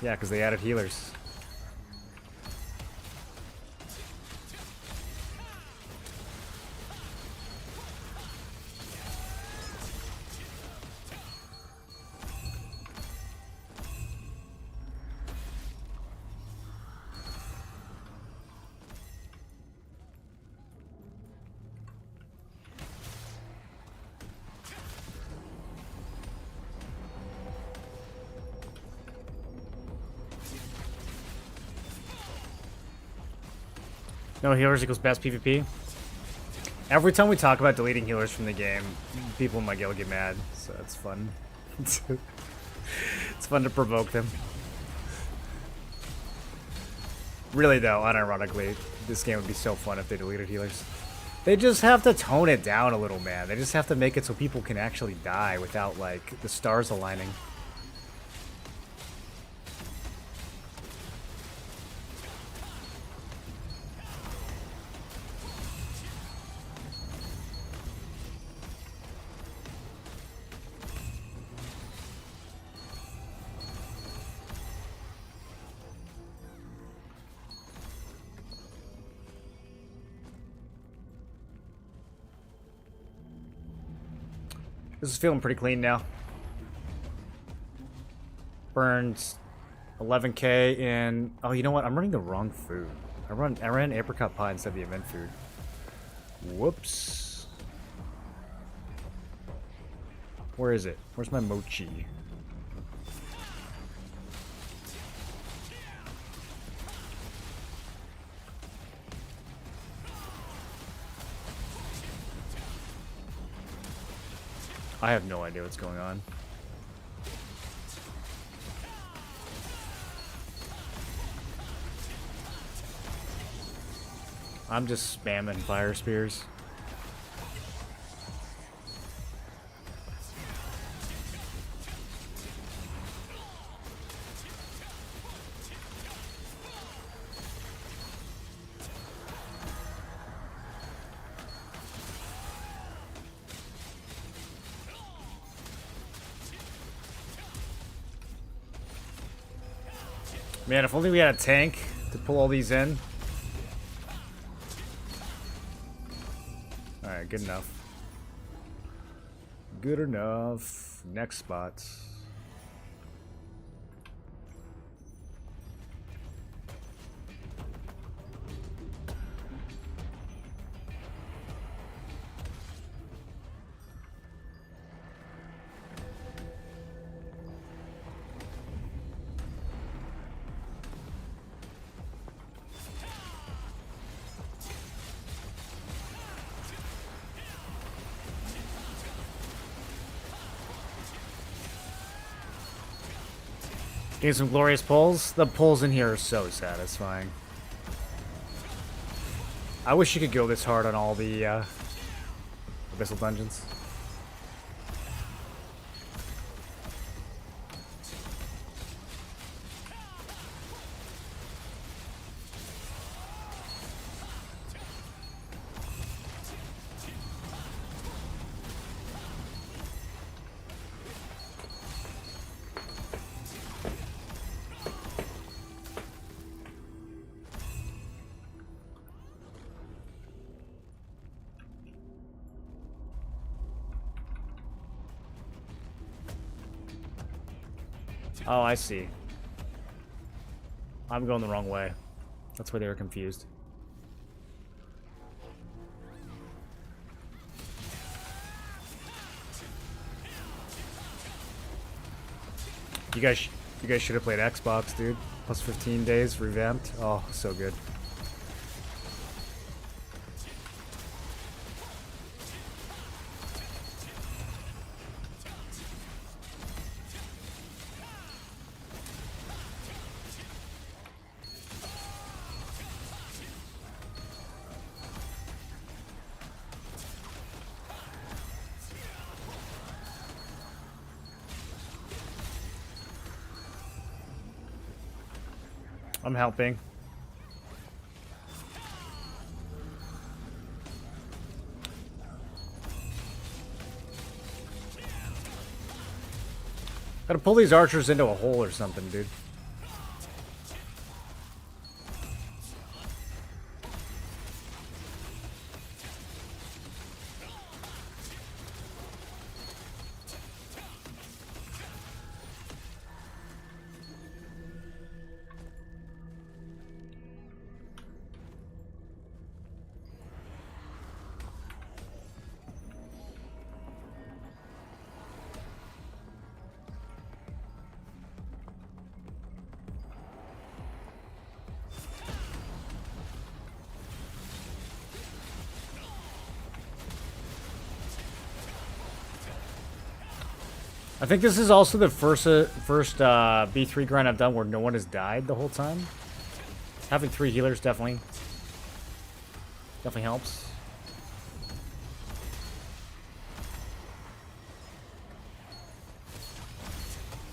Yeah, because they added healers. No healers equals best PvP. Every time we talk about deleting healers from the game, people in my guild get mad, so it's fun. It's fun to provoke them. Really though, unironically, this game would be so fun if they deleted healers. They just have to tone it down a little, man. They just have to make it so people can actually die without, like, the stars aligning. This is feeling pretty clean now. Burned 11k in... Oh, you know what? I'm running the wrong food. I ran apricot pie instead of the event food. Whoops. Where is it? Where's my mochi? I have no idea what's going on. I'm just spamming fire spears. Man, if only we had a tank to pull all these in. Alright, good enough. Good enough. Next spot. Getting some glorious pulls. The pulls in here are so satisfying. I wish you could go this hard on all the abyssal dungeons. Oh, I see. I'm going the wrong way. That's why they were confused. You guys should have played Xbox, dude. Plus 15 days, revamped. Oh, so good. I'm helping. Gotta pull these archers into a hole or something, dude. I think this is also the first B3 grind I've done where no one has died the whole time. Having 3 healers definitely helps.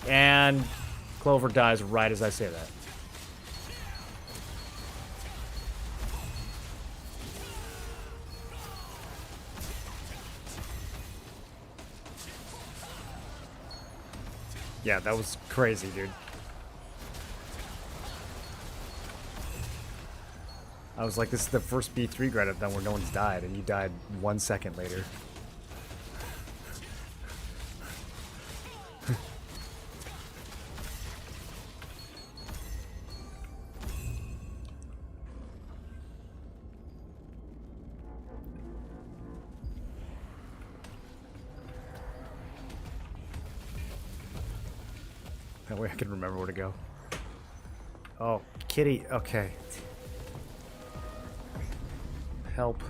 And Clover dies right as I say that. Yeah, that was crazy, dude. I was like, this is the first B3 grind I've done where no one's died, and you died 1 second later. That way I can remember where to go. Oh, kitty. Okay. Help.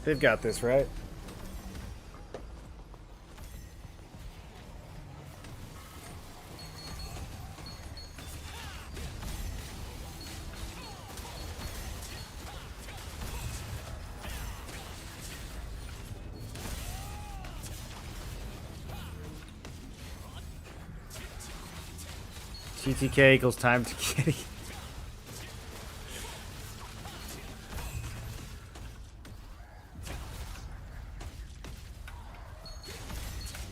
They've got this, right? TTK equals time to kitty.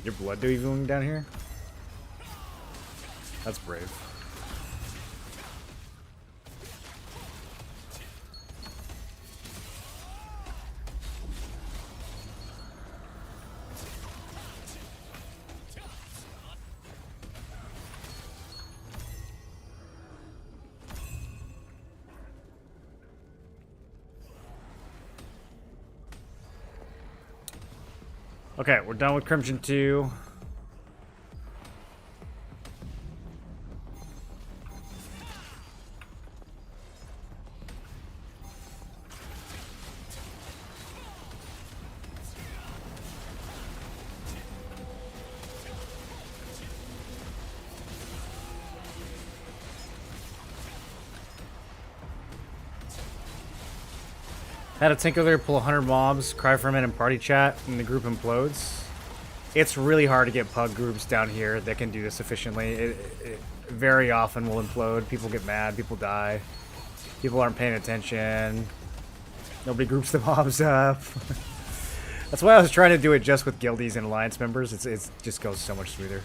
Your blood even down here? That's brave. Okay, we're done with Crimson 2. Had a tinker there, pull 100 mobs, cry for a minute, and party chat, and the group implodes. It's really hard to get pug groups down here that can do this efficiently. It very often will implode. People get mad, people die. People aren't paying attention. Nobody groups the mobs up. That's why I was trying to do it just with guildies and alliance members. It just goes so much smoother.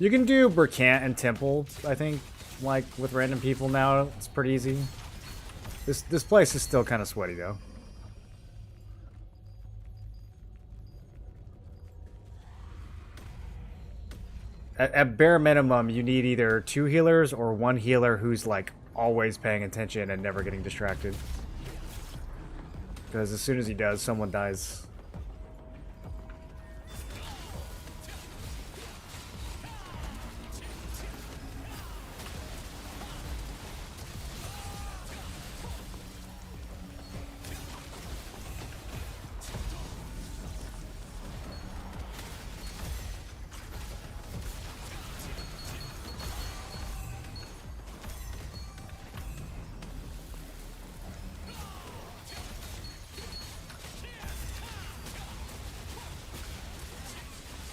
You can do Burkant and Temple, I think, like, with random people now. It's pretty easy. This place is still kind of sweaty, though. At bare minimum, you need either 2 healers or 1 healer who's, like, always paying attention and never getting distracted. Because as soon as he does, someone dies.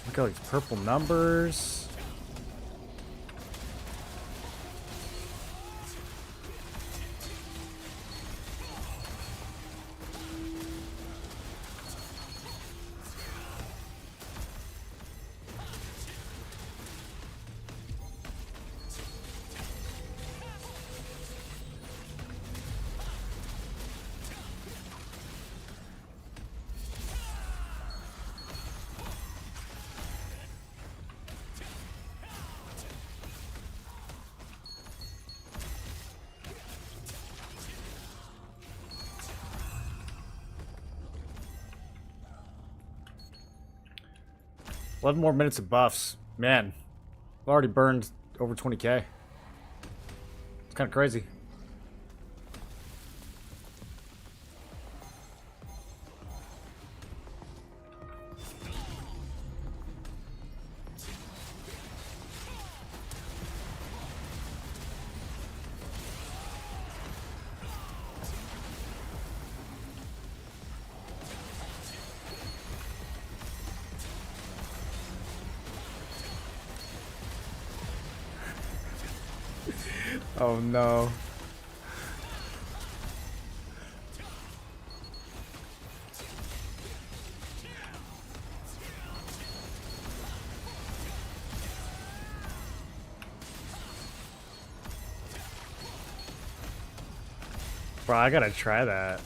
Look at all these purple numbers. $11 more minutes of buffs. Man, I've already burned over 20k. It's kind of crazy. Oh no. Bro, I gotta try that.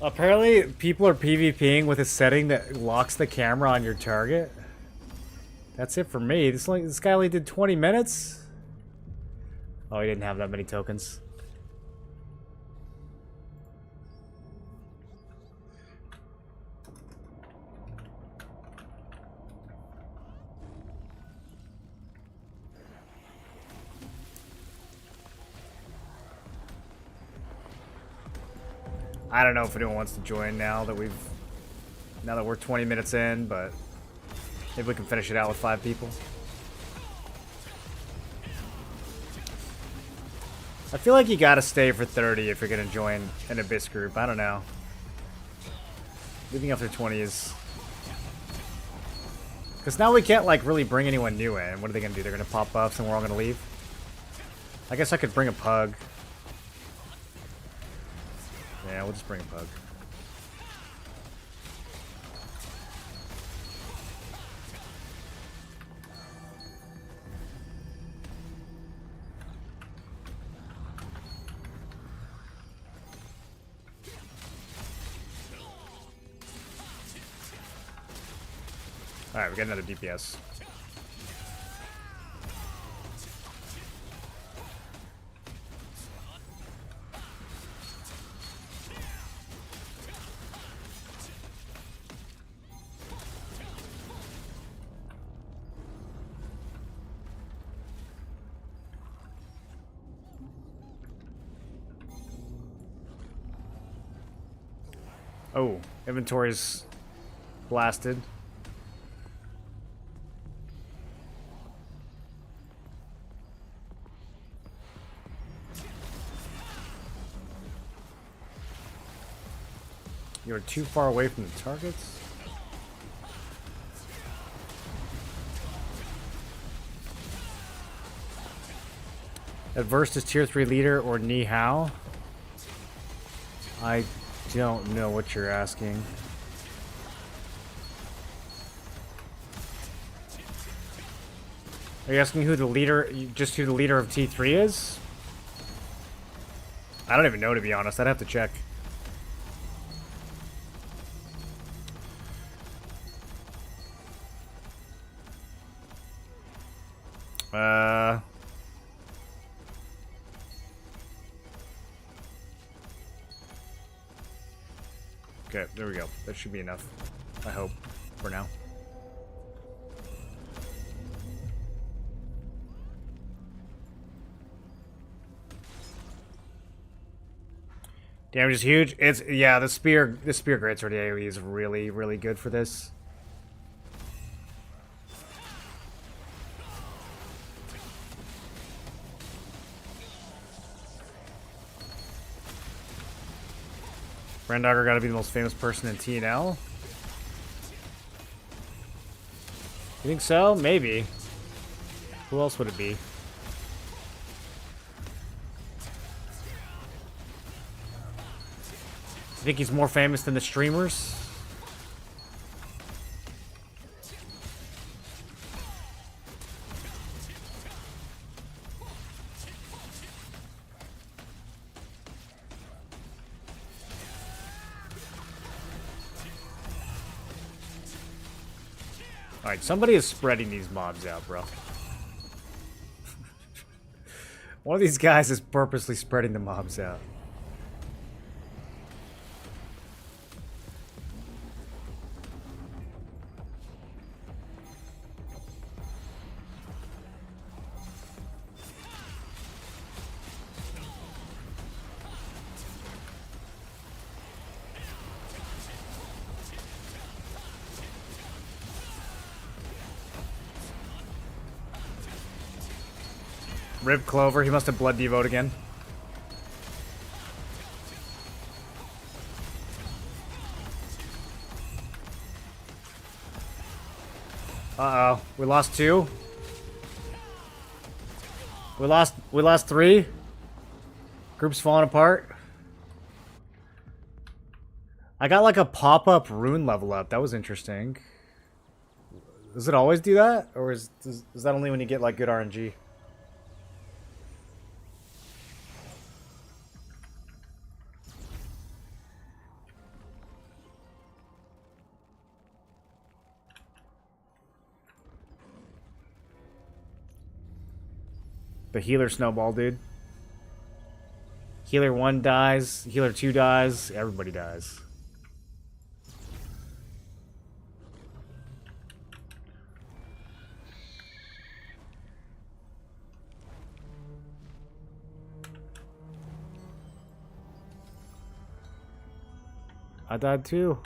Apparently, people are PvPing with a setting that locks the camera on your target. That's it for me. This guy only did 20 minutes? Oh, he didn't have that many tokens. I don't know if anyone wants to join now that we're 20 minutes in, but maybe we can finish it out with 5 people. I feel like you gotta stay for 30 if you're gonna join an Abyss group. I don't know. Leaving after 20 is... Because now we can't, like, really bring anyone new in. What are they gonna do? They're gonna pop buffs and we're all gonna leave? I guess I could bring a pug. Yeah, we'll just bring a pug. Alright, we got another DPS. Oh, inventory's blasted. You're too far away from the targets. Adverse is tier 3 leader or Ni Hao? I don't know what you're asking. Are you asking who the leader, just who the leader of T3 is? I don't even know, to be honest. I'd have to check. Okay, there we go. That should be enough. I hope. For now. Damage is huge. It's yeah, the spear great sword AoE is really, really good for this. Brandogger gotta be the most famous person in TNL. You think so? Maybe. Who else would it be? I think he's more famous than the streamers. Alright, somebody is spreading these mobs out, bro. One of these guys is purposely spreading the mobs out. Rip Clover, he must have blood devote again. Uh-oh. We lost 2. We lost 3. Group's falling apart. I got like a pop-up rune level up. That was interesting. Does it always do that? Or is that only when you get like good RNG? The healer snowball, dude. Healer 1 dies. Healer 2 dies. Everybody dies. I died too.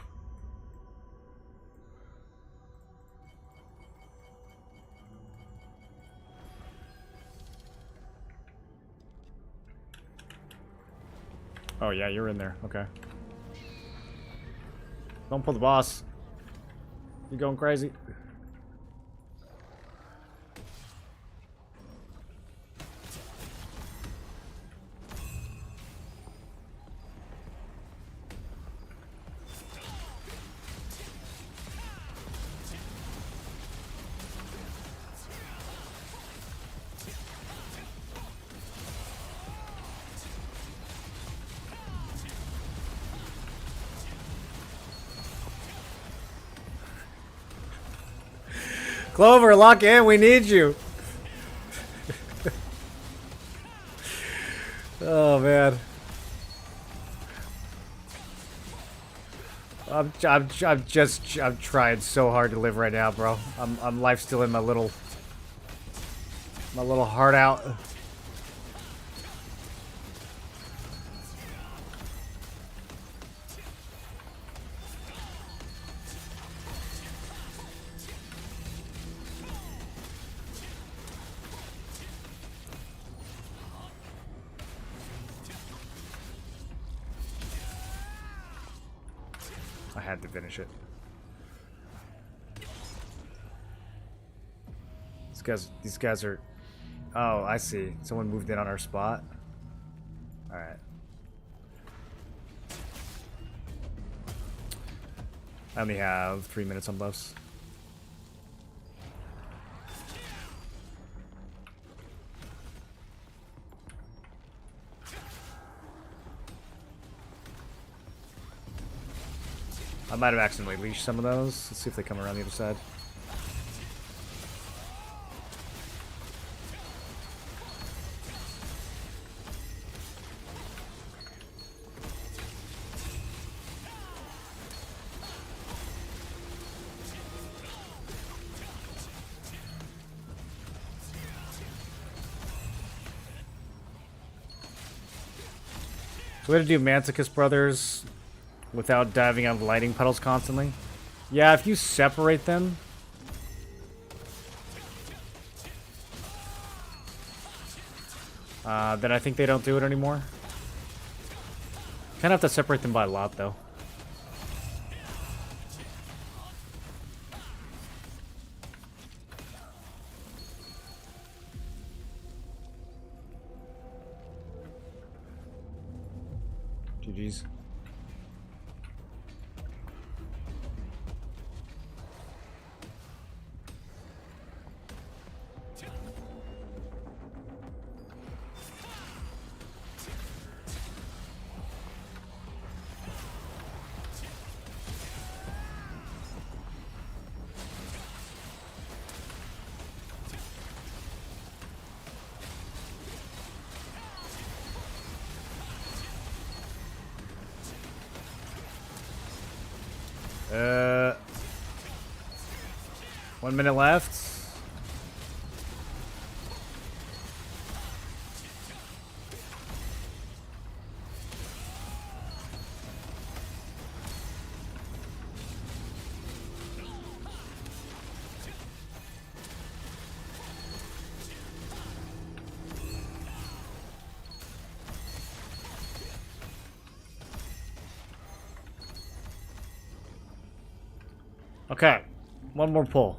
Oh yeah, you're in there. Okay. Don't pull the boss. You're going crazy. Clover, lock in. We need you. Oh man. I'm trying so hard to live right now, bro. I'm life stealing my little heart out. I had to finish it. These guys are... Oh, I see. Someone moved in on our spot. Alright. I only have 3 minutes on buffs. I might have accidentally leashed some of those. Let's see if they come around the other side. Way to do Manticus Brothers without diving on lighting puddles constantly. Yeah, if you separate them. Then I think they don't do it anymore. Kind of have to separate them by a lot, though. GG's. Uh, 1 minute left. Okay, one more pull.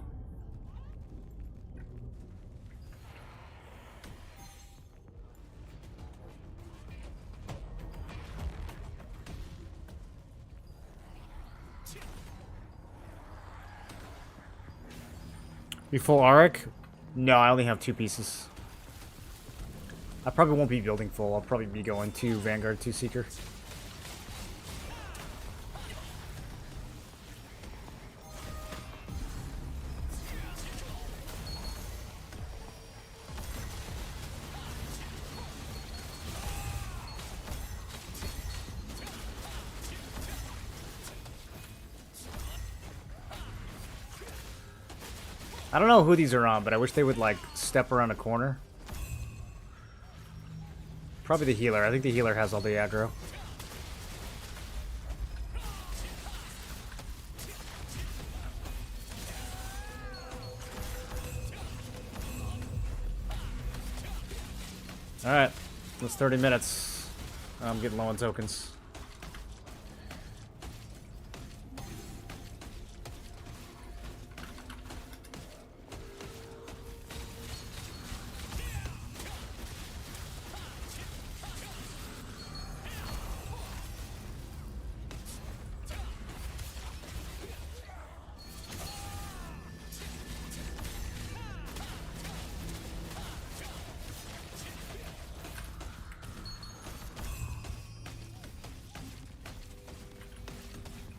You full Auric? No, I only have 2 pieces. I probably won't be building full. I'll probably be going 2 Vanguard, 2 Seeker. I don't know who these are on, but I wish they would, like, step around a corner. Probably the healer. I think the healer has all the aggro. Alright. That's 30 minutes. I'm getting low on tokens.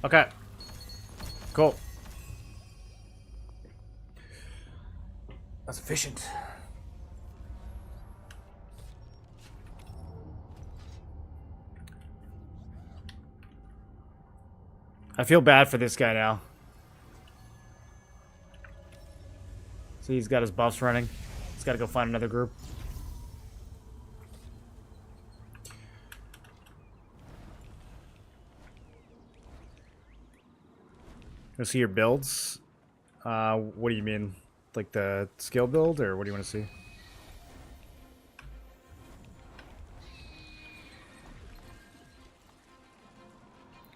Okay. Cool. That's efficient. I feel bad for this guy now. See, he's got his buffs running. He's got to go find another group. Go see your builds. What do you mean? Like the skill build, or what do you want to see?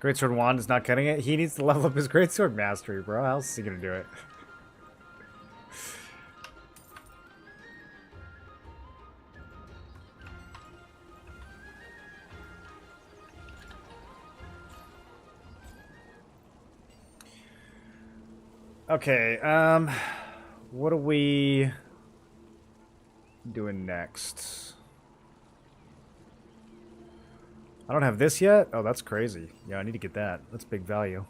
Greatsword Wand is not cutting it. He needs to level up his Greatsword Mastery, bro. How else is he gonna do it? Okay, what are we doing next? I don't have this yet? Oh, that's crazy. Yeah, I need to get that. That's big value.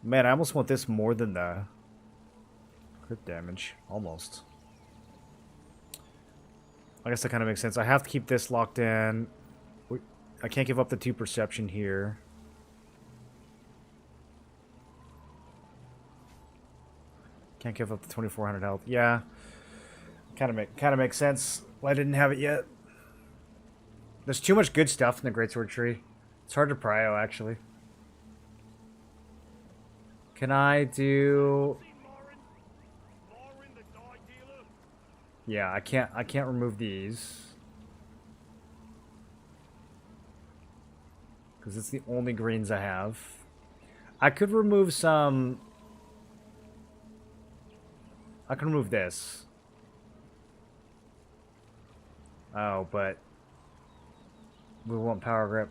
Man, I almost want this more than the crit damage. Almost. I guess that kind of makes sense. I have to keep this locked in. I can't give up the 2 perception here. Can't give up the 2400 health. Yeah, kind of makes sense. Well, I didn't have it yet. There's too much good stuff in the Greatsword tree. It's hard to prio, actually. Can I do... Yeah, I can't remove these. Because it's the only greens I have. I could remove some... I can remove this. Oh, but... we want power grip.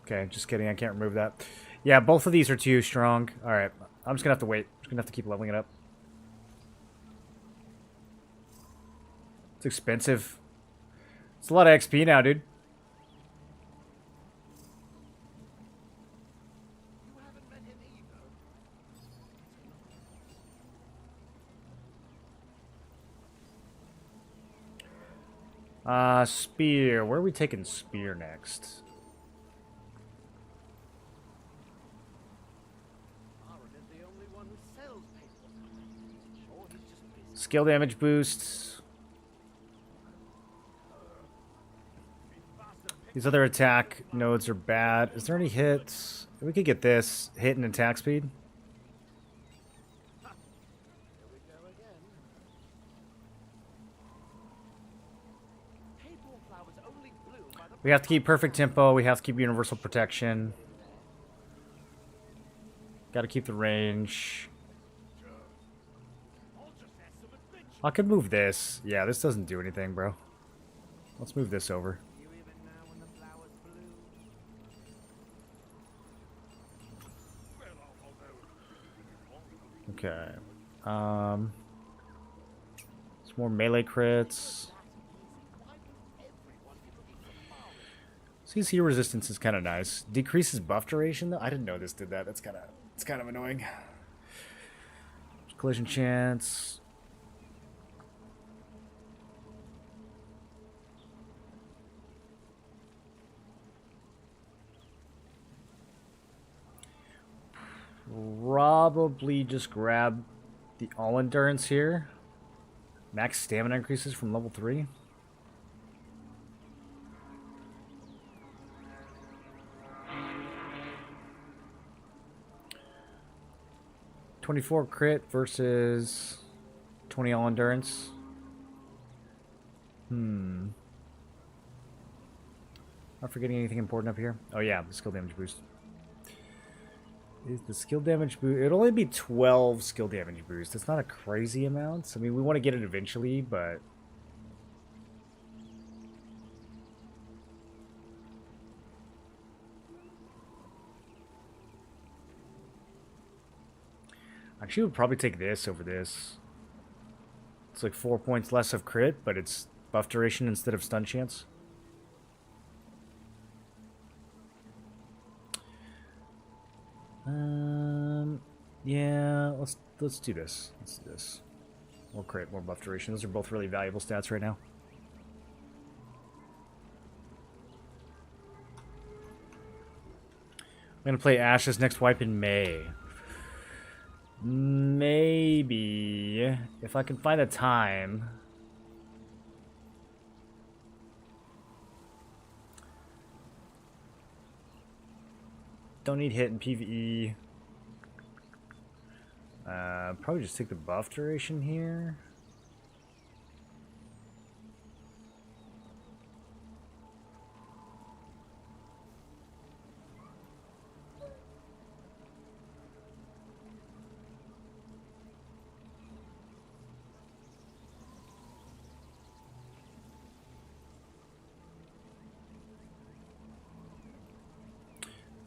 Okay, just kidding. I can't remove that. Yeah, both of these are too strong. Alright, I'm just gonna have to wait. I'm just gonna have to keep leveling it up. It's expensive. It's a lot of XP now, dude. You haven't met him either. Spear. Where are we taking spear next? Aaron is the only one who sells paper. Sure, he's just busy. Skill damage boosts. These other attack nodes are bad. Is there any hits? We could get this. Hit and attack speed. Here we go again. Paper flowers only bloom by the We have to keep perfect tempo. We have to keep universal protection. Got to keep the range. I could move this. Yeah, this doesn't do anything, bro. Let's move this over. You even know when the flowers bloom. Okay. Some more melee crits. CC resistance is kind of nice. Decreases buff duration though. I didn't know this did that. It's kind of annoying. Collision chance. Probably just grab the all endurance here. Max stamina increases from level 3. $24 crit versus 20 all endurance. Am I forgetting anything important up here? Oh yeah, the skill damage boost. Is the skill damage boost? It'll only be 12 skill damage boost. It's not a crazy amount. I mean, we want to get it eventually, but... Actually, we'd probably take this over this. It's like 4 points less of crit, but it's buff duration instead of stun chance. Yeah, let's do this. Let's do this. More crit, more buff duration. Those are both really valuable stats right now. I'm gonna play Ashes next wipe in May. Maybe if I can find a time. Don't need hit in PvE. Probably just take the buff duration here.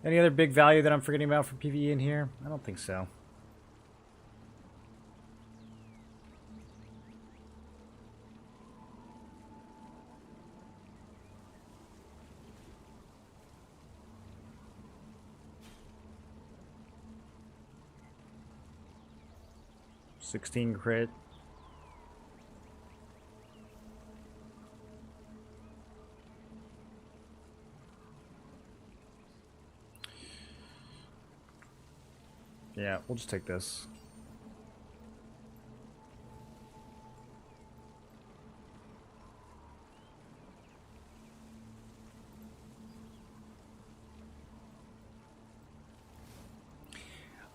Any other big value that I'm forgetting about for PvE in here? I don't think so. $16 crit. Yeah, we'll just take this.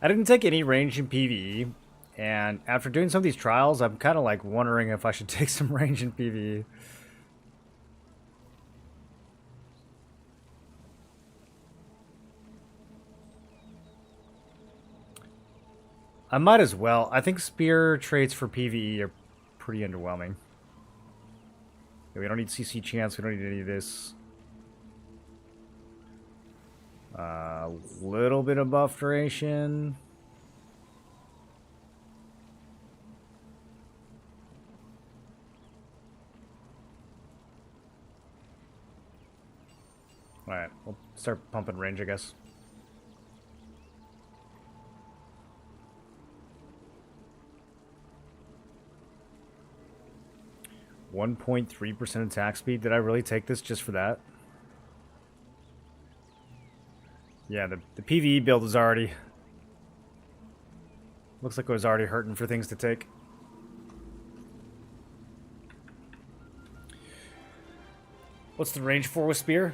I didn't take any range in PvE, and after doing some of these trials, I'm kind of like wondering if I should take some range in PvE. I might as well. I think spear traits for PvE are pretty underwhelming. Yeah, we don't need CC chance. We don't need any of this. A little bit of buff duration. Alright, we'll start pumping range, I guess. .3% attack speed. Did I really take this just for that? Yeah, the PvE build is already... Looks like it was already hurting for things to take. What's the range for with spear?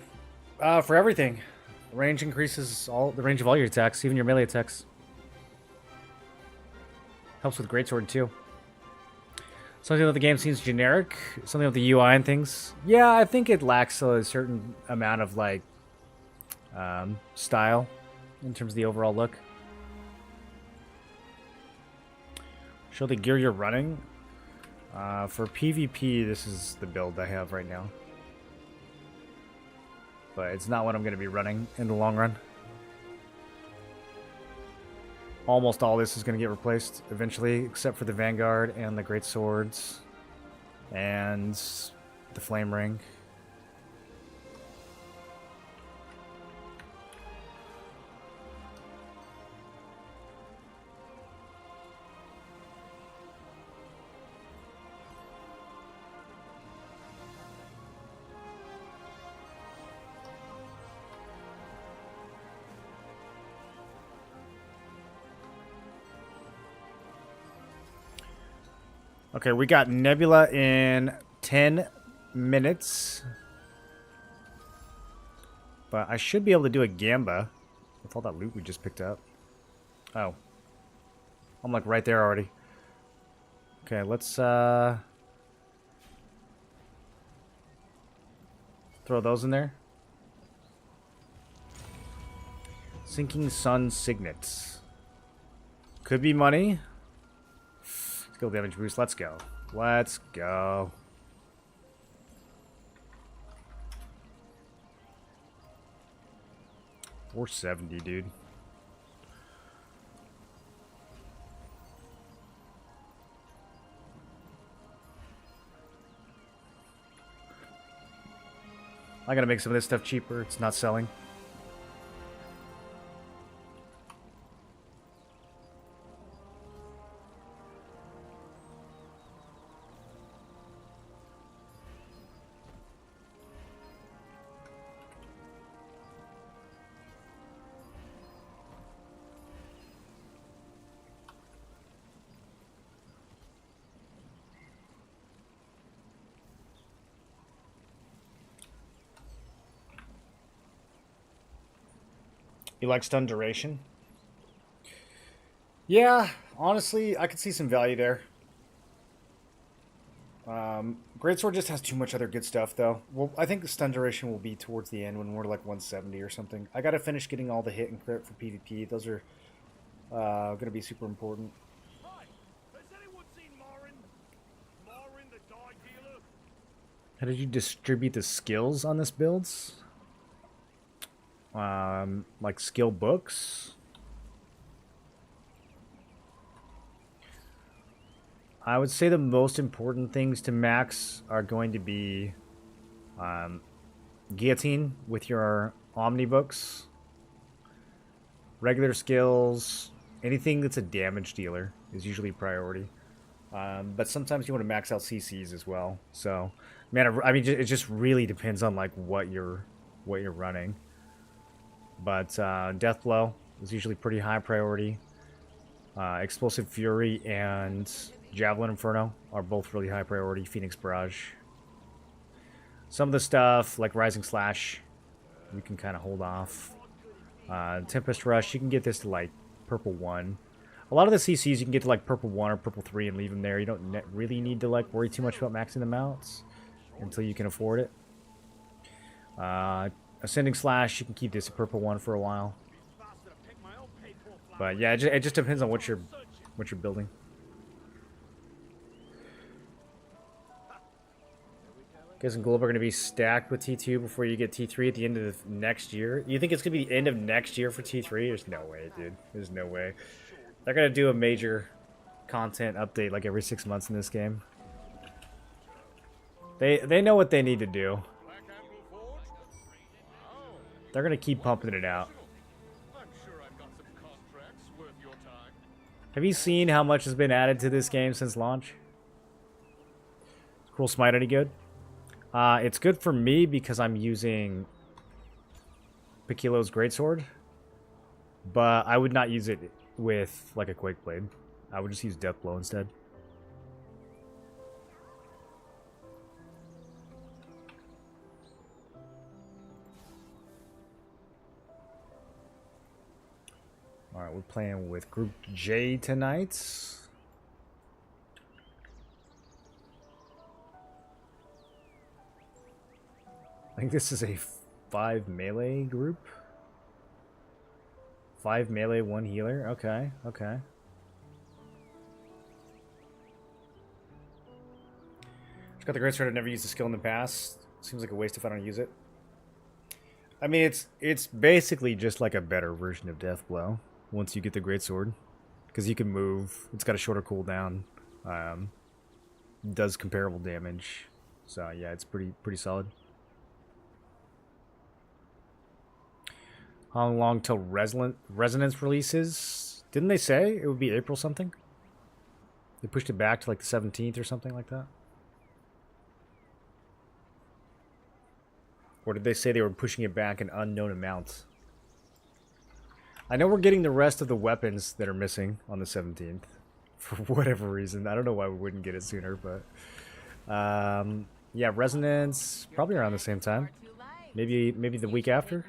For everything. Range increases the range of all your attacks, even your melee attacks. Helps with greatsword too. Something about the game seems generic. Something with the UI and things. Yeah, I think it lacks a certain amount of like style in terms of the overall look. Show the gear you're running. For PvP, this is the build I have right now. But it's not what I'm going to be running in the long run. Almost all this is going to get replaced eventually, except for the Vanguard and the Great Swords and the Flame Ring. Okay, we got Nebula in 10 minutes. But I should be able to do a Gamba with all that loot we just picked up. Oh. I'm like right there already. Okay, let's throw those in there. Sinking Sun Signets. Could be money. Skill damage boost. Let's go. Let's go. $470, dude. I gotta make some of this stuff cheaper. It's not selling. You like stun duration? Yeah, honestly, I could see some value there. Greatsword just has too much other good stuff, though. Well, I think the stun duration will be towards the end when we're like 170 or something. I gotta finish getting all the hit and crit for PvP. Those are gonna be super important. Hi, has anyone seen Marin? Marin the dye dealer? How did you distribute the skills on this build? Like skill books. I would say the most important things to max are going to be guillotine with your omni books, regular skills, anything that's a damage dealer is usually priority. But sometimes you want to max out CCs as well. So, man, I mean, it just really depends on like what you're running. But Death Blow is usually pretty high priority. Explosive Fury and Javelin Inferno are both really high priority. Phoenix Barrage. Some of the stuff, like Rising Slash, you can kind of hold off. Tempest Rush, you can get this to like purple 1. A lot of the CCs you can get to like purple 1 or purple 3 and leave them there. You don't really need to like worry too much about maxing them out until you can afford it. Ascending Slash, you can keep this a purple 1 for a while. But yeah, it just depends on what you're building. Guess Globe are going to be stacked with T2 before you get T3 at the end of the next year. You think it's going to be the end of next year for T3? There's no way, dude. There's no way. They're going to do a major content update like every 6 months in this game. They know what they need to do. They're going to keep pumping it out. Have you seen how much has been added to this game since launch? Is Cruel Smite any good? It's good for me because I'm using Pakilo's Greatsword. But I would not use it with like a Quake Blade. I would just use Deathblow instead. Alright, we're playing with Group J tonight. I think this is a 5 melee group. 5 melee, 1 healer. Okay, okay. Just got the Greatsword. I've never used the skill in the past. Seems like a waste if I don't use it. I mean, it's basically just like a better version of Deathblow once you get the Greatsword. Because you can move. It's got a shorter cooldown. Does comparable damage. So yeah, it's pretty solid. How long till Resonance releases? Didn't they say it would be April something? They pushed it back to like the 17th or something like that? Or did they say they were pushing it back an unknown amount? I know we're getting the rest of the weapons that are missing on the 17th. For whatever reason. I don't know why we wouldn't get it sooner, but... yeah, Resonance, probably around the same time. Maybe the week after?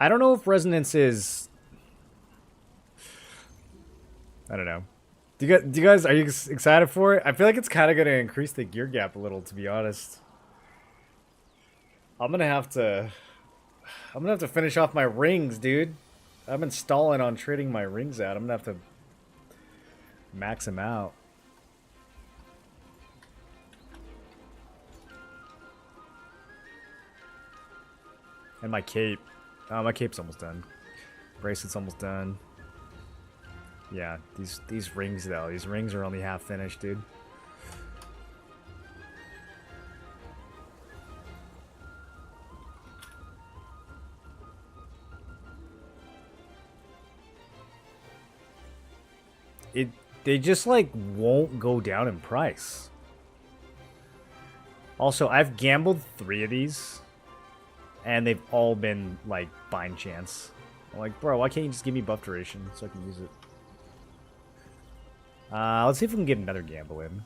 I don't know if Resonance is... I don't know. Do you guys, are you excited for it? I feel like it's kind of going to increase the gear gap a little, to be honest. I'm gonna have to finish off my rings, dude. I've been stalling on trading my rings out. I'm gonna have to max them out. And my cape. Oh, my cape's almost done. Bracelet's almost done. Yeah, these rings though. These rings are only half finished, dude. They just like won't go down in price. Also, I've gambled 3 of these and they've all been like bind chance. I'm like, bro, why can't you just give me buff duration so I can use it? Let's see if we can get another gamble in.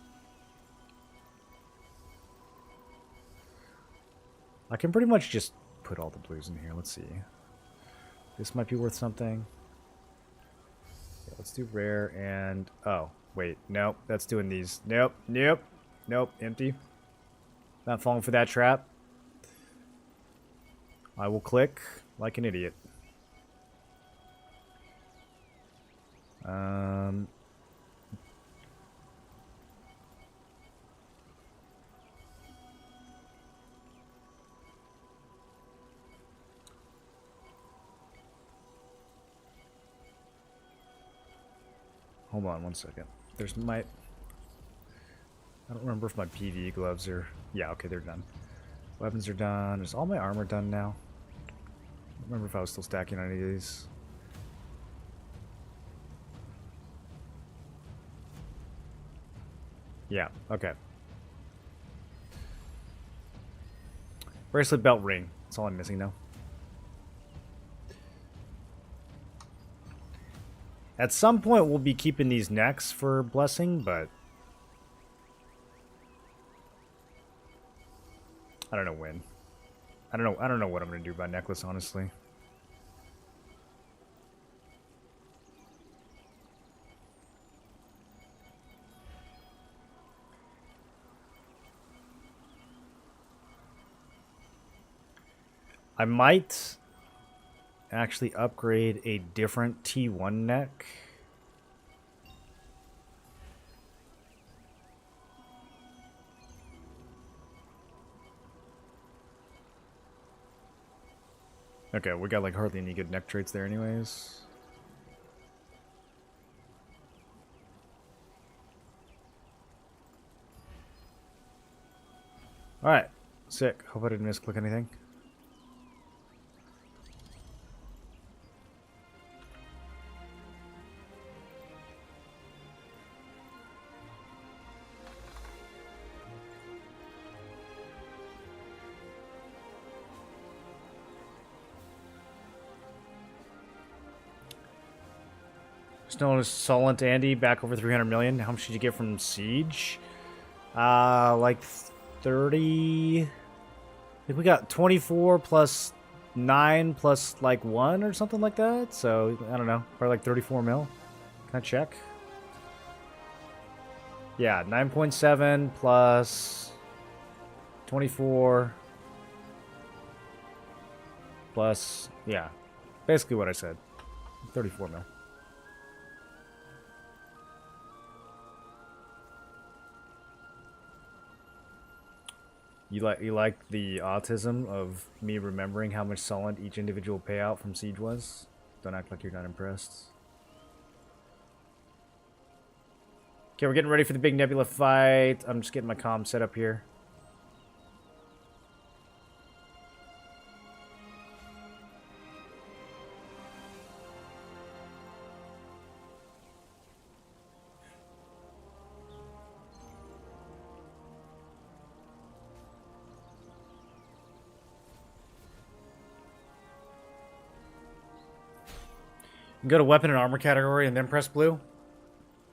I can pretty much just put all the blues in here. Let's see. This might be worth something. Yeah, let's do rare and... Oh, wait. Nope. That's doing these. Nope. Nope. Nope. Empty. Not falling for that trap. I will click like an idiot. Hold on one second. There's my... I don't remember if my PvE gloves are... Yeah, okay, they're done. Weapons are done. Is all my armor done now? I don't remember if I was still stacking any of these. Yeah, okay. Bracelet, belt, ring. That's all I'm missing now. At some point, we'll be keeping these necks for blessing, but I don't know when. I don't know what I'm gonna do by necklace, honestly. I might actually upgrade a different T1 neck. Okay, we got like hardly any good neck traits there anyways. Alright, sick. Hope I didn't misclick anything. Snow Solent Andy back over 300 million. How much did you get from Siege? Like 30. I think we got 24 plus 9 plus like 1 or something like that. So I don't know, probably like 34 mil. Can I check? Yeah, 9.7 plus 24 plus, yeah, basically what I said. 34 mil. You like the autism of me remembering how much solid each individual payout from Siege was? Don't act like you're not impressed. Okay, we're getting ready for the big Nebula fight. I'm just getting my comm set up here. Go to weapon and armor category and then press blue?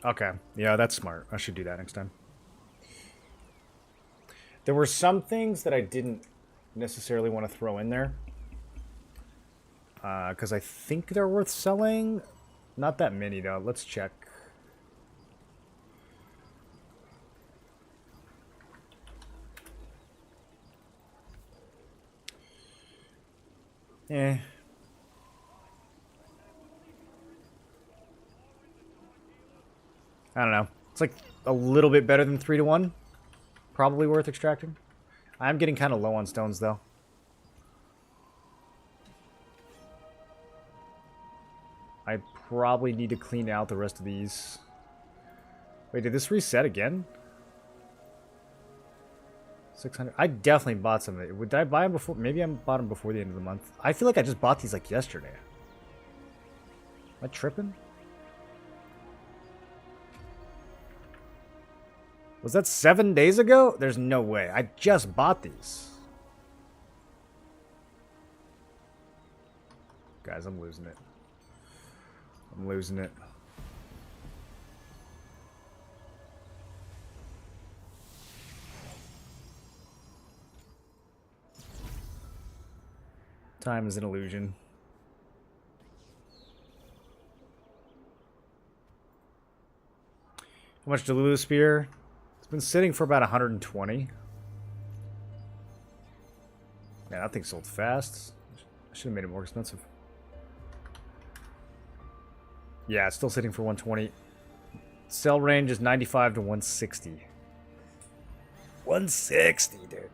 Okay. Yeah, that's smart. I should do that next time. There were some things that I didn't necessarily want to throw in there. Because I think they're worth selling. Not that many, though. Let's check. Eh. I don't know. It's like a little bit better than 3 to 1. Probably worth extracting. I'm getting kind of low on stones, though. I probably need to clean out the rest of these. Wait, did this reset again? 600. I definitely bought some of it. Did I buy them before? Maybe I bought them before the end of the month. I feel like I just bought these like yesterday. Am I tripping? Was that 7 days ago? There's no way. I just bought these. Guys, I'm losing it. I'm losing it. Time is an illusion. How much did Lulu Spear? It's been sitting for about 120. Man, that thing sold fast. I should have made it more expensive. Yeah, it's still sitting for 120. Sell range is 95 to 160. 160, dude.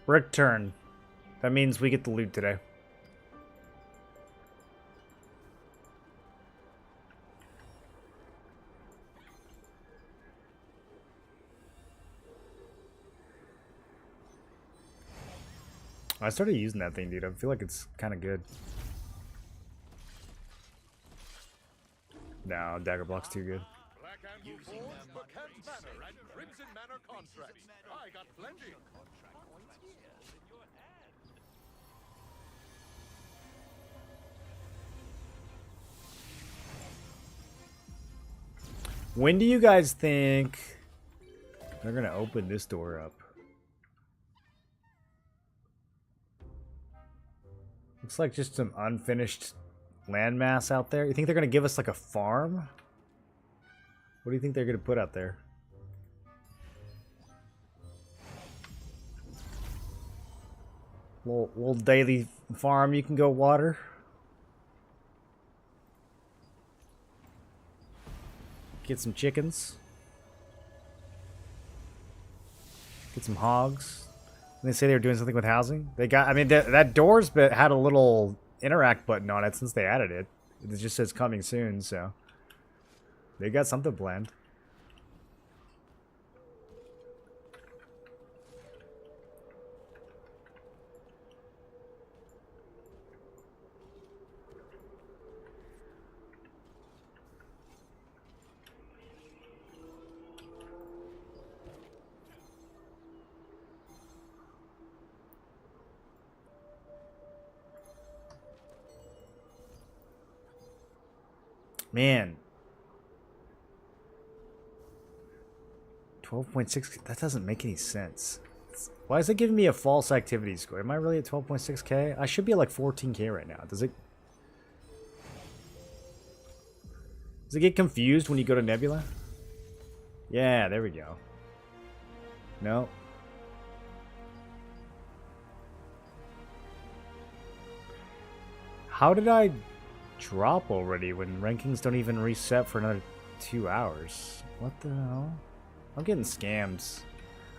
Brick turn. That means we get the loot today. I started using that thing, dude. I feel like it's kind of good. No, dagger block's too good. Black Anvil Forge for Kent Manor and Crimson Manor contracts. I got plenty. When do you guys think they're gonna open this door up? Looks like just some unfinished landmass out there. You think they're gonna give us like a farm? What do you think they're gonna put out there? Little daily farm you can go water. Get some chickens. Get some hogs. And they say they were doing something with housing. They got, I mean, that door's had a little interact button on it since they added it. It just says coming soon, so they got something planned. Man. 12.6, that doesn't make any sense. Why is it giving me a false activity score? Am I really at 12.6k? I should be at like 14k right now. Does it get confused when you go to Nebula? Yeah, there we go. No. How did I drop already when rankings don't even reset for another 2 hours? What the hell? I'm getting scammed.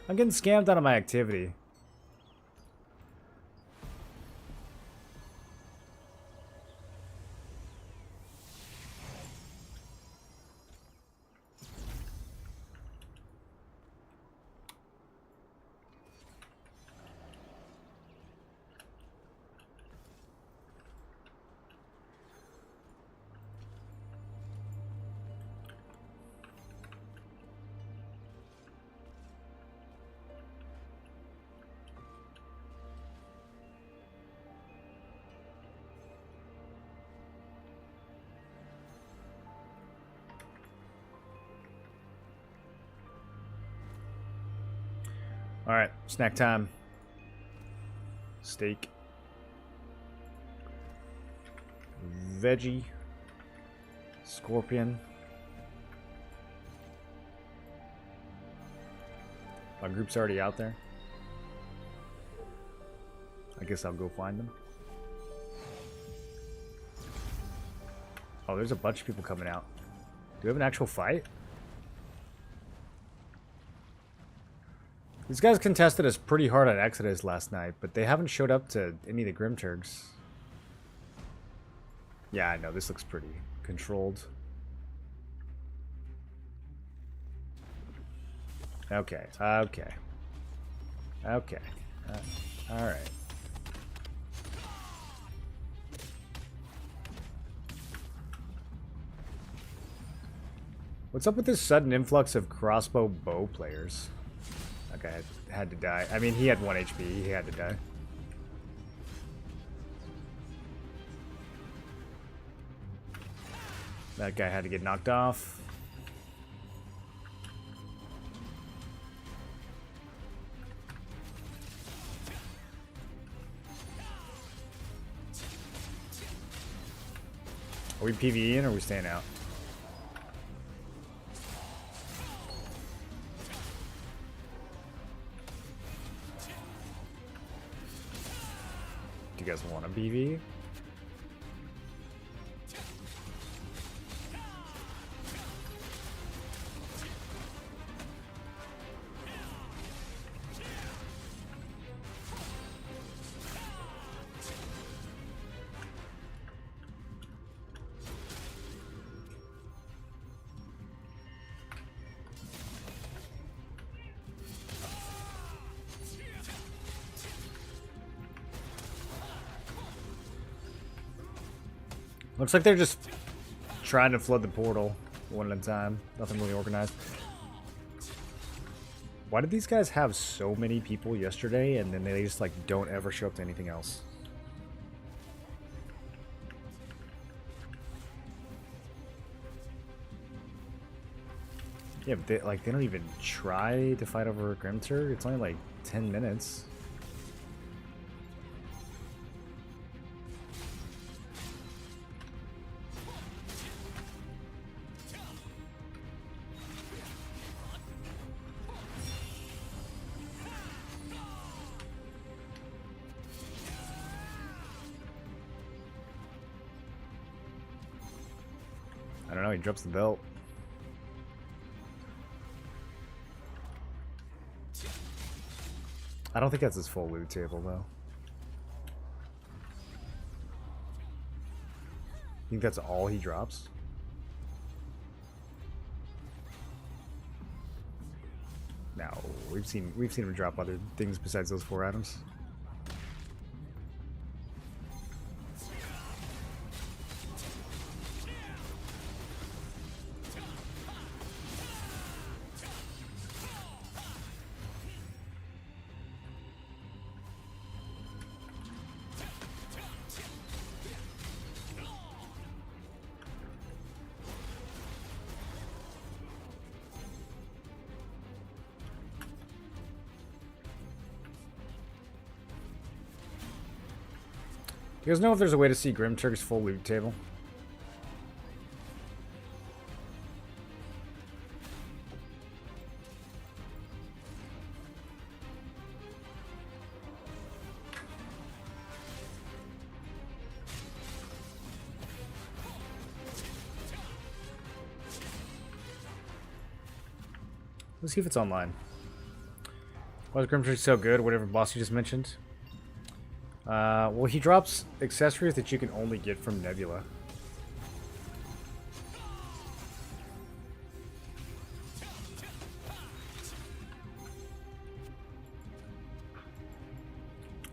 I'm getting scammed out of my activity. Alright, snack time. Steak. Veggie. Scorpion. My group's already out there. I guess I'll go find them. Oh, there's a bunch of people coming out. Do we have an actual fight? These guys contested us pretty hard on Exodus last night, but they haven't showed up to any of the Grim Turks. Yeah, I know, this looks pretty controlled. Okay, okay. Okay. Alright. What's up with this sudden influx of crossbow bow players? That guy had to die. I mean, he had 1 HP. He had to die. That guy had to get knocked off. Are we PvEing or are we staying out? Do you guys want a PvE? Looks like they're just trying to flood the portal one at a time. Nothing really organized. Why did these guys have so many people yesterday and then they just like don't ever show up to anything else? Yeah, but they don't even try to fight over Grimtur. It's only like 10 minutes. I don't know, he drops the belt. I don't think that's his full loot table, though. I think that's all he drops. No, we've seen him drop other things besides those 4 items. You guys know if there's a way to see Grimturk's full loot table? Let's see if it's online. Why is Grimturk so good? Whatever boss you just mentioned. Well, he drops accessories that you can only get from Nebula.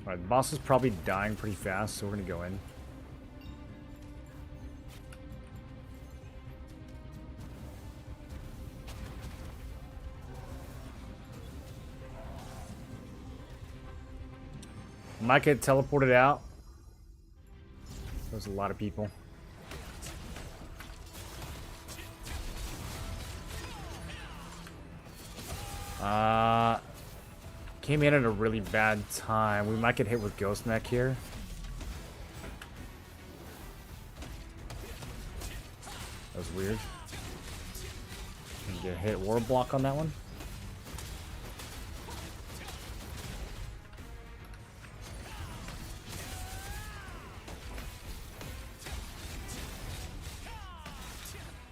Alright, the boss is probably dying pretty fast, so we're gonna go in. Might get teleported out. There's a lot of people. Came in at a really bad time. We might get hit with Ghost Mech here. That was weird. Can get hit war block on that one.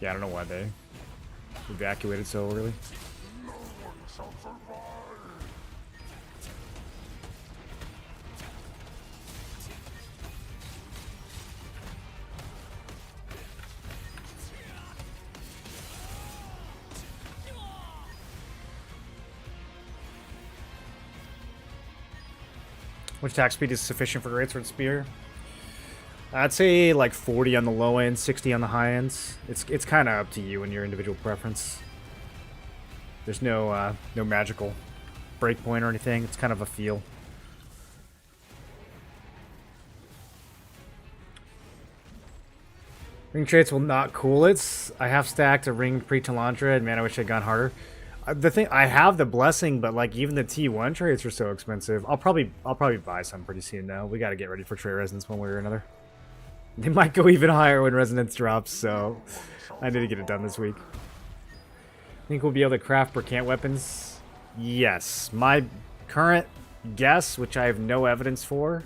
Yeah, I don't know why they evacuated so early. Which attack speed is sufficient for Greatsword Spear? I'd say like 40 on the low end, 60 on the high ends. It's kind of up to you and your individual preference. There's no no magical breakpoint or anything. It's kind of a feel. Ring traits will not cool it. I have stacked a ring pre-Talandra, and man, I wish I'd gone harder. The thing, I have the blessing, but like even the T1 traits are so expensive. I'll probably buy some pretty soon though. We got to get ready for trait resonance one way or another. They might go even higher when resonance drops, so I need to get it done this week. Think we'll be able to craft Berkant weapons? Yes. My current guess, which I have no evidence for,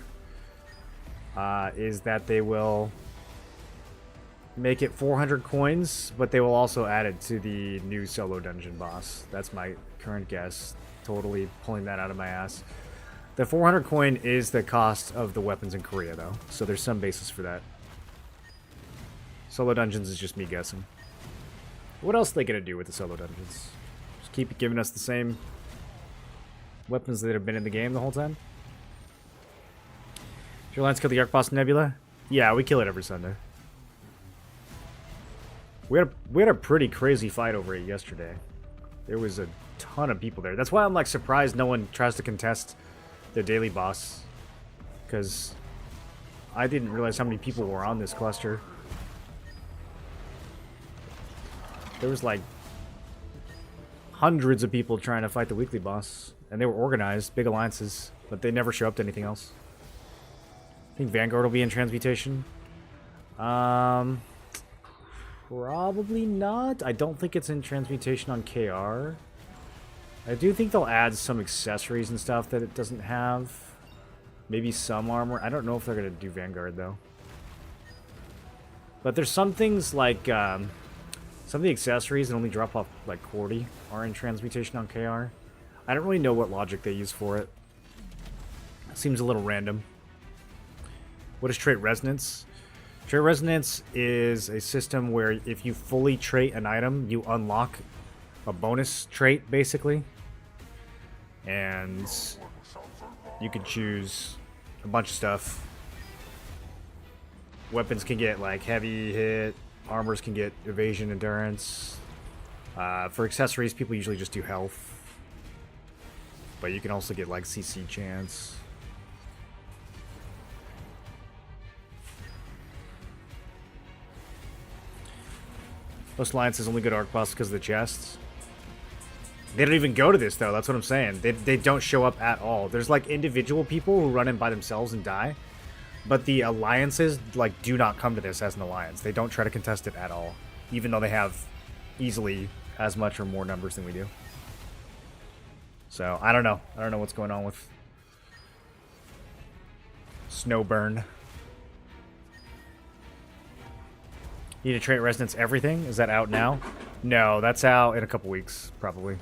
is that they will make it 400 coins, but they will also add it to the new solo dungeon boss. That's my current guess. Totally pulling that out of my ass. The 400 coin is the cost of the weapons in Korea, though, so there's some basis for that. Solo dungeons is just me guessing. What else are they gonna do with the solo dungeons? Just keep giving us the same weapons that have been in the game the whole time? Did your lines kill the Arc Boss Nebula? Yeah, we kill it every Sunday. We had a pretty crazy fight over it yesterday. There was a ton of people there. That's why I'm like surprised no one tries to contest the daily boss, because I didn't realize how many people were on this cluster. There was like hundreds of people trying to fight the weekly boss, and they were organized, big alliances, but they never show up to anything else. I think Vanguard will be in transmutation. Probably not. I don't think it's in transmutation on KR. I do think they'll add some accessories and stuff that it doesn't have. Maybe some armor. I don't know if they're going to do Vanguard, though. But there's some things like... some of the accessories that only drop off like Cordy are in transmutation on KR. I don't really know what logic they use for it. It seems a little random. What is trait resonance? Trait resonance is a system where if you fully trait an item, you unlock a bonus trait, basically. And you can choose a bunch of stuff. Weapons can get like heavy hit. Armors can get evasion, endurance. For accessories, people usually just do health. But you can also get like CC chance. Most alliances only go to Arc Boss because of the chests. They don't even go to this, though. That's what I'm saying. They don't show up at all. There's like individual people who run in by themselves and die. But the alliances, like, do not come to this as an alliance. They don't try to contest it at all. Even though they have easily as much or more numbers than we do. So, I don't know. I don't know what's going on with Snowburn. Need to trait resonance everything? Is that out now? No, that's out in a couple weeks, probably.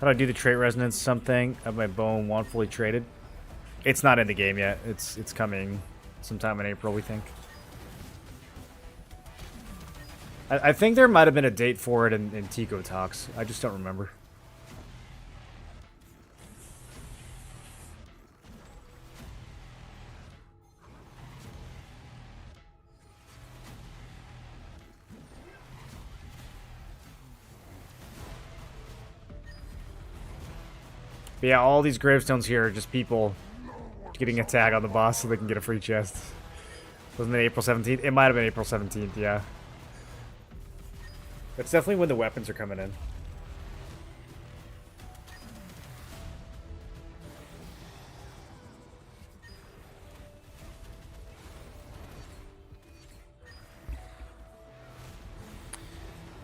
How do I do the trait resonance something of my bone one fully traded? It's not in the game yet. It's coming sometime in April, we think. I think there might have been a date for it in Tico Talks. I just don't remember. But yeah, all these gravestones here are just people getting a tag on the boss so they can get a free chest. Wasn't it April 17th? It might have been April 17th, yeah. That's definitely when the weapons are coming in.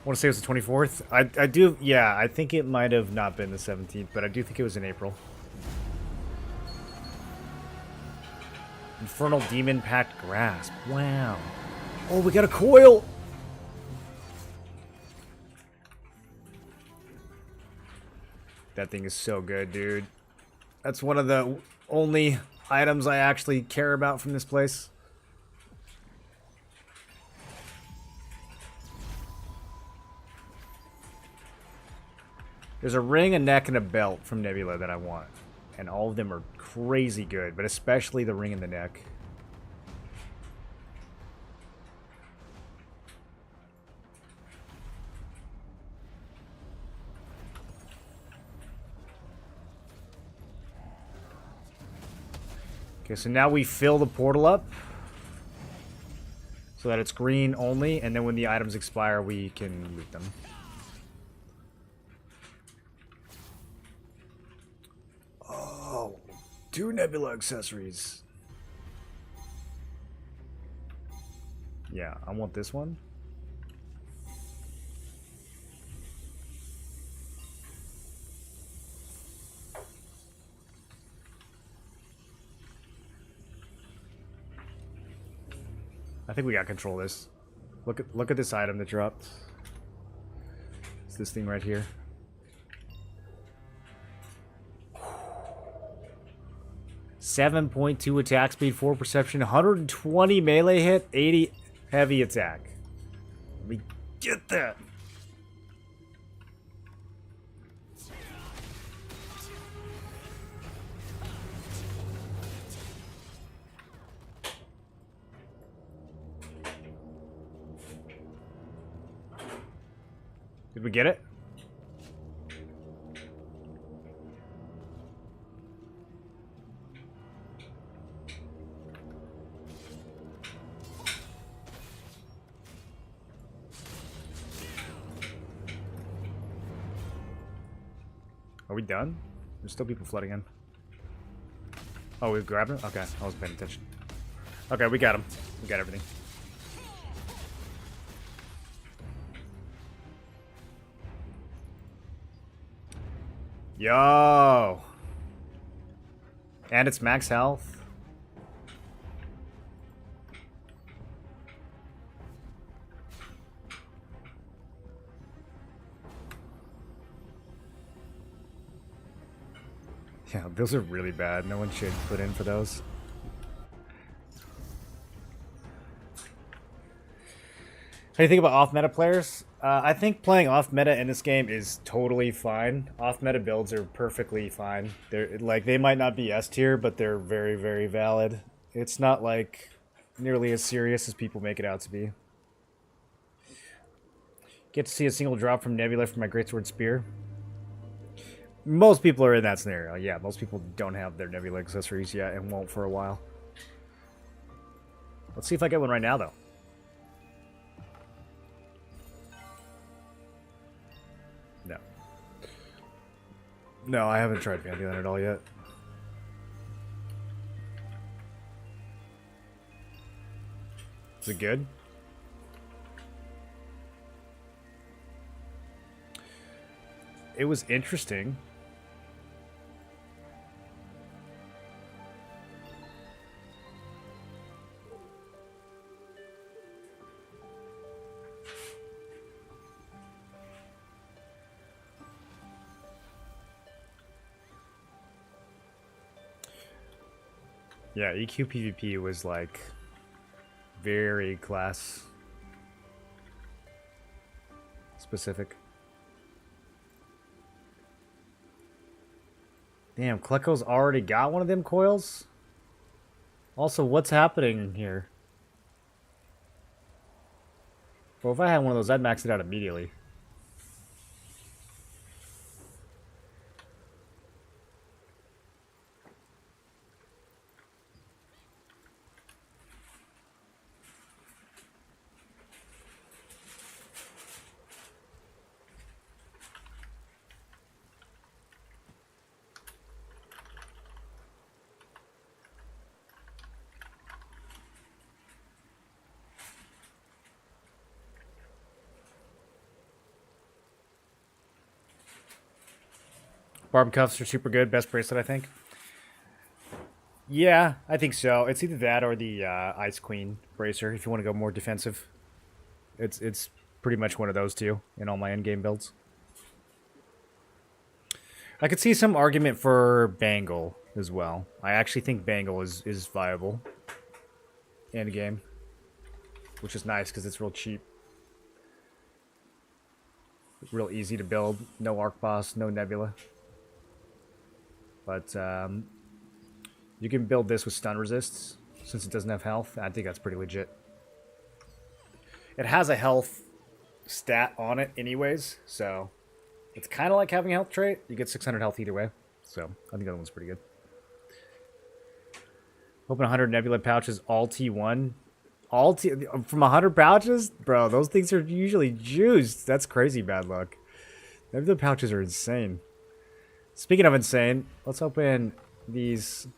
I want to say it was the 24th. I do, yeah, I think it might have not been the 17th, but I do think it was in April. Infernal Demon Pact Grasp. Wow. Oh, we got a coil! That thing is so good, dude. That's one of the only items I actually care about from this place. There's a ring, a neck, and a belt from Nebula that I want. And all of them are crazy good, but especially the ring and the neck. Okay, so now we fill the portal up. So that it's green only, and then when the items expire, we can loot them. Oh, 2 Nebula accessories. Yeah, I want this one. I think we got control of this. Look at this item that dropped. It's this thing right here. 7.2 attack speed, 4 perception, 120 melee hit, 80 heavy attack. Let me get that. Did we get it? Are we done? There's still people flooding in. Oh, we've grabbed him? Okay, I wasn't paying attention. Okay, we got him. We got everything. Yo! And it's max health. Yeah, those are really bad. No one should put in for those. How do you think about off-meta players? I think playing off-meta in this game is totally fine. Off-meta builds are perfectly fine. They're like, they might not be S tier, but they're very, very valid. It's not like nearly as serious as people make it out to be. Get to see a single drop from Nebula for my Greatsword Spear. Most people are in that scenario. Yeah, most people don't have their Nebula accessories yet and won't for a while. Let's see if I get one right now, though. No. No, I haven't tried Pantheon at all yet. Is it good? It was interesting. Yeah, EQ PvP was like very class specific. Damn, Kleko's already got one of them coils? Also, what's happening here? Well, if I had one of those, I'd max it out immediately. Barb cuffs are super good. Best bracelet, I think. Yeah, I think so. It's either that or the Ice Queen bracer if you want to go more defensive. It's pretty much one of those two in all my endgame builds. I could see some argument for Bangle as well. I actually think Bangle is viable endgame, which is nice because it's real cheap. Real easy to build. No Arc Boss, no Nebula. But you can build this with stun resists since it doesn't have health. I think that's pretty legit. It has a health stat on it anyways, so it's kind of like having a health trait. You get 600 health either way, so I think that one's pretty good. Open 100 Nebula pouches, all T1. All T from 100 pouches? Bro, those things are usually juiced. That's crazy bad luck. Nebula pouches are insane. Speaking of insane, let's open these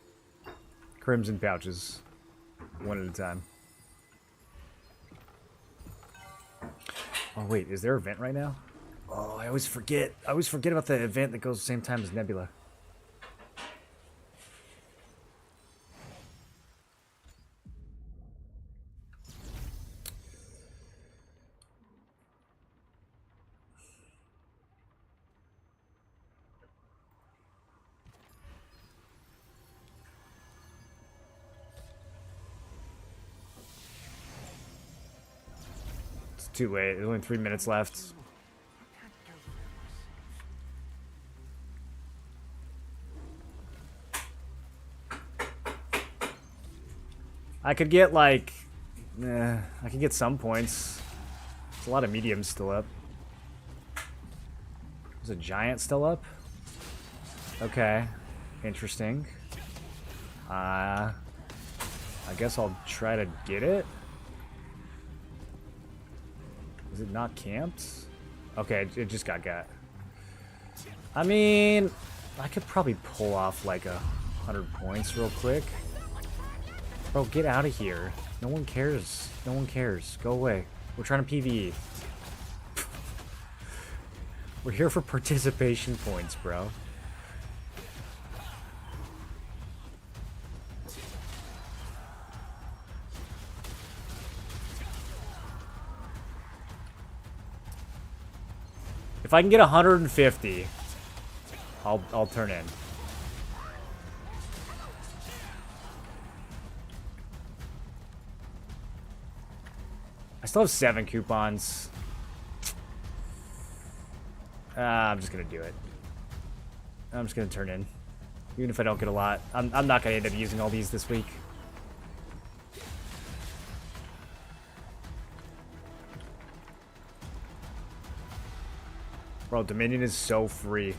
crimson pouches one at a time. Oh wait, is there an event right now? Oh, I always forget. I always forget about the event that goes the same time as Nebula. too late. There's only 3 minutes left. I could get like, I could get some points. There's a lot of mediums still up. There's a giant still up. Okay, interesting. I guess I'll try to get it. Is it not camped? Okay, it just got. I mean, I could probably pull off like 100 points real quick. Bro, get out of here. No one cares. No one cares. Go away. We're trying to PvE. We're here for participation points, bro. If I can get 150, I'll turn in. I still have 7 coupons. I'm just gonna do it. I'm just gonna turn in, even if I don't get a lot. I'm not gonna end up using all these this week. Bro, Dominion is so free.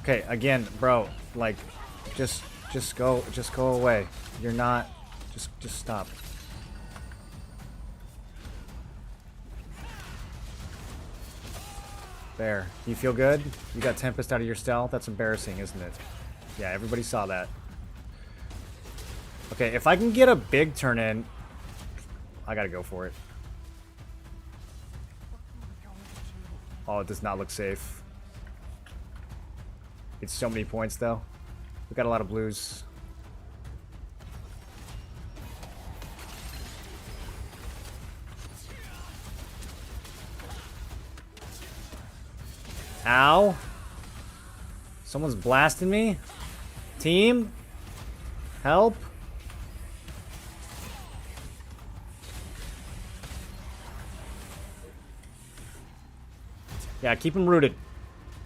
Okay, again, bro, like, just go away. You're not. Just stop. There. You feel good? You got Tempest out of your stall? That's embarrassing, isn't it? Yeah, everybody saw that. Okay, if I can get a big turn in, I gotta go for it. Oh, it does not look safe. It's so many points, though. We got a lot of blues. Ow. Someone's blasting me. Team? Help. Yeah, keep him rooted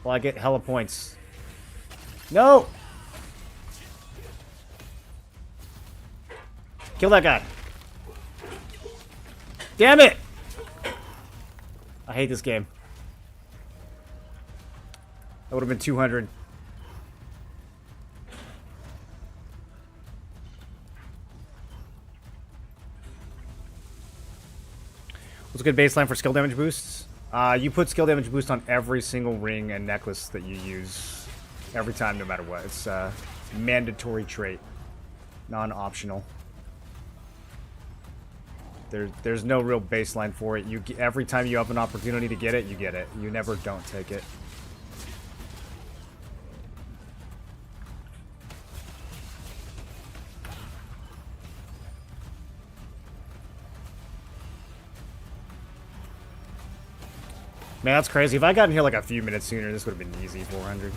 while I get hella points. No! Kill that guy. Damn it! I hate this game. That would have been 200. What's a good baseline for skill damage boosts? You put skill damage boost on every single ring and necklace that you use. Every time, no matter what. It's a mandatory trait. Non-optional. There's no real baseline for it. Every time you have an opportunity to get it, you get it. You never don't take it. Man, that's crazy. If I got in here like a few minutes sooner, this would have been easy 400.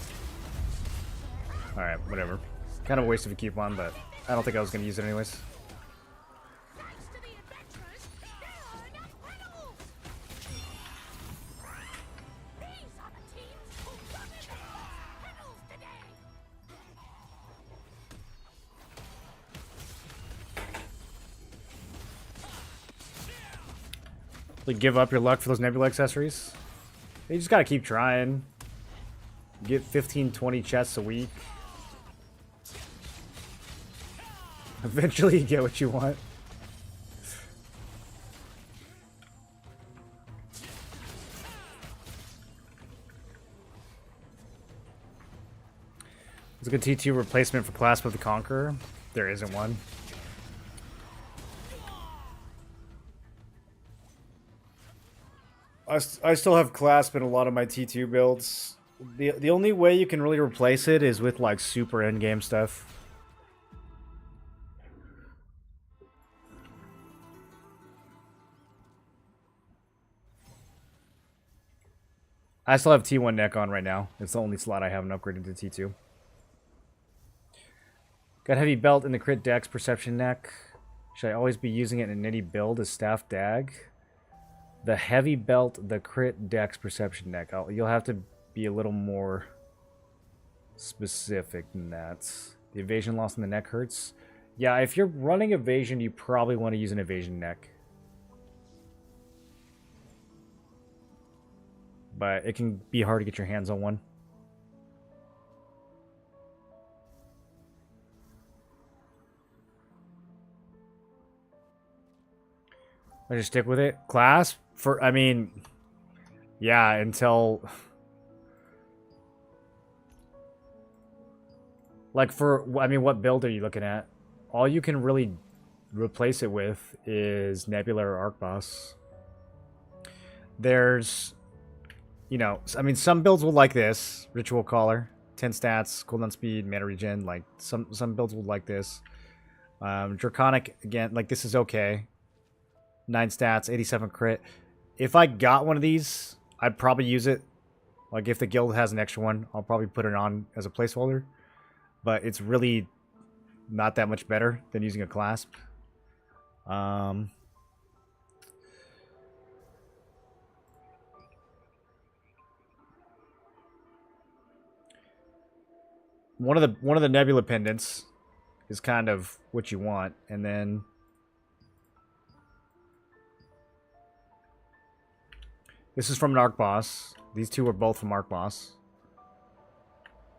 Alright, whatever. Kind of a waste of a coupon, but I don't think I was going to use it anyways. Like, give up your luck for those nebula accessories? You just gotta keep trying. Get 15, 20 chests a week. Eventually you get what you want. It's a good T2 replacement for Clasp of the Conqueror. There isn't one. I still have Clasp in a lot of my T2 builds. The only way you can really replace it is with like super endgame stuff. I still have T1 neck on right now. It's the only slot I haven't upgraded to T2. Got heavy belt in the crit dex perception neck. Should I always be using it in any build as staff dag? The heavy belt, the crit dex perception deck. You'll have to be a little more specific than that. The evasion loss in the neck hurts. Yeah, if you're running evasion, you probably want to use an evasion neck. But it can be hard to get your hands on one. I just stick with it. Clasp? For, I mean, yeah, until... Like for, I mean, what build are you looking at? All you can really replace it with is Nebula or Arc Boss. There's, you know, I mean, some builds will like this. Ritual Caller, 10 stats, cooldown speed, mana regen. Like, some builds will like this. Draconic, again, like, this is okay. 9 stats, 87 crit. If I got one of these, I'd probably use it. Like, if the guild has an extra one, I'll probably put it on as a placeholder. But it's really not that much better than using a clasp. One of the nebula pendants is kind of what you want, and then this is from an Arc Boss. These two are both from Arc Boss.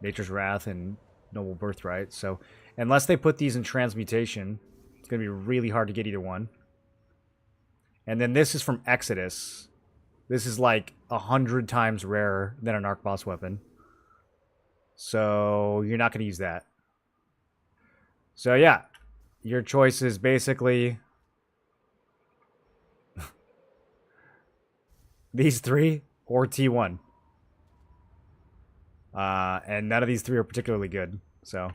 Nature's Wrath and Noble Birthright. So unless they put these in transmutation, it's going to be really hard to get either one. And then this is from Exodus. This is like 100 times rarer than an Arc Boss weapon. So you're not going to use that. So yeah, your choice is basically these three or T1. And none of these three are particularly good. So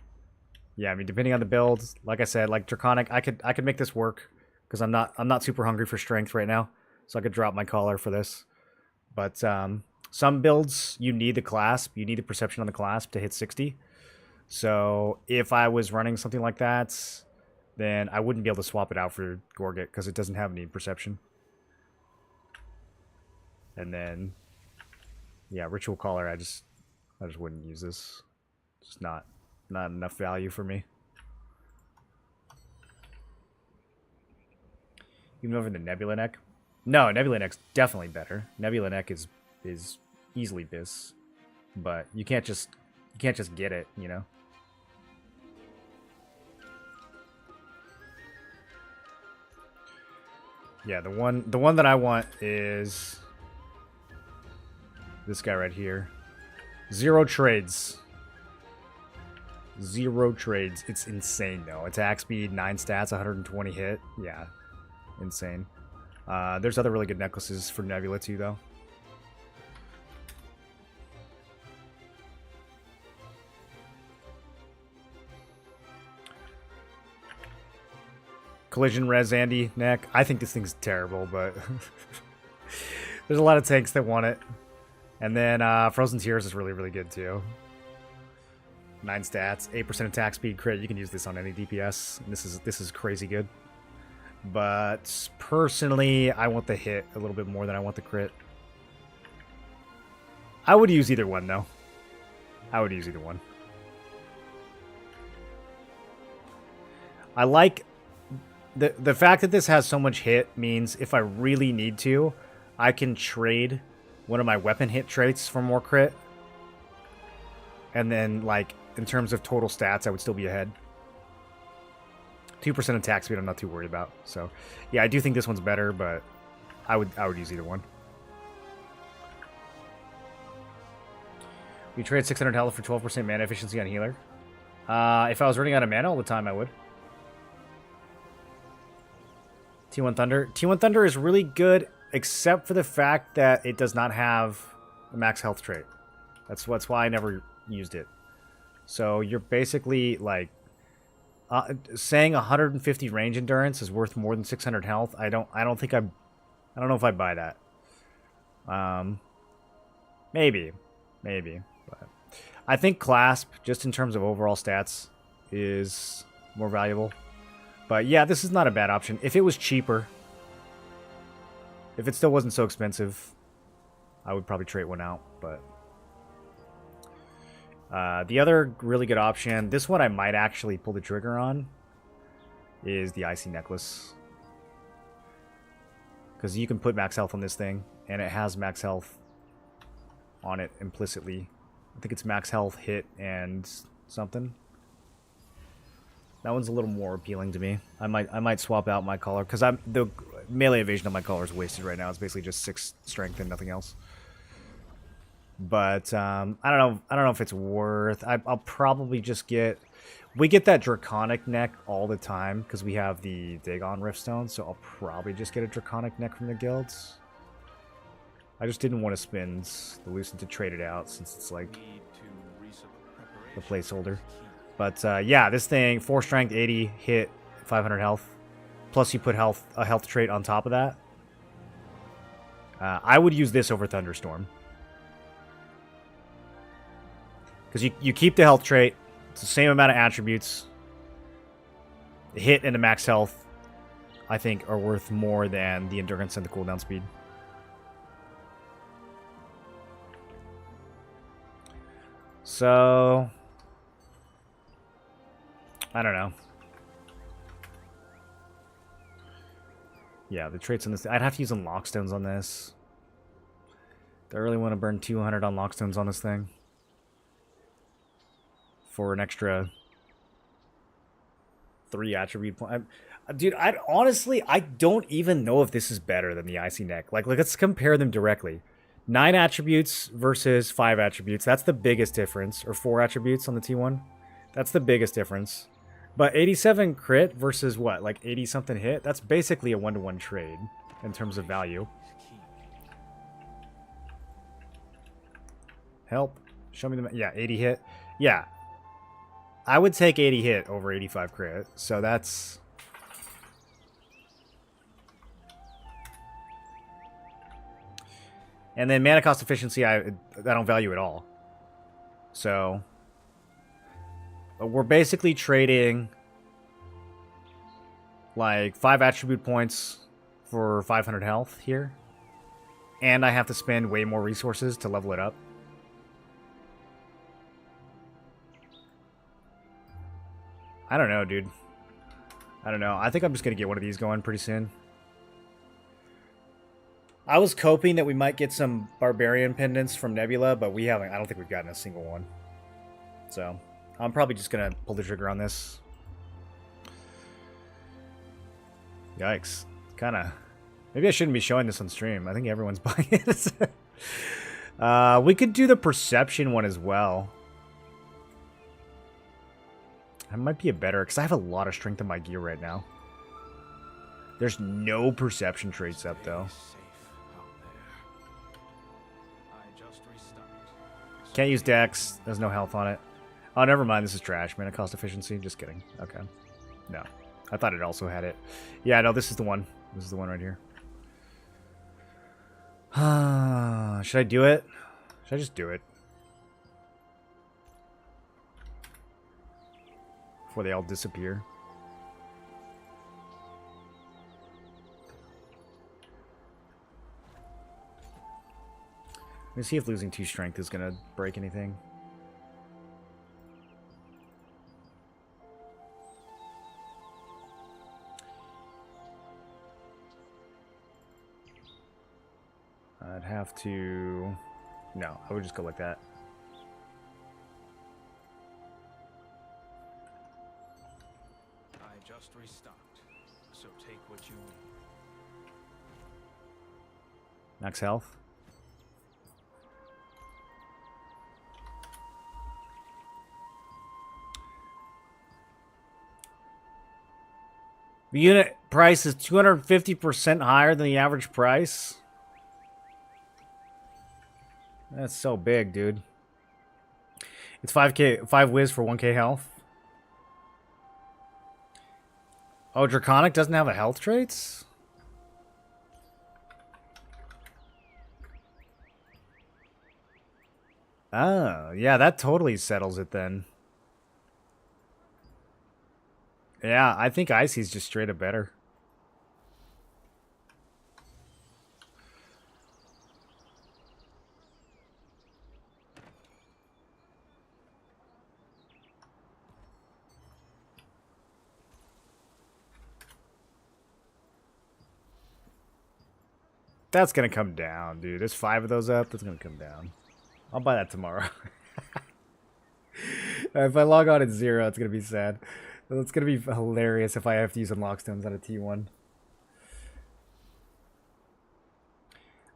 yeah, I mean, depending on the build, like I said, like Draconic, I could make this work because I'm not super hungry for strength right now, so I could drop my collar for this. But some builds you need the clasp, you need the perception on the clasp to hit 60. So if I was running something like that, then I wouldn't be able to swap it out for Gorget because it doesn't have any perception. And then yeah, Ritual Caller, I just wouldn't use this. Just not enough value for me. Even over the Nebula Neck? No, Nebula Neck's definitely better. Nebula Neck is easily bis, but you can't just get it, you know. Yeah, the one that I want is this guy right here. 0 trades. 0 trades. It's insane though. Attack speed, 9 stats, 120 hit. Yeah, insane. There's other really good necklaces for Nebula too, though. Collision Res Andy neck. I think this thing's terrible, but there's a lot of tanks that want it. And then Frozen Tears is really, really good too. 9 stats, 8% attack speed, crit. You can use this on any DPS. And this is crazy good. But personally, I want the hit a little bit more than I want the crit. I would use either one though. I would use either one. I like the fact that this has so much hit means if I really need to, I can trade one of my weapon hit traits for more crit. And then, like, in terms of total stats, I would still be ahead. 2% attack speed I'm not too worried about. So, yeah, I do think this one's better, but I would use either one. We trade 600 health for 12% mana efficiency on healer. If I was running out of mana all the time, I would. T1 Thunder. T1 Thunder is really good, except for the fact that it does not have a max health trait. That's why I never used it. So you're basically like saying 150 range endurance is worth more than 600 health. I don't know if I buy that. Maybe, but I think Clasp, just in terms of overall stats, is more valuable. But yeah, this is not a bad option. If it was cheaper, if it still wasn't so expensive, I would probably trade one out. But the other really good option, this one I might actually pull the trigger on, is the Icy Necklace. Because you can put max health on this thing, and it has max health on it implicitly. I think it's max health, hit, and something. That one's a little more appealing to me. I might swap out my collar because the melee evasion on my collar is wasted right now. It's basically just 6 strength and nothing else. But I don't know if it's worth. I'll probably just get. We get that draconic neck all the time because we have the Dagon Riftstone. So I'll probably just get a draconic neck from the guilds. I just didn't want to spend the Lucent to trade it out since it's like the placeholder. But yeah, this thing, 4 strength, 80 hit, 500 health. Plus you put a health trait on top of that. I would use this over Thunderstorm. Because you keep the health trait. It's the same amount of attributes. The hit and the max health, I think, are worth more than the endurance and the cooldown speed. So I don't know. Yeah, the traits on this. I'd have to use some lockstones on this. Do I really want to burn 200 on lockstones on this thing? For an extra 3 attribute point. Dude, I don't even know if this is better than the Icy Neck. Like, let's compare them directly. 9 attributes versus 5 attributes. That's the biggest difference. Or 4 attributes on the T1. That's the biggest difference. But 87 crit versus what? Like 80 something hit? That's basically a 1-to-1 trade in terms of value. Help. Show me the... Yeah, 80 hit. Yeah. I would take 80 hit over 85 crit. So that's... And then mana cost efficiency, I don't value at all. So... We're basically trading like 5 attribute points for 500 health here. And I have to spend way more resources to level it up. I don't know, dude. I don't know. I think I'm just going to get one of these going pretty soon. I was hoping that we might get some Barbarian pendants from Nebula, but we haven't. I don't think we've gotten a single one. So... I'm probably just going to pull the trigger on this. Yikes. Kind of... Maybe I shouldn't be showing this on stream. I think everyone's buying it. We could do the perception one as well. That might be a better... Because I have a lot of strength in my gear right now. There's no perception traits up, though. Can't use Dex. There's no health on it. Oh, never mind. This is trash. Mana cost efficiency. Just kidding. Okay. No. I thought it also had it. Yeah, no, this is the one. This is the one right here. Should I do it? Should I just do it? Before they all disappear. Let me see if losing 2 strength is going to break anything. I'd have to... No, I would just go like that. I just restocked, so take what you need. Max health. The unit price is 250% higher than the average price. That's so big, dude. It's 5k, 5 whiz for 1k health. Oh, Draconic doesn't have a health traits? Oh, yeah, that totally settles it then. Yeah, I think Icy's just straight up better. That's gonna come down, dude. There's 5 of those up. That's gonna come down. I'll buy that tomorrow. If I log on at 0, it's gonna be sad. It's gonna be hilarious if I have to use unlock stones on a T1.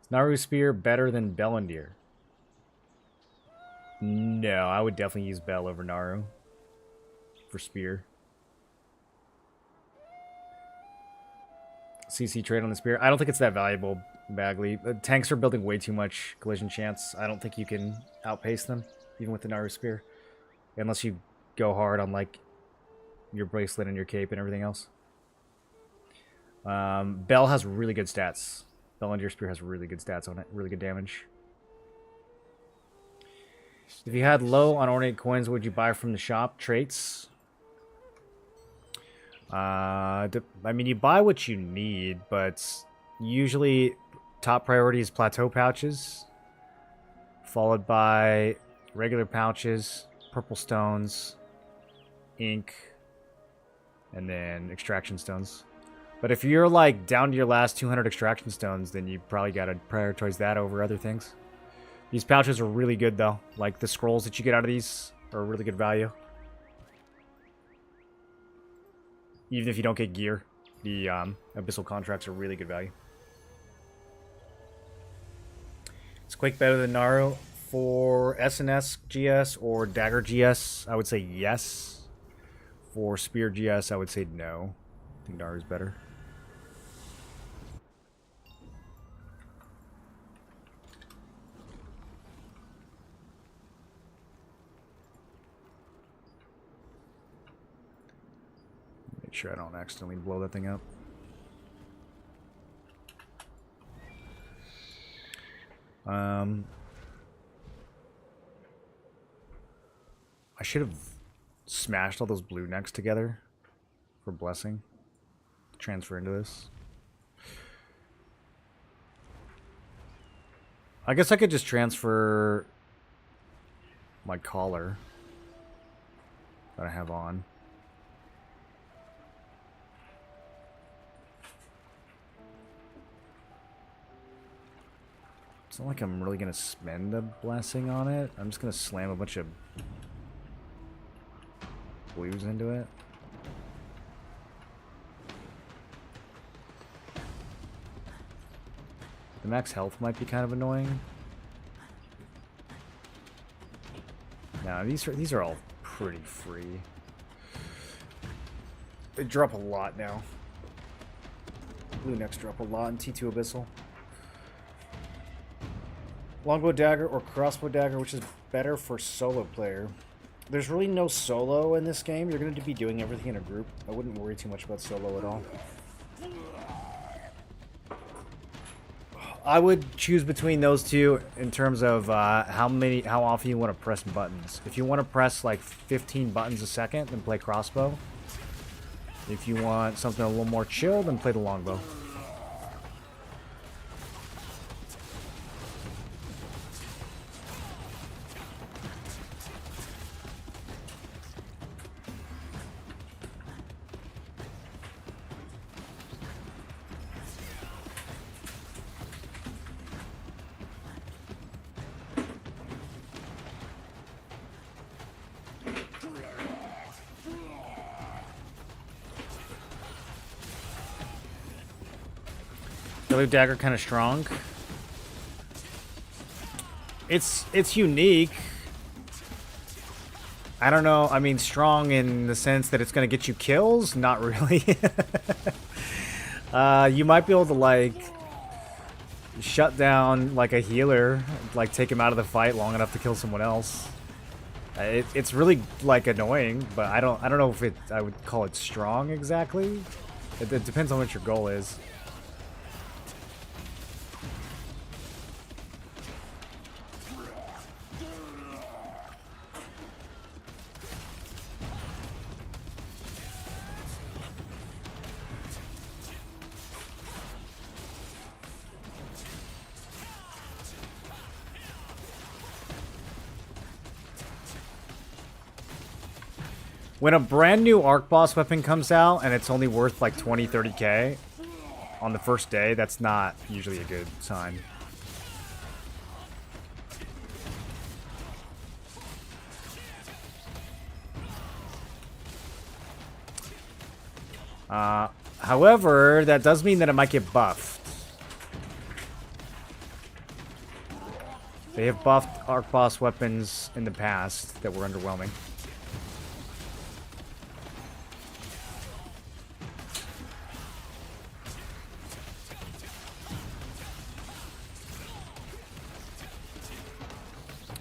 Is Naru Spear better than Bellendir? No, I would definitely use Bell over Naru for Spear. CC trade on the Spear. I don't think it's that valuable, Bagley. Tanks are building way too much collision chance. I don't think you can outpace them, even with the Naru Spear. Unless you go hard on, like, your bracelet and your cape and everything else. Bell has really good stats. Bellendir Spear has really good stats on it. Really good damage. If you had low on ornate coins, what would you buy from the shop? Traits? I mean, you buy what you need, but usually top priority is plateau pouches, followed by regular pouches, purple stones, ink, and then extraction stones. But if you're like down to your last 200 extraction stones, then you probably got to prioritize that over other things. These pouches are really good though. Like the scrolls that you get out of these are really good value. Even if you don't get gear, the abyssal contracts are really good value. Is Quake better than Naru? For SNS GS or Dagger GS, I would say yes. For Spear GS, I would say no. I think Naru's better. Make sure I don't accidentally blow that thing up. I should have smashed all those blue necks together for blessing. Transfer into this. I guess I could just transfer my collar that I have on. It's not like I'm really going to spend a blessing on it. I'm just going to slam a bunch of blues into it. The max health might be kind of annoying. Now these are all pretty free. They drop a lot now. Blue necks drop a lot in T2 Abyssal. Longbow dagger or crossbow dagger, which is better for solo player? There's really no solo in this game. You're going to be doing everything in a group. I wouldn't worry too much about solo at all. I would choose between those two in terms of how often you want to press buttons. If you want to press like 15 buttons a second, then play crossbow. If you want something a little more chill, then play the longbow. Blue dagger kind of strong. It's unique. I don't know. I mean, strong in the sense that it's going to get you kills. Not really. You might be able to like shut down like a healer, like take him out of the fight long enough to kill someone else. It's really like annoying, but I don't know if I would call it strong exactly. It depends on what your goal is. When a brand new arc boss weapon comes out and it's only worth like 20, 30k on the first day, that's not usually a good sign. However, that does mean that it might get buffed. They have buffed arc boss weapons in the past that were underwhelming.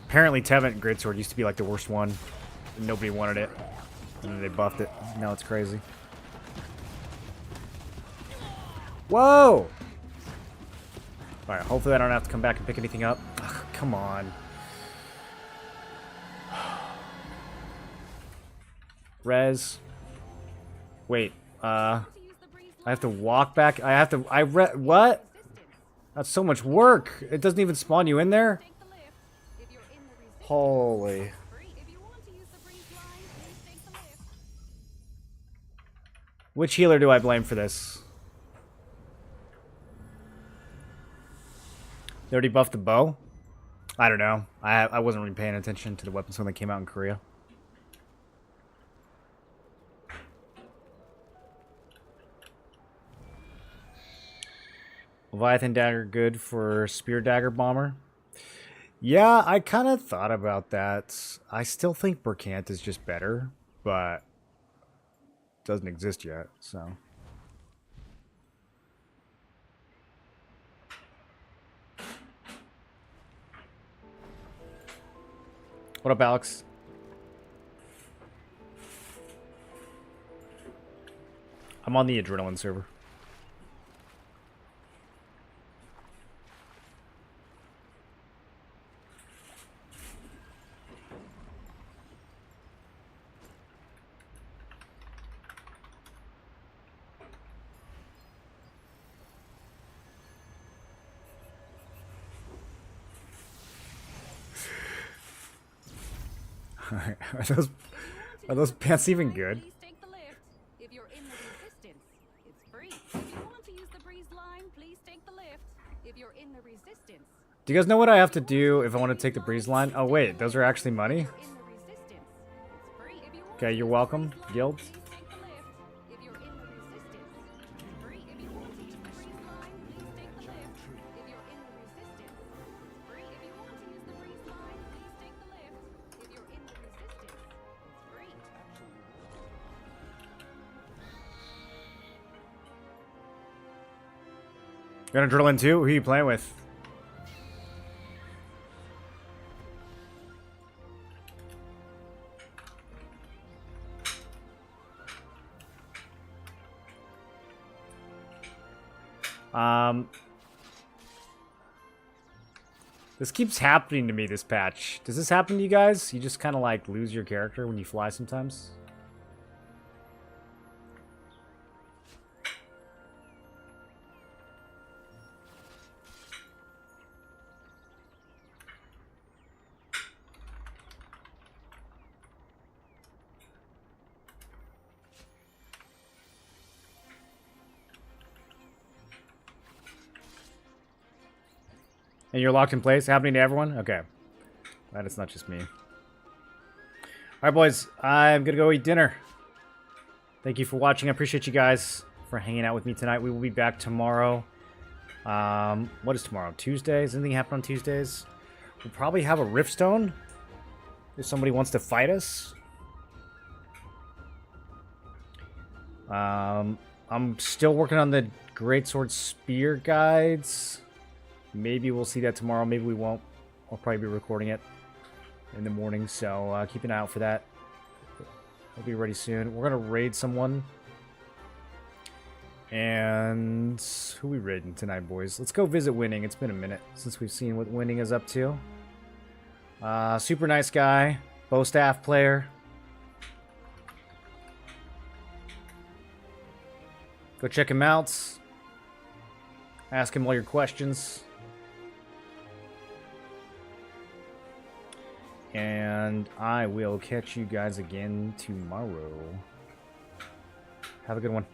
Apparently Tevent Greatsword used to be like the worst one. Nobody wanted it. And then they buffed it. Now it's crazy. Whoa! Alright, hopefully I don't have to come back and pick anything up. Ugh, come on. Res. Wait, I have to walk back. What? That's so much work. It doesn't even spawn you in there? Holy. Which healer do I blame for this? They already buffed the bow? I don't know. I wasn't really paying attention to the weapons when they came out in Korea. Leviathan Dagger good for Spear Dagger Bomber? Yeah, I kind of thought about that. I still think Burkant is just better, but it doesn't exist yet, so... What up, Alex? I'm on the Adrenaline server. Are those pants even good? If you're in the resistance, it's free. If you want to use the breeze line, please take the lift. If you're in the resistance. Do you guys know what I have to do if I want to take the breeze line? Oh wait, those are actually money? Okay, you're welcome, guild. Gonna drill in too? Who are you playing with? This keeps happening to me, this patch. Does this happen to you guys? You just kind of like lose your character when you fly sometimes? And you're locked in place? Happening to everyone? Okay. Glad it's not just me. Alright, boys. I'm going to go eat dinner. Thank you for watching. I appreciate you guys for hanging out with me tonight. We will be back tomorrow. What is tomorrow? Tuesday? Does anything happen on Tuesdays? We'll probably have a Riftstone. If somebody wants to fight us. I'm still working on the Greatsword Spear guides. Maybe we'll see that tomorrow. Maybe we won't. I'll probably be recording it in the morning, so keep an eye out for that. I'll be ready soon. We're going to raid someone. And who we raiding tonight, boys? Let's go visit Winning. It's been a minute since we've seen what Winning is up to. Super nice guy. Bow staff player. Go check him out. Ask him all your questions. And I will catch you guys again tomorrow. Have a good one.